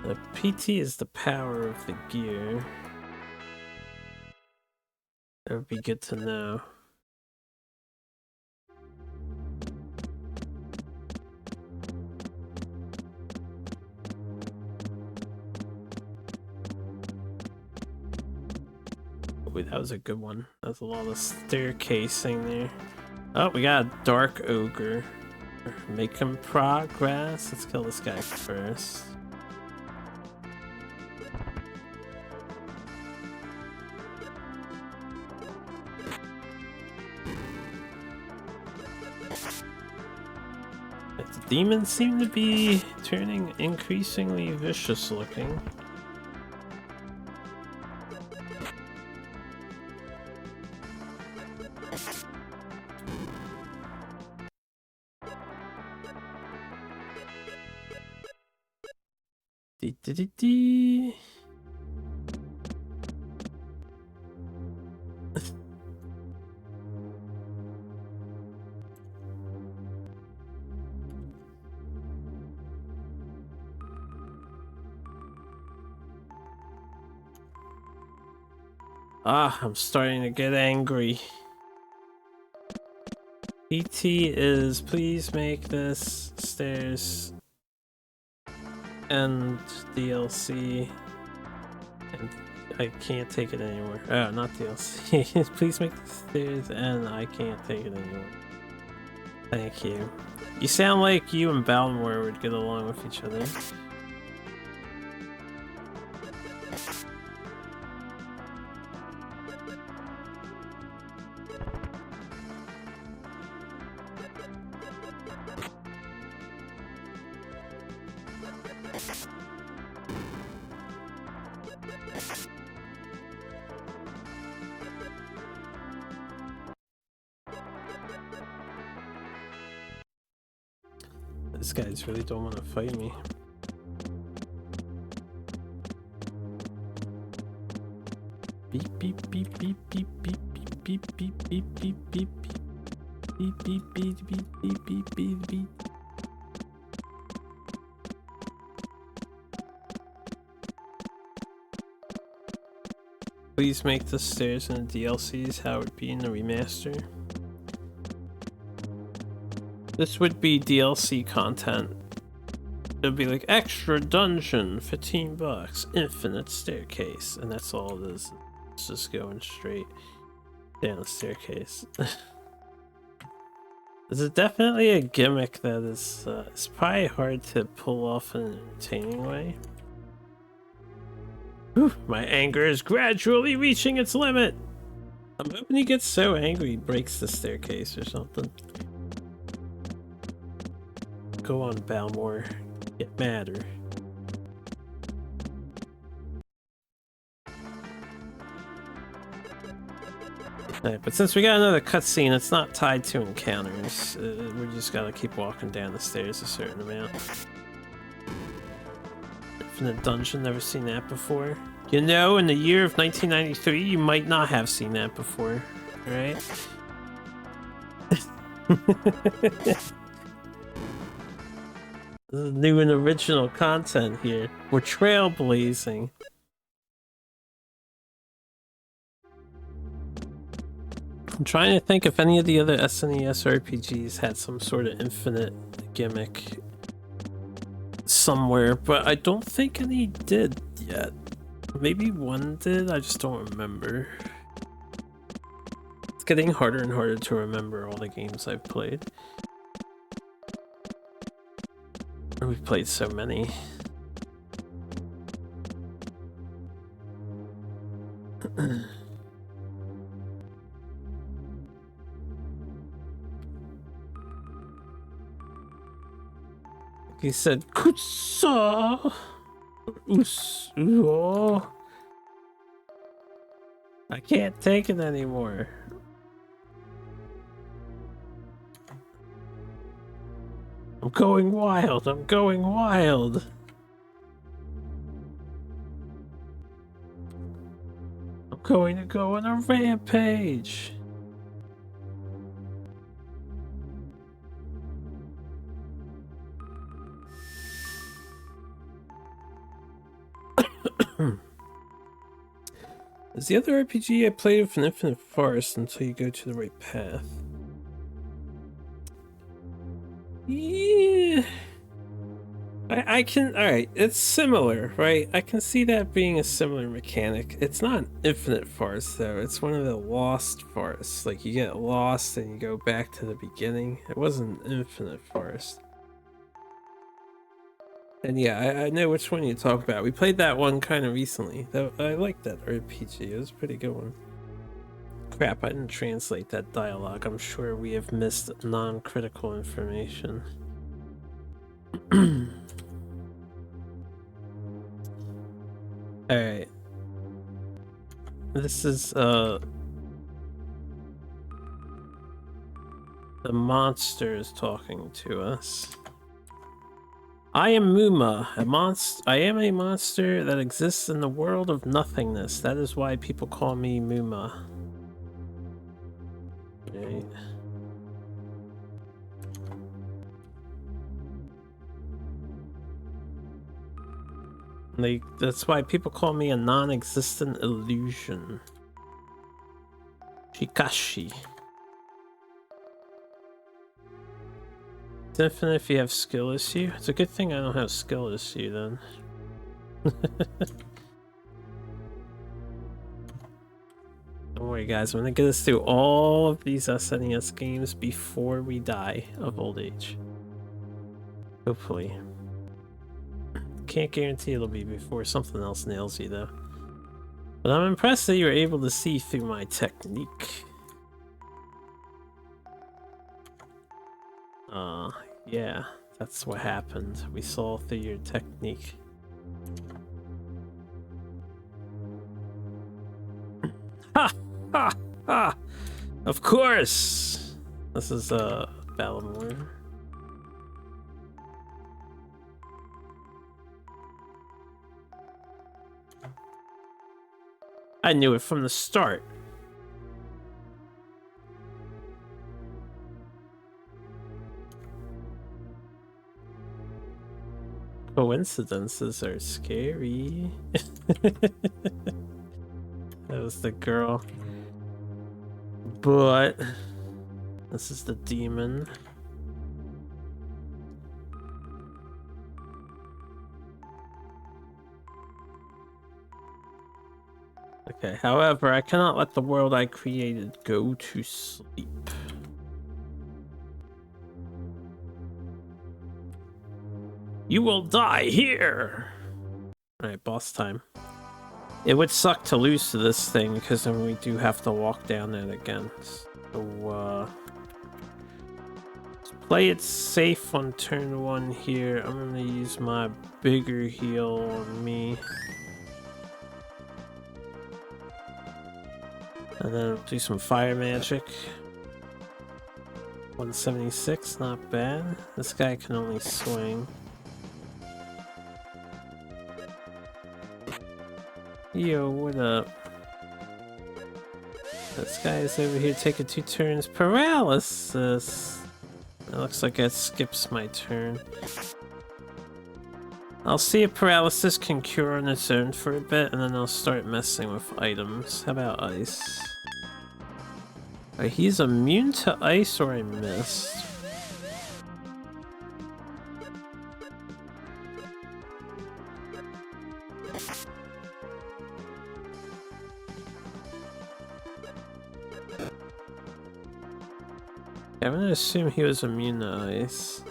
The PT is the power of the gear. That would be good to know. Wait, that was a good one. That's a lot of staircasing there. Oh, we got a dark ogre. Making progress. Let's kill this guy first. But the demons seem to be turning increasingly vicious looking. Dee. Ah, I'm starting to get angry. PT is please make this stairs and DLC, and I can't take it anymore. Oh, not DLC. Please make the stairs and I can't take it anymore. Thank you. You sound like you and Balmore would get along with each other. These guys really don't want to fight me. Beep beep beep beep beep beep beep beep beep beep beep beep beep beep beep beep beep beep beep beep. Please make the stairs in the DLCs how it would be in the remaster. This would be DLC content. It'll be like extra dungeon, $15, infinite staircase, and that's all it is. It's just going straight down the staircase. This is definitely a gimmick that is it's probably hard to pull off in an entertaining way. Whew, my anger is gradually reaching its limit. I'm hoping he gets so angry he breaks the staircase or something. Go on, Balmore. Get madder. Right, but since we got another cutscene, it's not tied to encounters. We just gotta keep walking down the stairs a certain amount. Infinite dungeon, never seen that before. You know, in the year of 1993, you might not have seen that before, right? This is new and original content here. We're trailblazing. I'm trying to think if any of the other SNES RPGs had some sort of infinite gimmick somewhere, but I don't think any did yet. Maybe one did, I just don't remember. It's getting harder and harder to remember all the games I've played. We've played so many. He said, Kutsa! I can't take it anymore. I'm going wild, I'm going wild. I'm going to go on a rampage. Is the other RPG I played with an infinite forest until you go to the right path? Yeah. I can, alright, it's similar, right? I can see that being a similar mechanic. It's not an infinite forest though, it's one of the lost forests. Like you get lost and you go back to the beginning. It wasn't an infinite forest. And yeah, I know which one you talk about. We played that one kind of recently. I liked that RPG, it was a pretty good one. Crap, I didn't translate that dialogue. I'm sure we have missed non-critical information. Alright. This is, the monster is talking to us. I am Muma, I am a monster that exists in the world of nothingness. That is why people call me Muma. Right. Like, that's why people call me a non-existent illusion. Chikashi. It's infinite if you have skill issue. It's a good thing I don't have skill issue then. Don't worry guys, I'm gonna get us through all of these SNES games before we die of old age. Hopefully. Can't guarantee it'll be before something else nails you though. But I'm impressed that you're able to see through my technique. Yeah. That's what happened. We saw through your technique. Ha! Ha! Ha! Of course! This is Balamore. I knew it from the start. Coincidences are scary. That was the girl. But this is the demon. Okay, however, I cannot let the world I created go to sleep. You will die here! Alright, boss time. It would suck to lose to this thing, because then we do have to walk down it again. So, let's play it safe on turn 1 here. I'm gonna use my bigger heal on me. And then do some fire magic. 176, not bad. This guy can only swing. Yo, what up? This guy is over here taking 2 turns. Paralysis! It looks like it skips my turn. I'll see if paralysis can cure on its own for a bit, and then I'll start messing with items. How about ice? He's immune to ice, or I missed? I'm gonna assume he was immune to ice.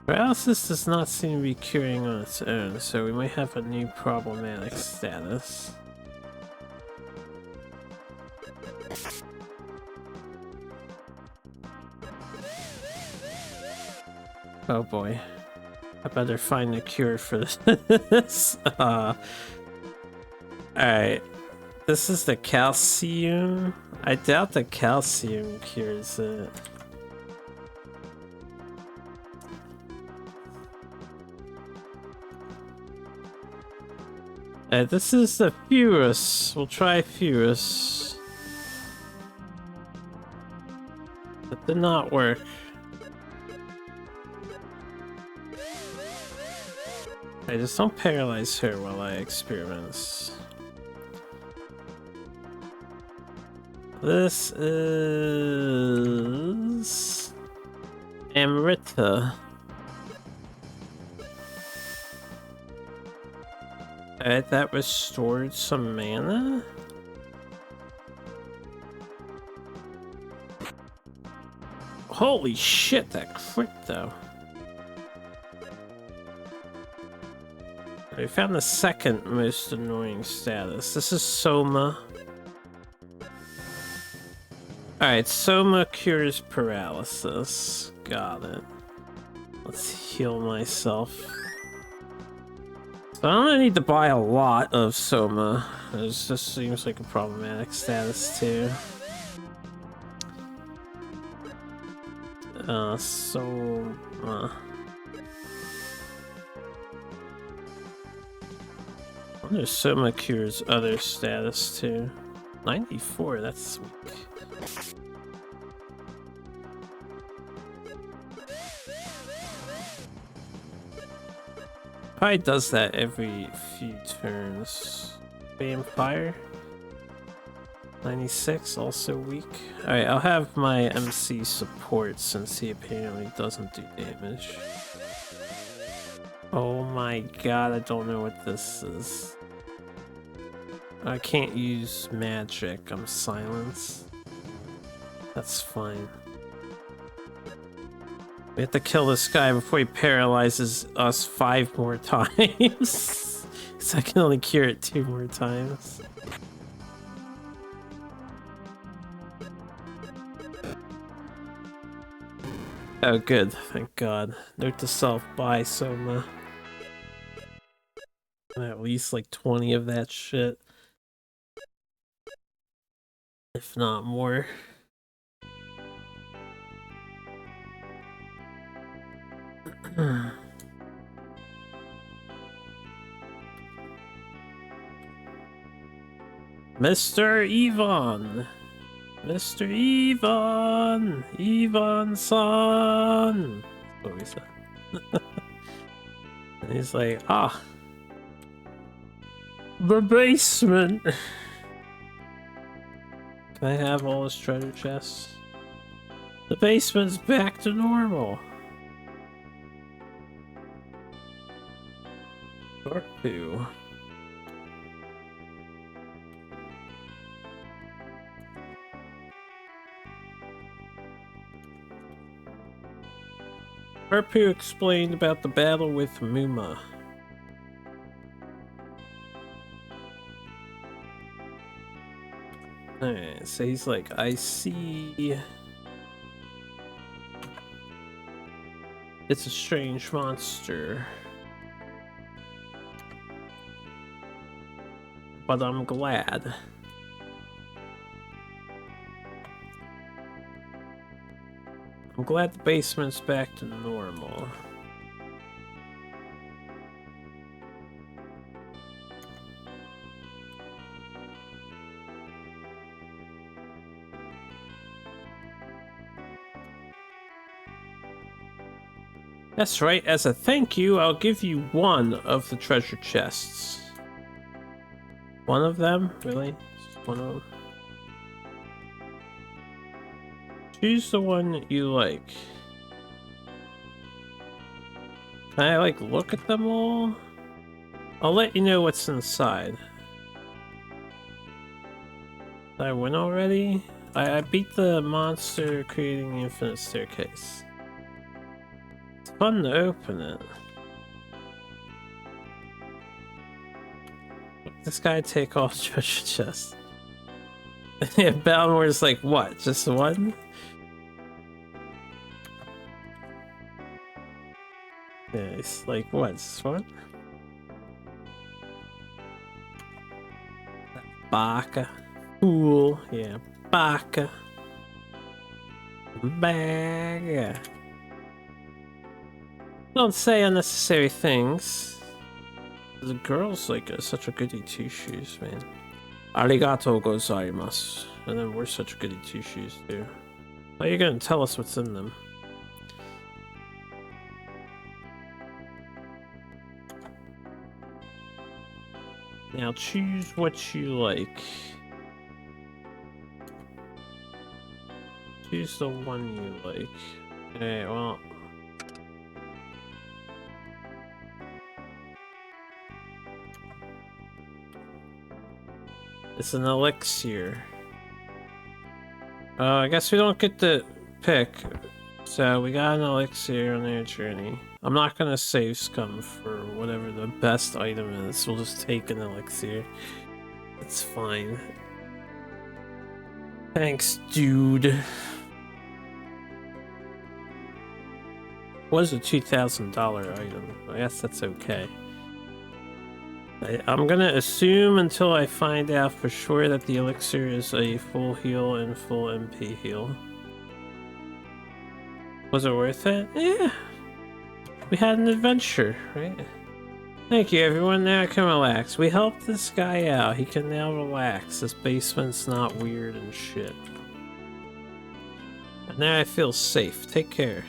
Paralysis does not seem to be curing on its own, so we might have a new problematic status. Oh boy. I better find a cure for this. Alright. This is the calcium. I doubt the calcium cures it. This is the Furus. We'll try Furus. That did not work. I just don't paralyze her while I experiment. This is Amrita. Alright, that restored some mana. Holy shit, that crit though. We found the second most annoying status. This is Soma. Alright, Soma cures paralysis. Got it. Let's heal myself. So I'm gonna need to buy a lot of Soma. This just seems like a problematic status too. Soma. I wonder if Soma cures other status too. 94, that's weak. Probably does that every few turns. Vampire. 96, also weak. Alright, I'll have my MC support since he apparently doesn't do damage. Oh my god, I don't know what this is. I can't use magic, I'm silenced. That's fine. We have to kill this guy before he paralyzes us 5 more times. So I can only cure it 2 more times. Oh, good. Thank God. Note to self, buy some, at least like 20 of that shit. If not more. Mr. Yvonne! Mr. Yvonne! Yvonne-san! That's what we said. And he's like, ah! The basement! Can I have all his treasure chests? The basement's back to normal! Or two. Harpu explained about the battle with Muma. Alright, so he's like, I see... It's a strange monster. But I'm glad. I'm glad the basement's back to normal. That's right, as a thank you, I'll give you one of the treasure chests. One of them? Really? Just one of them? Choose the one you like. Can I, like, look at them all? I'll let you know what's inside. Did I win already? I beat the monster creating the infinite staircase. It's fun to open it. This guy take all treasure chests. Yeah, Balmore's like, what? Just one? Yeah, it's like, what? Just one? Baka. Fool. Yeah, Baka. Bag. Don't say unnecessary things. The girl's like such a goody two-shoes, man. Arigato gozaimasu. And then we're such goody two-shoes too. How are you gonna tell us what's in them? Now choose what you like. Choose the one you like. Okay, well... It's an elixir. I guess we don't get to pick. So we got an elixir on our journey. I'm not gonna save scum for whatever the best item is. We'll just take an elixir. It's fine. Thanks, dude. Was a $2,000 item. I guess that's okay. I'm gonna assume until I find out for sure that the elixir is a full heal and full MP heal. Was it worth it? Yeah. We had an adventure, right? Thank you, everyone. Now I can relax. We helped this guy out. He can now relax. This basement's not weird and shit. And now I feel safe. Take care.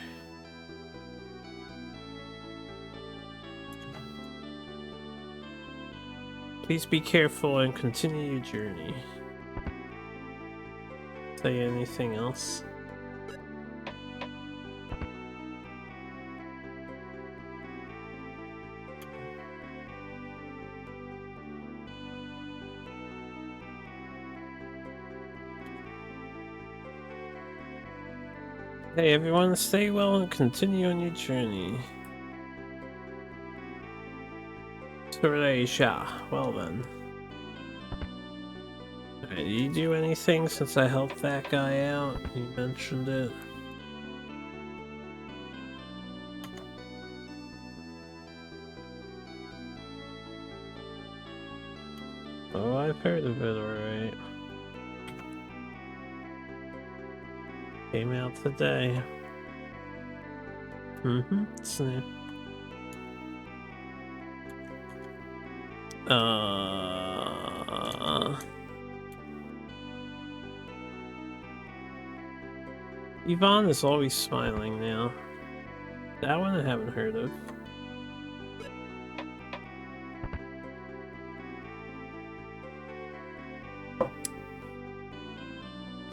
Please be careful and continue your journey. Say anything else? Hey everyone, stay well and continue on your journey. Sureisha. Well then. Alright, did you do anything since I helped that guy out? You mentioned it. I've heard of it, alright. Came out today. It's new. Yvonne is always smiling now. That one I haven't heard of.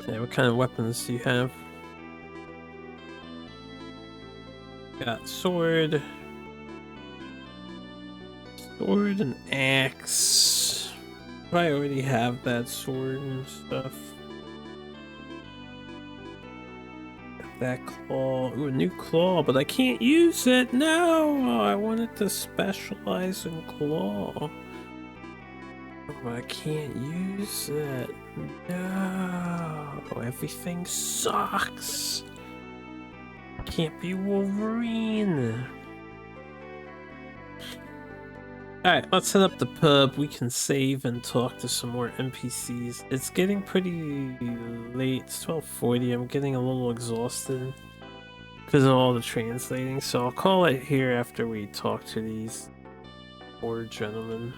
Yeah, what kind of weapons do you have? Got sword. Sword and axe. I already have that sword and stuff. That claw. Ooh, a new claw, but I can't use it. No! I wanted to specialize in claw. But I can't use it. No! Everything sucks! Can't be Wolverine! Alright, let's hit up the pub. We can save and talk to some more NPCs. It's getting pretty late. It's 12:40. I'm getting a little exhausted because of all the translating, so I'll call it here after we talk to these poor gentlemen.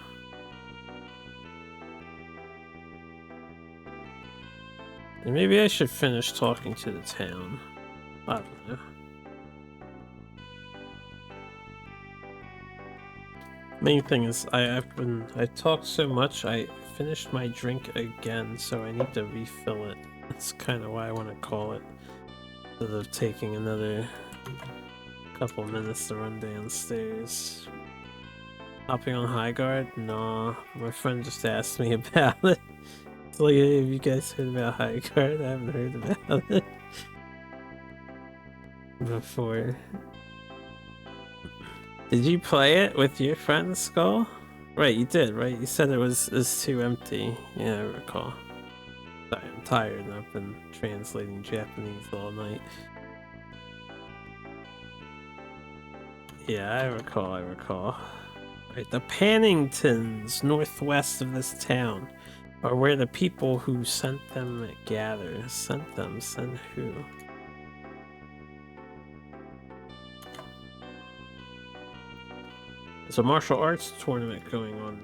And maybe I should finish talking to the town. I don't know. Main thing is I talked so much I finished my drink again, so I need to refill it. That's kind of why I want to call it, instead of taking another couple minutes to run downstairs. Hopping on high guard? Nah, my friend just asked me about it. It's like, hey, have you guys heard about high guard? I haven't heard about it before. Did you play it with your friend Skull? Right, you did, right? You said it was too empty. Yeah, I recall. Sorry, I'm tired and I've been translating Japanese all night. Yeah, I recall. Right, the Panningtons, northwest of this town, are where the people who sent them gather. Sent who? There's a martial arts tournament going on.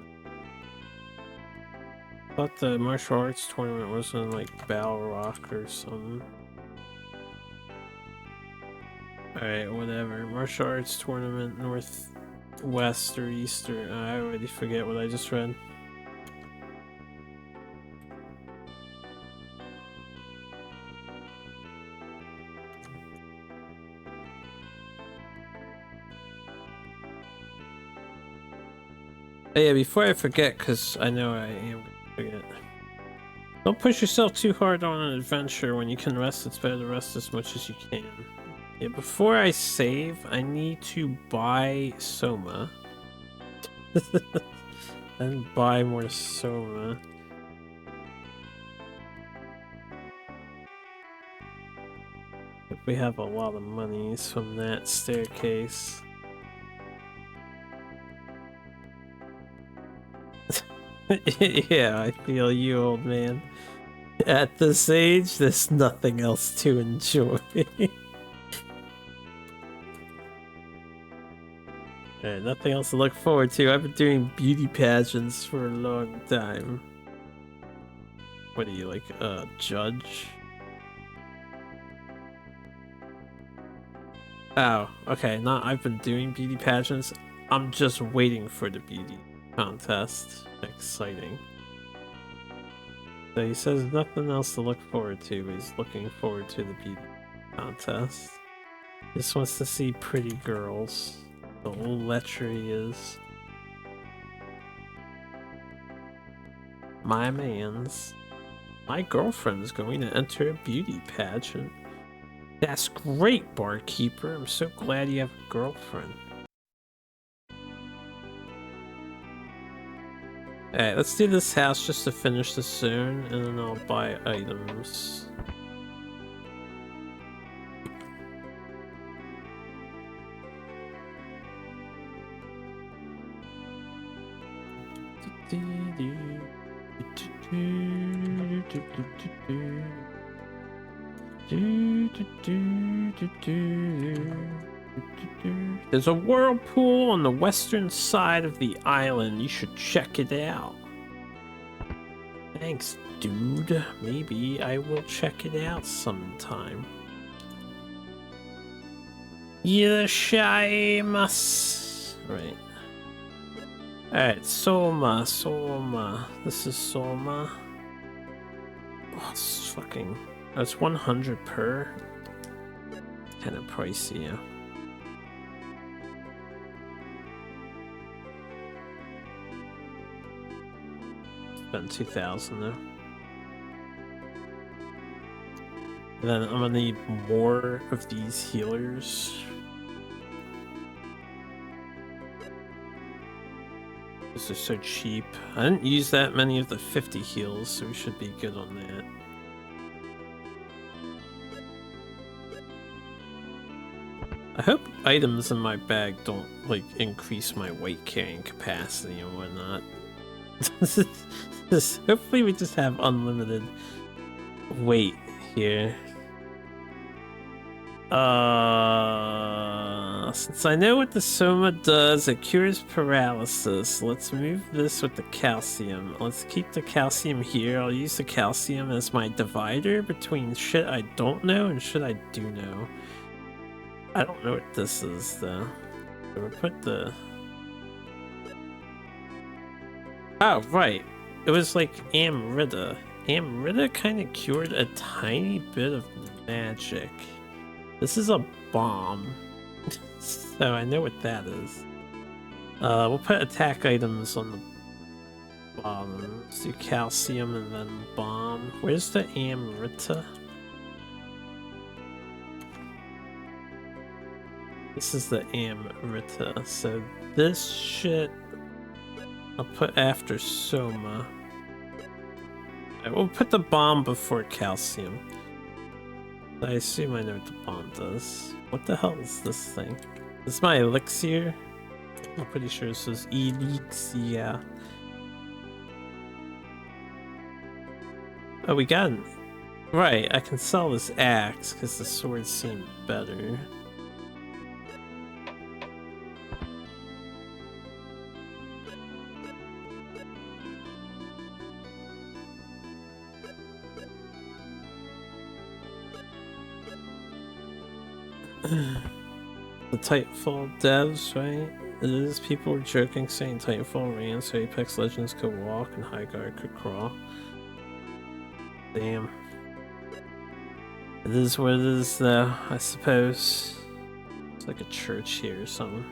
I thought the martial arts tournament was in like Balrock or something. Alright, whatever. Martial arts tournament, northwest or east, or I already forget what I just read. Oh yeah, before I forget, because I know I am gonna forget. Don't push yourself too hard on an adventure. When you can rest, it's better to rest as much as you can. Yeah, before I save, I need to buy Soma. And buy more Soma. If we have a lot of monies from that staircase. Yeah, I feel you, old man. At this age, there's nothing else to enjoy. Nothing else to look forward to. I've been doing beauty pageants for a long time. What are you, like, a judge? Oh, okay, not I've been doing beauty pageants. I'm just waiting for the beauty contest. Exciting. So he says nothing else to look forward to, but he's looking forward to the beauty contest. Just wants to see pretty girls. The old lechery is. My man's. My girlfriend is going to enter a beauty pageant. That's great, barkeeper. I'm so glad you have a girlfriend. Alright, let's do this house just to finish this soon, and then I'll buy items. There's a whirlpool on the western side of the island. You should check it out. Thanks, dude. Maybe I will check it out sometime. Irashaimasu. Right. Alright, Soma. This is Soma. Oh, it's fucking... That's 100 per. Kind of pricey, yeah. Spend 2,000 though. And then I'm gonna need more of these healers. These are so cheap. I didn't use that many of the 50 heals, so we should be good on that. I hope items in my bag don't, like, increase my weight carrying capacity and whatnot. Hopefully we just have unlimited weight here. Since I know what the Soma does, it cures paralysis. Let's move this with the calcium. Let's keep the calcium here. I'll use the calcium as my divider between shit I don't know and shit I do know. I don't know what this is though. So we'll put the... Oh, right. It was like Amrita. Amrita kind of cured a tiny bit of magic. This is a bomb. So I know what that is. We'll put attack items on the bottom. Let's do calcium and then bomb. Where's the Amrita? This is the Amrita. So this shit I'll put after Soma. We'll put the bomb before calcium. I assume I know what the bomb does. What the hell is this thing? This is my elixir? I'm pretty sure this is elixir. Oh, we got an... Right, I can sell this axe because the swords seem better. The Titanfall devs, right? It is. People were joking saying Titanfall ran so Apex Legends could walk and Highguard could crawl. Damn. It is what it is though, I suppose. It's like a church here or something.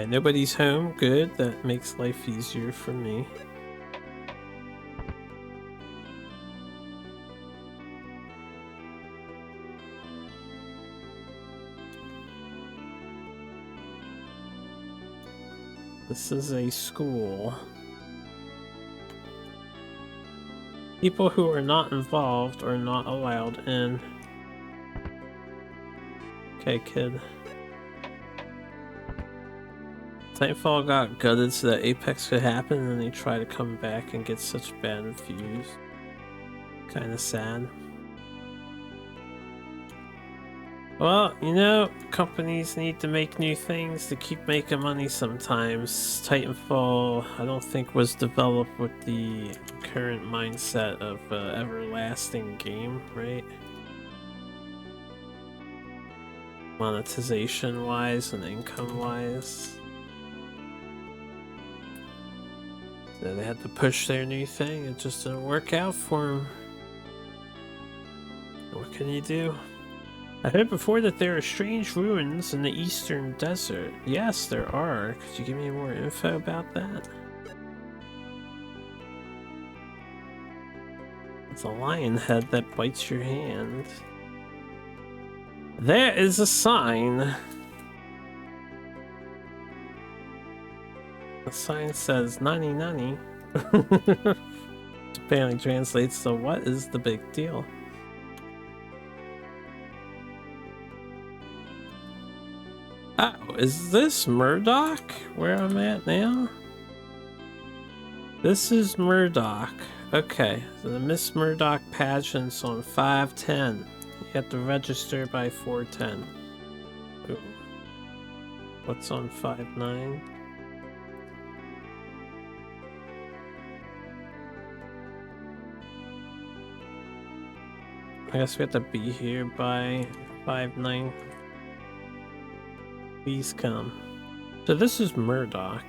Nobody's home. Good. That makes life easier for me. This is a school. People who are not involved are not allowed in. Okay, kid. Titanfall got gutted so that Apex could happen, and then they try to come back and get such bad reviews. Kinda sad. Well, you know, companies need to make new things to keep making money sometimes. Titanfall, I don't think, was developed with the current mindset of everlasting game, right? Monetization-wise and income-wise. So they had to push their new thing, it just didn't work out for them. What can you do? I heard before that there are strange ruins in the eastern desert. Yes, there are. Could you give me more info about that? It's a lion head that bites your hand. There is a sign. The sign says "nani nani." Apparently translates to "what is the big deal?" Oh, is this Murdoch where I'm at now? This is Murdoch. Okay, so the Miss Murdoch pageant's on 5:10. You have to register by 4:10. Ooh. What's on 5:09? I guess we have to be here by 5:09. Please come. So this is Murdoch.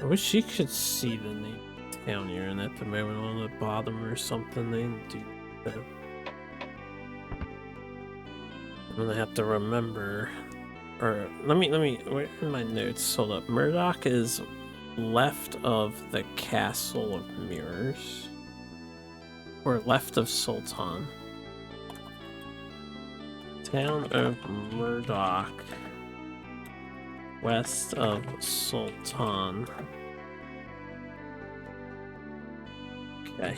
I wish you could see the name of the town you're in at the moment on the bottom or something. They didn't do that. I'm gonna have to remember. Or let me where in my notes? Hold up. Murdoch is left of the Castle of Mirrors. Or left of Sultan. Town of Murdoch. West of Sultan. Okay.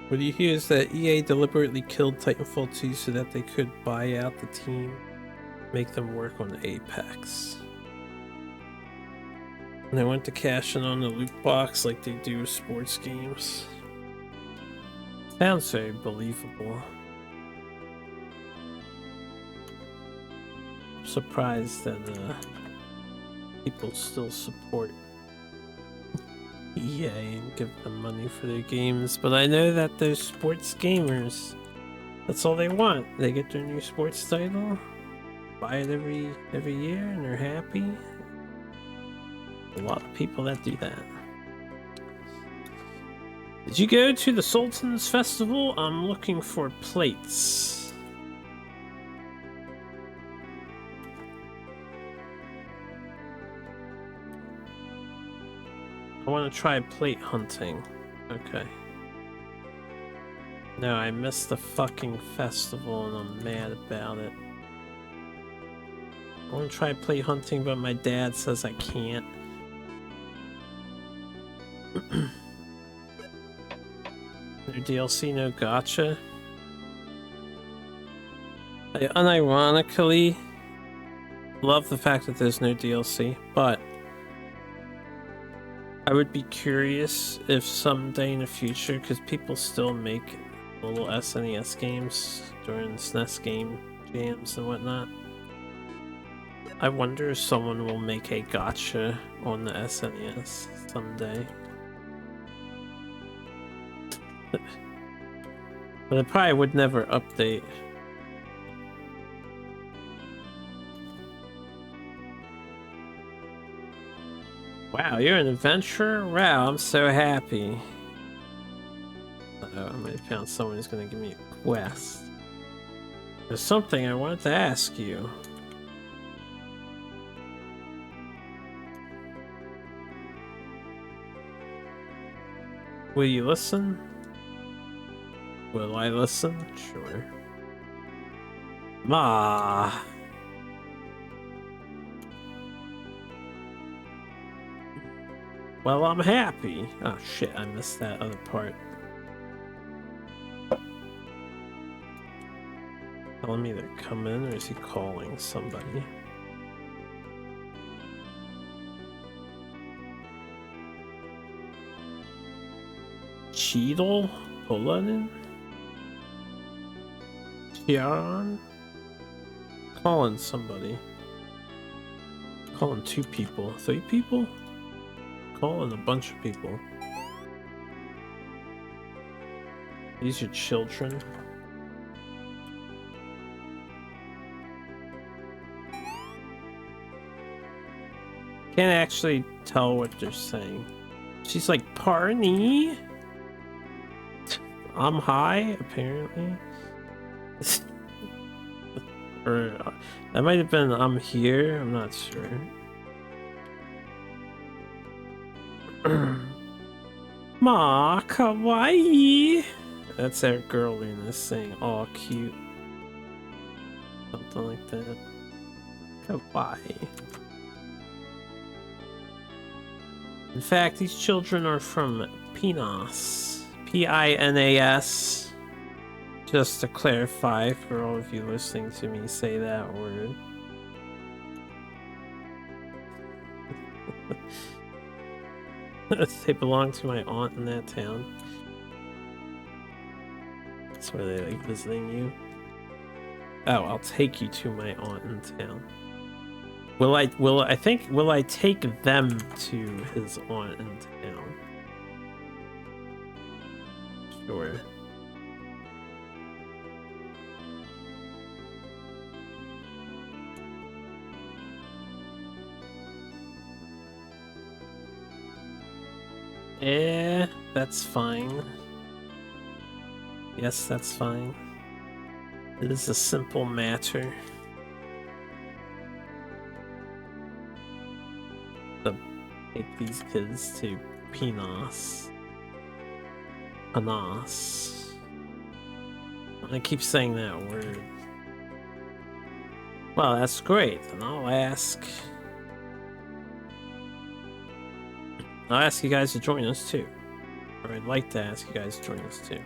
What you hear is that EA deliberately killed Titanfall 2 so that they could buy out the team, make them work on Apex. And they went to cash in on the loot box like they do with sports games. Sounds very believable. I'm surprised that people still support EA and give them money for their games, but I know that those sports gamers, that's all they want. They get their new sports title, buy it every year, and they're happy. A lot of people that do that. Did you go to the Sultan's Festival? I'm looking for plates. I want to try plate hunting. Okay. No, I missed the fucking festival and I'm mad about it. I want to try plate hunting, but my dad says I can't. No DLC, no gacha. I unironically love the fact that there's no DLC, but I would be curious if someday in the future, because people still make little SNES games during SNES game jams and whatnot. I wonder if someone will make a gacha on the SNES someday. But it probably would never update. Wow, you're an adventurer? Wow, I'm so happy. Uh-oh, I might have found someone who's gonna give me a quest. There's something I wanted to ask you. Will you listen? Will I listen? Sure. Ma. Well, I'm happy. Oh shit, I missed that other part. Tell him either come in or is he calling somebody? Cheadle? Polanin? Tiaran? Calling somebody. Calling 2 people. 3 people? Calling a bunch of people. These are children. Can't actually tell what they're saying. She's like, Parney? I'm high, apparently. Or that might have been I'm here, I'm not sure. Ma, kawaii. That's our girl in this thing. All cute. Something like that. Kawaii. In fact, these children are from Pinas. Pinas. Just to clarify for all of you listening to me say that word. They belong to my aunt in that town. That's where they like visiting you. Oh, I'll take you to my aunt in town. Will I take them to his aunt in town? Sure. Yeah, that's fine. Yes, that's fine. It is a simple matter. To take these kids to Pinas. Panas. I keep saying that word. Well, that's great. Then I'll ask you guys to join us too. Or I'd like to ask you guys to join us too.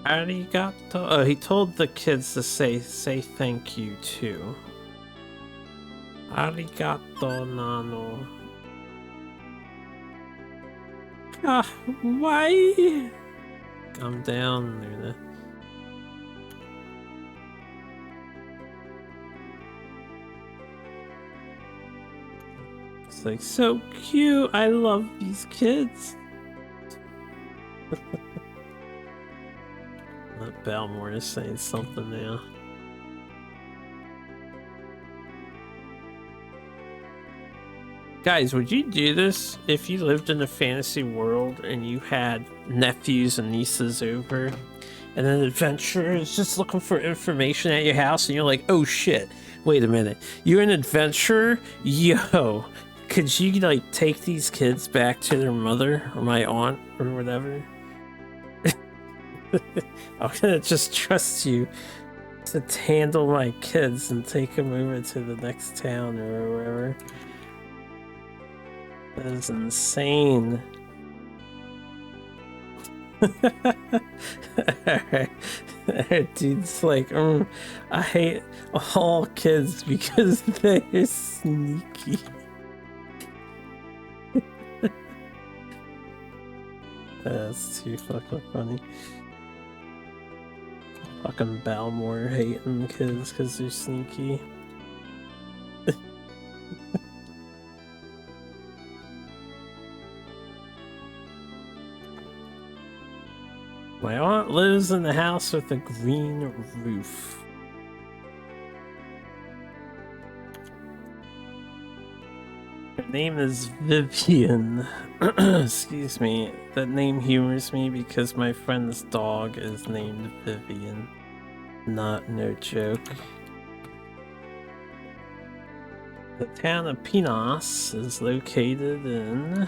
Arigato. Oh, he told the kids to say thank you too. Arigato nano. Ah, why? Calm down, Luna. It's like so cute. I love these kids. That Balmore is saying something now. Guys, would you do this if you lived in a fantasy world and you had nephews and nieces over, and an adventurer is just looking for information at your house, and you're like, oh shit, wait a minute, you're an adventurer? Yo, could you like take these kids back to their mother or my aunt or whatever? I'm gonna just trust you to handle my kids and take them over to the next town or wherever. That is insane. Alright, dude's like, I hate all kids because they're sneaky. That's too fucking funny. Fucking Balmore hating kids because they're sneaky. My aunt lives in the house with a green roof. Her name is Vivian. Excuse me. That name humors me because my friend's dog is named Vivian. No joke. The town of Pinas is located in...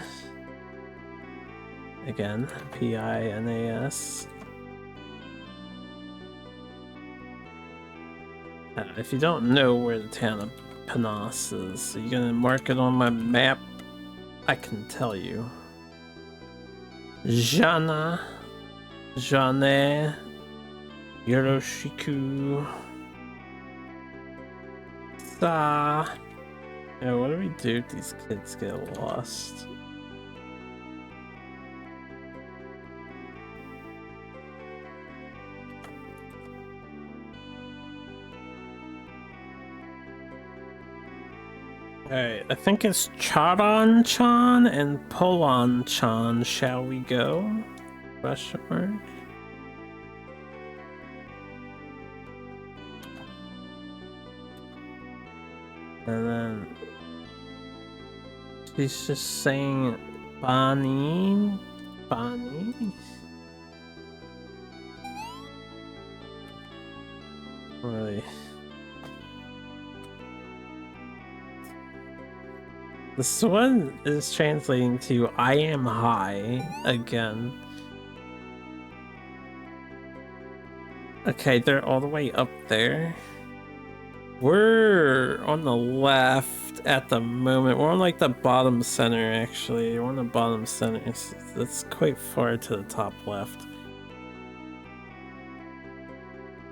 Again, Pinas. If you don't know where the town of Pinas is, are you gonna mark it on my map? I can tell you. Jana, Jane, Yoroshiku, Sa. Yeah, what do we do if these kids get lost? Alright, I think it's Charan-chan and Polan-chan. Shall we go? Question mark. And then she's just saying Bani. Really? This one is translating to I am high again. Okay, they're all the way up there. We're on the left at the moment. We're on like the bottom center, actually. We're on the bottom center. That's quite far to the top left.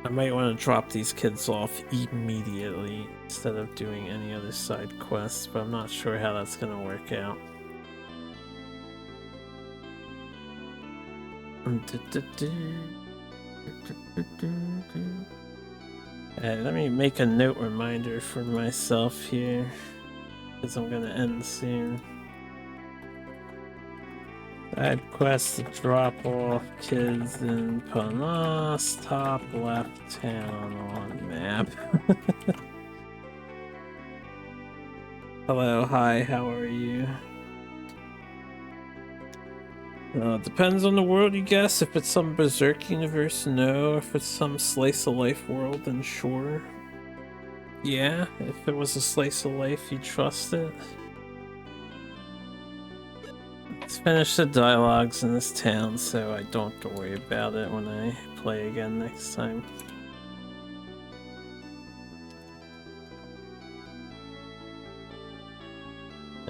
I might want to drop these kids off immediately instead of doing any other side quests, but I'm not sure how that's going to work out. Let me make a note reminder for myself here, because I'm going to end soon. Side quest to drop off kids in Panas, top left town on map. Hello, hi, how are you? Depends on the world, you guess. If it's some Berserk universe, no. If it's some slice of life world, then sure. Yeah, if it was a slice of life, you trust it. Let's finish the dialogues in this town so I don't have to worry about it when I play again next time.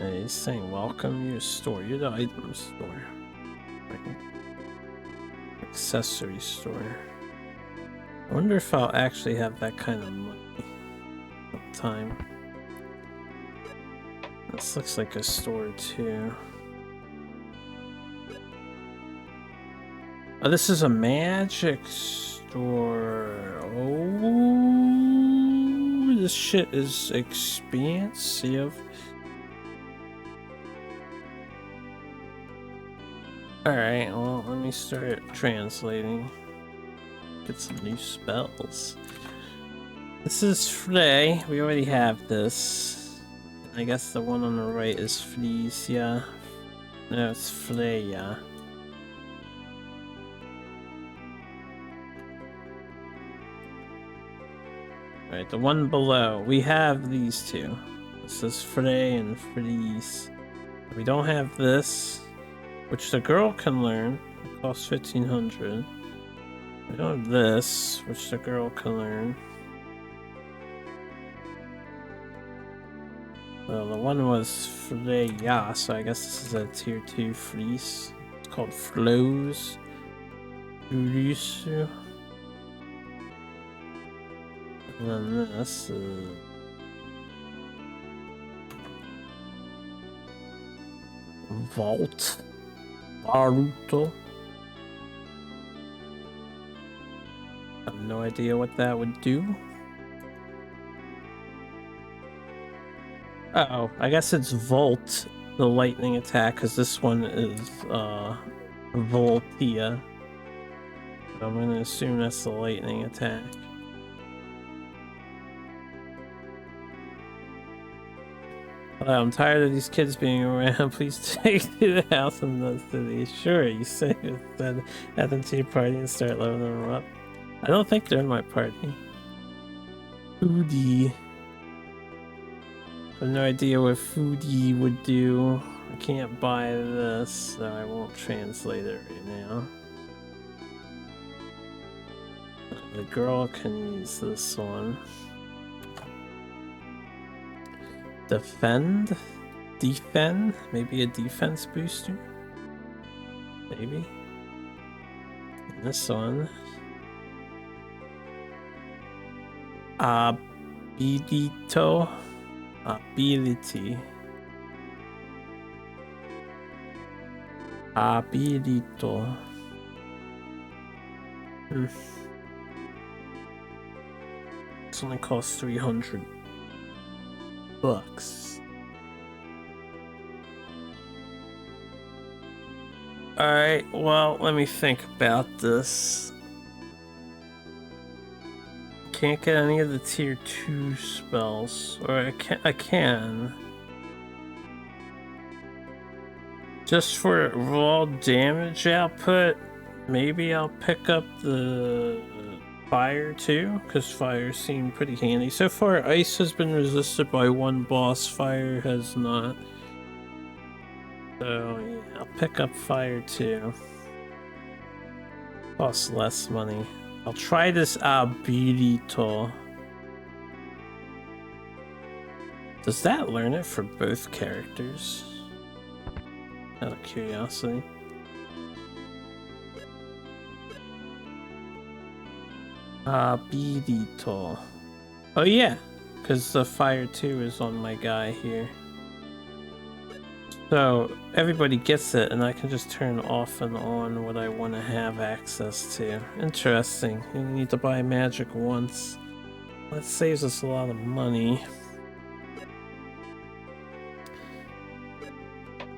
He's saying welcome your store. You're the item store. Accessory store. I wonder if I'll actually have that kind of money time. This looks like a store too. Oh, this is a magic store. Oh, this shit is expensive. Alright, well, let me start translating. Get some new spells. This is Frey. We already have this. I guess the one on the right is Frisia. No, it's Freya. Right, the one below. We have these two. This is Frey and Fries. We don't have this, which the girl can learn. It costs 1500. We don't have this, which the girl can learn. Well, the one was Freya, so I guess this is a tier 2 Fries. It's called Flows. Urisu. And then this is... Vault. Baruto. I have no idea what that would do. Uh-oh, I guess it's Volt, the lightning attack, because this one is Voltia. So I'm gonna assume that's the lightning attack. I'm tired of these kids being around. Please take to the house in the city. Sure, you say you said add them to your party and start leveling them up. I don't think they're in my party. Foodie. I have no idea what Foodie would do. I can't buy this, so I won't translate it right now. The girl can use this one. Defend? Defend? Maybe a defense booster? Maybe. And this one. Abilito. Ability. Abilito. This only costs 300 bucks. Alright, well, let me think about this. Can't get any of the tier 2 spells. Or I can. Just for raw damage output, maybe I'll pick up the fire too, because fire seemed pretty handy. So far, ice has been resisted by one boss, fire has not. So yeah, I'll pick up fire too. Costs less money. I'll try this Abirito. Does that learn it for both characters? Out of curiosity. Abirito. Oh yeah, because the fire 2 is on my guy here. So everybody gets it, and I can just turn off and on what I want to have access to. Interesting. You need to buy magic once. That saves us a lot of money.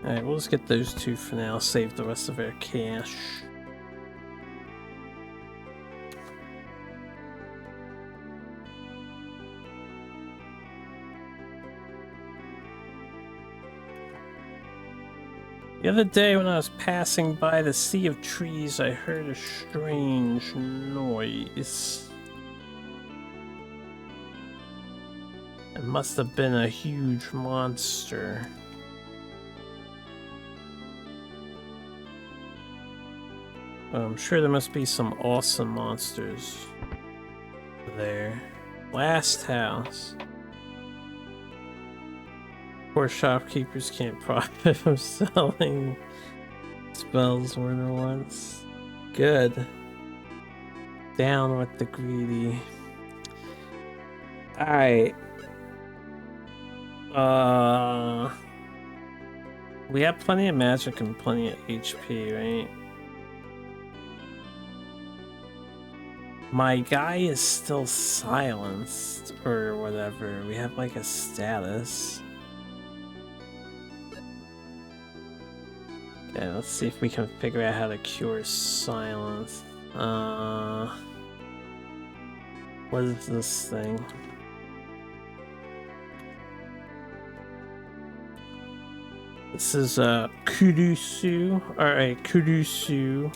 Alright, we'll just get those 2 for now. Save the rest of our cash. The other day when I was passing by the sea of trees, I heard a strange noise. It must have been a huge monster. I'm sure there must be some awesome monsters there. Last house. Poor shopkeepers can't profit from selling spells more than once. Good. Down with the greedy. Alright. We have plenty of magic and plenty of HP, right? My guy is still silenced or whatever. We have like a status. Okay, let's see if we can figure out how to cure silence. What is this thing? This is a Kurusu, or a Kurusu.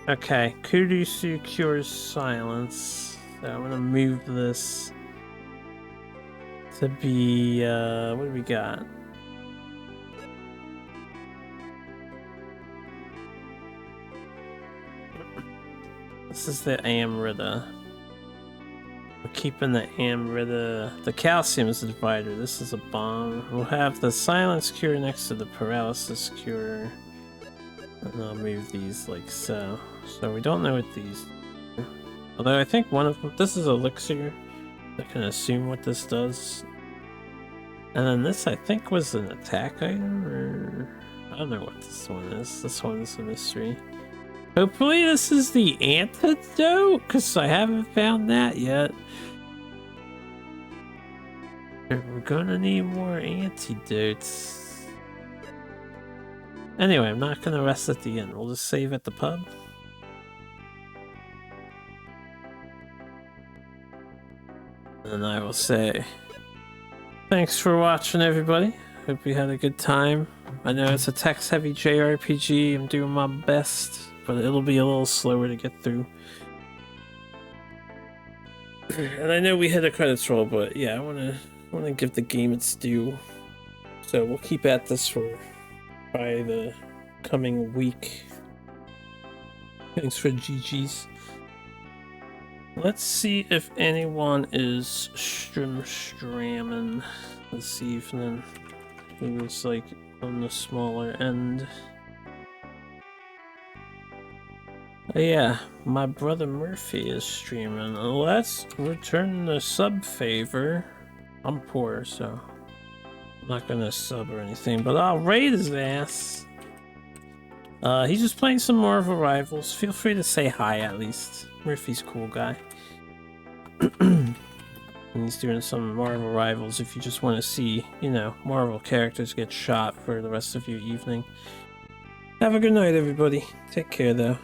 Okay, Kurusu cures silence. So I'm gonna move this to be, what do we got? This is the Amrita. We're keeping the Amrita. The calcium is the divider. This is a bomb. We'll have the silence cure next to the paralysis cure. And I'll move these like so. So we don't know what these do. Although I think one of them, this is elixir. I can assume what this does. And then this I think was an attack item, or I don't know what this one is. This one is a mystery. Hopefully this is the antidote, because I haven't found that yet. We're gonna need more antidotes. Anyway, I'm not gonna rest at the end. We'll just save at the pub. And I will say, thanks for watching, everybody. Hope you had a good time. I know it's a text-heavy JRPG. I'm doing my best, but it'll be a little slower to get through. And I know we hit a credits roll, but yeah, I wanna give the game its due. So we'll keep at this for probably the coming week. Thanks for GG's. Let's see if anyone is streaming this evening. It was like on the smaller end. Yeah, my brother Murphy is streaming. Let's return the sub favor. I'm poor, so I'm not gonna sub or anything, but I'll raid his ass. He's just playing some Marvel Rivals. Feel free to say hi at least. Murphy's a cool guy. And he's doing some Marvel Rivals if you just want to see, you know, Marvel characters get shot for the rest of your evening. Have a good night, everybody. Take care, though.